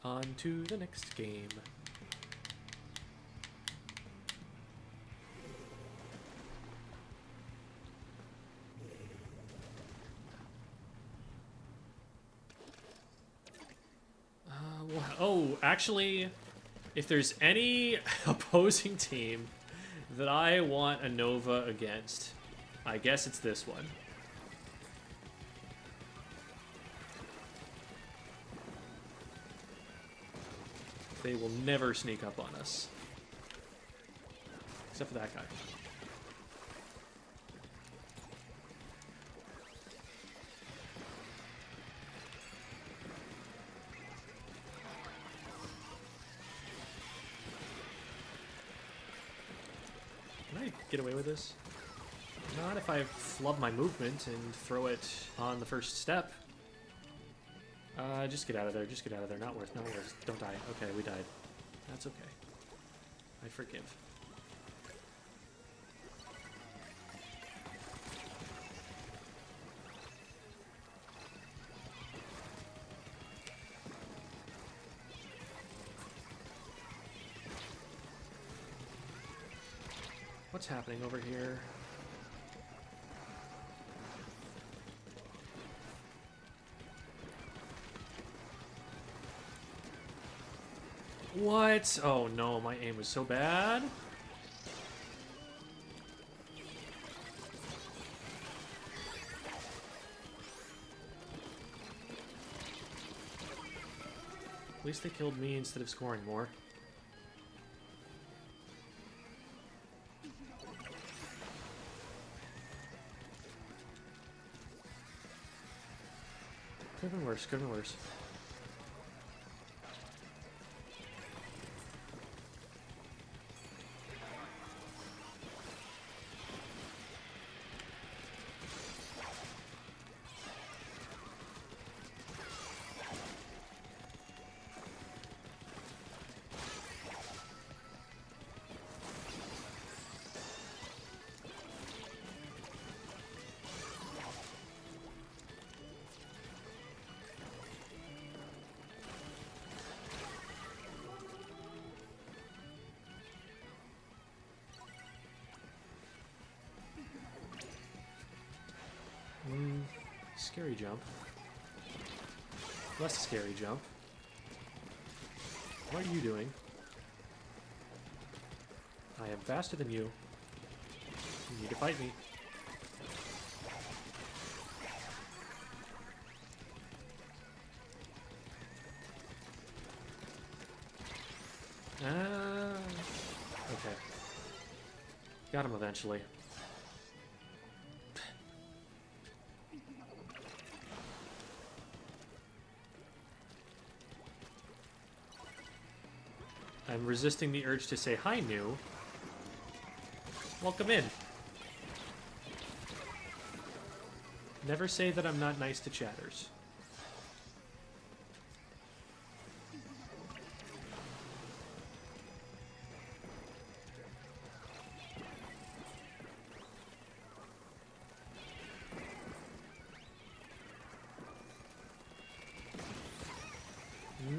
Speaker 1: On to the next game. Oh, actually, if there's any opposing team that I want a Nova against, I guess it's this one. They will never sneak up on us. Except for that guy. Can I get away with this? Not if I flub my movement and throw it on the first step. Just get out of there. Just get out of there. Not worth. Not worth. Don't die. Okay, we died. That's okay. I forgive. What's happening over here? What? Oh no, my aim was so bad. At least they killed me instead of scoring more. Could have been worse, could have been worse. Scary jump. Less scary jump. What are you doing? I am faster than you. You need to fight me. Okay. Got him eventually. I'm resisting the urge to say hi, new. Welcome in. Never say that I'm not nice to chatters.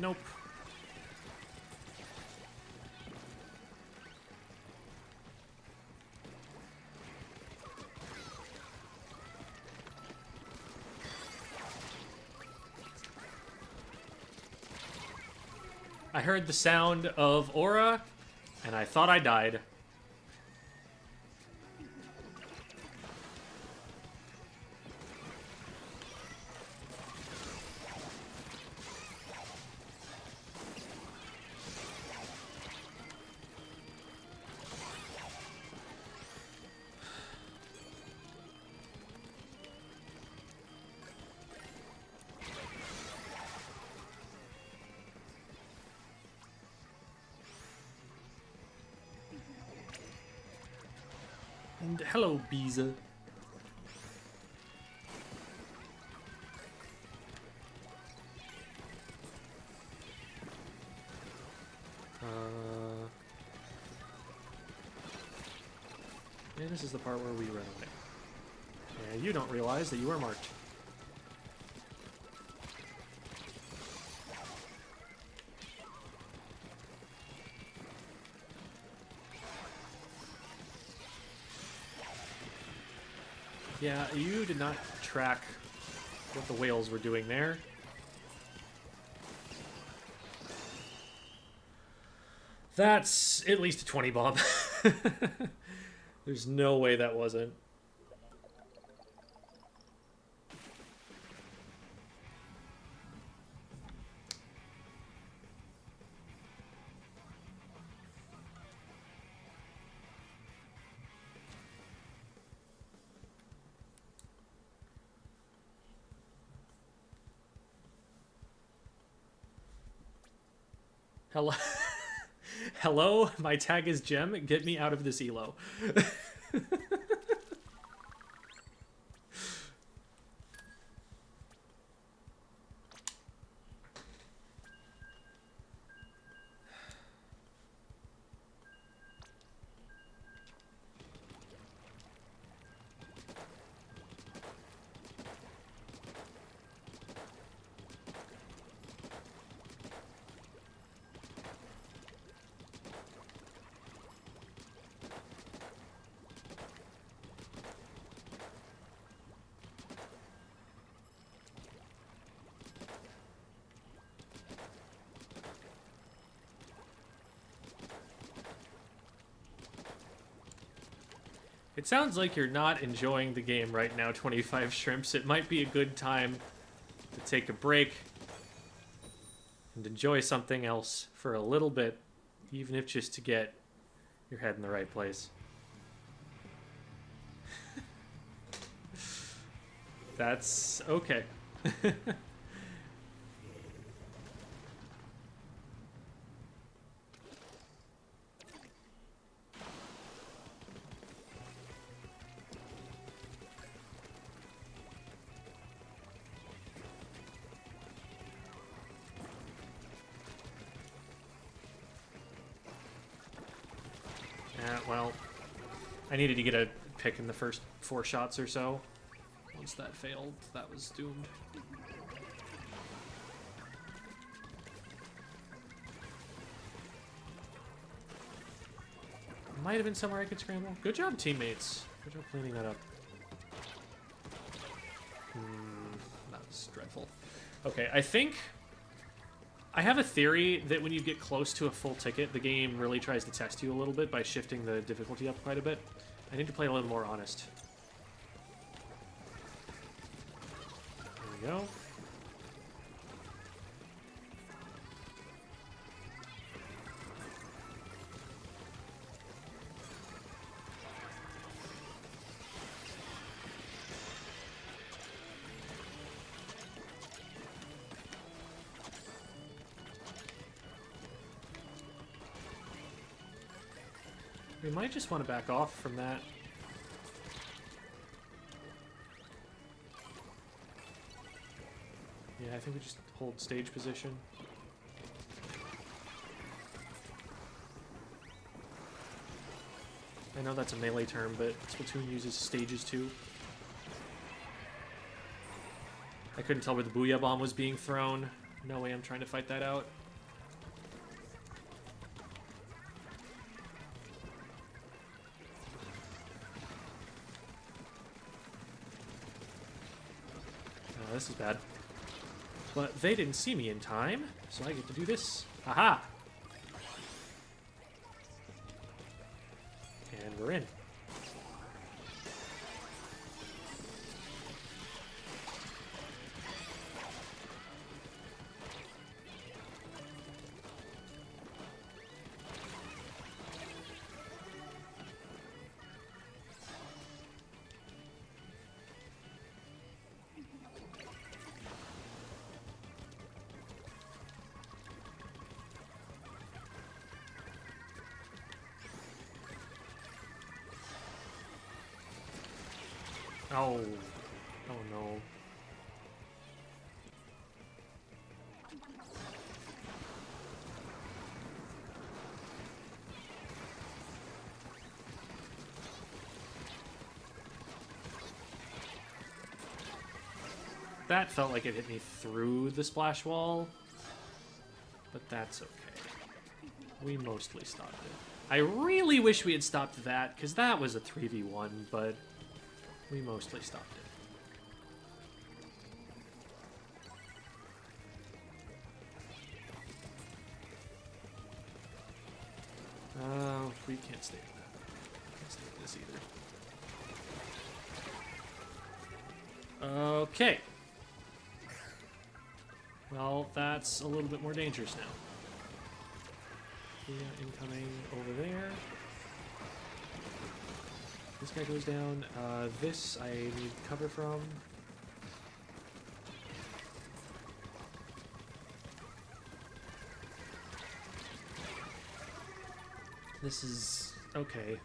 Speaker 1: Nope. I heard the sound of aura, and I thought I died. And hello, Biza. And this is the part where we run away. And you don't realize that you are marked. Yeah, you did not track what the whales were doing there. That's at least a 20 bomb. There's no way that wasn't. Hello. Hello, my tag is Gem. Get me out of this elo. It sounds like you're not enjoying the game right now, 25 Shrimps. It might be a good time to take a break and enjoy something else for a little bit, even if just to get your head in the right place. That's okay. Well, I needed to get a pick in the first 4 shots or so. Once that failed, that was doomed. Might have been somewhere I could scramble. Good job, teammates. Good job cleaning that up. That was dreadful. Okay, I think... I have a theory that when you get close to a full ticket, the game really tries to test you a little bit by shifting the difficulty up quite a bit. I need to play a little more honest. There we go. We might just want to back off from that. Yeah, I think we just hold stage position. I know that's a melee term, but Splatoon uses stages too. I couldn't tell where the Booyah Bomb was being thrown. No way I'm trying to fight that out. This is bad. But they didn't see me in time, so I get to do this. Aha! And we're in. Oh. Oh no. That felt like it hit me through the splash wall, but that's okay. We mostly stopped it. I really wish we had stopped that, because that was a 3v1, but we mostly stopped it. can't stand that. Can't stand this either. Okay. Well, that's a little bit more dangerous now. Yeah, incoming over there. This guy goes down. This I need cover from. This is okay.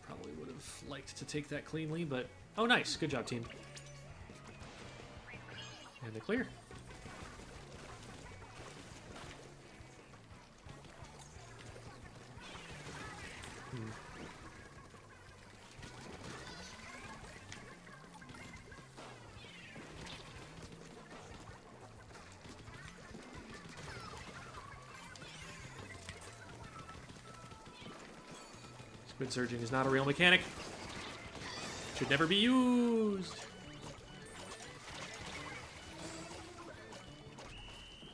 Speaker 1: Probably would have liked to take that cleanly, but oh, nice. Good job, team. And a clear. Squid surging is not a real mechanic. Should never be used.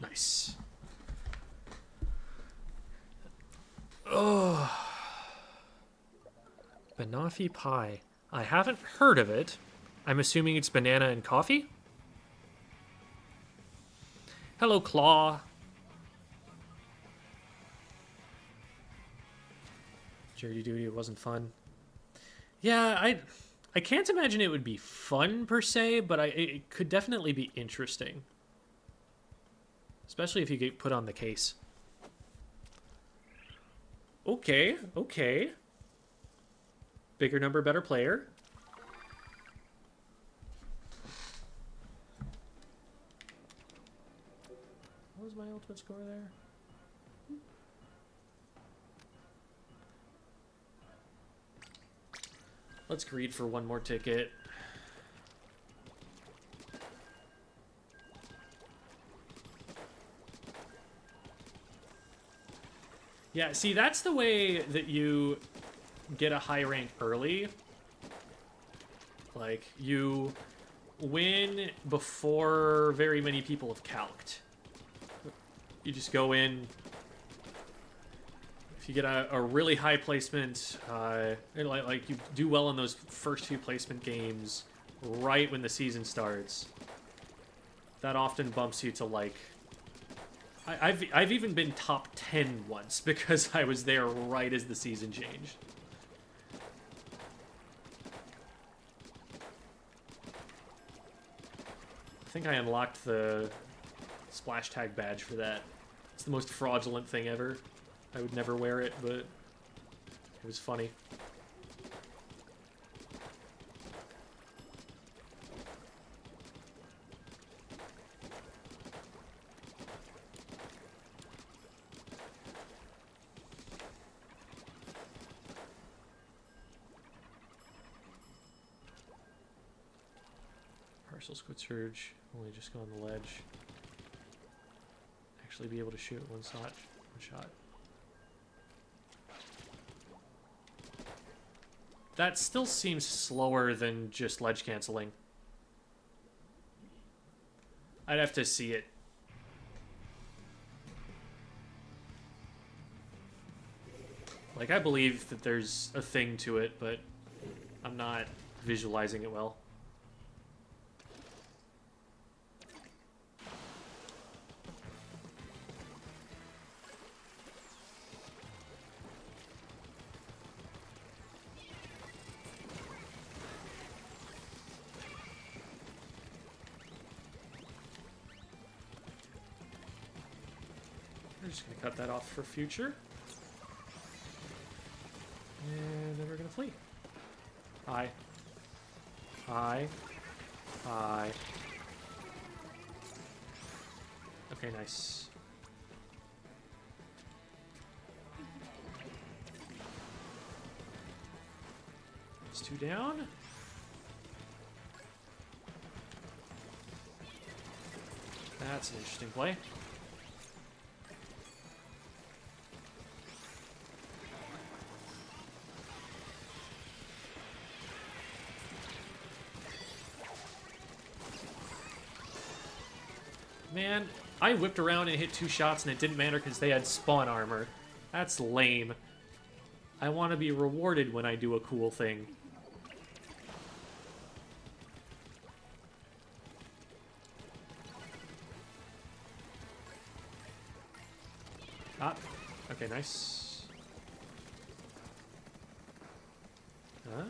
Speaker 1: Nice. Oh. Banoffee pie. I haven't heard of it. I'm assuming it's banana and coffee? Hello, Claw. Jury duty, it wasn't fun. Yeah, I can't imagine it would be fun per se, but it could definitely be interesting. Especially if you get put on the case. Okay, okay. Bigger number, better player. What was my ultimate score there? Let's greed for one more ticket. Yeah, see, that's the way that you get a high rank early. Like, you win before very many people have calced. You just go in. If you get a really high placement, like you do well in those first few placement games right when the season starts, that often bumps you to like... I've even been top 10 once because I was there right as the season changed. I think I unlocked the splash tag badge for that. It's the most fraudulent thing ever. I would never wear it, but it was funny. Partial squid surge, only just go on the ledge. Actually be able to shoot one shot. That still seems slower than just ledge canceling. I'd have to see it. Like, I believe that there's a thing to it, but I'm not visualizing it well. We're just gonna cut that off for future. And then we're gonna flee. Hi. Hi. Hi. Okay, nice. It's 2 down. That's an interesting play. Man, I whipped around and hit 2 shots and it didn't matter because they had spawn armor. That's lame. I want to be rewarded when I do a cool thing. Ah, okay, nice. Huh?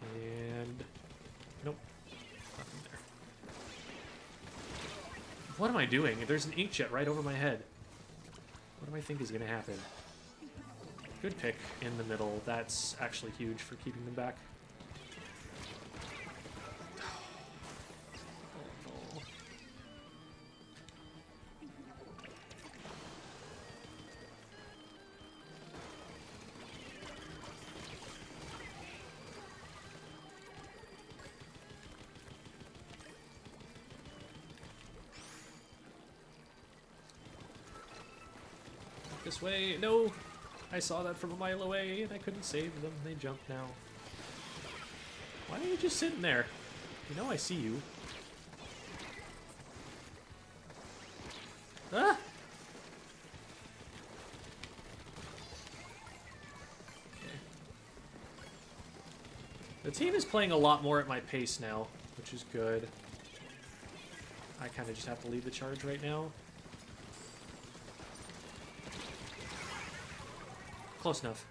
Speaker 1: And nope, nothing there. What am I doing? There's an inkjet right over my head. What do I think is going to happen? Good pick in the middle. That's actually huge for keeping them back. Oh, no. This way. No! I saw that from a mile away and I couldn't save them. They jumped now. Why are you just sitting there? You know I see you. Ah! Okay. The team is playing a lot more at my pace now, which is good. I kind of just have to lead the charge right now. Close enough.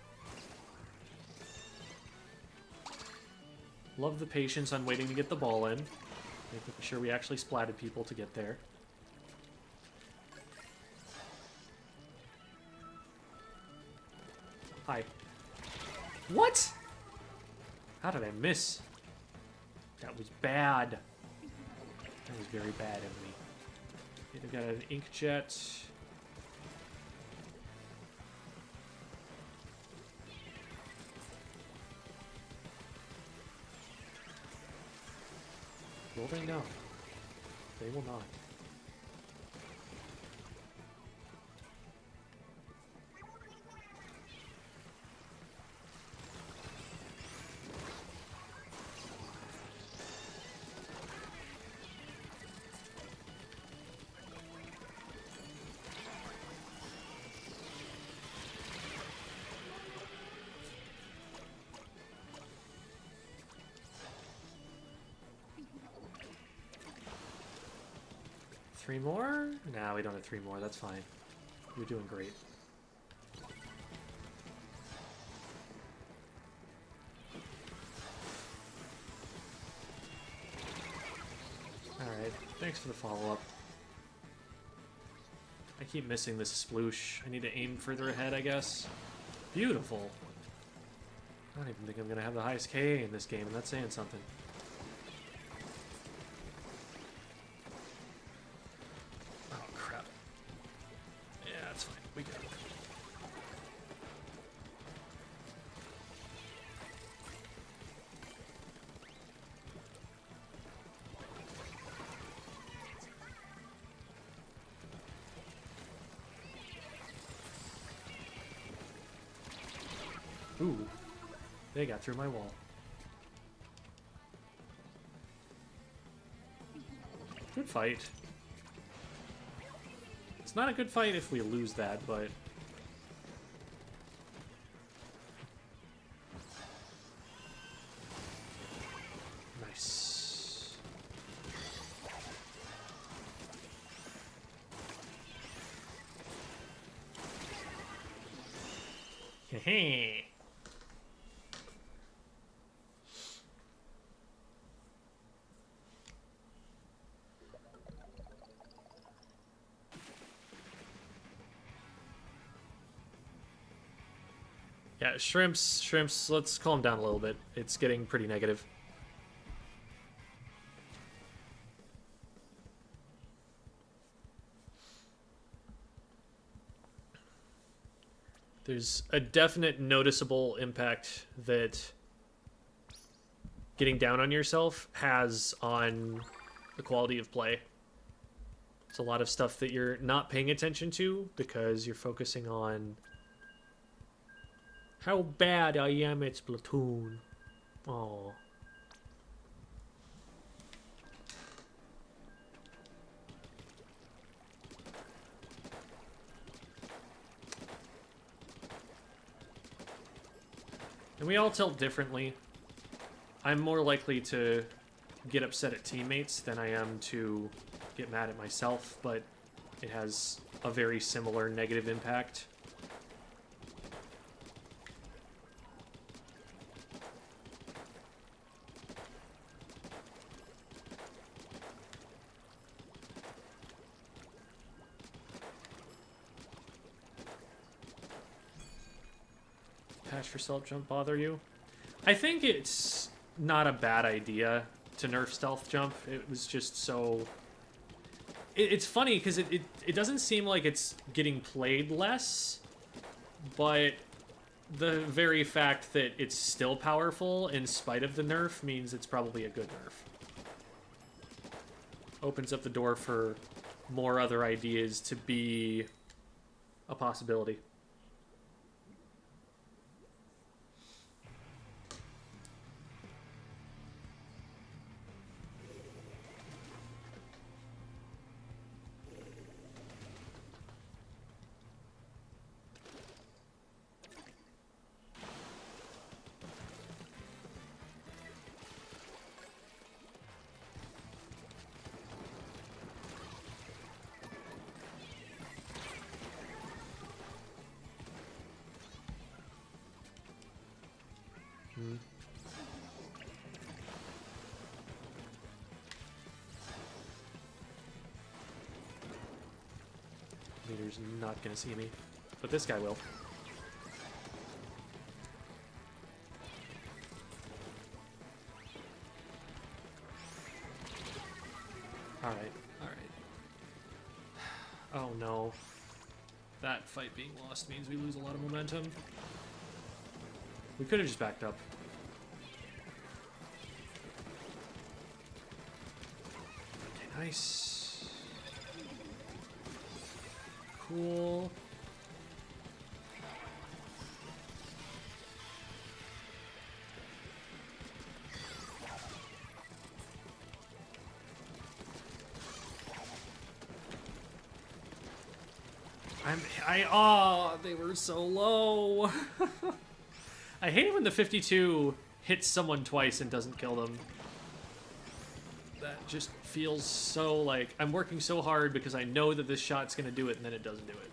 Speaker 1: Love the patience on waiting to get the ball in. Making sure we actually splatted people to get there. Hi. What? How did I miss? That was bad. That was very bad of me. Okay, they've got an Inkjet. Will they? No. They will not. Three more? Nah, we don't have three more. That's fine. You're doing great. Alright, thanks for the follow-up. I keep missing this sploosh. I need to aim further ahead, I guess. Beautiful. I don't even think I'm going to have the highest KA in this game, and that's saying something. Ooh, they got through my wall. Good fight. It's not a good fight if we lose that, but... Nice. Heh. Yeah, shrimps, let's calm down a little bit. It's getting pretty negative. There's a definite noticeable impact that getting down on yourself has on the quality of play. It's a lot of stuff that you're not paying attention to because you're focusing on how bad I am at Splatoon. Oh. And we all tilt differently. I'm more likely to get upset at teammates than I am to get mad at myself, but it has a very similar negative impact. Patch for stealth jump bother you? I think it's not a bad idea to nerf stealth jump. It was just so... It's funny because it doesn't seem like it's getting played less, but the very fact that it's still powerful in spite of the nerf means it's probably a good nerf. Opens up the door for more other ideas to be a possibility. Leader's not gonna see me, but this guy will. Alright, alright. Oh no. That fight being lost means we lose a lot of momentum. We could have just backed up. Okay, nice. Cool. Oh, they were so low. I hate it when the 52 hits someone twice and doesn't kill them. That just feels so like I'm working so hard because I know that this shot's gonna do it and then it doesn't do it.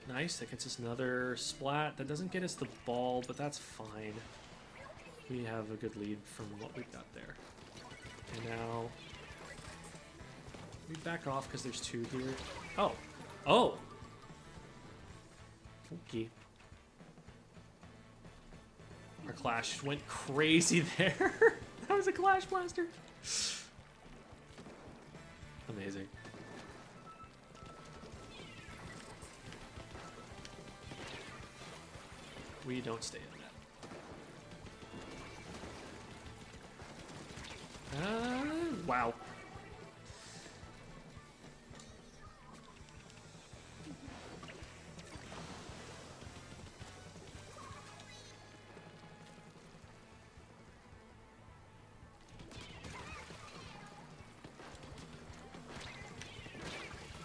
Speaker 1: Nice, that gets us another splat. That doesn't get us the ball, but that's fine. We have a good lead from what we've got there. And now we back off because there's two here. Oh. Oh! Okay. Our clash went crazy there. That was a clash blaster. Amazing. We don't stay in that. Wow.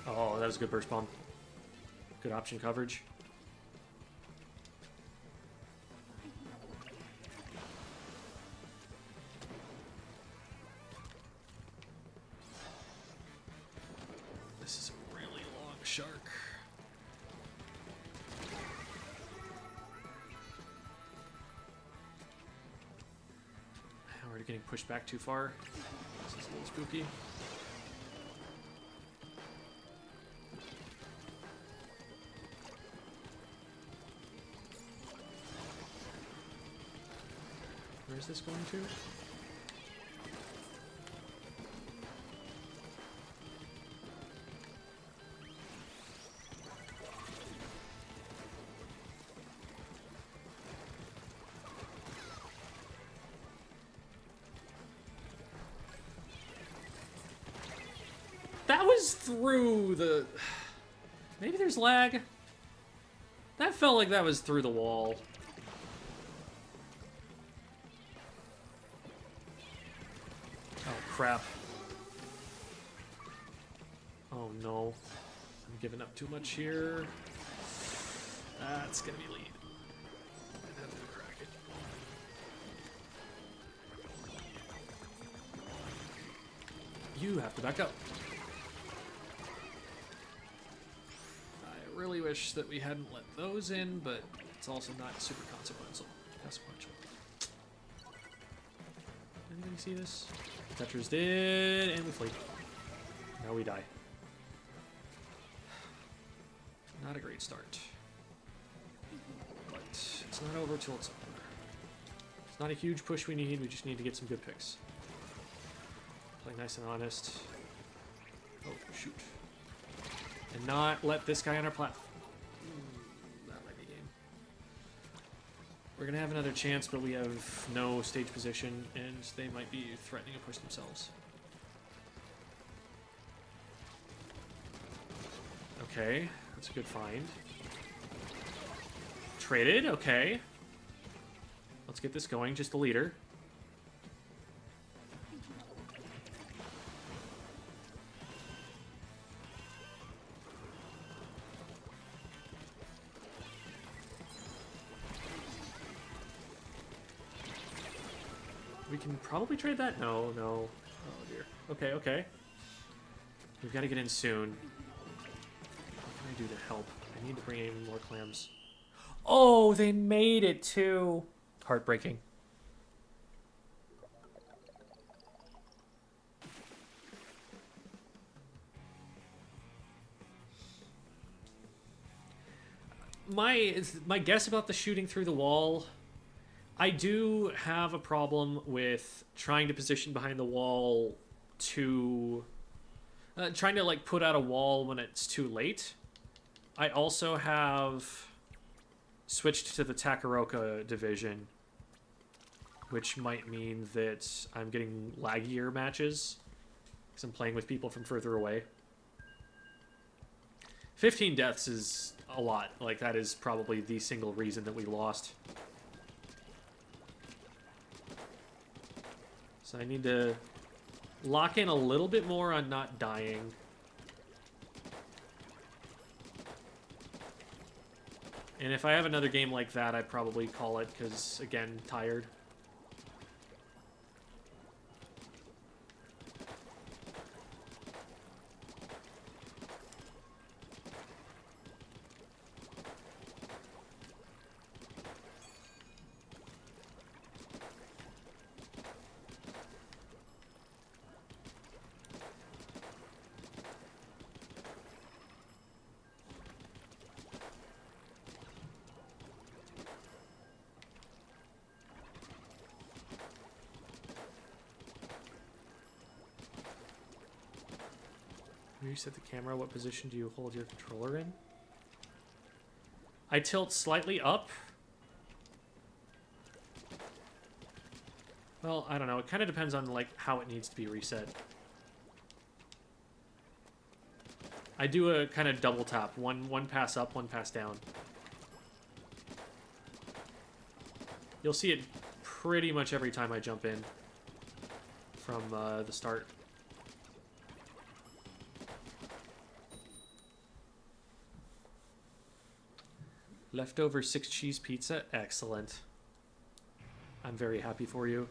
Speaker 1: Oh, that was a good burst bomb. Good option coverage. This is a really long shark. We're getting pushed back too far. This is a little spooky. Where's this going to? That was through the... Maybe there's lag? That felt like that was through the wall. Oh, crap. Oh no. I'm giving up too much here. That's gonna be lead. I'd have to crack it. You have to back up. I really wish that we hadn't let those in, but it's also not super consequential. Anybody see this? Tetris did, and we flee. Now we die. Not a great start. But it's not over till it's over. It's not a huge push we need, we just need to get some good picks. Play nice and honest. Oh, shoot. And not let this guy on our platform. That might be game. We're gonna have another chance, but we have no stage position, and they might be threatening to push themselves. Okay, that's a good find. Traded, okay. Let's get this going, just the leader. We can probably trade that? No, no. Oh dear. Okay, okay. We've got to get in soon. What can I do to help? I need to bring in more clams. Oh, they made it too. Heartbreaking. My guess about the shooting through the wall, I do have a problem with trying to position behind the wall to trying to like put out a wall when it's too late. I also have switched to the Takaroka division, which might mean that I'm getting laggier matches because I'm playing with people from further away. 15 deaths is a lot. Like, that is probably the single reason that we lost. So I need to lock in a little bit more on not dying. And if I have another game like that, I'd probably call it, because, again, tired. When you set the camera, what position do you hold your controller in? I tilt slightly up. Well, I don't know. It kind of depends on like how it needs to be reset. I do a kind of double tap. One pass up, one pass down. You'll see it pretty much every time I jump in from the start. Leftover 6 cheese pizza? Excellent. I'm very happy for you.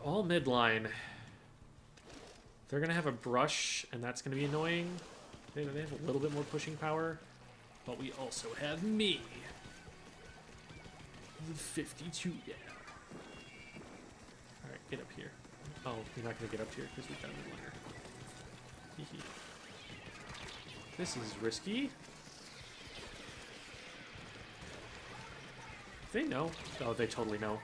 Speaker 1: All midline. They're going to have a brush, and that's going to be annoying. They have a little bit more pushing power. But we also have me. The 52, yeah. Alright, get up here. Oh, you're not going to get up here because we've got a midliner. This is risky. They know. Oh, they totally know.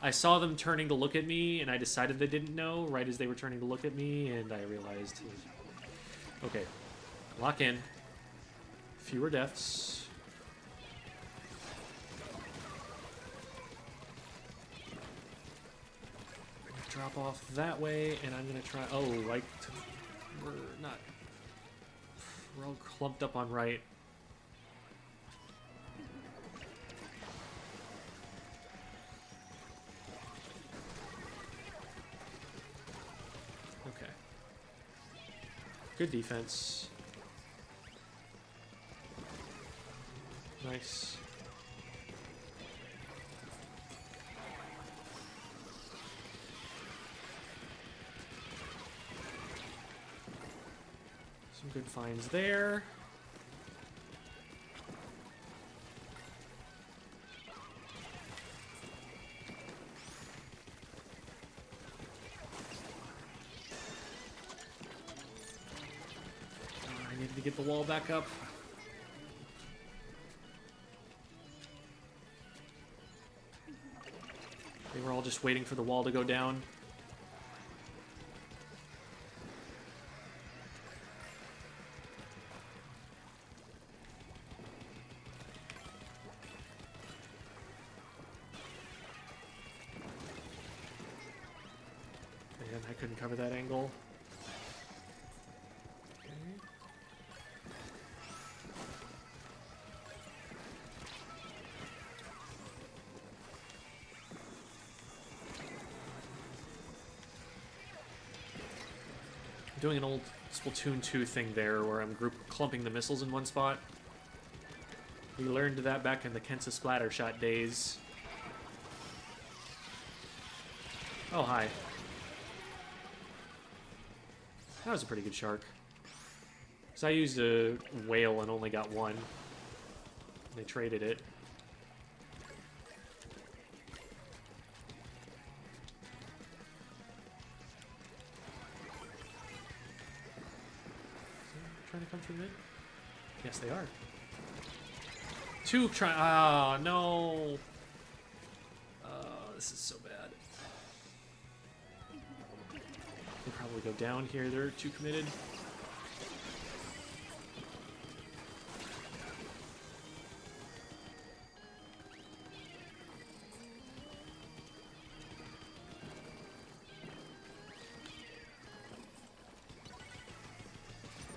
Speaker 1: I saw them turning to look at me, and I decided they didn't know right as they were turning to look at me, and I realized... Okay. Lock in. Fewer deaths. Drop off that way, and I'm gonna try. Oh, right. We're not. We're all clumped up on right. Good defense. Nice. Some good finds there. I needed to get the wall back up. They were all just waiting for the wall to go down. Man, I couldn't cover that angle. Okay. Doing an old Splatoon 2 thing there where I'm clumping the missiles in one spot. We learned that back in the Kensa Splatter Shot days. Oh, hi. That was a pretty good shark. Because I used a whale and only got one. They traded it. Trying to come through mid? Yes, they are. Two try. Ah, no. This is so bad. They probably go down here. They're too committed.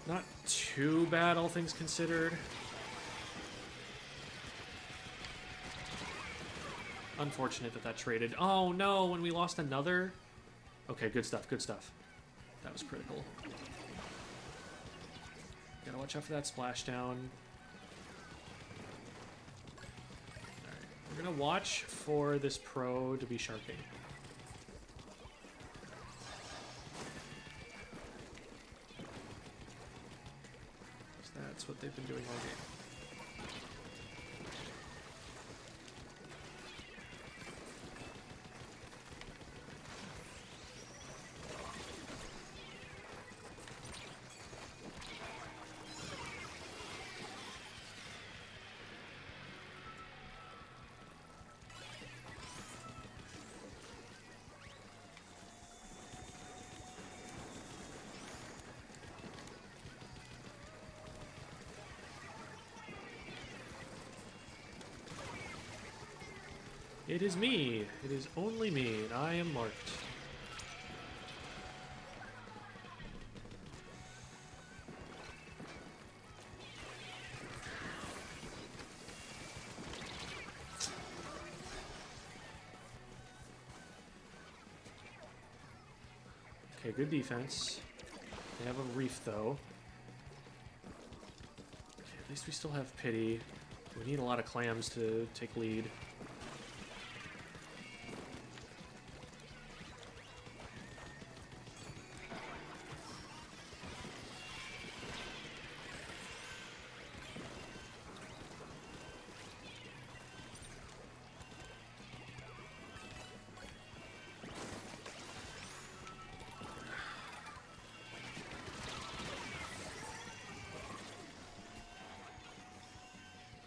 Speaker 1: Not too bad, all things considered. Unfortunate that that traded. Oh no, when we lost another. Okay, good stuff, good stuff. That was critical. Gotta watch out for that splashdown. Alright, we're gonna watch for this pro to be sharking. That's what they've been doing all game. It is me. It is only me, and I am marked. Okay, good defense. They have a reef, though. Okay, at least we still have pity. We need a lot of clams to take lead.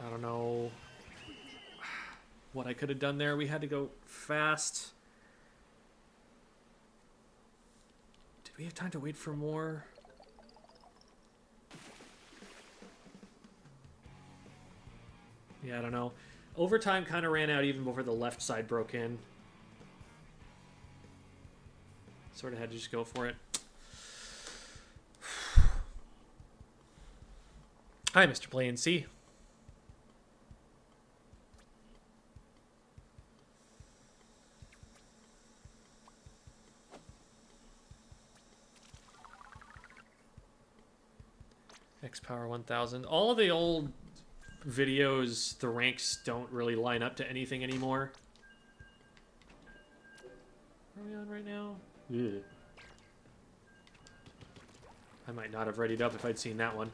Speaker 1: I don't know what I could have done there. We had to go fast. Did we have time to wait for more? Yeah, I don't know. Overtime kind of ran out even before the left side broke in. Sort of had to just go for it. Hi, Mr. Play and See. X Power 1000. All of the old videos, the ranks don't really line up to anything anymore. What are we on right now? Yeah. I might not have readied up if I'd seen that one.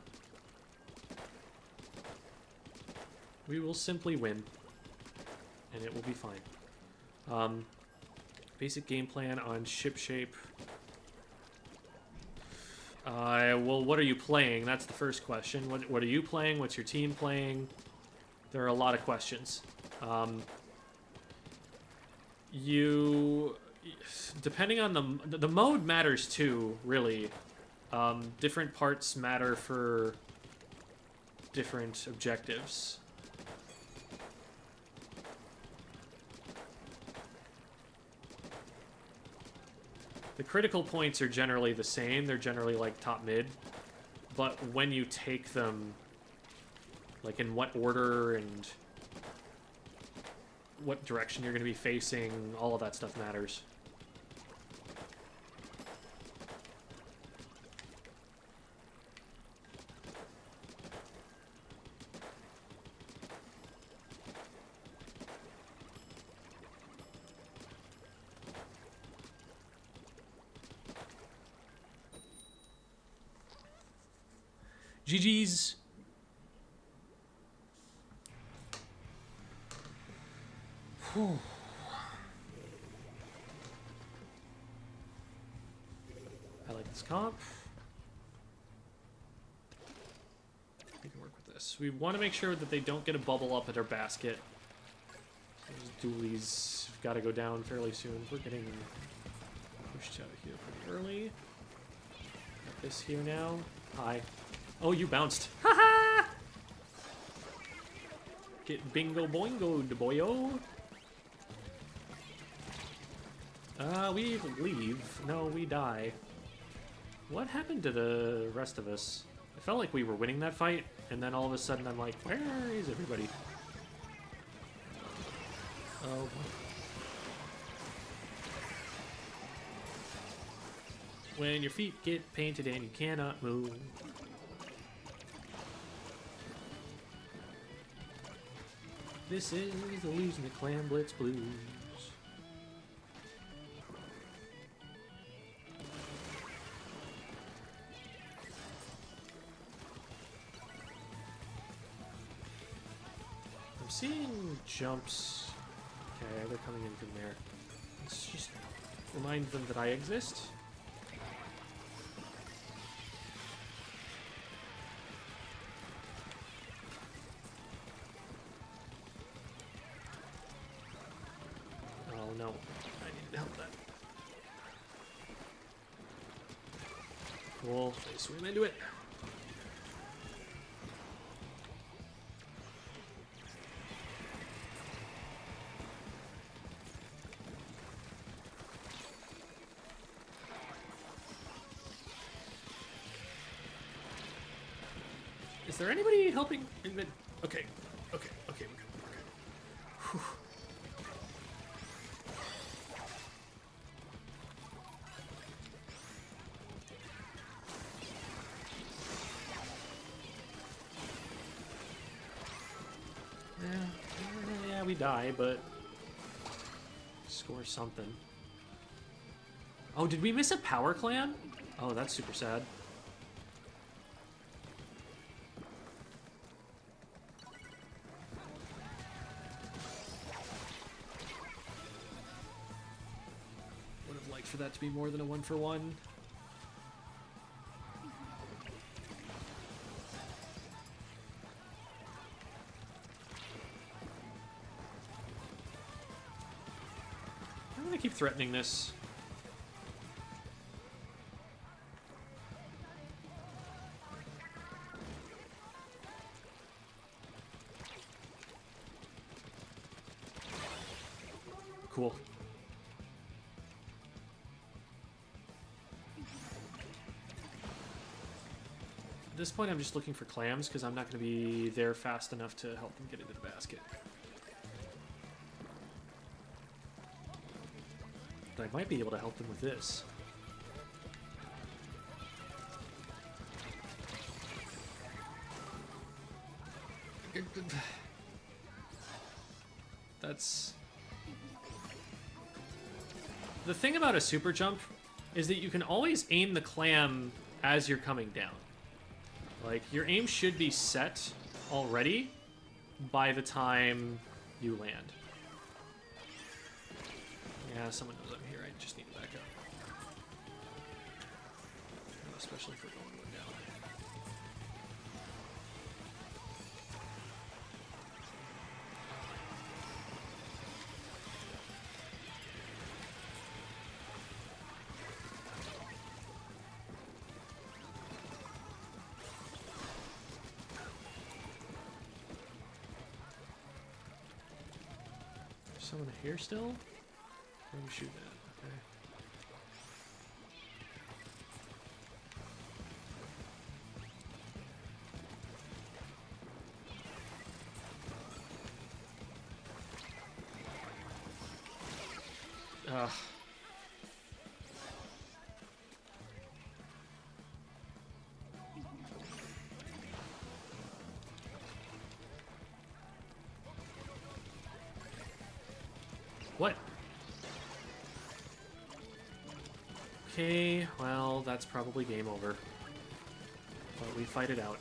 Speaker 1: We will simply win. And it will be fine. Basic game plan on ship shape. Well, what are you playing? That's the first question. What are you playing? What's your team playing? There are a lot of questions. Depending on the mode matters too, really. Different parts matter for different objectives. The critical points are generally the same. They're generally like top mid. But when you take them, like in what order and what direction you're going to be facing, all of that stuff matters. GG's. Whew. I like this comp. We can work with this. We want to make sure that they don't get a bubble up at our basket. Those dualies have got to go down fairly soon. We're getting pushed out of here pretty early. Got this here now. Hi. Oh, you bounced. Haha! Get bingo boingo, boyo. We leave. No, we die. What happened to the rest of us? I felt like we were winning that fight, and then all of a sudden I'm like, where is everybody? Oh, boy. When your feet get painted and you cannot move. This is the Losing the Clan Blitz Blues. I'm seeing jumps. Okay, they're coming in from there. Let's just remind them that I exist. No, I need to help that. Cool, they swim into it. Is there anybody helping in mid? Okay, we're good. Whew. Yeah, we die, but score something. Oh, did we miss a power clan? Oh, that's super sad. Would have liked for that to be more than a 1-for-1. I'm gonna keep threatening this. Cool. At this point, I'm just looking for clams because I'm not going to be there fast enough to help them get into the basket. But I might be able to help them with this. That's... The thing about a super jump is that you can always aim the clam as you're coming down. Like, your aim should be set already by the time you land. Yeah, someone knows I'm here. I just need to back up. Especially if we're going one down. There's someone here still? Where are you shooting at? Okay. Ugh. What? Okay, well, that's probably game over. But we fight it out.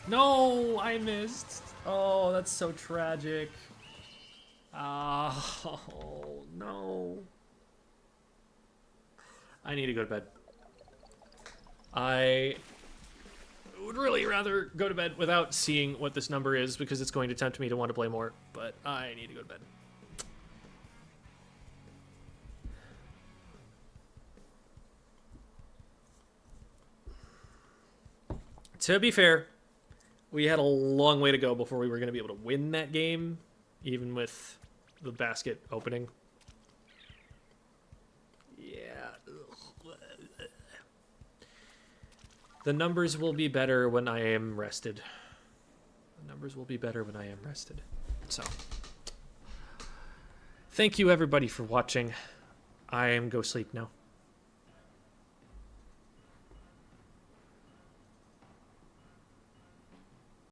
Speaker 1: No, I missed. Oh, that's so tragic. Oh, no. I need to go to bed. I would really rather go to bed without seeing what this number is because it's going to tempt me to want to play more, but I need to go to bed. To be fair, we had a long way to go before we were going to be able to win that game, even with the basket opening. Yeah. The numbers will be better when I am rested. The numbers will be better when I am rested. So, thank you everybody for watching. I am go sleep now.